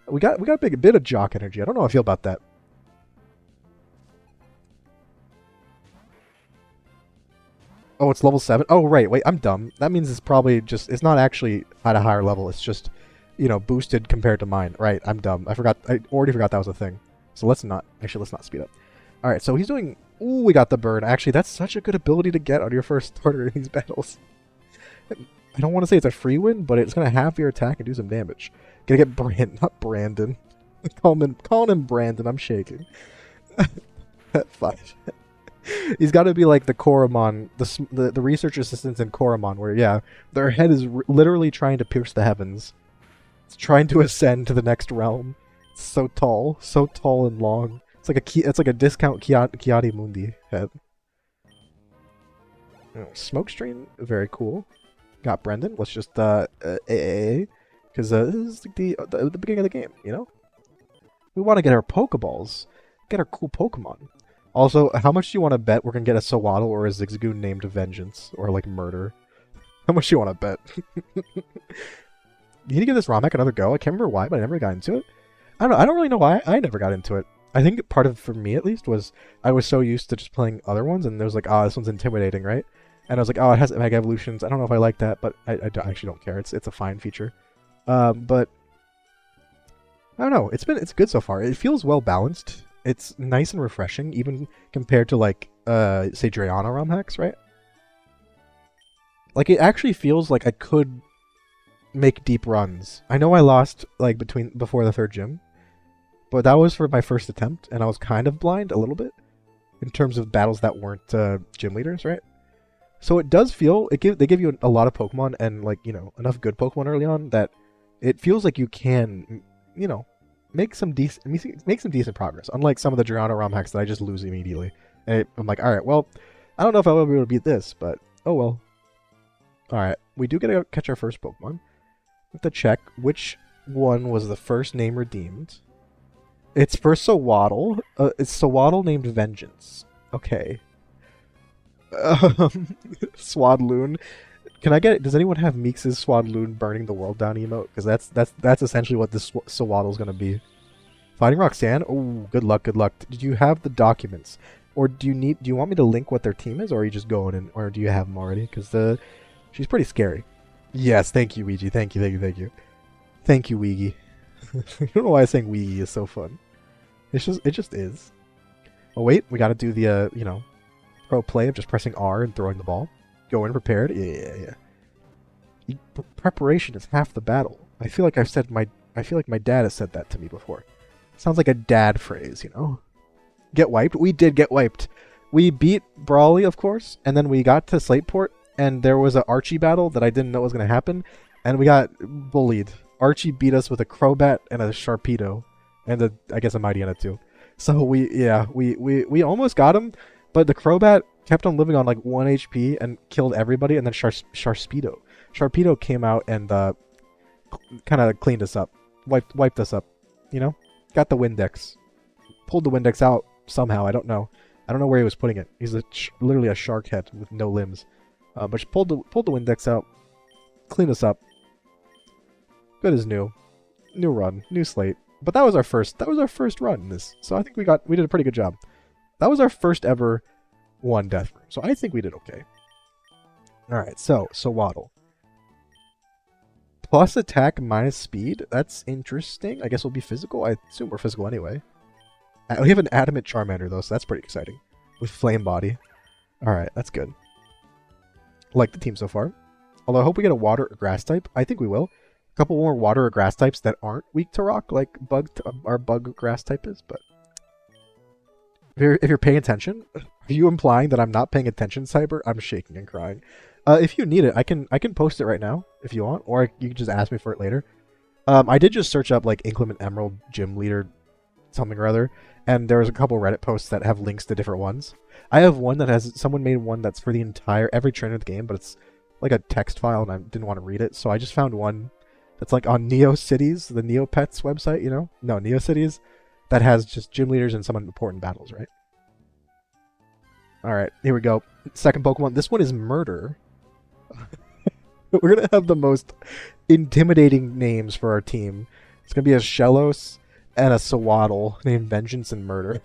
We got a bit of jock energy. I don't know how I feel about that. Oh, it's level 7? Oh, right. Wait, I'm dumb. That means it's probably just... It's not actually at a higher level. It's just, you know, boosted compared to mine. Right, I'm dumb. I already forgot that was a thing. So let's not... Actually, let's not speed up. Alright, so he's doing... Ooh, we got the burn. Actually, that's such a good ability to get on your first starter in these battles. I don't want to say it's a free win, but it's going to halve your attack and do some damage. Gonna get not Brandon. Calling him Brandon. I'm shaking. Fine. He's got to be like the Koromon, the research assistants in Koromon, where yeah, their head is literally trying to pierce the heavens. It's trying to ascend to the next realm. It's so tall and long. It's like a discount Kiadi Mundi head. Oh, smoke screen, very cool. Got Brendan. Let's just AA, because this is the beginning of the game. You know, we want to get our Pokeballs. get our cool Pokemon. Also, how much do you want to bet we're gonna get a Sawaddle or a Zigzagoon named Vengeance or like Murder? How much do you want to bet? You need to give this Ramek another go. I can't remember why, but I never got into it. I don't know. I don't really know why I never got into it. I think part of, for me at least, was I was so used to just playing other ones, and there was like, oh, this one's intimidating, right? And I was like, oh, it has Mega Evolutions. I don't know if I like that, but I actually don't care. It's a fine feature. But I don't know. It's good so far. It feels well balanced. It's nice and refreshing, even compared to like say Drayana ROM hacks, right? Like it actually feels like I could make deep runs. I know I lost like before the third gym, but that was for my first attempt, and I was kind of blind a little bit in terms of battles that weren't gym leaders, right? So it does feel they give you a lot of Pokemon and like enough good Pokemon early on that it feels like you can make some decent progress. Unlike some of the Drayana ROM hacks that I just lose immediately, and I'm like, all right, well, I don't know if I will be able to beat this, but oh well. All right, we do get to catch our first Pokemon. We have to check which one was the first name redeemed. It's for Sawaddle. It's Sawaddle named Vengeance. Okay. Swadloon. Can I get? Does anyone have Meeks' Swadloon burning the world down emote? Because that's essentially what this Sawaddle's gonna be. Fighting Roxanne. Oh, good luck, good luck. Did you have the documents, or do you want me to link what their team is, or are you just going in, or do you have them already? Because she's pretty scary. Yes, thank you, Ouija. Thank you, thank you, thank you. Thank you, Weegie. I don't know why saying Weegie is so fun. It just is. Oh wait, we gotta do the pro play of just pressing R and throwing the ball. Go in prepared. Yeah. Preparation is half the battle. I feel like my dad has said that to me before. Sounds like a dad phrase, Get wiped. We did get wiped. We beat Brawly, of course, and then we got to Slateport, and there was an Archie battle that I didn't know was going to happen, and we got bullied. Archie beat us with a Crobat and a Sharpedo, and I guess a Mightyena too. So we almost got him, but the Crobat kept on living on like 1 HP and killed everybody, and then Sharpedo came out and kind of cleaned us up, wiped us up, got the Windex, pulled the Windex out somehow. I don't know where he was putting it. He's literally a shark head with no limbs. But she pulled the Windex out, cleaned us up. Good as new run, new slate. But that was our first run in this, so I think we did a pretty good job. That was our first ever one death room, so I think we did okay. All right, so Waddle plus attack minus speed. That's interesting. I guess we'll be physical. I assume we're physical anyway. We have an adamant Charmander though, so that's pretty exciting with flame body. All right, that's good. Like the team so far. Although I hope we get a water or grass type. I think we will. A couple more water or grass types that aren't weak to rock, like our bug grass type is. But if you're paying attention, are you implying that I'm not paying attention, Cyber? I'm shaking and crying. If you need it, I can post it right now if you want, or you can just ask me for it later. I did just search up like Inclement Emerald Gym Leader something or other, and there was a couple Reddit posts that have links to different ones. I have one that has someone made one that's for every trainer in the game, but it's like a text file, and I didn't want to read it, so I just found one that's like on NeoCities, the Neopets website, No, NeoCities, that has just gym leaders and some important battles, right? All right, here we go. Second Pokemon. This one is Murder. We're gonna have the most intimidating names for our team. It's gonna be a Shellos and a Sawaddle named Vengeance and Murder.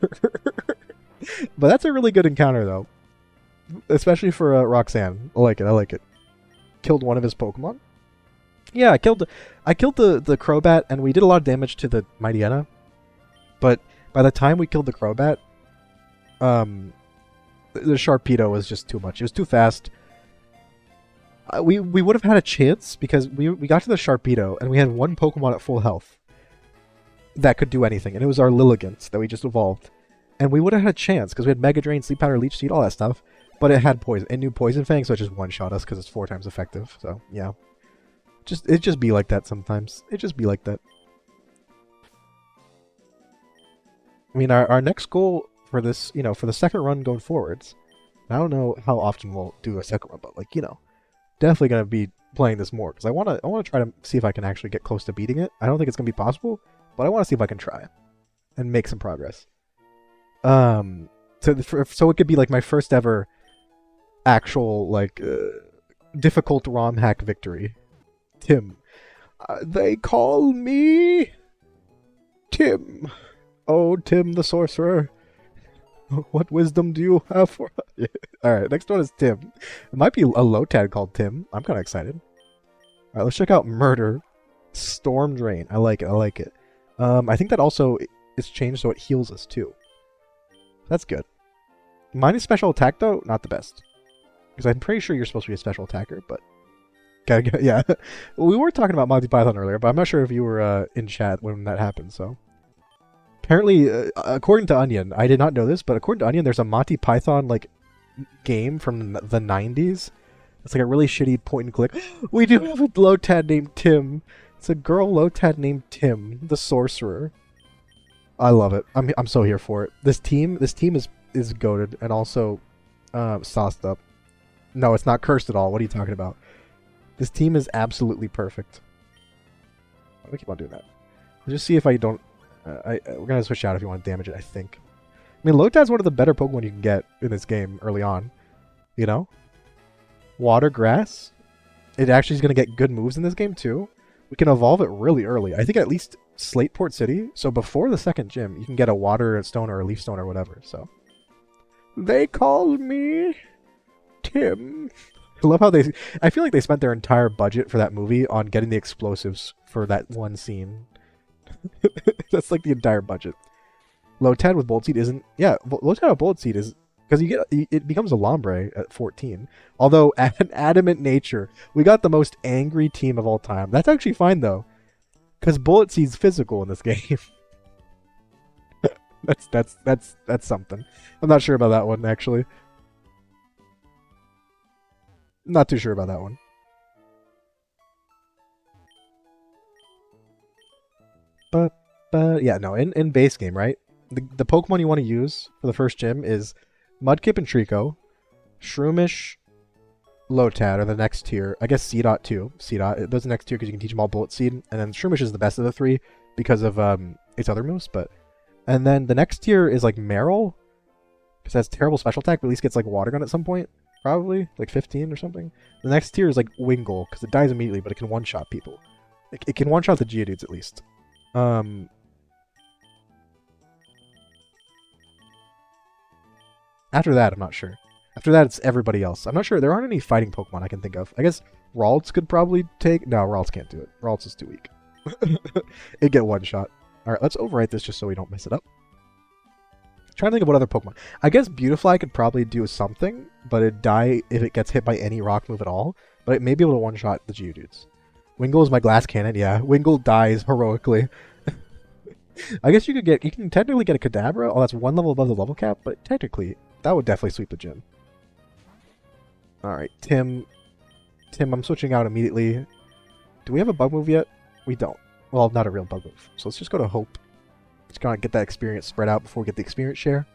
But that's a really good encounter, though. Especially for Roxanne. I like it. Killed one of his Pokemon. Yeah, I killed the Crobat, and we did a lot of damage to the Mightyena. But by the time we killed the Crobat, the Sharpedo was just too much. It was too fast. We would have had a chance, because we got to the Sharpedo, and we had one Pokemon at full health that could do anything, and it was our Lilligant that we just evolved. And we would have had a chance, because we had Mega Drain, Sleep Powder, Leech Seed, all that stuff. But it had poison. It knew Poison Fang, so it just one-shot us, because it's 4 times effective. So, yeah. It just be like that sometimes. It just be like that. I mean, our next goal for this, for the second run going forwards, I don't know how often we'll do a second run, but, like, definitely going to be playing this more, because I want to try to see if I can actually get close to beating it. I don't think it's going to be possible, but I want to see if I can try and make some progress. So it could be like my first ever actual like difficult ROM hack victory. Tim. They call me Tim. Oh, Tim the sorcerer. What wisdom do you have for us? Alright, next one is Tim. It might be a Lotad called Tim. I'm kind of excited. Alright, let's check out Murder. Storm Drain. I like it, I like it. I think that also is changed so it heals us too. That's good. Minus special attack though, not the best. Because I'm pretty sure you're supposed to be a special attacker, but... yeah. We were talking about Monty Python earlier, but I'm not sure if you were in chat when that happened, so... Apparently, according to Onion, I did not know this, but according to Onion, there's a Monty Python, like, game from the 90s. It's like a really shitty point and click. We do have a Lotad named Tim. It's a girl Lotad named Tim, the sorcerer. I love it. I'm so here for it. This team is goated and also sauced up. No, it's not cursed at all. What are you talking about? This team is absolutely perfect. I'm gonna keep on doing that. Let's just see if I don't. We're gonna switch out if you want to damage it. I think. I mean, Lotad's one of the better Pokemon you can get in this game early on. You know, Water, Grass. It actually is gonna get good moves in this game too. We can evolve it really early. I think at least Slateport City. So before the second gym, you can get a Water Stone or a Leaf Stone or whatever. So they call me Tim. I love how they... I feel like they spent their entire budget for that movie on getting the explosives for that one scene. That's like the entire budget. Lotad with Bolt Seed isn't... Yeah, Lotad with Bolt Seed is... Because you get... It becomes a Lombre at 14. Although, an Adamant Nature, we got the most angry team of all time. That's actually fine, though. Because Bullet Seed's physical in this game. That's something. I'm not sure about that one, actually. Not too sure about that one. But yeah, no, in base game, right? The Pokemon you want to use for the first gym is Mudkip and Trico, Shroomish, Lotad are the next tier. I guess Seedot too. Seedot, those are the next tier because you can teach them all Bullet Seed. And then Shroomish is the best of the three because of its other moves. And then the next tier is like Meryl, because that's terrible special attack, but at least gets like Water Gun at some point. Probably, like 15 or something. The next tier is like Wingull, because it dies immediately, but it can one-shot people. It can one-shot the Geodudes, at least. After that, I'm not sure. After that, it's everybody else. I'm not sure. There aren't any fighting Pokemon I can think of. I guess Ralts could probably take... No, Ralts can't do it. Ralts is too weak. It'd get one-shot. Alright, let's overwrite this just so we don't mess it up. Trying to think of what other Pokemon. I guess Beautifly could probably do something, but it'd die if it gets hit by any rock move at all. But it may be able to one-shot the Geodudes. Wingull is my glass cannon, yeah. Wingull dies heroically. I guess you can technically get a Kadabra. Oh, that's one level above the level cap, but technically, that would definitely sweep the gym. Alright, Tim, I'm switching out immediately. Do we have a bug move yet? We don't. Well, not a real bug move. So let's just go to Hope. Just gotta get that experience spread out before we get the experience share.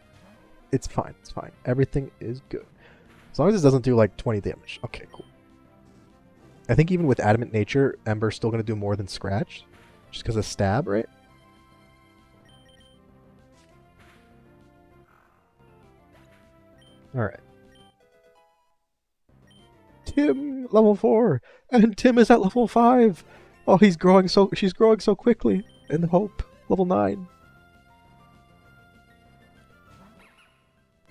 It's fine, it's fine. Everything is good. As long as it doesn't do like 20 damage. Okay, cool. I think even with Adamant Nature, Ember's still gonna do more than Scratch. Just because of Stab, right? Alright. Tim, level 4! And Tim is at level 5! Oh, she's growing so quickly. And Hope, level 9.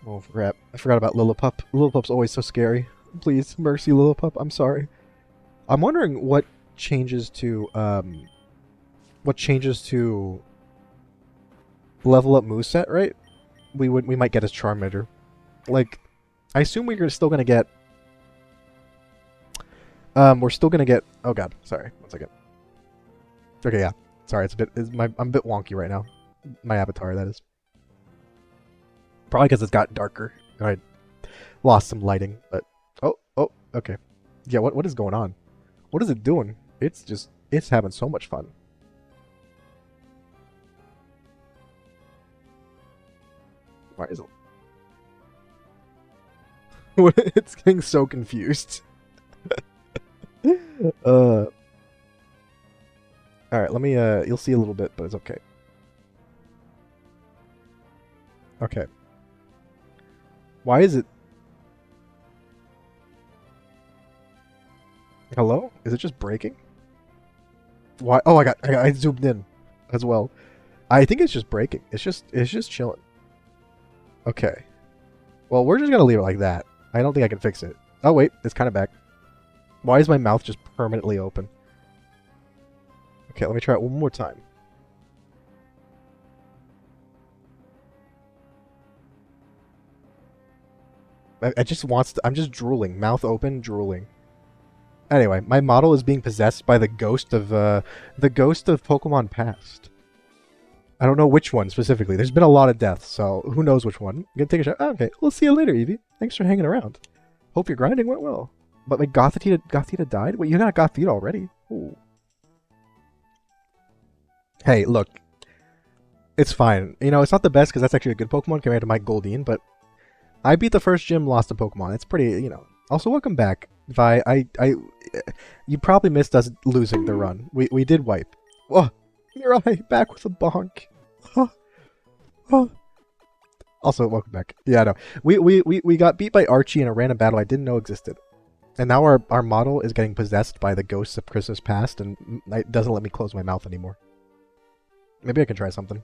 Oh, I forgot about Lillipup. Lillipup's always so scary. Please, mercy, Lillipup. I'm sorry. I'm wondering what changes to level up moveset, right? We might get as Charmander. Like, I assume we're still gonna get. We're still gonna get. Oh God, sorry. 1 second. Okay, yeah. Sorry, I'm a bit wonky right now. My avatar, that is. Probably because it's got darker. And I lost some lighting, but oh, okay. Yeah, what is going on? What is it doing? It's having so much fun. Why is it? It's getting so confused. Alright, let me, you'll see a little bit, but it's okay. Okay. Why is it? Hello? Is it just breaking? Why? Oh, I zoomed in as well. I think it's just breaking. It's just chilling. Okay. Well, we're just gonna leave it like that. I don't think I can fix it. Oh wait, it's kind of back. Why is my mouth just permanently open? Okay, let me try it one more time. I just wants to, I'm just drooling, mouth open, drooling. Anyway, my model is being possessed by the ghost of Pokemon Past. I don't know which one specifically. There's been a lot of deaths, so who knows which one. I'm gonna take a shot. Oh, okay, we'll see you later, Eevee. Thanks for hanging around. Hope your grinding went well. But my Gothita died? Wait, you got a Gothita already? Ooh. Hey, look. It's fine. You know, it's not the best because that's actually a good Pokemon compared to my Goldeen, but I beat the first gym, lost a Pokemon. It's pretty, you know. Also, welcome back. You probably missed us losing the run. We did wipe. Oh, Mirai, back with a bonk. Huh. Huh. Also, welcome back. Yeah, no. We got beat by Archie in a random battle I didn't know existed. And now our model is getting possessed by the ghosts of Christmas past, and it doesn't let me close my mouth anymore. Maybe I can try something.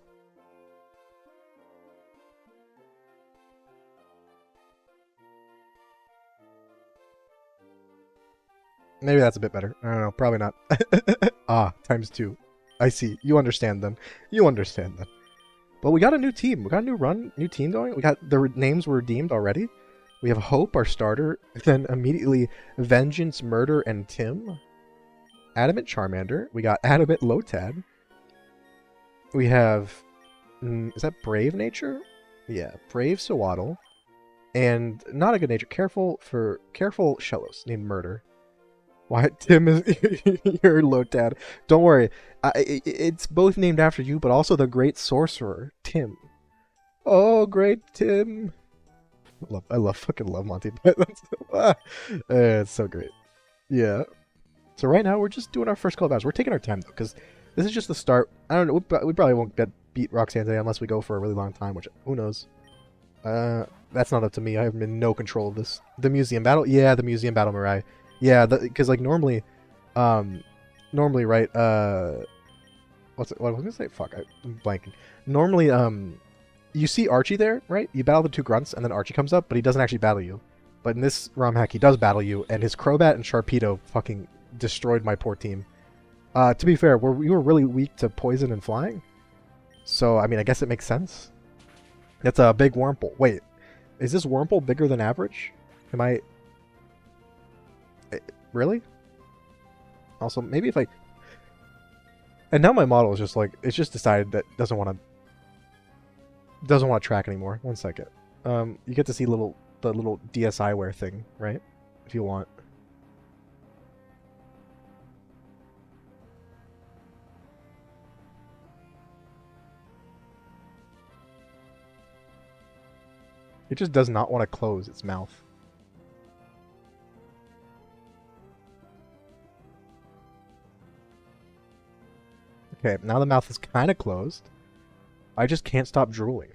Maybe that's a bit better. I don't know. Probably not. Ah, ×2. I see. You understand then. You understand then. But we got a new team. We got a new run, new team going. We got the names were redeemed already. We have Hope, our starter. Then immediately Vengeance, Murder, and Tim. Adamant Charmander. We got Adamant Lotad. We have... is that Brave Nature? Yeah, Brave Sawaddle. And not a good nature. Careful Shellos named Murder. Why Tim is your Lotad? Don't worry, it's both named after you, but also the great sorcerer Tim. Oh, great Tim! Fucking love Monty Python. It's so great. Yeah. So right now we're just doing our first couple of hours. We're taking our time though, because this is just the start. I don't know. We probably won't beat Roxanne today unless we go for a really long time, which who knows. That's not up to me. I have in no control of this. The museum battle. Yeah, the museum battle, Mirai. Yeah, because like normally, right? What was I gonna say? Fuck, I'm blanking. Normally, you see Archie there, right? You battle the two grunts, and then Archie comes up, but he doesn't actually battle you. But in this ROM hack, he does battle you, and his Crobat and Sharpedo fucking destroyed my poor team. To be fair, we were really weak to poison and flying, so I mean, I guess it makes sense. That's a big Wurmple. Wait, is this Wurmple bigger than average? Am I? Really? Also, maybe if I... And now my model is just like, it's just decided that doesn't want to track anymore. One second. You get to see the little DSI wear thing, right? If you want. It just does not want to close its mouth. Okay, now the mouth is kind of closed. I just can't stop drooling.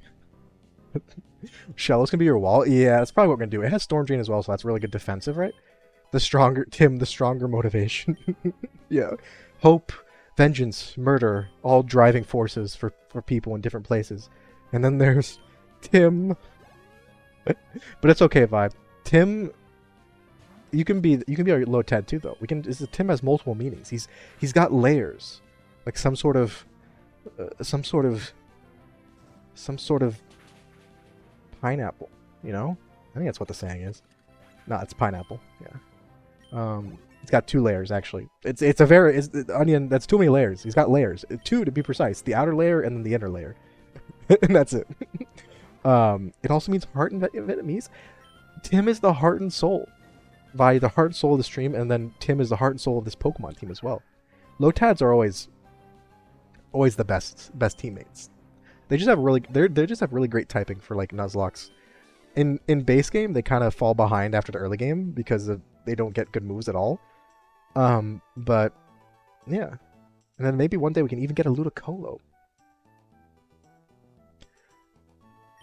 Shellos can be your wall? Yeah, that's probably what we're going to do. It has Storm Drain as well, so that's really good defensive, right? The stronger motivation. Yeah. Hope, vengeance, murder, all driving forces for people in different places. And then there's Tim. But it's okay, Vibe. Tim... You can be our Lotad too, though. Tim has multiple meanings. He's got layers. Like some sort of pineapple, you know? I think that's what the saying is. No, it's pineapple. Yeah. It's got 2 layers actually. It's the onion. That's too many layers. He's got layers. 2 to be precise. The outer layer and then the inner layer. And that's it. It also means heart in Vietnamese. Tim is the heart and soul. By the heart and soul of the stream, and then Tim is the heart and soul of this Pokemon team as well. Lotads are always the best teammates. They just have really great typing for like Nuzlocks. In base game, they kind of fall behind after the early game because they don't get good moves at all. But yeah, and then maybe one day we can even get a Ludicolo.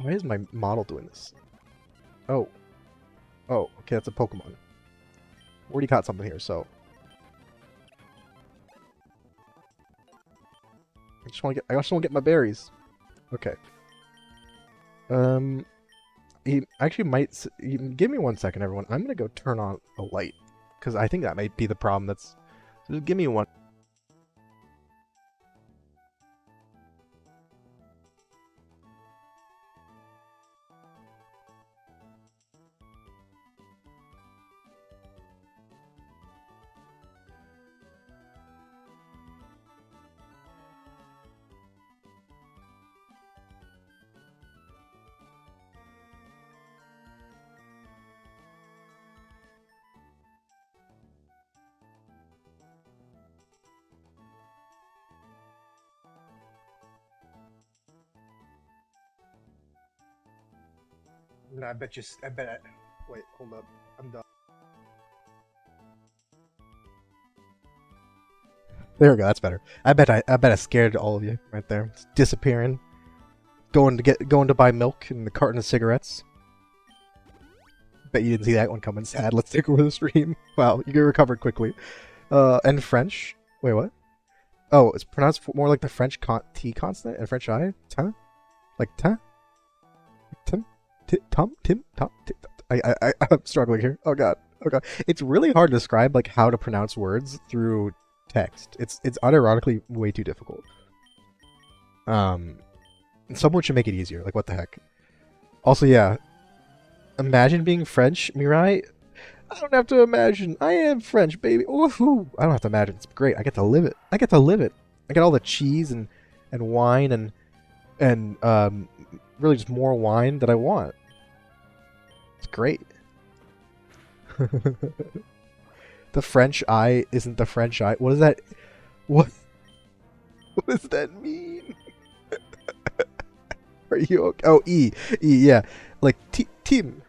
Why is my model doing this? Oh. Oh, okay, that's a Pokemon. Already caught something here, so. I just want to get my berries. Okay. He actually might. Give me 1 second, everyone. I'm gonna go turn on a light because I think that might be the problem. That's. Just give me one. No, I bet you. Wait, hold up. I'm done. There we go. That's better. I bet I scared all of you right there. It's disappearing. Going to buy milk and the carton of cigarettes. Bet you didn't see that one coming. Sad. Let's take over the stream. Wow, you get recovered quickly. And French. Wait, what? Oh, it's pronounced more like the French T consonant and French I. Tim, like tim. Tom. I'm struggling here. Oh god. It's really hard to describe like how to pronounce words through text. It's unironically way too difficult. Someone should make it easier. Like what the heck. Also, yeah. Imagine being French, Mirai. I don't have to imagine. I am French, baby. Ooh, I don't have to imagine. It's great. I get to live it. I get all the cheese and wine and really just more wine that I want. It's great. The French eye isn't the French eye. What is that? What does that mean? Are you okay? Oh, E, yeah. Like Tim.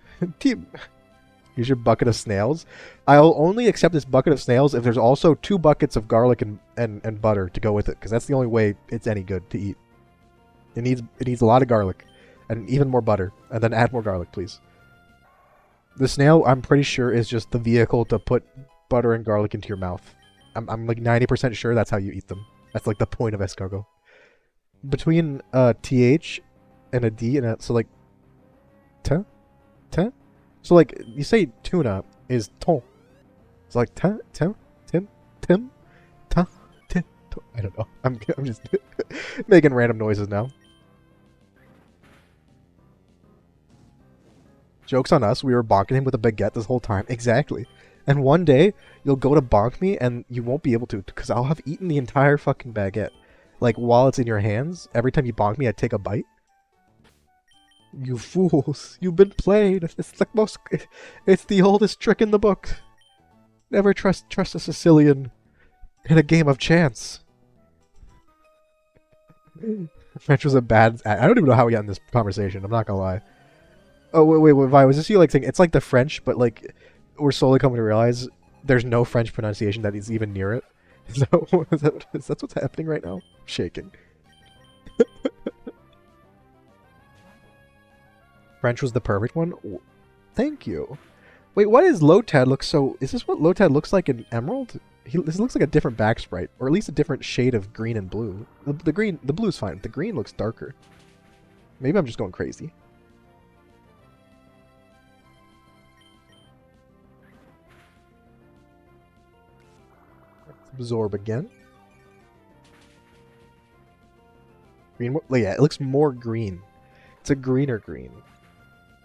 Here's your bucket of snails. I'll only accept this bucket of snails if there's also 2 buckets of garlic and butter to go with it, because that's the only way it's any good to eat. It needs a lot of garlic and even more butter, and then add more garlic, please. The snail, I'm pretty sure, is just the vehicle to put butter and garlic into your mouth. I'm like 90% sure that's how you eat them. That's like the point of escargot. Between TH and a D and a, so like T? So like you say tuna is ton. It's like Tim, ta, ti, to. I don't know. I'm just making random noises now. Joke's on us. We were bonking him with a baguette this whole time. Exactly. And one day you'll go to bonk me and you won't be able to because I'll have eaten the entire fucking baguette. Like while it's in your hands, every time you bonk me, I take a bite. You fools! You've been played. It's the oldest trick in the book. Never trust a Sicilian in a game of chance. French was a bad. I don't even know how we got in this conversation. I'm not gonna lie. Oh wait, Vi, was this you like saying it's like the French, but like we're slowly coming to realize there's no French pronunciation that is even near it. Is that what's happening right now? I'm shaking. French was the perfect one. Thank you. Wait, why does Lotad look so? Is this what Lotad looks like in Emerald? This looks like a different back sprite, or at least a different shade of green and blue. The blue's fine. The green looks darker. Maybe I'm just going crazy. Absorb again. Green. Yeah, it looks more green. It's a greener green.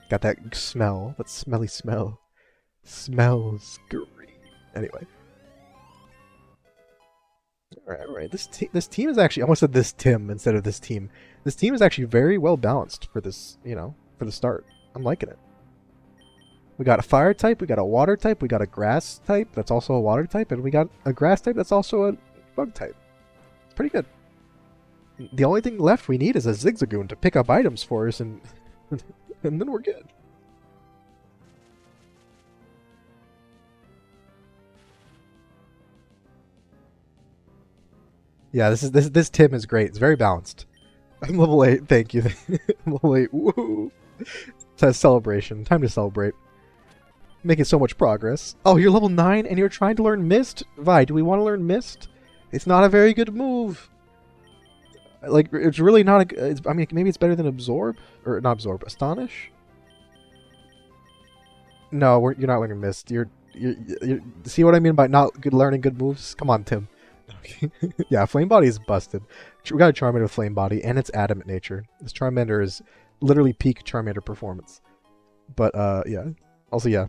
Got that smell. That smelly smell. Smells green. Anyway. Alright. This team is actually... I almost said this Tim instead of this team. This team is actually very well balanced for this, for the start. I'm liking it. We got a fire type, we got a water type, we got a grass type that's also a water type, and we got a grass type that's also a bug type. It's pretty good. The only thing left we need is a Zigzagoon to pick up items for us, and and then we're good. Yeah, this Tim is great. It's very balanced. I'm level 8. Thank you. I'm level 8. Woo! It's a celebration. Time to celebrate. Making so much progress. Oh, you're level 9 and you're trying to learn Mist? Vi, do we want to learn Mist? It's not a very good move. Like, it's really not a... I mean, maybe it's better than Absorb? Or not Absorb, Astonish? No, you're not learning Mist. You're see what I mean by not learning good moves? Come on, Tim. Yeah, Flame Body is busted. We got a Charmander with Flame Body, and it's Adamant Nature. This Charmander is literally peak Charmander performance. But, yeah. Also, yeah.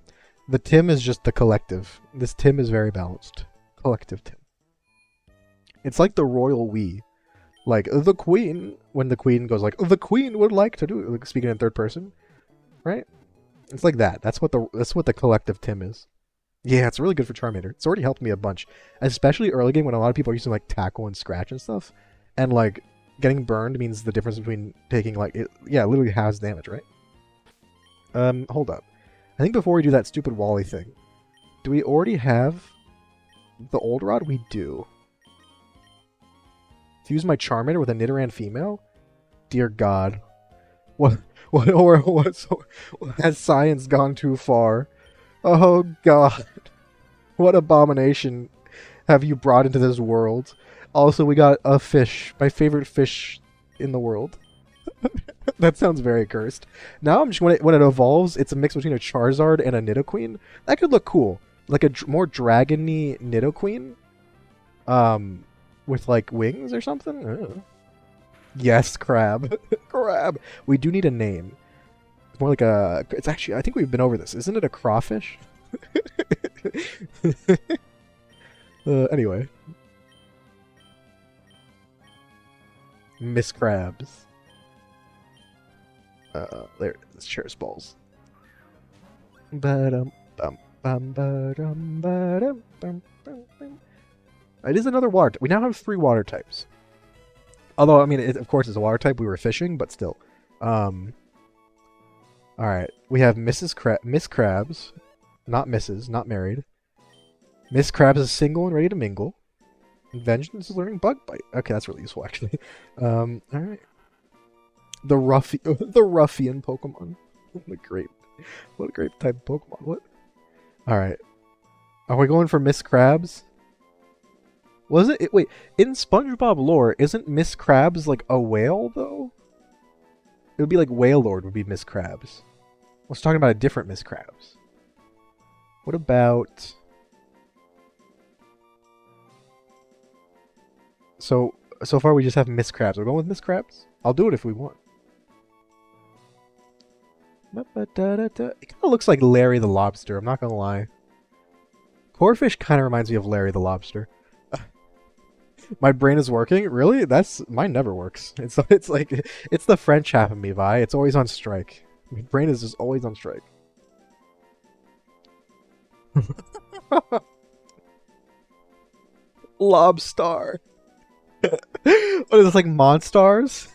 The Tim is just the collective. This Tim is very balanced. Collective Tim. It's like the Royal We. Like, the Queen, when the Queen goes like, the Queen would like to do, like, speaking in third person. Right? It's like that. That's what the collective Tim is. Yeah, it's really good for Charmander. It's already helped me a bunch. Especially early game when a lot of people are using like tackle and scratch and stuff. And like getting burned means the difference between taking like literally halves damage, right? Hold up. I think before we do that stupid Wally thing, do we already have the old rod? We do. To use my Charmander with a Nidoran female? Dear God. What has science gone too far? Oh God. What abomination have you brought into this world? Also, we got a fish. My favorite fish in the world. That sounds very cursed. Now, I'm just when it evolves, it's a mix between a Charizard and a Nidoqueen. That could look cool. Like a more dragony Nidoqueen. With like wings or something? Ugh. Yes, crab. Crab. We do need a name. It's more like a... It's actually... I think we've been over this. Isn't it a crawfish? Anyway. Miss Crabs. There it is. Cheers balls. It is another water. We now have 3 water types. Although, I mean, of course, it's a water type. We were fishing, but still. Alright. We have Miss Krabs. Not Mrs. Not married. Miss Krabs is single and ready to mingle. Vengeance is learning Bug Bite. Okay, that's really useful, actually. Alright. The Ruffian Pokemon. What a great type of Pokemon. What? Alright. Are we going for Miss Krabs? Was it? Wait, in SpongeBob lore, isn't Miss Krabs like a whale, though? It would be like Whale Lord would be Miss Krabs. I was talking about a different Miss Krabs. What about... So far we just have Miss Krabs. We're going with Miss Krabs? I'll do it if we want. It kind of looks like Larry the Lobster, I'm not gonna lie. Corfish kind of reminds me of Larry the Lobster. My brain is working? Really? Mine never works. It's like it's the French half of me, Vi. It's always on strike. My brain is just always on strike. Lobstar. What is this, like Monstars?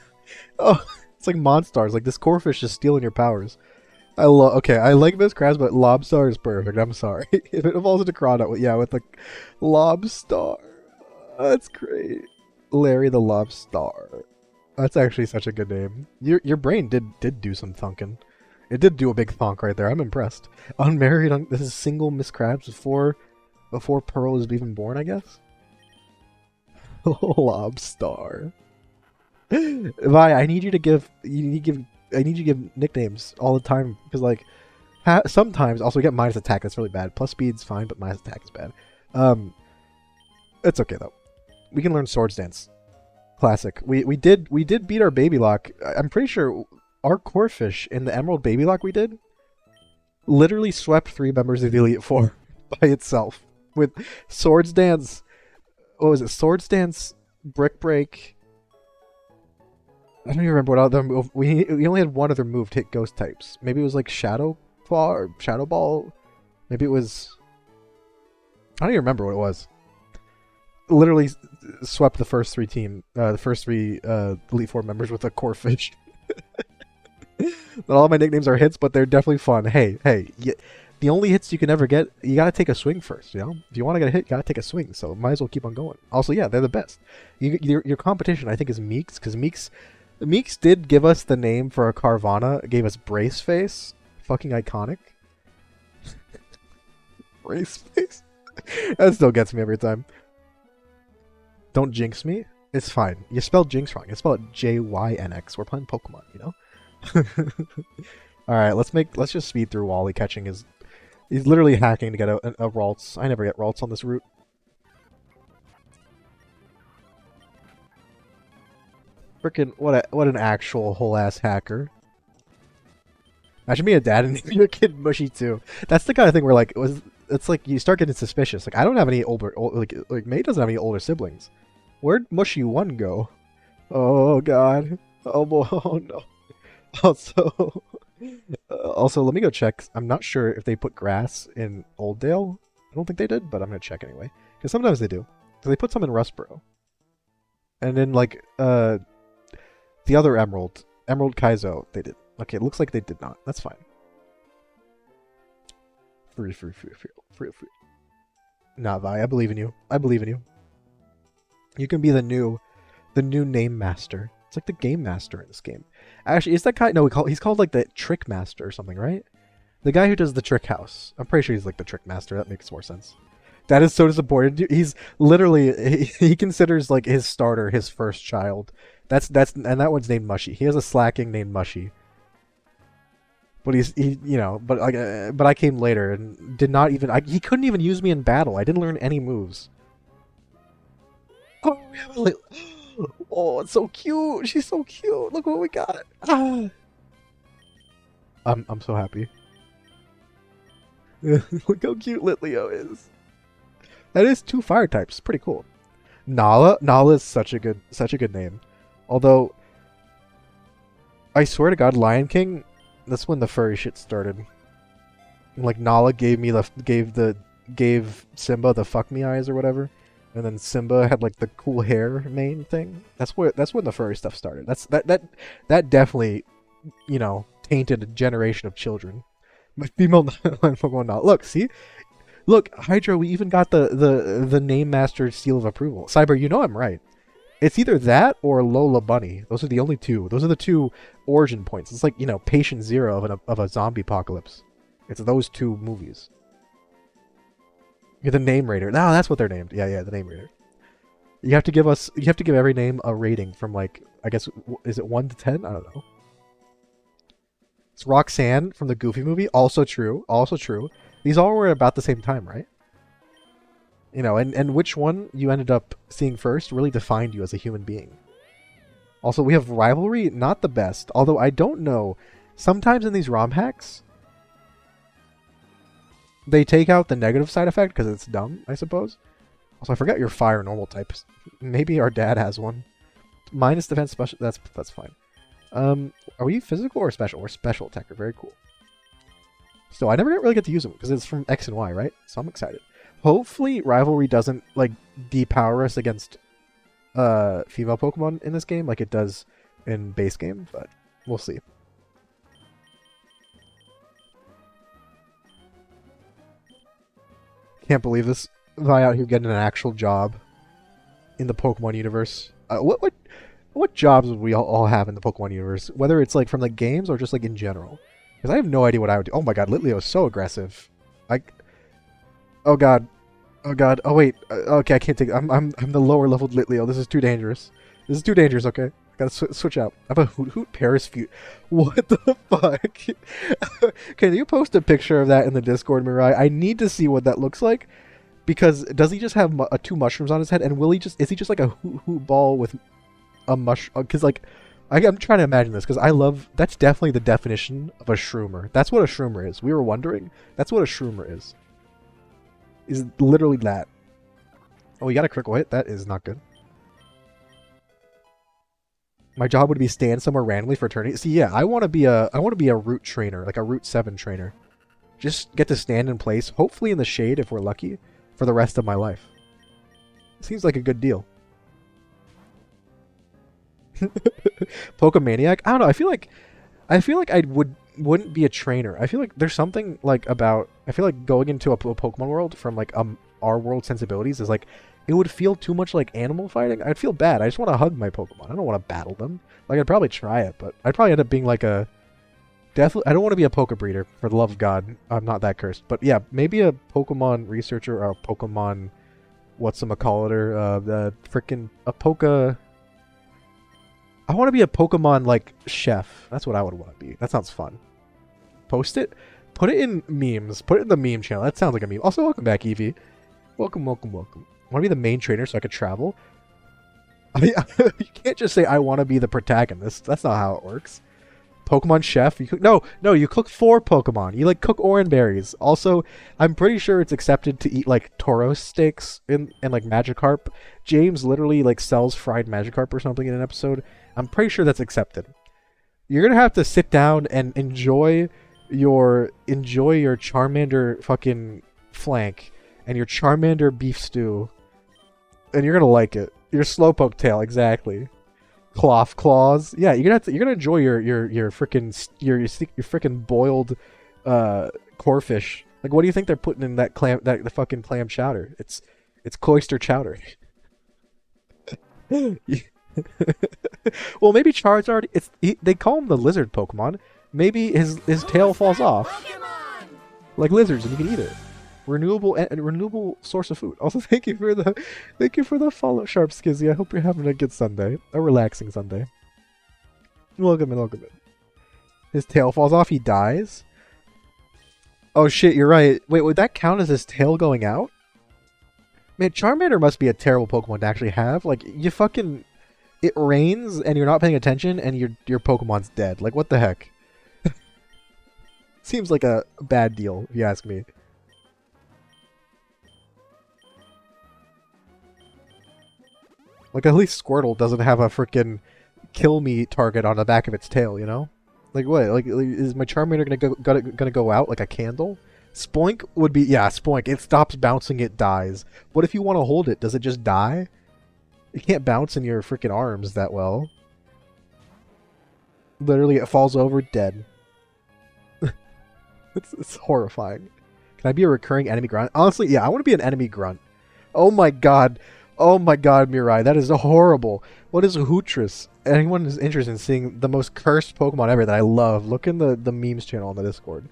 Oh, it's like Monstars. Like this Corfish is stealing your powers. Okay, I like Miss Krabs, but Lobstar is perfect. I'm sorry. If it evolves into Crawdad, yeah, with like Lobstar. That's great. Larry the Lobstar. That's actually such a good name. Your brain did do some thunking. It did do a big thunk right there. I'm impressed. Unmarried. This is single Miss Krabs before Pearl is even born, I guess. Lobstar. Vi, I need you to give nicknames all the time because like sometimes also we get minus attack. That's really bad. Plus speed's fine, but minus attack is bad. It's okay though. We can learn Swords Dance. Classic. We did beat our Baby Lock. I'm pretty sure our Corfish in the Emerald Baby Lock we did literally swept 3 members of the Elite Four by itself with Swords Dance. What was it? Swords Dance, Brick Break. I don't even remember what other move. We only had one other move to hit ghost types. Maybe it was like Shadow Claw or Shadow Ball. Maybe it was... I don't even remember what it was. Literally swept the first 3 Elite Four members with a Corfish. Not all my nicknames are hits, but they're definitely fun. Hey, the only hits you can ever get, you gotta take a swing first, you know? If you want to get a hit, you gotta take a swing, so might as well keep on going. Also, yeah, they're the best. Your competition, I think, is Meeks, because Meeks Meeks did give us the name for a Carvana. It gave us Brace Face. Fucking iconic. Brace Face. That still gets me every time. Don't jinx me. It's fine. You spelled jinx wrong. You spell it Jynx. We're playing Pokemon, you know? Alright, let's just speed through Wally catching his... He's literally hacking to get a Ralts. I never get Ralts on this route. Frickin' what an actual whole ass hacker. Imagine being a dad and your kid mushy too. That's the kind of thing where like it's like you start getting suspicious. Like I don't have any like May doesn't have any older siblings. Where'd mushy one go? Oh god. Oh boy. Oh no. Also, let me go check. I'm not sure if they put grass in Oldale. I don't think they did, but I'm gonna check anyway. Because sometimes they do. So they put some in Rustboro. And then like the other Emerald Kaizo, they did. Okay, it looks like they did not. That's fine. Free. Nah, Vi, I believe in you. I believe in you. You can be the new name master. It's like the game master in this game. Actually, is that guy? No, he's called like the trick master or something, right? The guy who does the trick house. I'm pretty sure he's like the trick master. That makes more sense. That is so disappointed. He's literally he considers like his starter his first child. And that one's named Mushy. He has a slacking named Mushy. But but I came later and did not even he couldn't even use me in battle. I didn't learn any moves. Oh, we have a little... Oh, it's so cute. She's so cute. Look what we got. Ah. I'm so happy. Look how cute Litleo is. That is 2 fire types. Pretty cool. Nala is such a good name. Although I swear to God, Lion King, that's when the furry shit started. Like Nala gave Simba the fuck me eyes or whatever. And then Simba had like the cool hair mane thing. That's when the furry stuff started. That definitely, tainted a generation of children. But female Pokemon not. Look, see? Look, Hydra, we even got the name master seal of approval. Cyber, you know I'm right. It's either that or Lola Bunny. Those are the only two. Those are the 2 origin points. It's like, patient zero of a zombie apocalypse. It's those 2 movies. You're the name raider. No, that's what they're named. Yeah, the name raider. You have to give every name a rating from like, I guess, is it 1 to 10? I don't know. It's Roxanne from the Goofy movie. Also true. These all were about the same time, right? And which one you ended up seeing first really defined you as a human being. Also, we have Rivalry, not the best. Although I don't know. Sometimes in these ROM hacks, they take out the negative side effect because it's dumb, I suppose. Also, I forgot your fire normal types. Maybe our dad has one. Minus defense special. That's fine. Are we physical or special? We're special attacker. Very cool. So I never really get to use them because it's from X and Y, right? So I'm excited. Hopefully, Rivalry doesn't like depower us against female Pokemon in this game like it does in base game, but we'll see. Can't believe this guy out here getting an actual job in the Pokemon universe. What jobs would we all have in the Pokemon universe? Whether it's like from the games or just like in general. Because I have no idea what I would do. Oh my god, Litleo is so aggressive. Oh god. Oh wait. Okay, I can't take. I'm the lower leveled Litleo. This is too dangerous. Okay, gotta switch out. I have a Hoot Paris feud. What the fuck? Can you post a picture of that in the Discord, Mirai? I need to see what that looks like. Because does he just have 2 mushrooms on his head, and is he just like a hoot ball with a mushroom? Because like, I'm trying to imagine this because that's definitely the definition of a shroomer. That's what a shroomer is. We were wondering. That's what a shroomer is. Is literally that. Oh, you got a critical hit? That is not good. My job would be stand somewhere randomly for eternity. See, yeah, I want to be a root trainer, like a Route 7 trainer. Just get to stand in place, hopefully in the shade if we're lucky, for the rest of my life. Seems like a good deal. Pokemaniac? I don't know. I feel like I wouldn't be a trainer. I feel like there's something like about. I feel like going into a Pokemon world from like our world sensibilities is like it would feel too much like animal fighting. I'd feel bad. I just want to hug my Pokemon. I don't want to battle them. Like, I'd probably try it, but I'd probably end up being like a... Definitely, I don't want to be a Poke Breeder, for the love of God. I'm not that cursed. But yeah, maybe a Pokemon researcher or a Pokemon... Whatchamacalliter? The frickin' a Poke... I want to be a Pokemon, like, chef. That's what I would want to be. That sounds fun. Post it? Put it in memes. Put it in the meme channel. That sounds like a meme. Also, welcome back, Evie. Welcome, welcome, welcome. I want to be the main trainer so I could travel. I mean, you can't just say, I want to be the protagonist. That's not how it works. Pokemon chef? You cook, no, you cook for Pokemon. You, like, cook orange berries. Also, I'm pretty sure it's accepted to eat, like, Tauros steaks and like, Magikarp. James literally, like, sells fried Magikarp or something in an episode. I'm pretty sure that's accepted. You're gonna have to sit down and enjoy your Charmander fucking flank and your Charmander beef stew, and you're gonna like it. Your Slowpoke tail, exactly. Cloth claws, yeah. You're gonna enjoy your frickin' boiled corefish. Like, what do you think they're putting in that the fucking clam chowder? It's cloister chowder. Well, maybe Charizard. They call him the lizard Pokemon. Maybe his tail falls off, like lizards, and you can eat it. Renewable source of food. Also, thank you for the follow, Sharp Skizzy. I hope you're having a good Sunday, a relaxing Sunday. Welcome in, welcome in. His tail falls off. He dies. Oh shit, you're right. Wait, would that count as his tail going out? Man, Charmander must be a terrible Pokemon to actually have. Like, you fucking... It rains, and you're not paying attention, and your Pokemon's dead. Like, what the heck? Seems like a bad deal, if you ask me. Like, at least Squirtle doesn't have a freaking kill me target on the back of its tail, you know? Like, what? Like, is my Charmander gonna go out like a candle? Spoink would be... Yeah, Spoink. It stops bouncing, it dies. What if you want to hold it? Does it just die? You can't bounce in your freaking arms that well. Literally, it falls over, dead. It's horrifying. Can I be a recurring enemy grunt? Honestly, yeah, I want to be an enemy grunt. Oh my god. Oh my god, Mirai, that is horrible. What is Hootris? Anyone who's interested in seeing the most cursed Pokemon ever that I love, look in the memes channel on the Discord.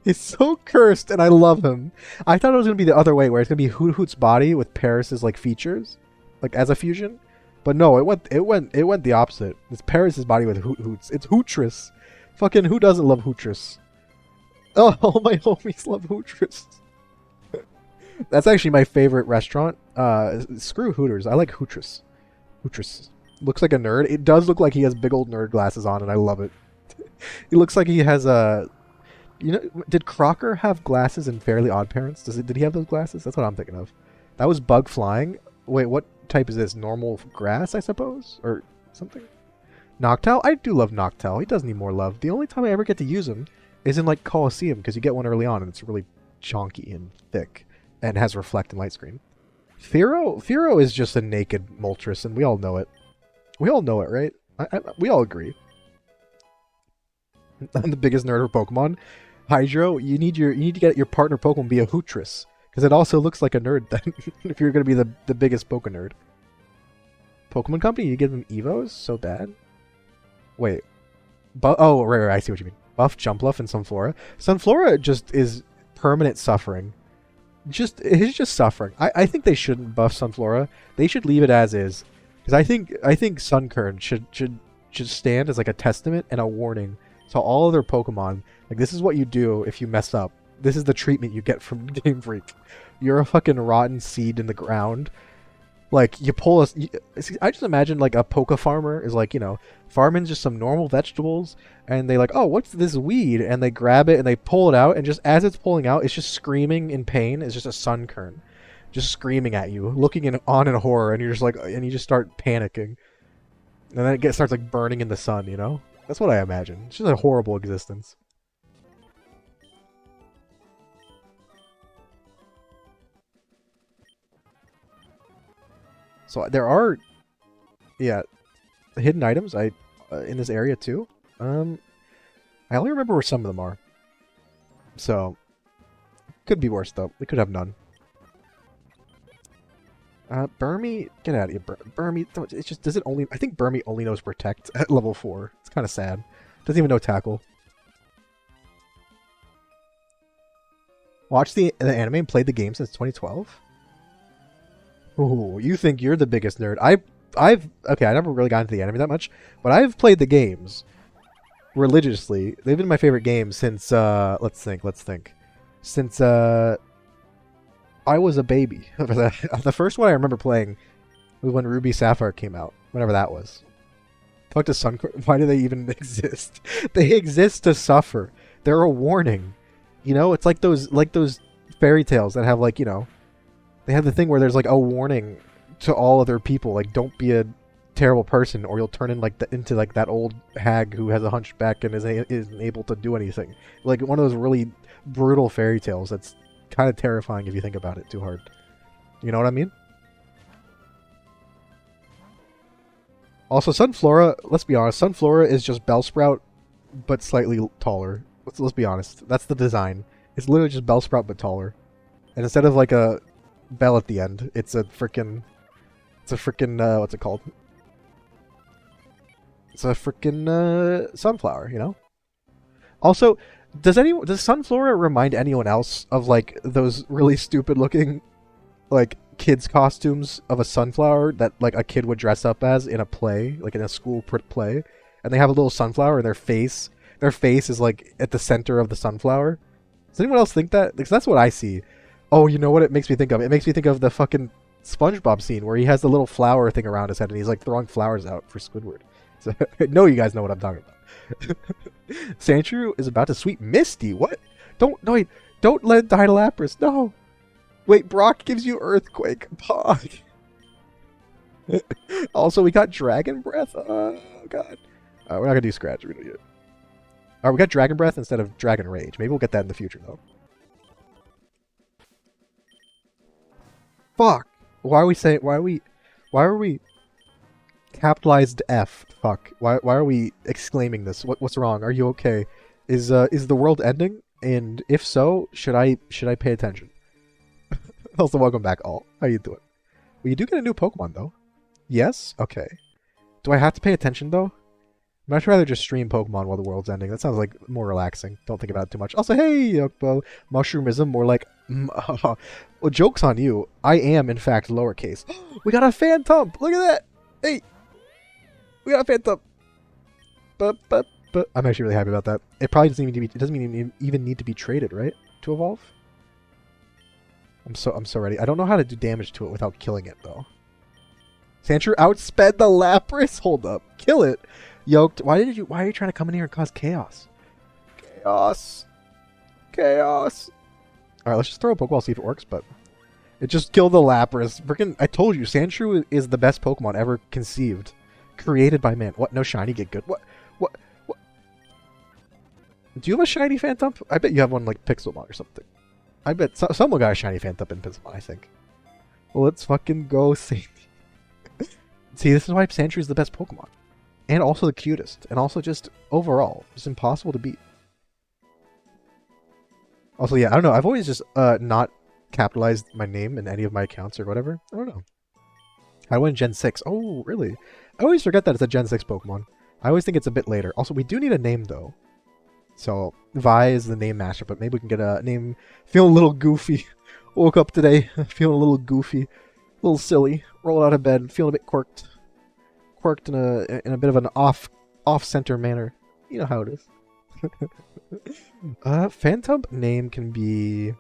He's so cursed, and I love him. I thought it was going to be the other way, where it's going to be Hoot's body with Paris's, like, features, like, as a fusion. But no, it went the opposite. It's Paris's body with Hoots. It's Hootris. Fucking who doesn't love Hootris? Oh, all my homies love Hootris. That's actually my favorite restaurant. Screw Hooters. I like Hootris. Hootris. Looks like a nerd. It does look like he has big old nerd glasses on, and I love it. He looks like he has a... You know, did Crocker have glasses in Fairly Odd Parents? Did he have those glasses? That's what I'm thinking of. That was Bug Flying. Wait, what type is this? Normal grass, I suppose? Or something? Noctowl? I do love Noctowl. He does need more love. The only time I ever get to use him is in, like, Coliseum, because you get one early on, and it's really chonky and thick, and has Reflect and Light Screen. Fearow is just a naked Moltres, and we all know it. We all know it, right? We all agree. I'm the biggest nerd of Pokemon. Hydro, you need to get your partner Pokemon be a Hootris, because it also looks like a nerd then. If you're gonna be the biggest Poke nerd. Pokemon Company, you give them Evos? So bad. Wait. Oh, right, I see what you mean. Buff, Jumpluff, and Sunflora. Sunflora just is permanent suffering. It's just suffering. I think they shouldn't buff Sunflora. They should leave it as is, because I think Sunkern should stand as like a testament and a warning. So all other Pokemon, like, this is what you do if you mess up. This is the treatment you get from Game Freak. You're a fucking rotten seed in the ground. Like, you pull us. I just imagine, like, a Poke farmer is like, you know, farming just some normal vegetables, and they like, oh, what's this weed? And they grab it and they pull it out, and just as it's pulling out, it's just screaming in pain. It's just a Sunkern, just screaming at you, looking on in horror, and you're just like, and you just start panicking, and then it starts like burning in the sun, you know. That's what I imagine. It's just a horrible existence. So there are, yeah, hidden items in this area too. I only remember where some of them are. So Could be worse though. We could have none. Burmy, get out of here, Burmy. It's just, does it only? I think Burmy only knows Protect at level 4. It's kind of sad. Doesn't even know Tackle. Watched the anime and played the game since 2012. Ooh, you think you're the biggest nerd? Okay. I never really got into the anime that much, but I've played the games religiously. They've been my favorite games since let's think. Since I was a baby. The first one I remember playing was when Ruby Sapphire came out, whenever that was. Fuck does Sun. Why do they even exist? They exist to suffer. They're a warning. You know, it's like those fairy tales that have like, you know, they have the thing where there's like a warning to all other people, like don't be a terrible person or you'll turn in like into like that old hag who has a hunchback and isn't able to do anything. Like one of those really brutal fairy tales that's kind of terrifying if you think about it too hard. You know what I mean? Also, Sunflora, let's be honest, Sunflora is just Bellsprout, but slightly taller. Let's be honest. That's the design. It's literally just Bellsprout, but taller. And instead of like a bell at the end, it's a freaking... what's it called? It's a freaking sunflower, you know? Also, does Sunflora remind anyone else of like those really stupid looking like kids costumes of a sunflower that like a kid would dress up as in a play, like in a school play, and they have a little sunflower and their face is like at the center of the sunflower? Does anyone else think that? Because that's what I see. Oh, you know what it makes me think of? It makes me think of the fucking SpongeBob scene where he has the little flower thing around his head and he's like throwing flowers out for Squidward. So I know you guys know what I'm talking about. Sandshrew is about to sweep Misty. What? Don't let it die to Lapras. No. Wait, Brock gives you Earthquake. Fuck. Also, we got Dragon Breath. Oh god. We're not gonna do Scratch. We're gonna do it. Alright, we got Dragon Breath instead of Dragon Rage. Maybe we'll get that in the future though. Fuck. Why are we capitalized F? Fuck. Why are we exclaiming this? What's wrong? Are you okay? Is the world ending? And if so, should I pay attention? Also, welcome back, all. How you doing? Well, you do get a new Pokemon though. Yes? Okay. Do I have to pay attention though? I'd much rather just stream Pokemon while the world's ending. That sounds like more relaxing. Don't think about it too much. Also, hey, Mushroomism, more like... well, joke's on you. I am, in fact, lowercase. We got a Phantom! Look at that! Hey! We got a Phantom! But I'm actually really happy about that. It probably doesn't even need to be traded, right? To evolve? I'm so ready. I don't know how to do damage to it without killing it, though. Sandshrew outsped the Lapras? Hold up. Kill it! Yoked. Why are you trying to come in here and cause chaos? Chaos. Alright, let's just throw a Pokeball, see if it works, but... It just killed the Lapras. Freaking, I told you, Sandshrew is the best Pokemon ever conceived. Created by man. What? No shiny, get good. What? Do you have a shiny Phantom? I bet you have one like Pixelmon or something. I bet someone got a shiny Phantom in Pixelmon, I think. Well, let's fucking go see. See, this is why Sandshrew is the best Pokemon. And also the cutest. And also just overall. Just impossible to beat. Also, yeah, I don't know. I've always just not capitalized my name in any of my accounts or whatever. I don't know. I went Gen 6. Oh, really? I always forget that it's a Gen 6 Pokemon. I always think it's a bit later. Also, we do need a name, though. So, Vi is the name master, but maybe we can get a name. Feeling a little goofy. Woke up today feeling a little goofy. A little silly. Rolled out of bed, feeling a bit quirked. Quirked in a bit of an off-center manner. You know how it is. Phantom name can be...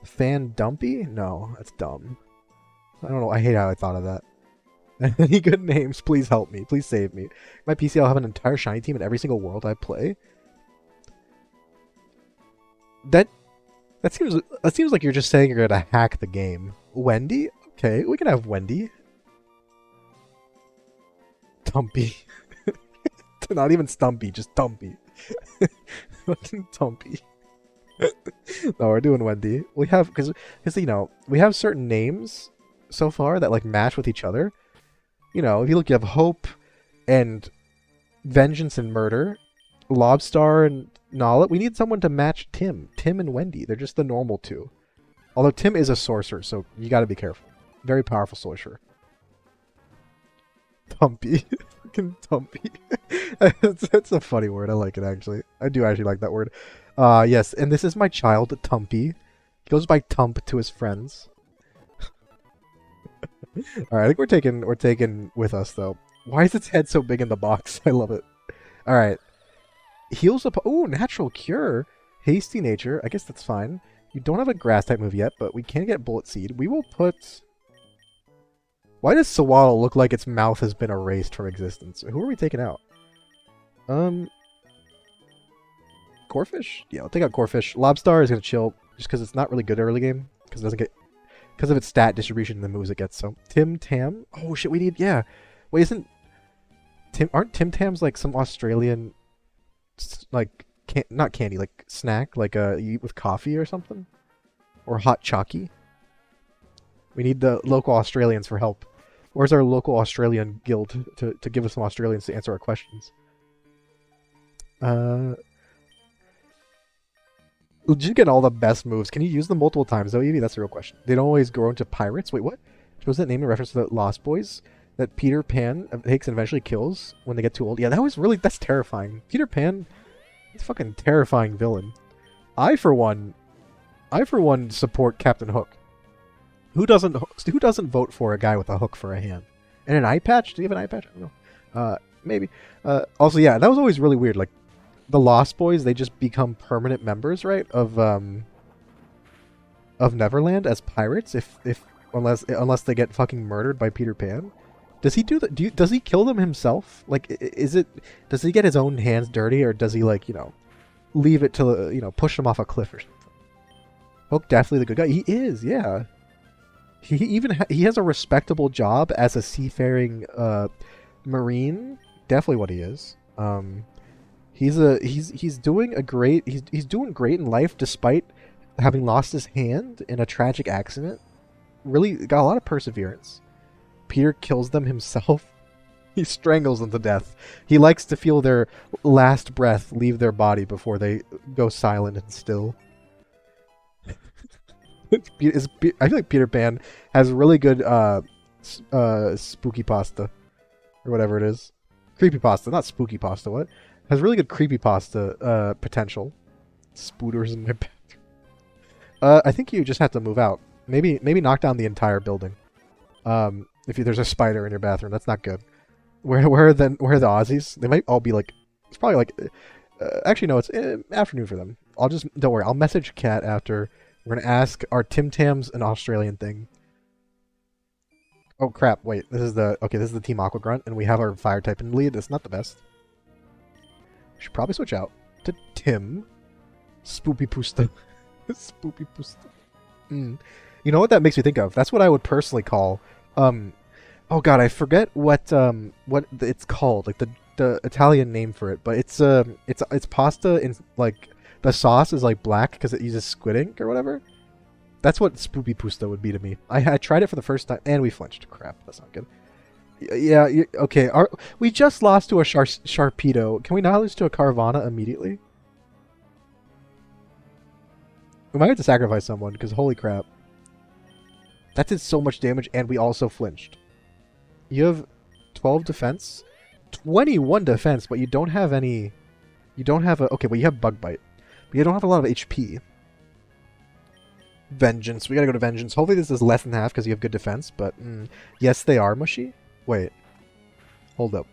Fan Dumpy? No, that's dumb. I don't know. I hate how I thought of that. Any good names? Please help me. Please save me. My PC, I'll have an entire shiny team in every single world I play. That seems like you're just saying you're gonna hack the game. Wendy? Okay, we can have Wendy. Dumpy. Not even Stumpy, just Dumpy. Fucking Dumpy. No, we're doing Wendy. We have, because you know, we have certain names so far that like match with each other. You know, if you look, you have Hope and Vengeance and Murder, Lobstar and Nala. We need someone to match Tim. Tim and Wendy. They're just the normal two. Although Tim is a sorcerer, so you gotta be careful. Very powerful sorcerer. Tumpy. Fucking Tumpy. It's a funny word. I like it, actually. I do actually like that word. Yes, and this is my child, Tumpy. He goes by Tump to his friends. Alright, I think we're taking with us, though. Why is its head so big in the box? I love it. Alright. Heals up. Ooh, natural cure. Hasty nature. I guess that's fine. You don't have a grass type move yet, but we can get bullet seed. We will put. Why does Sawaddle look like its mouth has been erased from existence? Who are we taking out? Corfish? Yeah, I'll take out Corfish. Lobstar is gonna chill just because it's not really good early game because it doesn't get because of its stat distribution and the moves it gets. So Tim Tam. Oh shit, we need Wait, isn't aren't Tim Tams like some Australian like not candy like snack like you eat with coffee or something or hot chalky? We need the local Australians for help. Where's our local Australian guild to give us some Australians to answer our questions? Just get all the best moves. Can you use them multiple times though, Evie? That's the real question. They don't always grow into pirates. Wait, what? Was that name in reference to the Lost Boys that Peter Pan takes and eventually kills when they get too old? Yeah, that's terrifying. Peter Pan, he's a fucking terrifying villain. I for one support Captain Hook. Who doesn't vote for a guy with a hook for a hand and an eye patch? Do you have an eye patch? I don't know. Maybe. Also, yeah, that was always really weird. Like the Lost Boys, they just become permanent members, right? Of Neverland as pirates, unless they get fucking murdered by Peter Pan. Does he do that? Does he kill them himself? Like, does he get his own hands dirty, or does he leave it to push them off a cliff or something? Hook definitely the good guy. He is, yeah. He has a respectable job as a seafaring marine. Definitely what he is. He's doing great in life despite having lost his hand in a tragic accident. Really got a lot of perseverance. Peter kills them himself. He strangles them to death. He likes to feel their last breath leave their body before they go silent and still. I feel like Peter Pan has really good spooky pasta or whatever it is. Creepy pasta, not spooky pasta. What? Has really good creepy pasta potential. Spooters in my bathroom. I think you just have to move out. Maybe knock down the entire building. If there's a spider in your bathroom, that's not good. Where are the Aussies? They might all be like. It's probably like. Actually, no. It's afternoon for them. Don't worry. I'll message Kat after. We're gonna ask, are Tim Tams an Australian thing? Oh crap! Wait, this is the Team Aqua Grunt, and we have our fire type in the lead. That's not the best. We should probably switch out to Tim. Spoopy Pusta. Spoopy Pusta. You know what that makes me think of? That's what I would personally call. Oh god, I forget what it's called. Like the Italian name for it, but it's pasta in like. The sauce is like black because it uses squid ink or whatever. That's what Spoopy Pusta would be to me. I tried it for the first time and we flinched. Crap, that's not good. Yeah, okay. We just lost to a Sharpedo. Can we not lose to a Carvana immediately? We might have to sacrifice someone because holy crap. That did so much damage and we also flinched. You have 12 defense, 21 defense, but you don't have any. You don't have a. Okay, well you have Bug Bite. But you don't have a lot of HP. Vengeance. We gotta go to Vengeance. Hopefully this is less than half because you have good defense, but yes, they are mushy. Wait. Hold up.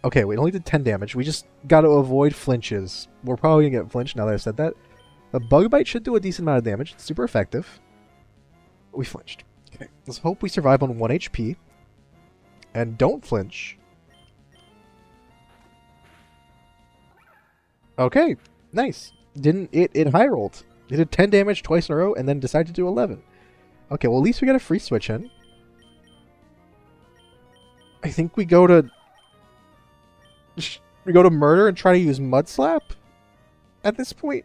Okay, we only did 10 damage. We just gotta avoid flinches. We're probably gonna get flinched now that I've said that. The Bug Bite should do a decent amount of damage. It's super effective. We flinched. Okay, let's hope we survive on 1 HP. And don't flinch. Okay, nice. It high rolled. It did 10 damage twice in a row and then decided to do 11. Okay, well at least we got a free switch in. I think we go to murder and try to use Mud Slap at this point.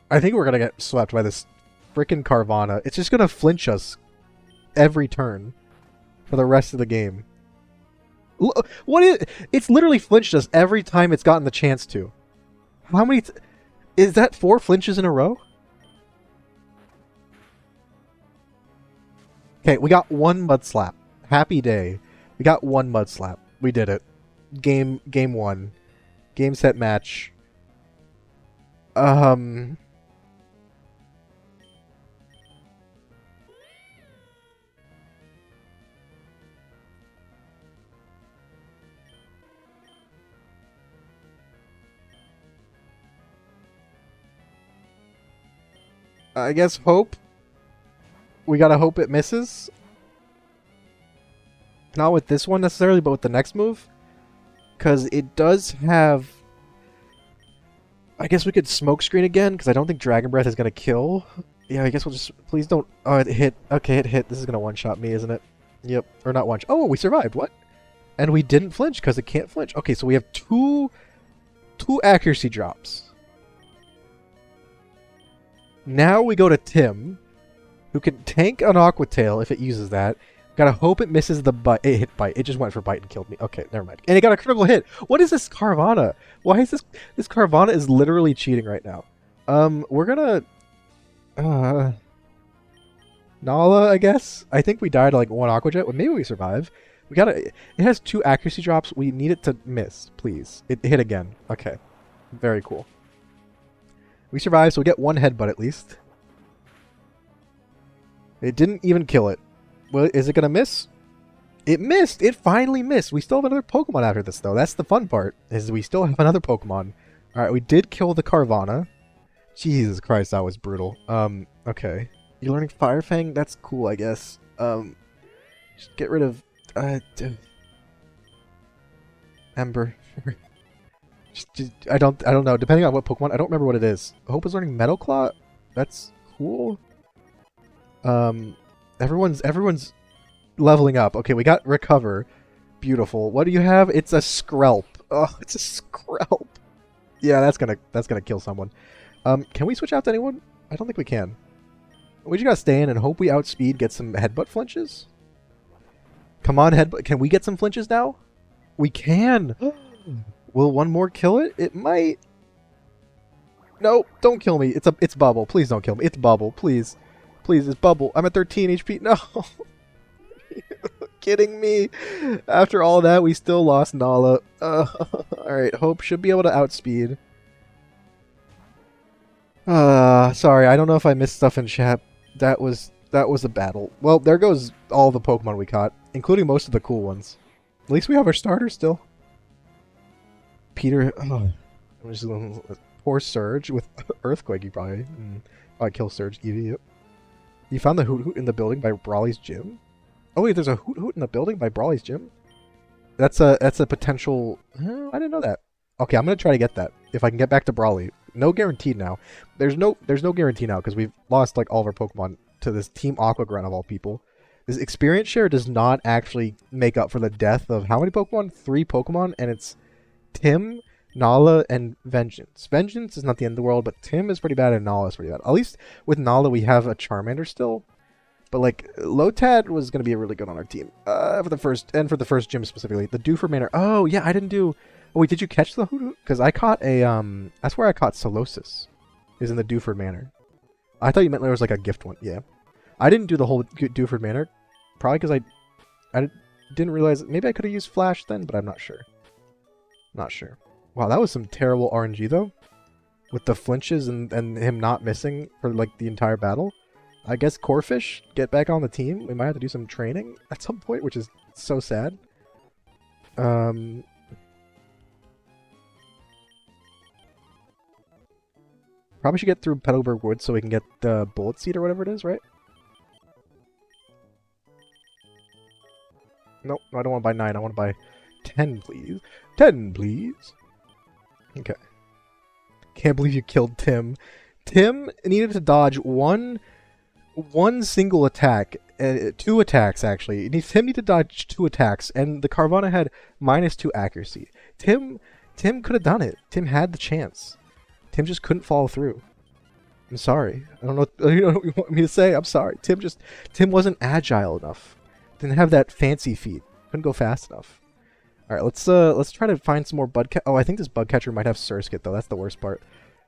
I think we're gonna get swept by this freaking Carvana. It's just gonna flinch us every turn for the rest of the game. What is? It's literally flinched us every time it's gotten the chance to. How many? Is that 4 flinches in a row? Okay, we got 1 mud slap. Happy day. We got 1 mud slap. We did it. Game 1. Game set match. I guess hope. We gotta hope it misses. Not with this one necessarily, but with the next move. Because it does have... I guess we could smoke screen again, because I don't think Dragon Breath is gonna kill. Yeah, I guess we'll just... Please don't... Oh, it hit. Okay, it hit. This is gonna one-shot me, isn't it? Yep. Or not one-shot. Oh, we survived. What? And we didn't flinch, because it can't flinch. Okay, so we have two accuracy drops. Now we go to Tim, who can tank an Aqua Tail if it uses that. Gotta hope it misses the bite. It hit bite. It just went for bite and killed me. Okay, never mind. And it got a critical hit. What is this Carvana? Why is this... This Carvana is literally cheating right now. We're gonna... Nala, I guess? I think we died to like 1 Aqua Jet. Well, maybe we survive. We gotta... It has 2 accuracy drops. We need it to miss, please. It hit again. Okay. Very cool. We survived, so we get 1 headbutt at least. It didn't even kill it. Well, is it gonna miss? It missed! It finally missed! We still have another Pokemon after this, though. That's the fun part, is we still have another Pokemon. Alright, we did kill the Carvana. Jesus Christ, that was brutal. Okay. You're learning Fire Fang? That's cool, I guess. Just get rid of... Ember. I don't know. Depending on what Pokemon, I don't remember what it is. Hope is learning Metal Claw. That's cool. Everyone's leveling up. Okay, we got Recover. Beautiful. What do you have? It's a Skrelp. Oh, it's a Skrelp. Yeah, that's gonna kill someone. Can we switch out to anyone? I don't think we can. We just gotta stay in and hope we outspeed, get some headbutt flinches. Come on, headbutt. Can we get some flinches now? We can. Will 1 more kill it? It might. No, don't kill me. It's Bubble. Please don't kill me. It's Bubble. Please. Please, it's Bubble. I'm at 13 HP. No. Kidding me. After all that, we still lost Nala. Alright, Hope should be able to outspeed. Sorry, I don't know if I missed stuff in chat. That was a battle. Well, there goes all the Pokemon we caught, including most of the cool ones. At least we have our starter still. Peter, poor Surge with Earthquake. He probably kill Surge. Eevee. Yep. You found the Hoot Hoot in the building by Brawly's gym. Oh wait, there's a Hoot Hoot in the building by Brawly's gym. That's a potential. I didn't know that. Okay, I'm gonna try to get that if I can get back to Brawly. No guaranteed now. There's no guarantee now because we've lost like all of our Pokemon to this Team Aqua Grunt of all people. This experience share does not actually make up for the death of how many Pokemon? 3 Pokemon, and it's Tim, Nala, and Vengeance. Vengeance is not the end of the world, but Tim is pretty bad and Nala is pretty bad. At least with Nala we have a Charmander still. But like Lotad was gonna be really good on our team. For the first gym specifically. The Doofer Manor. Oh yeah, I didn't do. Oh wait, did you catch the Hoot Hoot? Because I caught a that's where I caught Solosis. Is in the Doofer Manor. I thought you meant there was like a gift one. Yeah. I didn't do the whole Doofer Manor. Probably because I didn't realize. Maybe I could have used Flash then, but I'm not sure. Not sure. Wow, that was some terrible RNG though. With the flinches and him not missing for like the entire battle. I guess Corfish, get back on the team. We might have to do some training at some point, which is so sad. Probably should get through Petalburg Woods so we can get the Bullet Seed or whatever it is, right? Nope, no, I don't want to buy 9. I want to buy 10, please. 10, please. Okay. Can't believe you killed Tim. Tim needed to dodge one single attack. 2 attacks, actually. Tim needed to dodge 2 attacks, and the Carvana had -2 accuracy. Tim could have done it. Tim had the chance. Tim just couldn't follow through. I'm sorry. I don't know what you want me to say. I'm sorry. Tim wasn't agile enough. Didn't have that fancy feat. Couldn't go fast enough. All right, let's try to find some more bug. Oh, I think this bug catcher might have Surskit though. That's the worst part.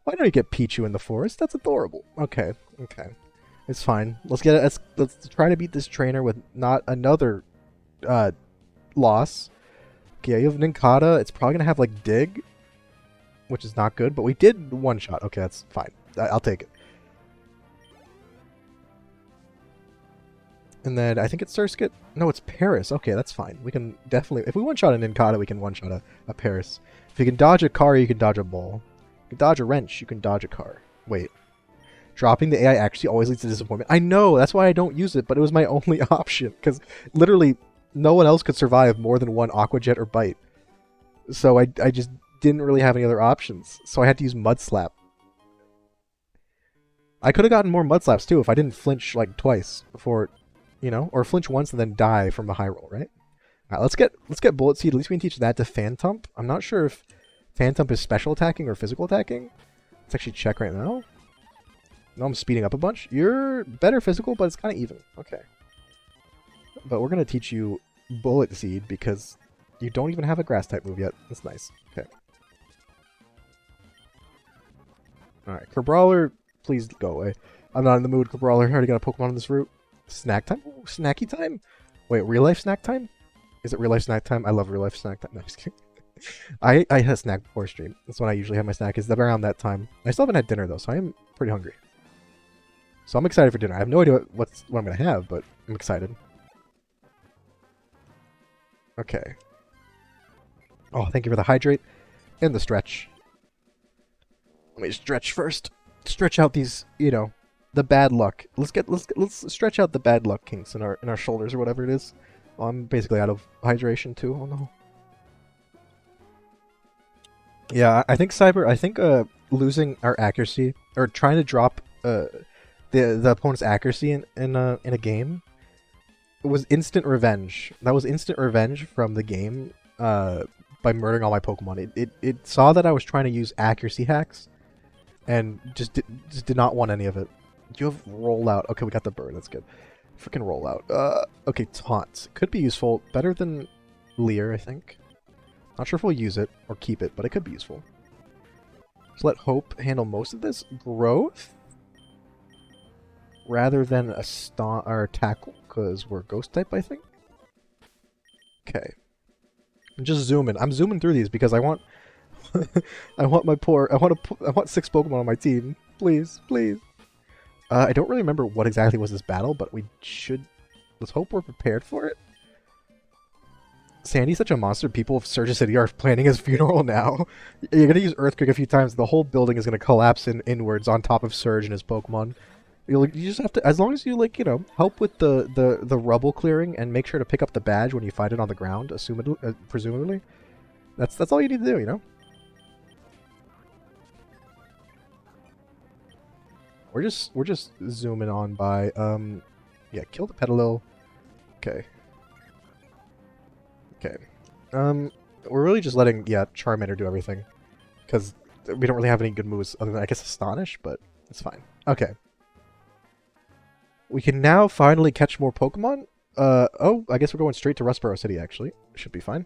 Why don't you get Pichu in the forest? That's adorable. Okay, okay, it's fine. Let's get it. Let's try to beat this trainer with not another loss. Okay, you have Nincada. It's probably gonna have like Dig, which is not good. But we did one shot. Okay, that's fine. I'll take it. And then I think it's Surskit. No, it's Paris. Okay, that's fine. We can definitely... If we one-shot an Incada, we can one-shot a Paris. If you can dodge a car, you can dodge a ball. You can dodge a wrench, you can dodge a car. Wait. Dropping the AI actually always leads to disappointment. I know, that's why I don't use it, but it was my only option. Because literally, no one else could survive more than one Aqua Jet or Bite. So I just didn't really have any other options. So I had to use Mud Slap. I could have gotten more Mud Slaps, too, if I didn't flinch, like, twice before... You know, or flinch once and then die from the high roll, right? All right, let's get Bullet Seed. At least we can teach that to Phantump. I'm not sure if Phantump is special attacking or physical attacking. Let's actually check right now. No, I'm speeding up a bunch. You're better physical, but it's kind of even. Okay. But we're gonna teach you Bullet Seed because you don't even have a Grass type move yet. That's nice. Okay. All right, Kerbrawler, please go away. I'm not in the mood. Kerbrawler, I already got a Pokemon on this route. Snack time? Ooh, snacky time? Wait, real life snack time? Is it real life snack time? I love real life snack time. No, just kidding. I had a snack before stream. That's when I usually have my snack. Is around that time. I still haven't had dinner though, so I am pretty hungry. So I'm excited for dinner. I have no idea what I'm gonna have, but I'm excited. Okay. Oh, thank you for the hydrate and the stretch. Let me stretch first. Stretch out these, you know, the bad luck. Let's stretch out the bad luck kinks in our shoulders or whatever it is. Well, I'm basically out of hydration too. Oh no. Yeah, I think losing our accuracy or trying to drop the opponent's accuracy in a game was instant revenge. That was instant revenge from the game by murdering all my Pokemon. It saw that I was trying to use accuracy hacks and just did not want any of it. You have rollout. Okay, we got the bird. That's good. Freaking rollout. Okay, taunts. Could be useful. Better than Leer, I think. Not sure if we'll use it or keep it, but it could be useful. So let Hope handle most of this. Growth? Rather than a or tackle, because we're ghost type, I think. Okay. I'm just zooming. I'm zooming through these because I want I want 6 Pokemon on my team. Please, please. I don't really remember what exactly was this battle, but we should... Let's hope we're prepared for it. Sandy's such a monster. People of Surge City are planning his funeral now. You're going to use Earthquake a few times. The whole building is going to collapse inwards on top of Surge and his Pokemon. You just have to... As long as you, like, you know, help with the rubble clearing and make sure to pick up the badge when you find it on the ground, presumably. That's all you need to do, you know? We're just zooming on by yeah, kill the Petalil. Okay. Okay. We're really just letting Charmander do everything. Because we don't really have any good moves other than I guess Astonish, but it's fine. Okay. We can now finally catch more Pokemon. Oh, I guess we're going straight to Rustboro City actually. Should be fine.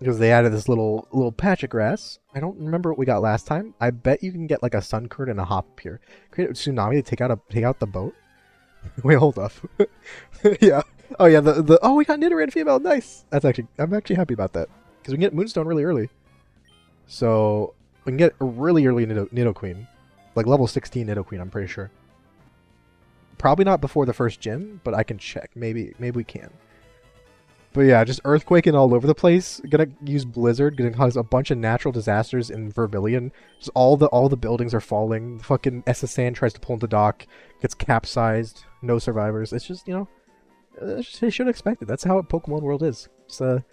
Because they added this little patch of grass. I don't remember what we got last time. I bet you can get like a Sunkern and a Hop up here. Create a tsunami to take out the boat. Wait, hold up. Yeah. Oh yeah. Oh, we got Nidoran female. Nice. I'm actually happy about that because we can get Moonstone really early. So we can get a really early Nidoqueen, like level 16 Nidoqueen. I'm pretty sure. Probably not before the first gym, but I can check. Maybe we can. But yeah, just earthquaking all over the place. Gonna use Blizzard. Gonna cause a bunch of natural disasters in Vermilion. Just all the buildings are falling. The fucking SSN tries to pull into dock, gets capsized. No survivors. It's just, you know, they should expect it. That's how Pokemon World is. It's a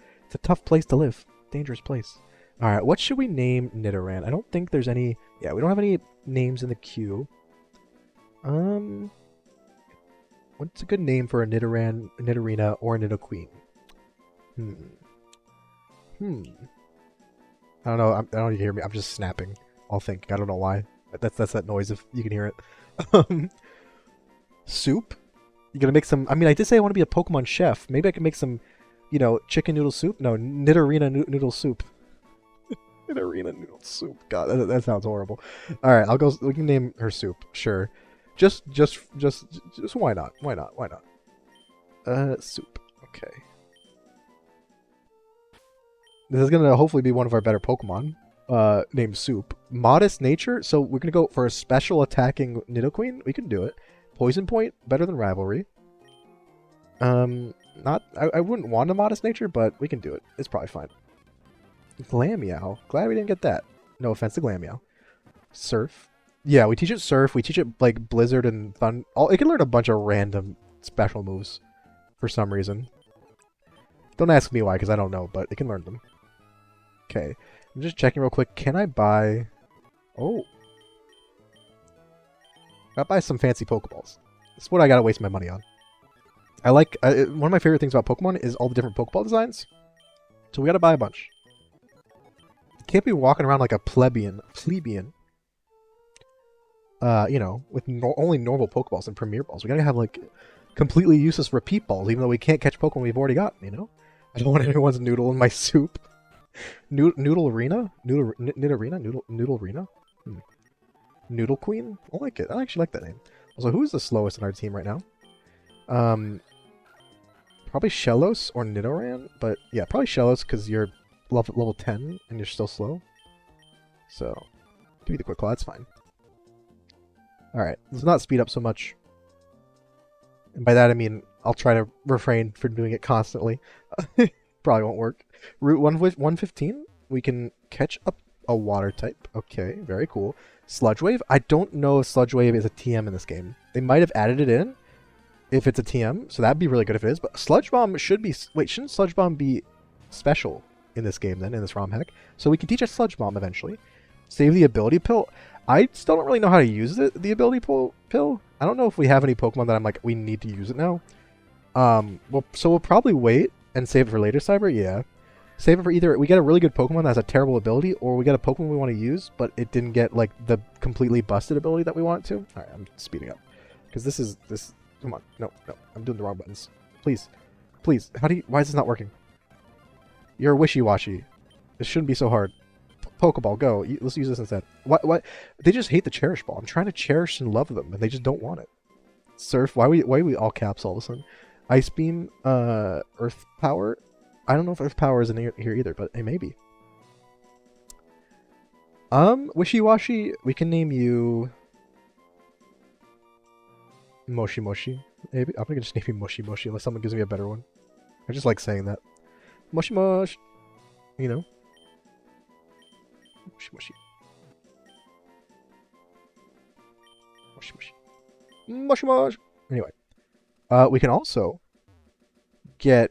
tough place to live. Dangerous place. All right, what should we name Nidoran? I don't think there's any. Yeah, we don't have any names in the queue. What's a good name for a Nidoran, a Nidorina, or a Nidoqueen? I don't know. I don't know if you hear me. I'm just snapping. I'll think. I don't know why. That's that noise if you can hear it. Soup? You gonna make some... I mean, I did say I want to be a Pokemon chef. Maybe I can make some you know, chicken noodle soup. No, Nidorina noodle soup. Nidorina noodle soup. God, that sounds horrible. All right, I'll go. We can name her soup. Sure. Just why not? Why not? Why not? Soup. Okay. This is gonna hopefully be one of our better Pokemon. Named Soup. Modest nature. So we're gonna go for a special attacking Nidoqueen. We can do it. Poison point better than Rivalry. Not. I wouldn't want a modest nature, but we can do it. It's probably fine. Glameow. Glad we didn't get that. No offense to Glameow. Surf. Yeah, we teach it Surf. We teach it like Blizzard and Thunder. It can learn a bunch of random special moves for some reason. Don't ask me why, because I don't know, but it can learn them. Okay. I'm just checking real quick. Can I buy... Oh. I'll buy some fancy Pokeballs. That's what I gotta waste my money on. I like... one of my favorite things about Pokemon is all the different Pokeball designs. So we gotta buy a bunch. Can't be walking around like a plebeian. You know, with only normal Pokeballs and Premier Balls. We gotta have like completely useless repeat balls, even though we can't catch Pokemon we've already got, you know? I don't want anyone's noodle in my soup. Noodle Arena? Noodle Arena? Noodle Queen? I like it. I actually like that name. Also, who's the slowest in our team right now? Probably Shellos or Nidoran, but yeah, probably Shellos because you're level 10 and you're still slow. So, give me the Quick Claw, that's fine. Alright, let's not speed up so much. And by that I mean, I'll try to refrain from doing it constantly. Probably won't work. Route 115, we can catch up a water type. Okay, very cool. Sludge Wave, I don't know if Sludge Wave is a TM in this game. They might have added it in if it's a TM, so that'd be really good if it is. But Sludge Bomb should be... Wait, shouldn't Sludge Bomb be special in this game then, in this ROM hack? So we can teach a Sludge Bomb eventually. Save the ability pill. I still don't really know how to use the ability pill. I don't know if we have any Pokemon that I'm like, we need to use it now. Well, so we'll probably wait and save it for later, Cyber. Yeah. Save it for either we get a really good Pokemon that has a terrible ability, or we get a Pokemon we want to use, but it didn't get like the completely busted ability that we want it to. All right, I'm speeding up because this. Come on, no, I'm doing the wrong buttons. Please. Why is this not working? You're wishy-washy. This shouldn't be so hard. Pokeball, go. Let's use this instead. What? They just hate the Cherish Ball. I'm trying to cherish and love them, and they just don't want it. Surf. Why are we all caps all of a sudden? Ice Beam. Earth Power. I don't know if Earth Power is in here either, but it may be. Wishy-washy. We can name you Moshi Moshi. Maybe I'm gonna just name you Moshi Moshi unless someone gives me a better one. I just like saying that. Moshi Moshi. You know. Moshi Moshi. Moshi Moshi. Moshi Moshi. Anyway. We can also get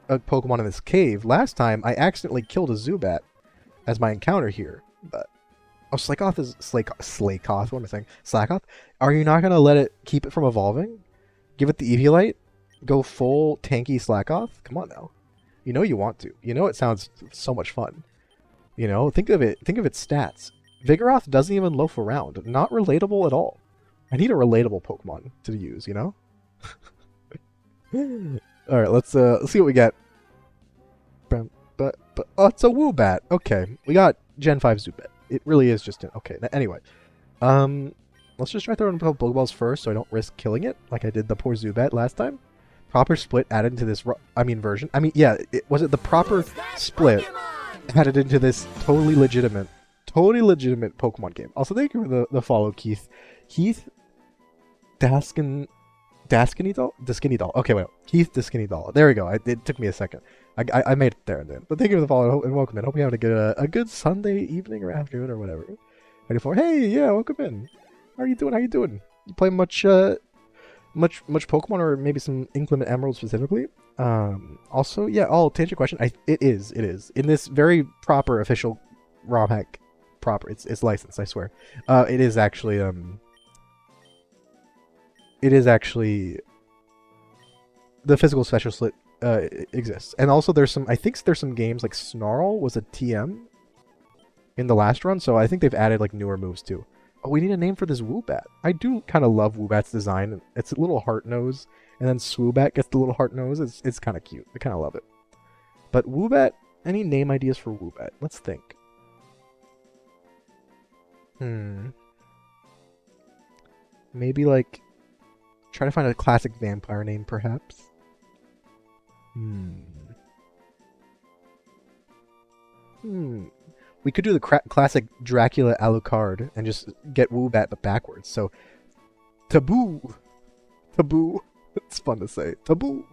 a Pokemon in this cave. Last time, I accidentally killed a Zubat as my encounter here. But Slakoth is... Slakoth? What am I saying? Slakoth? Are you not going to let it... keep it from evolving? Give it the Eviolite? Go full tanky Slakoth? Come on now. You know you want to. You know it sounds so much fun. You know, think of its stats. Vigoroth doesn't even loaf around. Not relatable at all. I need a relatable Pokemon to use, you know? Alright, let's see what we get. Oh, it's a Woobat. Okay, we got Gen 5 Zubat. It really is just an... Okay, anyway. Let's just try throwing a couple Pokeballs first so I don't risk killing it, like I did the poor Zubat last time. Proper split added into this... version. Yeah, was it the proper split added into this totally legitimate Pokemon game. Also, thank you for the follow, Keith. Keith Daskinny Doll? Okay, wait. Keith Daskinny Doll. There we go. It took me a second. I made it there and then. But thank you for the follow and welcome in. Hope you're having a good Sunday evening or afternoon or whatever. Ready for... Hey, yeah, welcome in. How are you doing? You play much Pokemon or maybe some Inclement Emerald specifically? Also, yeah, to answer your question, it is. In this very proper official ROM hack proper. It's licensed, I swear. It is actually the physical special split exists. And also there's some games like Snarl was a TM in the last run, so I think they've added like newer moves too. Oh, we need a name for this Woobat. I do kind of love Woobat's design. It's a little heart nose, and then Swoobat gets the little heart nose. It's kind of cute. I kind of love it. But Woobat, any name ideas for Woobat? Let's think. Maybe like try to find a classic vampire name, perhaps. We could do the classic Dracula Alucard and just get Woobat but backwards. So, Taboo. Taboo. It's fun to say. Taboo.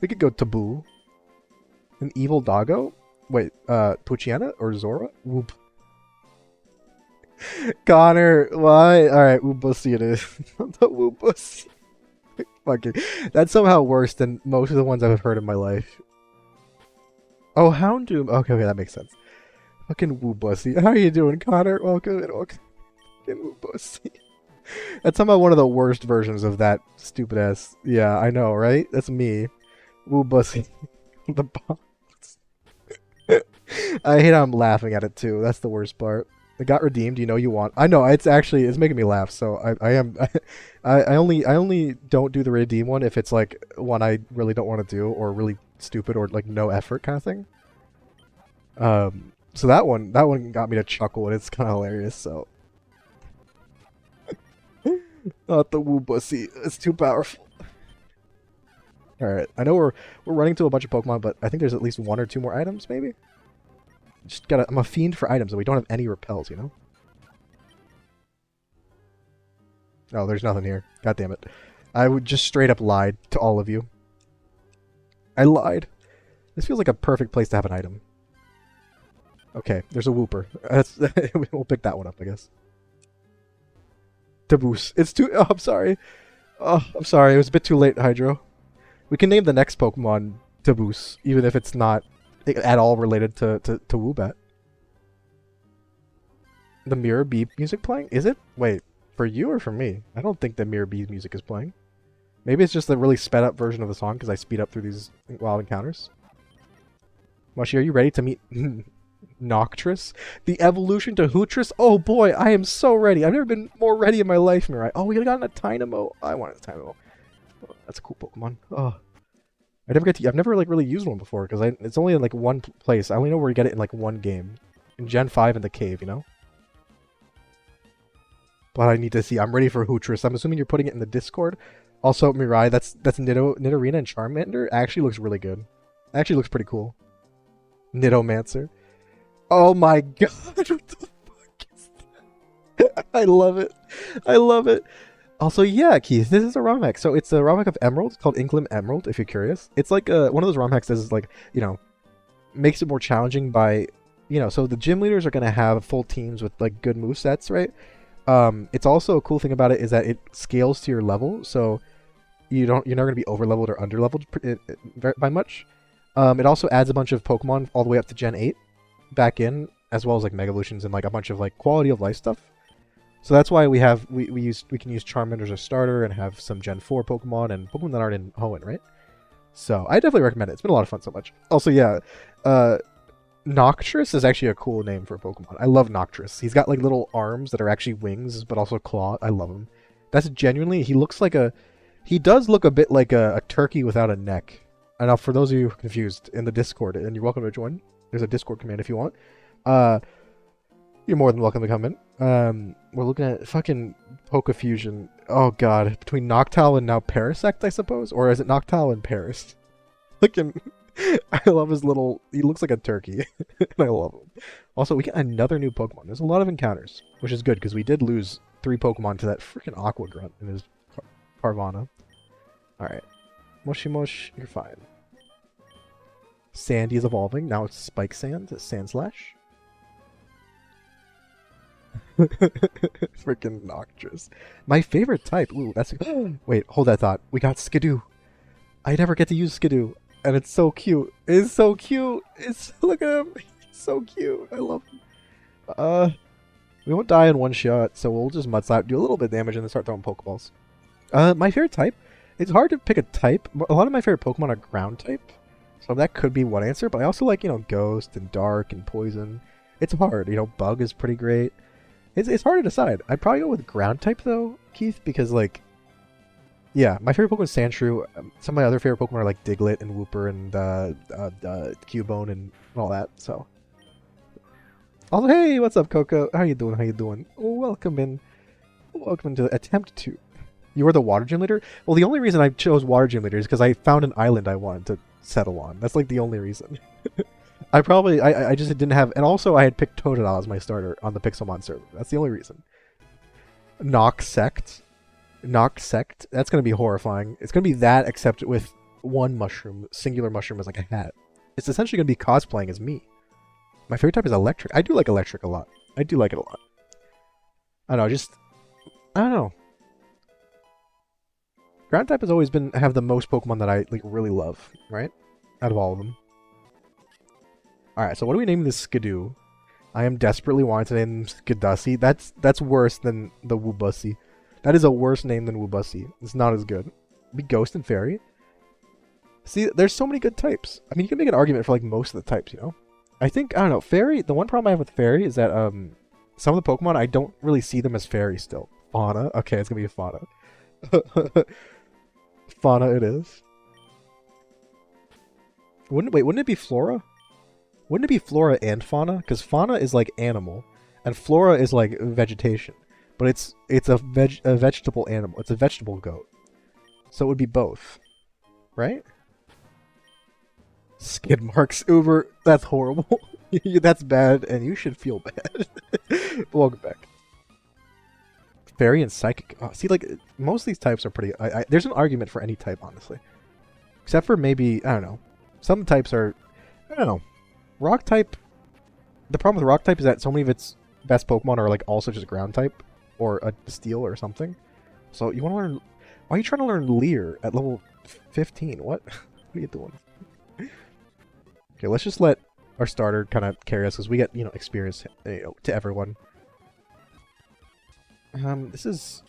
We could go Taboo. An evil doggo? Wait, Poochyena or Zora? Whoop. Connor, why? Alright, Woobussy it is. The Woobussy. Fucking. That's somehow worse than most of the ones I've heard in my life. Oh, Houndoom. Okay, that makes sense. Fucking Woobussy. How are you doing, Connor? Welcome. Fucking Woobussy. That's somehow one of the worst versions of that stupid ass. Yeah, I know, right? That's me. Woobussy. The box. I hate how I'm laughing at it too. That's the worst part. It got redeemed. You know you want. I know it's making me laugh. So I only don't do the redeem one if it's like one I really don't want to do or really stupid or like no effort kind of thing. So that one got me to chuckle and it's kind of hilarious. So not the Woobussy. It's too powerful. All right, I know we're running to a bunch of Pokemon, but I think there's at least 1 or 2 more items, maybe. I'm a fiend for items, and we don't have any repels, you know? Oh, there's nothing here. God damn it. I would just straight up lied to all of you. I lied. This feels like a perfect place to have an item. Okay, there's a Wooper. We'll pick that one up, I guess. Taboos. It's too... Oh, I'm sorry. Oh, I'm sorry. It was a bit too late, Hydro. We can name the next Pokemon Taboos, even if it's not at all related to Woobat. The Mirror Bee music playing? Is it? Wait, for you or for me? I don't think the Mirror Bee music is playing. Maybe it's just a really sped up version of the song because I speed up through these wild encounters. Moshi, are you ready to meet Noctress? The evolution to Hootris? Oh boy, I am so ready. I've never been more ready in my life, Mirai. Oh, we could have gotten a Tynamo. I wanted a Tynamo. Oh, that's a cool Pokemon. Oh. I've never like really used one before because it's only in like one place. I only know where you get it in like one game. In Gen 5 in the cave, you know? But I need to see. I'm ready for Hootris. I'm assuming you're putting it in the Discord. Also, Mirai, that's Nidorina and Charmander. Actually looks really good. Actually looks pretty cool. Nidomancer. Oh my god, what the fuck is that? I love it. I love it. Also, yeah, Keith, this is a ROM hack. So it's a ROM hack of Emerald. It's called Inclement Emerald, if you're curious. It's like one of those ROM hacks that is like, you know, makes it more challenging by, you know, so the gym leaders are going to have full teams with like good movesets, right? It's also a cool thing about it is that it scales to your level. So you're never going to be over leveled or under leveled by much. It also adds a bunch of Pokemon all the way up to Gen 8 back in, as well as like Mega Evolutions and like a bunch of like quality of life stuff. So that's why we can use Charmander as a starter and have some Gen 4 Pokemon and Pokemon that aren't in Hoenn, right? So I definitely recommend it. It's been a lot of fun so much. Also, yeah, Noctress is actually a cool name for a Pokemon. I love Noctress. He's got like little arms that are actually wings, but also claw. I love him. That's genuinely, he does look a bit like a turkey without a neck. And now for those of you confused in the Discord, and you're welcome to join. There's a Discord command if you want. You're more than welcome to come in. We're looking at fucking Pokefusion. Oh god, between Noctowl and now Parasect, I suppose? Or is it Noctowl and Paris? Looking, I love his little, he looks like a turkey. And I love him. Also, we get another new Pokemon. There's a lot of encounters, which is good, because we did lose 3 Pokemon to that freaking Aqua Grunt in his Carvana. Alright. Moshi Mosh, you're fine. Sandy is evolving. Now it's Spike Sand, Sandslash. Freaking Noctress. My favorite type. Ooh, that's... Wait, hold that thought. We got Skidoo. I never get to use Skidoo. And it's so cute. It's so cute. Look at him. He's so cute. I love him. We won't die in one shot, so we'll just Mud Slap, do a little bit of damage, and then start throwing Pokeballs. My favorite type? It's hard to pick a type. A lot of my favorite Pokemon are ground type. So that could be one answer, but I also like, you know, Ghost and Dark and Poison. It's hard. You know, Bug is pretty great. It's hard to decide. I'd probably go with ground type though, Keith, because like Yeah, my favorite Pokemon is Sandshrew. Some of my other favorite Pokemon are like Diglett and Wooper and Cubone and all that. So, also, hey, what's up, Coco? How you doing? How you doing? Welcome in. Welcome to Attempt 2. You were the Water Gym leader? Well, the only reason I chose Water Gym leader is because I found an island I wanted to settle on. That's like the only reason. I just didn't have, and also I had picked Totodile as my starter on the Pixelmon server. That's the only reason. Nox Sect. Nox Sect. That's gonna be horrifying. It's gonna be that except with one mushroom, singular mushroom as like a hat. It's essentially gonna be cosplaying as me. My favorite type is electric. I do like electric a lot. I do like it a lot. I don't know, I don't know. Ground type has always been have the most Pokemon that I like really love, right? Out of all of them. Alright, so what do we name this Skidoo? I am desperately wanting to name Skidussi. That's worse than the Woobussy. That is a worse name than Woobussy. It's not as good. Be Ghost and Fairy. See, there's so many good types. I mean, you can make an argument for like most of the types, you know? I don't know, Fairy, the one problem I have with Fairy is that some of the Pokemon, I don't really see them as Fairy still. Fauna? Okay, it's gonna be a Fauna. Fauna it is. Wouldn't it be Flora? Wouldn't it be Flora and Fauna? Because Fauna is like animal, and Flora is like vegetation. But it's a vegetable animal. It's a vegetable goat. So it would be both. Right? Skid marks, Uber. That's horrible. That's bad, and you should feel bad. Welcome back. Fairy and Psychic. Oh, see, like, most of these types are pretty... there's an argument for any type, honestly. Except for maybe, I don't know. Some types are... I don't know. Rock type... The problem with Rock type is that so many of its best Pokemon are, like, also just Ground type. Or a Steel or something. So, you want to learn... Why are you trying to learn Leer at level 15? What? What are you doing? Okay, let's just let our starter kind of carry us, because we get, experience, to everyone. This is...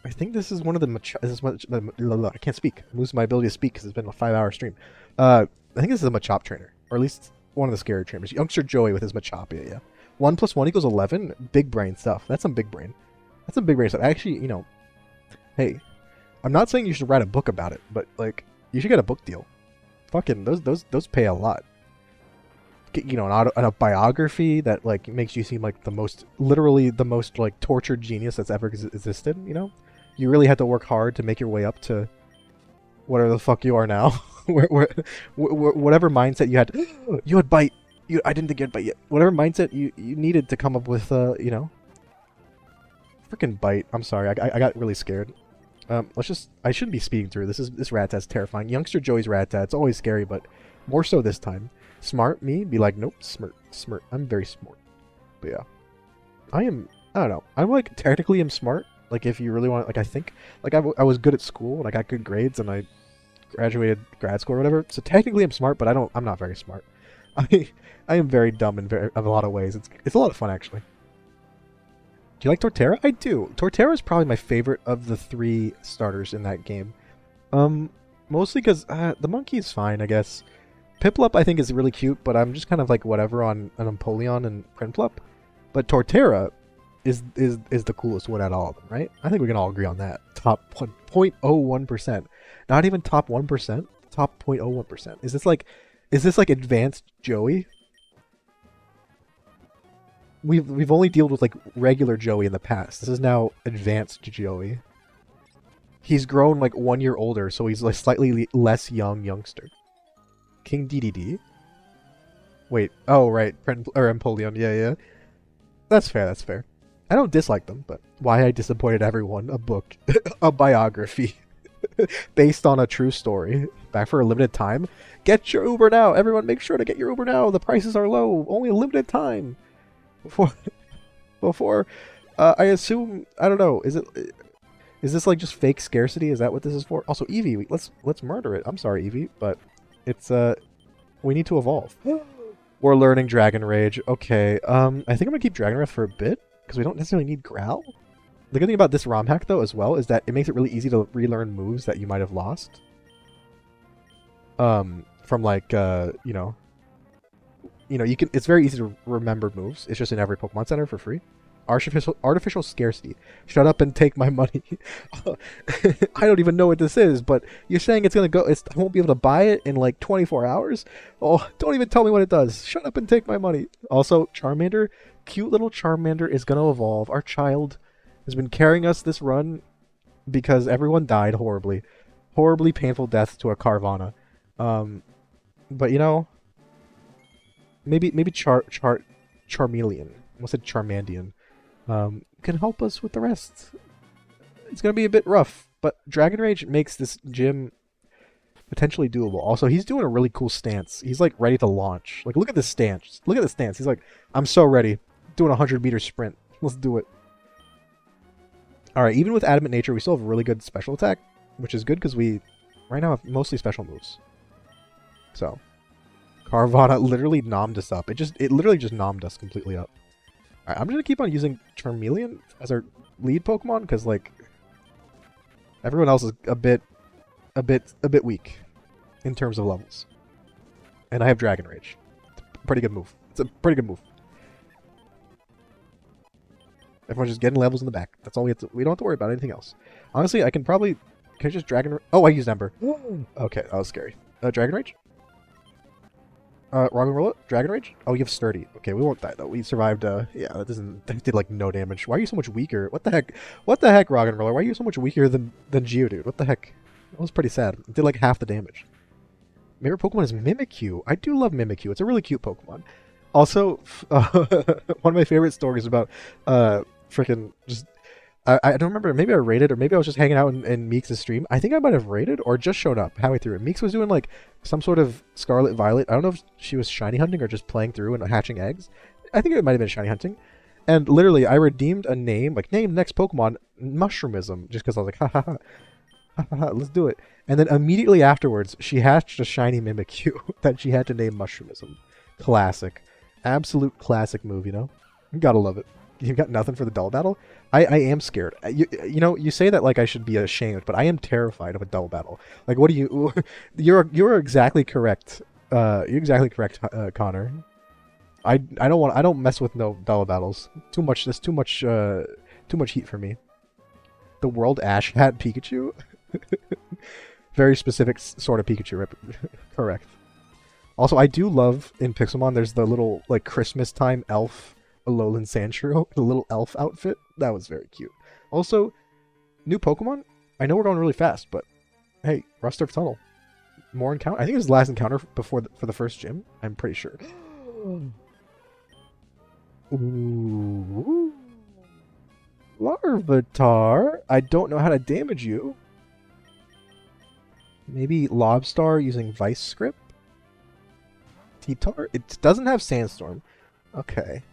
I think this is one of the I can't speak. I'm losing my ability to speak because it's been a 5-hour stream. I think this is a Machop trainer. Or at least one of the scary trainers. Youngster Joey with his Machop, yeah. 1 + 1 = 11? Big brain stuff. That's some big brain. That's some big brain stuff. Actually, hey, I'm not saying you should write a book about it, but, like, you should get a book deal. Fucking, those pay a lot. Get, a biography that, like, makes you seem like literally the most, like, tortured genius that's ever existed, You really had to work hard to make your way up to whatever the fuck you are now. Whatever mindset you had. You had bite. I didn't think you had bite yet. Whatever mindset you needed to come up with, Freaking bite. I'm sorry. I got really scared. I shouldn't be speeding through. This Rattata's terrifying. Youngster Joey's Rattata. It's always scary, but more so this time. Smart me, be like, nope, smirt. I'm very smart. But yeah. I don't know. I'm like, technically am smart. Like, if you really want, like, I think, like, I was good at school, and I got good grades, and I graduated grad school or whatever. So technically I'm smart, but I'm not very smart. I am very dumb in a lot of ways. It's a lot of fun, actually. Do you like Torterra? I do. Torterra is probably my favorite of the 3 starters in that game. Mostly because the monkey is fine, I guess. Piplup I think is really cute, but I'm just kind of like whatever on an Empoleon and Prinplup. But Torterra is the coolest one out of all of them, right? I think we can all agree on that. Top 0.01%. Not even top 1%. Top 0.01%. Is this like advanced Joey? We've only dealt with like regular Joey in the past. This is now advanced Joey. He's grown like 1 year older, so he's like slightly less youngster. King DDD? Wait, oh right, Empoleon, yeah. That's fair. I don't dislike them, but why I disappointed everyone, a book, a biography, based on a true story, back for a limited time. Get your Uber now, everyone make sure to get your Uber now, the prices are low, only a limited time. Before, I assume, I don't know, is this like just fake scarcity, is that what this is for? Also, Eevee, let's murder it, I'm sorry Eevee, but it's, we need to evolve. We're learning Dragon Rage. Okay, I think I'm gonna keep Dragon Breath for a bit, because we don't necessarily need Growl. The good thing about this ROM hack, though, as well, is that it makes it really easy to relearn moves that you might have lost. From, like, you can, it's very easy to remember moves. It's just in every Pokemon Center for free. artificial scarcity. Shut up and take my money. I don't even know what this is, but you're saying it's gonna go. I won't be able to buy it in like 24 hours. Oh, don't even tell me what it does. Shut up and take my money. Also, Charmander, cute little Charmander is gonna evolve. Our child has been carrying us this run because everyone died horribly painful deaths to a Carvana. But you know, maybe Charmeleon. I almost said Charmandian. Can help us with the rest. It's gonna be a bit rough, but Dragon Rage makes this gym potentially doable. Also, he's doing a really cool stance. He's like ready to launch. Like, look at this stance. Look at this stance. He's like, I'm so ready. Doing a 100-meter sprint. Let's do it. All right. Even with Adamant Nature, we still have a really good special attack, which is good because we right now have mostly special moves. So, Carvana literally nommed us up. It literally just nommed us completely up. All right, I'm gonna keep on using Charmeleon as our lead Pokemon because like everyone else is a bit weak in terms of levels, and I have Dragon Rage. It's a pretty good move. It's a pretty good move. Everyone's just getting levels in the back. That's all we have to. We don't have to worry about anything else. Honestly, I can I just Dragon. Oh, I used Ember. Okay, that was scary. Dragon Rage. Rock and Roll it? Dragon Rage? Oh, you have Sturdy. Okay, we won't die though. We survived, yeah, that did like no damage. Why are you so much weaker? What the heck? What the heck, Rock and Roller? Why are you so much weaker than Geodude? What the heck? That was pretty sad. It did like half the damage. My favorite Pokemon is Mimikyu. I do love Mimikyu. It's a really cute Pokemon. Also, one of my favorite stories about, freaking just, I don't remember. Maybe I raided, or maybe I was just hanging out in Meeks' stream. I think I might have raided or just showed up halfway through. And Meeks was doing like some sort of Scarlet Violet. I don't know if she was shiny hunting or just playing through and hatching eggs. I think it might have been shiny hunting. And literally, I redeemed a name, like name next Pokemon Mushroomism, just because I was like, ha ha ha, ha ha ha, let's do it. And then immediately afterwards, she hatched a shiny Mimikyu that she had to name Mushroomism. Classic, absolute classic move. You know, you gotta love it. You got nothing for the double battle? I am scared. You know, you say that like I should be ashamed, but I am terrified of a double battle. Like, what do you... You're exactly correct. You're exactly correct, Connor. I don't mess with no double battles. Too much. There's too much heat for me. The World Ash Hat Pikachu? Very specific sort of Pikachu. Correct. Also, I do love in Pixelmon, there's the little like Christmas time elf Alolan Sandshrew, the little elf outfit. That was very cute. Also, new Pokemon. I know we're going really fast, but hey, Rusturf Tunnel. More encounter. I think it was the last encounter for the first gym. I'm pretty sure. Ooh. Larvitar. I don't know how to damage you. Maybe Lobstar using Vice Grip? T-Tar? It doesn't have Sandstorm. Okay.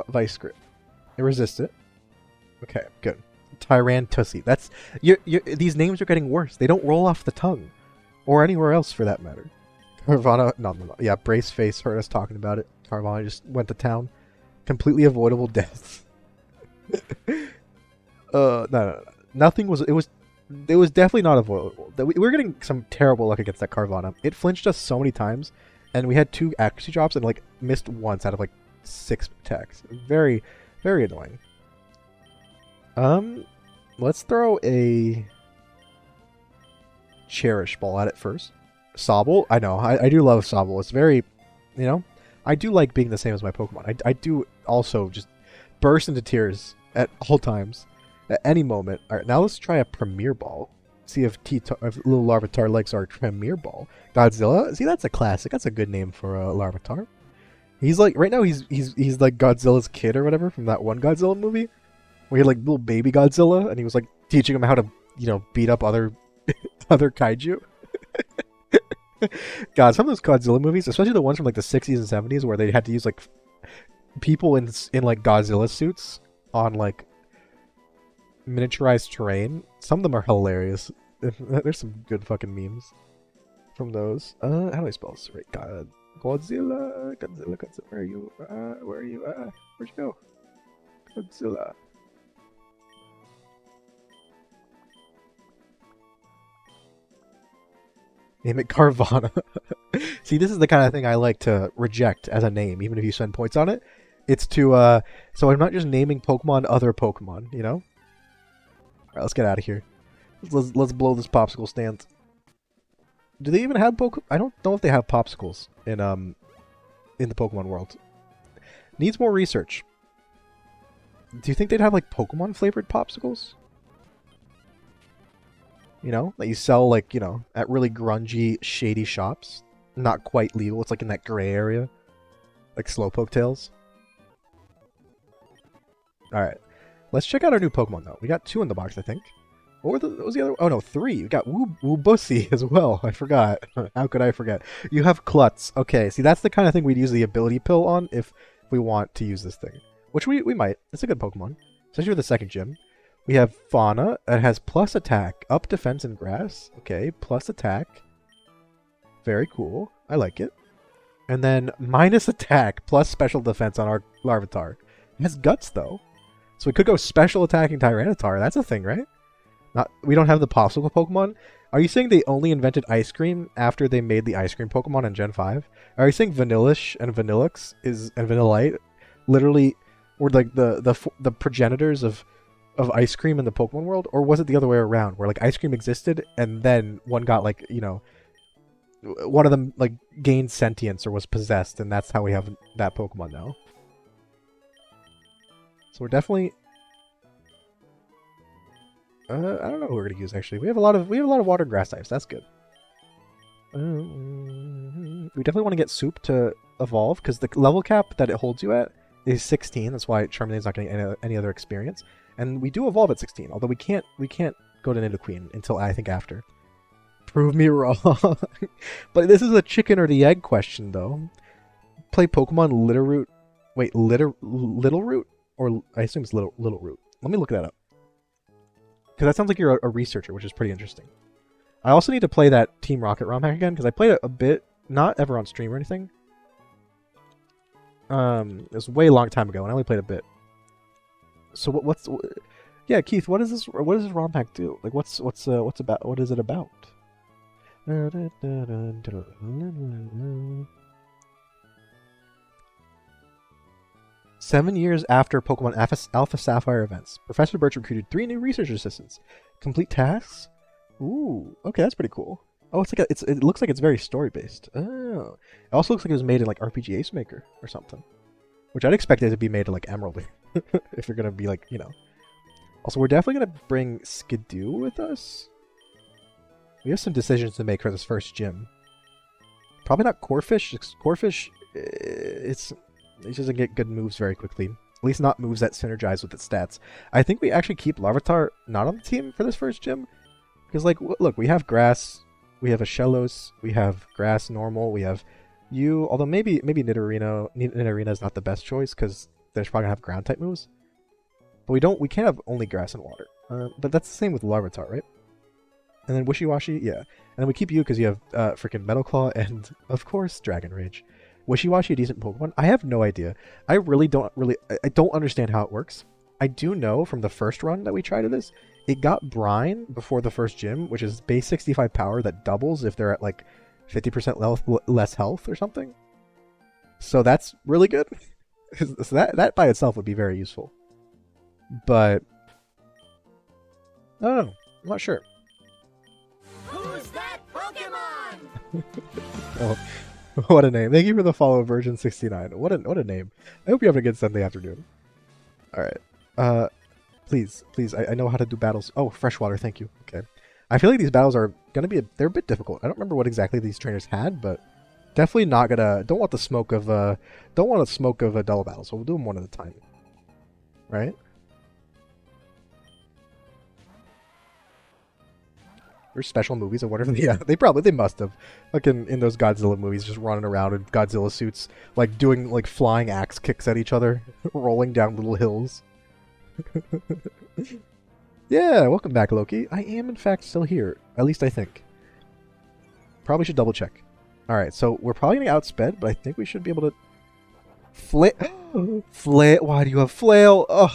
Vice Grip. It resists it. Okay, good. Tyrantussi. That's these names are getting worse. They don't roll off the tongue, or anywhere else for that matter. Carvana, no. Yeah, Brace Face heard us talking about it. Carvana just went to town. Completely avoidable deaths. No. Nothing was. It was definitely not avoidable. We were getting some terrible luck against that Carvana. It flinched us so many times, and we had 2 accuracy drops and like missed once out of like 6 attacks. Very, very annoying. Let's throw a Cherish Ball at it first. Sobble, I know, I do love Sobble. It's very, you know, I do like being the same as my Pokemon. I do also just burst into tears at all times, at any moment. All right, now let's try a Premier Ball. See if little Larvitar likes our Premier Ball. Godzilla, see, that's a classic. That's a good name for a Larvitar. He's like, right now he's like Godzilla's kid or whatever from that one Godzilla movie, where he had like little baby Godzilla, and he was like teaching him how to, you know, beat up other kaiju. God, some of those Godzilla movies, especially the ones from like the 60s and 70s, where they had to use like people in like Godzilla suits on like miniaturized terrain. Some of them are hilarious. There's some good fucking memes from those. How do I spell this? Right, Godzilla. Where are you? Where'd you go? Godzilla. Name it Carvana. See, this is the kind of thing I like to reject as a name, even if you spend points on it. It's to, so I'm not just naming Pokemon other Pokemon, you know? Alright, let's get out of here. Let's blow this popsicle stand. Do they even have I don't know if they have popsicles in the Pokemon world. Needs more research. Do you think they'd have, like, Pokemon flavored popsicles? You know, that you sell, like, you know, at really grungy, shady shops. Not quite legal. It's like in that gray area. Like Slowpoke Tales. Alright. Let's check out our new Pokemon, though. We got 2 in the box, I think. What was the other? Oh, no, 3. We got Woobussy as well. I forgot. How could I forget? You have Klutz. Okay, see, that's the kind of thing we'd use the ability pill on if we want to use this thing. Which we might. It's a good Pokemon. Especially with the second gym. We have Fauna. It has plus attack, up defense, and grass. Okay, plus attack. Very cool. I like it. And then minus attack, plus special defense on our Larvitar. It has guts, though. So we could go special attacking Tyranitar. That's a thing, right? We don't have the Popsicle Pokemon. Are you saying they only invented ice cream after they made the ice cream Pokemon in Gen 5? Are you saying Vanillish and Vanillix and Vanillite literally were like the progenitors of ice cream in the Pokemon world? Or was it the other way around, where like ice cream existed and then one got, like, you know, one of them like gained sentience or was possessed, and that's how we have that Pokemon now. So we're definitely I don't know who we're gonna use actually. We have a lot of water and grass types. That's good. We definitely want to get Soup to evolve because the level cap that it holds you at is 16. That's why Charmeleon's not getting any other experience. And we do evolve at 16, although we can't go to Nidoqueen until I think after. Prove me wrong. But this is a chicken or the egg question, though. Play Pokemon Littleroot. Wait, Littleroot? Or I assume it's Littleroot. Let me look that up. Because that sounds like you're a researcher, which is pretty interesting. I also need to play that Team Rocket ROM hack again, because I played it a bit, not ever on stream or anything. It was a way long time ago, and I only played a bit. So yeah, Keith, what does this ROM hack do? Like, what is it about? 7 years after Pokemon Alpha Sapphire events, Professor Birch recruited 3 new research assistants. Complete tasks? Ooh, okay, that's pretty cool. Oh, it looks like it's very story based. Oh, it also looks like it was made in like RPG Ace Maker or something, which I'd expect it to be made in like Emerald, if you're gonna be like, you know. Also, we're definitely gonna bring Skidoo with us. We have some decisions to make for this first gym. Probably not Corphish. Corphish, it doesn't get good moves very quickly. At least not moves that synergize with its stats. I think we actually keep Larvitar not on the team for this first gym. Because, like, look, we have Grass, we have a Shellos, we have Grass normal, we have you. Although maybe Nidorino is not the best choice because they're probably gonna have ground type moves. But we can't have only Grass and Water. But that's the same with Larvitar, right? And then Wishy-Washy, yeah. And then we keep you because you have freaking Metal Claw and, of course, Dragon Rage. Wishy-Washy a decent Pokemon? I have no idea. I don't understand how it works. I do know from the first run that we tried of this, it got Brine before the first gym, which is base 65 power that doubles if they're at like 50% less health or something. So that's really good. So that by itself would be very useful. But I don't know. I'm not sure. Who's that Pokemon? Oh, what a name. Thank you for the follow, version 69. What a name. I hope you have a good Sunday afternoon. Alright. Please, I know how to do battles. Oh, freshwater, thank you. Okay. I feel like these battles are gonna be they're a bit difficult. I don't remember what exactly these trainers had, but definitely not gonna don't want the smoke of a double battle, so we'll do them one at a time. Right? Or special movies or whatever. Yeah, they must have. Like in those Godzilla movies, just running around in Godzilla suits, like doing like flying axe kicks at each other, rolling down little hills. Yeah, welcome back, Loki. I am in fact still here. At least I think. Probably should double check. Alright, so we're probably gonna outsped, but I think we should be able to Flail. Why do you have Flail? Ugh.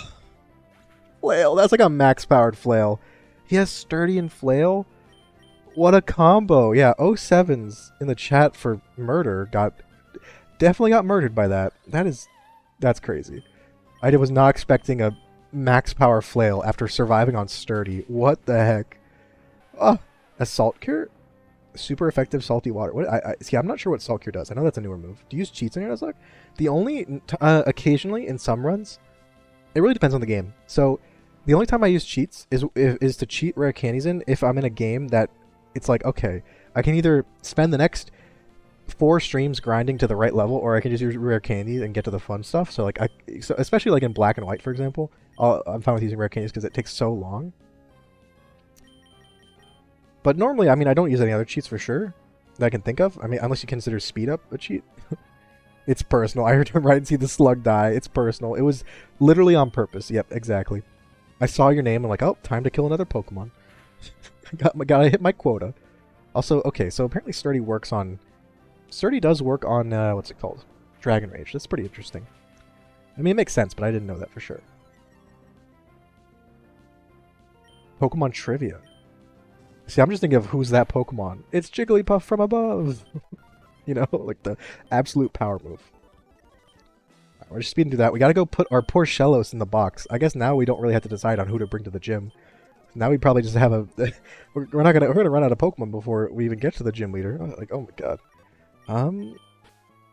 Flail, that's like a max powered Flail. He has Sturdy and Flail. What a combo. Yeah, 07s in the chat for murder definitely got murdered by that. That's crazy. I was not expecting a max power flail after surviving on sturdy. What the heck? Oh, assault cure? Super effective salty water. What? See. I'm not sure what salt cure does. I know that's a newer move. Do you use cheats on your Nuzlocke? The only occasionally in some runs, it really depends on the game. So the only time I use cheats is to cheat rare candies in if I'm in a game that it's like, okay, I can either spend the next 4 streams grinding to the right level, or I can just use rare candies and get to the fun stuff. So like so especially like in black and white, for example, I'm fine with using rare candies because it takes so long. But normally, I mean, I don't use any other cheats for sure that I can think of. I mean, unless you consider speed up a cheat. It's personal. I heard him right and see the slug die. It's personal. It was literally on purpose. Yep, exactly. I saw your name and like, oh, time to kill another Pokemon. Gotta hit my quota. Also, okay, so apparently Sturdy does work on, what's it called? Dragon Rage. That's pretty interesting. I mean, it makes sense, but I didn't know that for sure. Pokemon Trivia. See, I'm just thinking of who's that Pokemon. It's Jigglypuff from above. You know, like the absolute power move. Right, we're just speeding through that. We gotta go put our poor Shellos in the box. I guess now we don't really have to decide on who to bring to the gym. Now we probably just have a... we're gonna run out of Pokemon before we even get to the gym leader. Like, oh my god.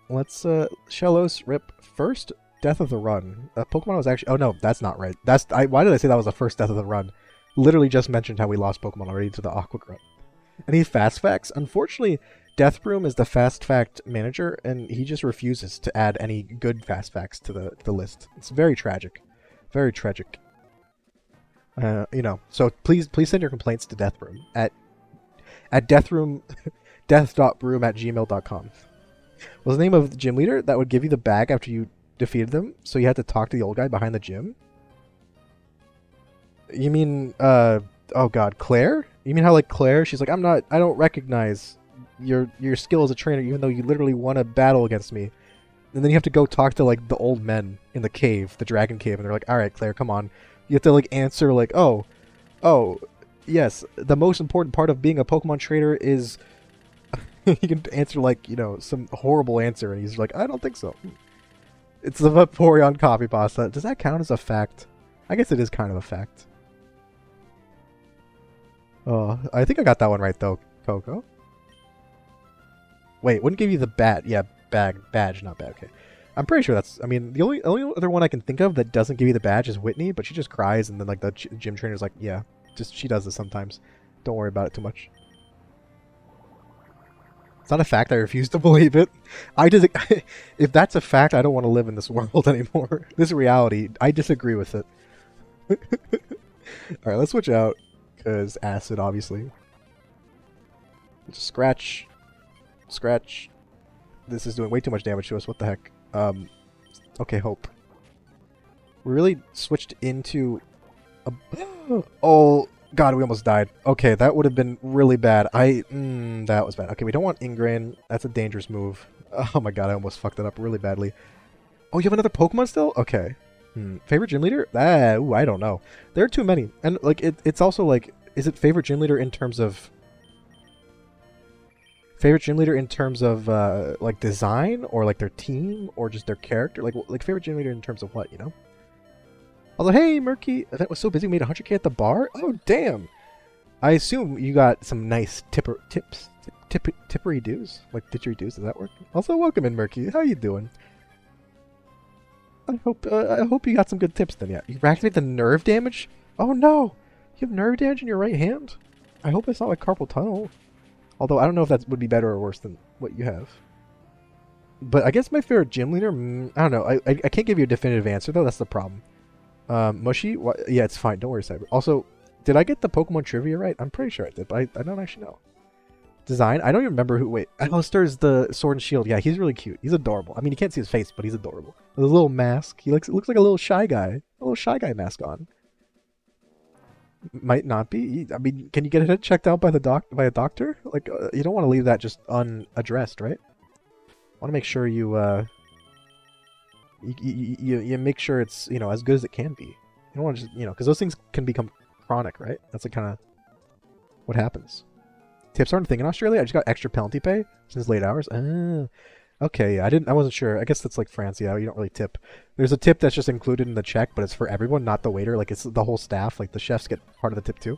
Let's, Shellos rip first death of the run. Pokemon was actually... Oh no, that's not right. Why did I say that was the first death of the run? Literally just mentioned how we lost Pokemon already to the Aqua Grunt. Any fast facts? Unfortunately, Deathbroom is the fast fact manager, and he just refuses to add any good fast facts to the list. It's very tragic. Very tragic. You know, so please send your complaints to Deathbroom at deathroom death.broom@gmail.com. Was the name of the gym leader that would give you the bag after you defeated them, so you had to talk to the old guy behind the gym? You mean, oh god, Claire? You mean how, like, Claire, she's like, I don't recognize your skill as a trainer, even though you literally won a battle against me. And then you have to go talk to, like, the old men in the cave, the dragon cave, and they're like, alright, Claire, come on. You have to, like, answer, like, oh, yes, the most important part of being a Pokemon trainer is... you can answer, like, you know, some horrible answer, and he's like, I don't think so. It's the Vaporeon coffee pasta. Does that count as a fact? I guess it is kind of a fact. Oh, I think I got that one right, though, Coco. Wait, wouldn't give you the badge, not bad, okay. I'm pretty sure that's, I mean, the only other one I can think of that doesn't give you the badge is Whitney, but she just cries, and then, like, the gym trainer's like, yeah, she does this sometimes. Don't worry about it too much. It's not a fact, I refuse to believe it. If that's a fact, I don't want to live in this world anymore. This reality, I disagree with it. Alright, let's switch out. Because acid, obviously. Just scratch. Scratch. This is doing way too much damage to us. What the heck? Okay, hope. We really switched into a... Oh, god, we almost died. Okay, that would have been really bad. That was bad. Okay, we don't want Ingrain. That's a dangerous move. Oh my god, I almost fucked it up really badly. Oh, you have another Pokemon still? Okay. Favorite gym leader? Ooh, I don't know. There are too many. And, like, it's also, like, is it favorite gym leader in terms of... Favorite gym leader in terms of, like, design? Or, like, their team? Or just their character? Like favorite gym leader in terms of what, you know? Although, hey, Murky, event was so busy we made 100k at the bar? Oh, damn! I assume you got some nice tippery doos? Like, didgeridoo, does that work? Also, welcome in, Murky. How you doing? I hope you got some good tips then, yeah. You reactivate the nerve damage? Oh no! You have nerve damage in your right hand? I hope it's not like carpal tunnel. Although, I don't know if that would be better or worse than what you have. But I guess my favorite gym leader? I don't know. I can't give you a definitive answer, though. That's the problem. Mushy? Yeah, it's fine. Don't worry, Cyber. Also, did I get the Pokemon trivia right? I'm pretty sure I did, but I don't actually know. Design? I don't even remember who... Wait. Alistair's the Sword and Shield. Yeah, he's really cute. He's adorable. I mean, you can't see his face, but he's adorable. With a little mask. He looks like a little shy guy. A little shy guy mask on. Might not be. I mean, can you get it checked out by a doctor? Like, you don't want to leave that just unaddressed, right? Want to make sure you make sure it's, you know, as good as it can be. You don't want to just, you know, because those things can become chronic, right? That's like kind of what happens. Tips aren't a thing in Australia. I just got extra penalty pay since late hours. Okay, I wasn't sure. I guess that's like France. Yeah, you don't really tip. There's a tip that's just included in the check, but it's for everyone, not the waiter. Like it's the whole staff. Like the chefs get part of the tip too.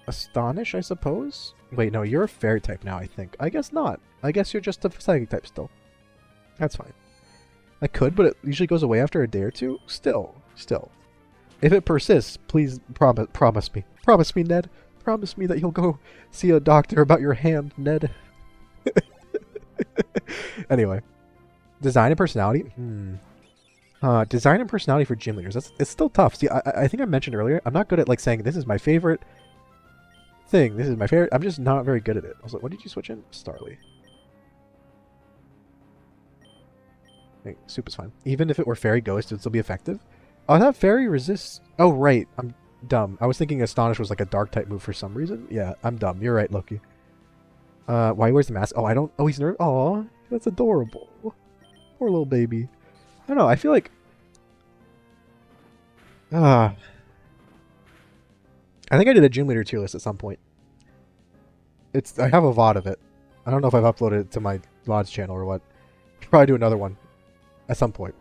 Astonish, I suppose. Wait, no, you're a fairy type now. I think. I guess not. I guess you're just a psychic type still. That's fine. I could, but it usually goes away after a day or two. Still. If it persists, please promise me. Promise me, Ned. Promise me that you'll go see a doctor about your hand, Ned. Anyway, design and personality. Design and personality for gym leaders. It's still tough. See, I think I mentioned earlier, I'm not good at like saying this is my favorite thing. This is my favorite. I'm just not very good at it. I was like, what did you switch in? Starly. Hey, soup is fine. Even if it were fairy ghost, it would still be effective. Oh, that fairy resists. Oh, right. I'm dumb. I was thinking Astonish was like a dark type move for some reason. Yeah, I'm dumb. You're right, Loki. Why he wears the mask? Oh, I don't. Oh, he's nervous. Aw, that's adorable. Poor little baby. I don't know. I feel like. I think I did a gym leader tier list at some point. I have a VOD of it. I don't know if I've uploaded it to my VODs channel or what. Could probably do another one at some point.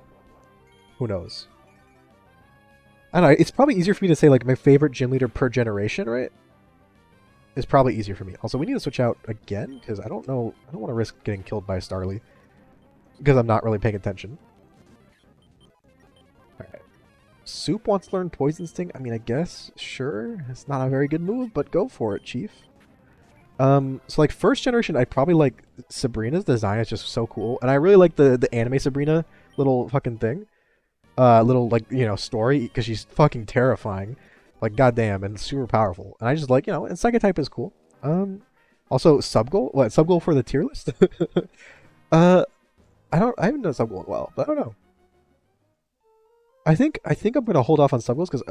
Who knows? I don't know. It's probably easier for me to say like my favorite gym leader per generation, right? It's probably easier for me. Also, we need to switch out again because I don't know. I don't want to risk getting killed by Starly because I'm not really paying attention. All right. Soup wants to learn Poison Sting. I mean, I guess sure. It's not a very good move, but go for it, Chief. So like first generation, I probably like Sabrina's design is just so cool, and I really like the anime Sabrina little fucking thing, little like story because she's fucking terrifying, like goddamn, and super powerful. And I just like and Psychic type is cool. Also sub goal. What sub goal for the tier list? I haven't done sub goal in a while, but I don't know. I think I'm gonna hold off on sub goals because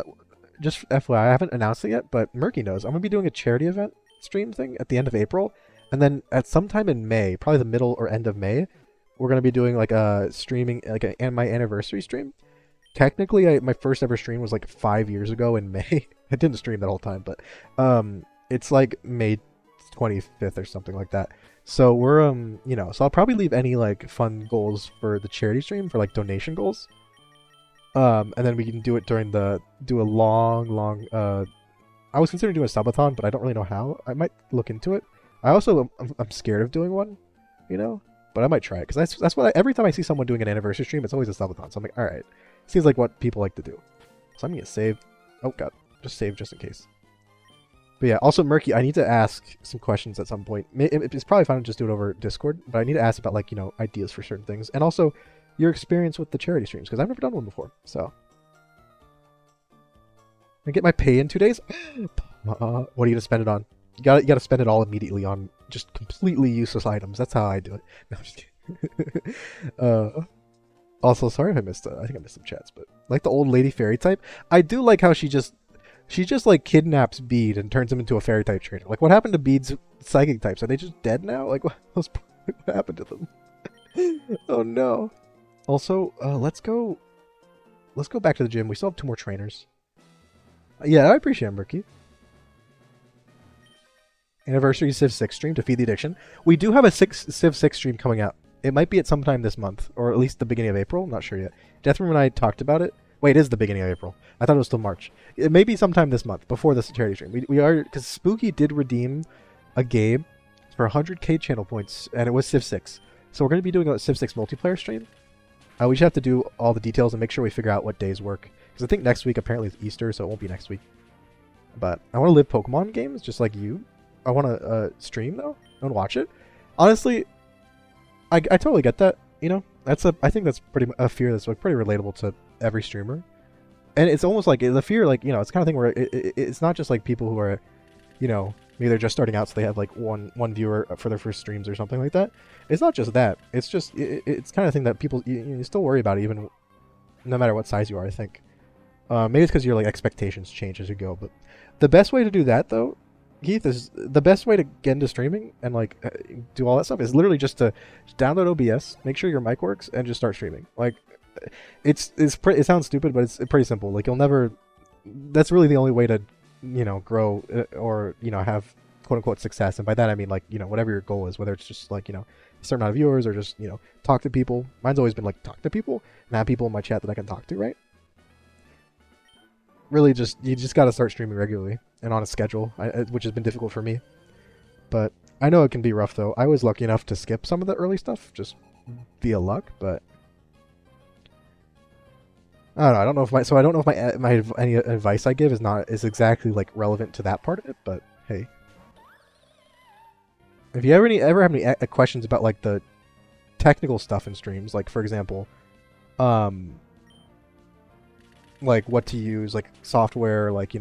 just FYI, I haven't announced it yet, but Murky knows I'm gonna be doing a charity event stream thing at the end of April, and then at some time in May, probably the middle or end of May, we're gonna be doing like a streaming, like my anniversary stream. Technically, my first ever stream was like 5 years ago in May. I didn't stream that whole time, but it's like May 25th or something like that. So we're so I'll probably leave any like fun goals for the charity stream for like donation goals. And then we can do it during a long I was considering doing a subathon, but I don't really know how. I might look into it. I'm scared of doing one, but I might try it because that's what every time I see someone doing an anniversary stream, it's always a subathon. So I'm like, all right, seems like what people like to do. So I'm gonna save. Oh god, just save just in case. But yeah, also Murky, I need to ask some questions at some point. It's probably fine to just do it over Discord, but I need to ask about like ideas for certain things, and also your experience with the charity streams because I've never done one before. So. I get my pay in 2 days. What are you gonna spend it on? You gotta spend it all immediately on just completely useless items. That's how I do it. No, I'm just kidding. Also, sorry if I missed. I think I missed some chats, but like the old lady fairy type, I do like how she just like kidnaps Bede and turns him into a fairy type trainer. Like, what happened to Bede's psychic types? Are they just dead now? Like, what happened to them? Oh no. Also, let's go back to the gym. We still have 2 more trainers. Yeah, I appreciate it, Murky. Anniversary Civ 6 stream to feed the addiction. We do have a Civ 6 stream coming out. It might be at some time this month, or at least the beginning of April. I'm not sure yet. Deathroom and I talked about it. Wait, it is the beginning of April. I thought it was still March. It may be sometime this month, before this charity stream. We are, because Spooky did redeem a game for 100k channel points, and it was Civ 6. So we're going to be doing a Civ 6 multiplayer stream. We just have to do all the details and make sure we figure out what days work. Because I think next week apparently is Easter, so it won't be next week. But I want to live Pokemon games just like you. I want to stream though. I want to watch it. Honestly, I totally get that. I think that's pretty a fear that's like pretty relatable to every streamer. And it's almost like the fear, like it's kind of thing where it's not just like people who are, maybe they're just starting out, so they have like one viewer for their first streams or something like that. It's not just that. It's just it's kind of thing that people you still worry about even no matter what size you are. I think. Maybe it's because your like expectations change as you go, but the best way to do that though, Keith, is the best way to get into streaming and like do all that stuff is literally just to download OBS, make sure your mic works, and just start streaming. Like, it sounds stupid, but it's pretty simple. Like you'll never. That's really the only way to grow or have quote unquote success. And by that I mean like whatever your goal is, whether it's just like a certain amount of viewers or just talk to people. Mine's always been like talk to people and have people in my chat that I can talk to, right? Really, you just got to start streaming regularly and on a schedule, which has been difficult for me. But I know it can be rough though. I was lucky enough to skip some of the early stuff just via luck, but I don't know. I don't know if my any advice I give is exactly like relevant to that part of it. But hey, if you ever have any questions about like the technical stuff in streams, like for example, like what to use, like software, like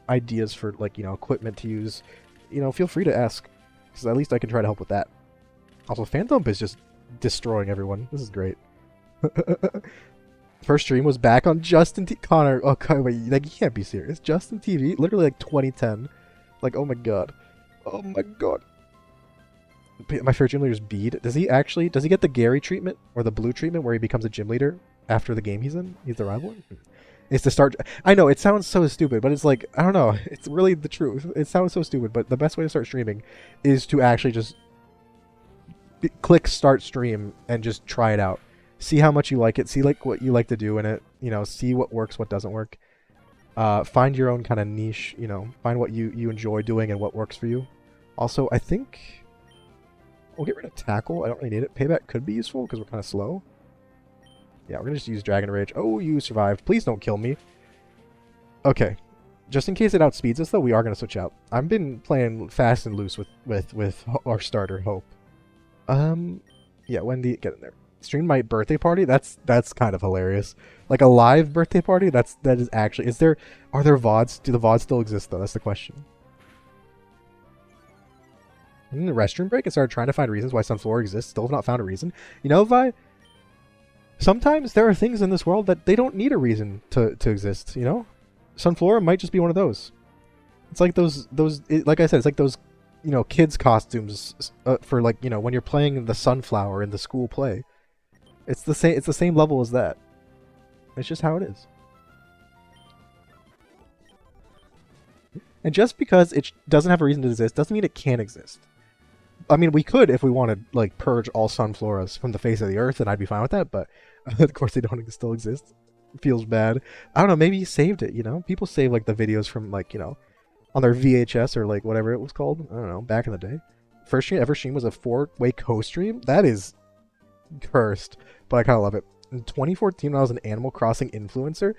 ideas for like equipment to use, feel free to ask, because at least I can try to help with that. Also, Phantom is just destroying everyone. This is great. First stream was back on Justin Connor. Oh god, wait, like you can't be serious. Justin TV, literally like 2010. Like oh my god, oh my god. My favorite gym leader is Bede. Does he get the Gary treatment or the blue treatment where he becomes a gym leader after the game he's in? He's the rival. It's to start. I know it sounds so stupid, but it's like I don't know. It's really the truth. It sounds so stupid, but the best way to start streaming is to actually just click start stream and just try it out. See how much you like it. See like what you like to do in it. See what works, what doesn't work. Find your own kind of niche. Find what you enjoy doing and what works for you. Also, I think we'll get rid of tackle. I don't really need it. Payback could be useful because we're kind of slow. Yeah, we're gonna just use Dragon Rage. Oh, you survived. Please don't kill me. Okay. Just in case it outspeeds us, though, we are gonna switch out. I've been playing fast and loose with our starter Hope. Yeah, Wendy, get in there. Stream my birthday party. That's kind of hilarious. Like a live birthday party. That is actually. Are there VODs? Do the VODs still exist though? That's the question. In the restroom break, I started trying to find reasons why Sunflora exists. Still have not found a reason. Vi. Sometimes there are things in this world that they don't need a reason to exist, Sunflora might just be one of those. It's like like I said, it's like those, kids' costumes for like, when you're playing the sunflower in the school play. It's the same level as that. It's just how it is. And just because it doesn't have a reason to exist doesn't mean it can't exist. I mean, we could if we wanted, like, purge all Sunfloras from the face of the earth, and I'd be fine with that, but of course they don't still exist. It feels bad. I don't know, maybe he saved it, People save, like, the videos from, like, on their VHS or, like, whatever it was called. I don't know, back in the day. First stream ever stream was a 4-way co-stream? That is cursed, but I kind of love it. In 2014, when I was an Animal Crossing influencer,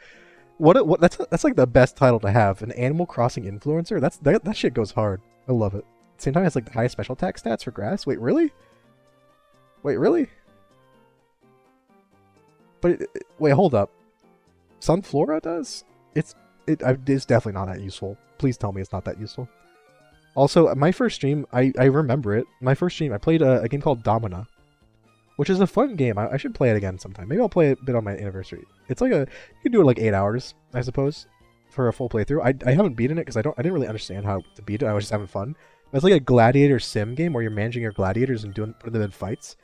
that's like the best title to have, an Animal Crossing influencer. That shit goes hard. I love it. Same time, it's like the highest special attack stats for grass. Wait, really? Wait, really? But wait, hold up. Sunflora does? It's definitely not that useful. Please tell me it's not that useful. Also, my first stream, I remember it. My first stream, I played a game called Domina, which is a fun game. I should play it again sometime. Maybe I'll play it a bit on my anniversary. It's like you can do it like 8 hours, I suppose, for a full playthrough. I haven't beaten it because I didn't really understand how to beat it. I was just having fun. It's like a gladiator sim game where you're managing your gladiators and putting them in fights.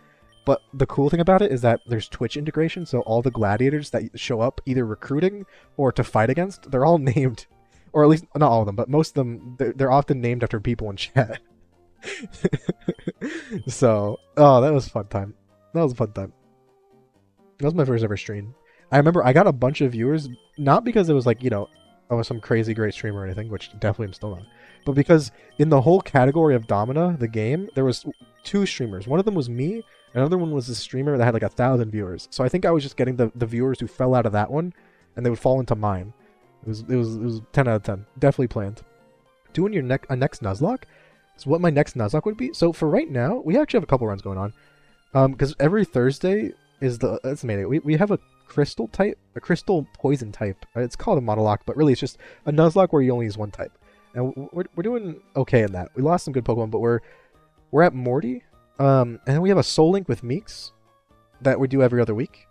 But the cool thing about it is that there's Twitch integration, so all the gladiators that show up either recruiting or to fight against, they're all named, or at least not all of them, but most of them, they're often named after people in chat. So, oh, that was a fun time. That was a fun time. That was my first ever stream. I remember I got a bunch of viewers, not because it was like, I was some crazy great streamer or anything, which definitely I'm still not. But because in the whole category of Domina, the game, there was 2 streamers. One of them was me, another one was a streamer that had like 1,000 viewers. So I think I was just getting the viewers who fell out of that one, and they would fall into mine. It was 10 out of 10. Definitely planned. Doing a next Nuzlocke is what my next Nuzlocke would be. So for right now, we actually have a couple runs going on. Because every Thursday is that's amazing. We have a crystal poison type. It's called a monologue, but really it's just a Nuzlocke where you only use one type. And we're doing okay in that. We lost some good Pokemon, but we're at Morty. And then we have a Soul Link with Meeks that we do every other week.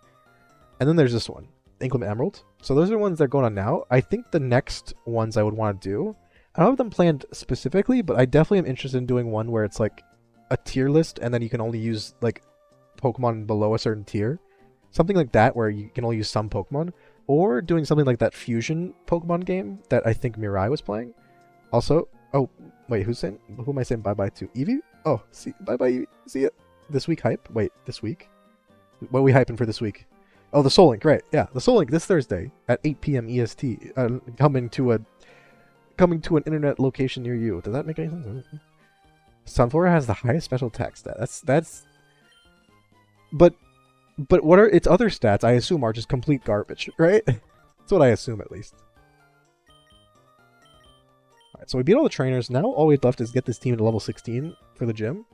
And then there's this one, Inclement Emerald. So those are the ones that are going on now. I think the next ones I would want to do, I don't have them planned specifically, but I definitely am interested in doing one where it's like a tier list, and then you can only use like Pokemon below a certain tier. Something like that where you can only use some Pokemon. Or doing something like that fusion Pokemon game that I think Mirai was playing, Also, oh wait, who am I saying bye bye to? Evie? Oh, see, bye bye Evie. See ya. This week hype? Wait, this week? What are we hyping for this week? Oh, the Soul Link, right? Yeah, the Soul Link this Thursday at 8 p.m. EST, coming to an internet location near you. Does that make any sense? Sunflower has the highest special attack stat. That's. But what are its other stats? I assume are just complete garbage, right? That's what I assume at least. Alright, so we beat all the trainers. Now all we've left is get this team to level 16 for the gym.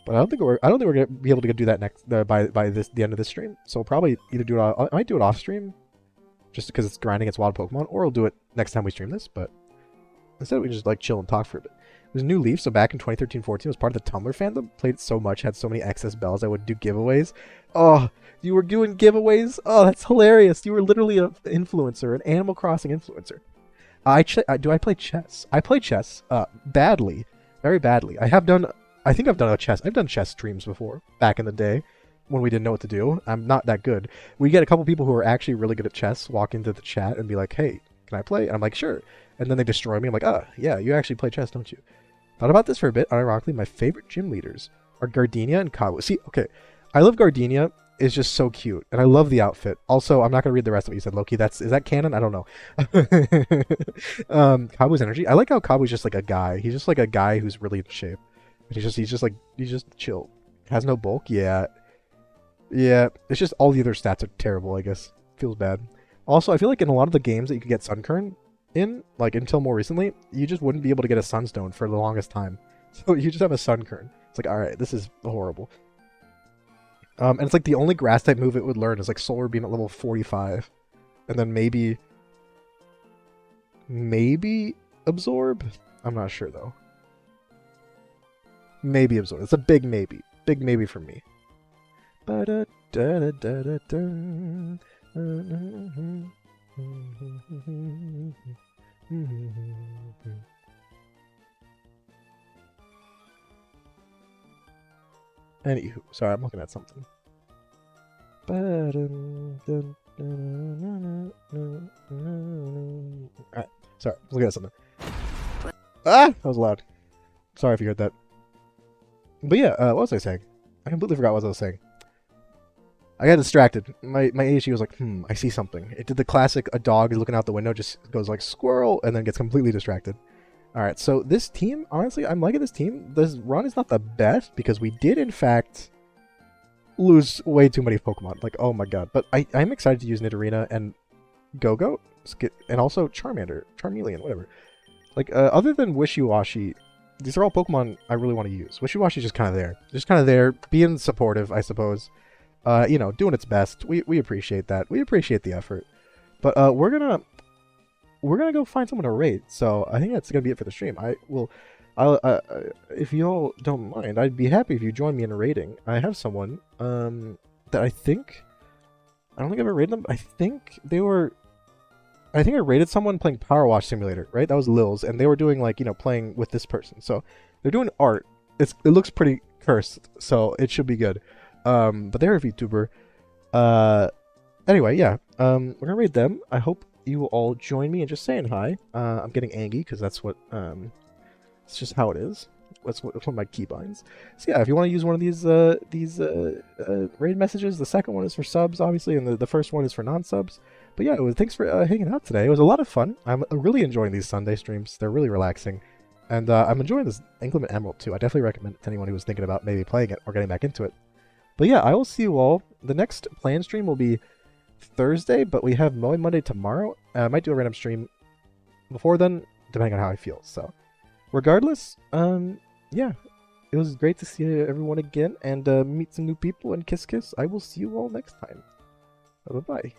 But I don't think we're gonna be able to do that next by the end of this stream. So we'll probably either do it. I might do it off stream, just because it's grinding against wild Pokemon, or we'll do it next time we stream this. But instead, we just like chill and talk for a bit. There's a new Leaf, so back in 2013-14, was part of the Tumblr fandom. Played it so much, had so many excess bells. I would do giveaways. Oh, you were doing giveaways? Oh, that's hilarious! You were literally an influencer, an Animal Crossing influencer. Do I play chess? I play chess badly, very badly. I think I've done chess streams before, back in the day, when we didn't know what to do. I'm not that good. We get a couple people who are actually really good at chess walk into the chat and be like, hey, can I play? And I'm like, sure. And then they destroy me. I'm like, yeah, you actually play chess, don't you? Thought about this for a bit. Ironically, my favorite gym leaders are Gardenia and Kabu. See, okay, I love Gardenia. It's just so cute, and I love the outfit. Also, I'm not going to read the rest of what you said, Loki. Is that canon? I don't know. Kabu's energy. I like how Kabu's just like a guy. He's just like a guy who's really in shape. He's just chill. Has no bulk. Yeah. It's just all the other stats are terrible. I guess feels bad. Also, I feel like in a lot of the games that you could get Sunkern in, like until more recently, you just wouldn't be able to get a Sunstone for the longest time. So you just have a Sunkern. It's like, all right, this is horrible. And it's like the only grass type move it would learn is like Solar Beam at level 45, and then maybe Absorb. I'm not sure though. Maybe Absorb. It's a big maybe. Big maybe from me. Anywho, sorry, I'm looking at something. Alright, sorry, I'm looking at something. Ah! That was loud. Sorry if you heard that. But yeah, what was I saying? I completely forgot what I was saying. I got distracted. My ADHD was like, I see something. It did the classic, a dog is looking out the window, just goes like, squirrel, and then gets completely distracted. Alright, so this team, honestly, I'm liking this team. This run is not the best, because we did, in fact, lose way too many Pokemon. Like, oh my god. But I'm excited to use Nidorina and Go-Go, and also Charmeleon, whatever. Like, other than Wishiwashi, these are all Pokemon I really want to use. Wishiwashi's just kind of there. Just kind of there, being supportive, I suppose. You know, doing its best. We appreciate that. We appreciate the effort. But we're gonna go find someone to raid. So I think that's gonna be it for the stream. If y'all don't mind, I'd be happy if you join me in a raiding. I have someone that I don't think I've ever raided them. I think I raided someone playing Power Wash Simulator, right? That was Lil's, and they were doing like, you know, playing with this person. So they're doing art. It looks pretty cursed, so it should be good. But they're a VTuber. Anyway, yeah. We're gonna raid them. I hope you will all join me in just saying hi. I'm getting angry because that's what it's just how it is. That's one of my keybinds. So yeah, if you want to use one of these raid messages, the second one is for subs, obviously, and the first one is for non-subs. But yeah, thanks for hanging out today. It was a lot of fun. I'm really enjoying these Sunday streams. They're really relaxing. And I'm enjoying this Inclement Emerald too. I definitely recommend it to anyone who was thinking about maybe playing it or getting back into it. But yeah, I will see you all. The next planned stream will be Thursday, but we have Mowing Monday tomorrow. I might do a random stream before then, depending on how I feel. So regardless, yeah, it was great to see everyone again and meet some new people and kiss. I will see you all next time. Bye-bye.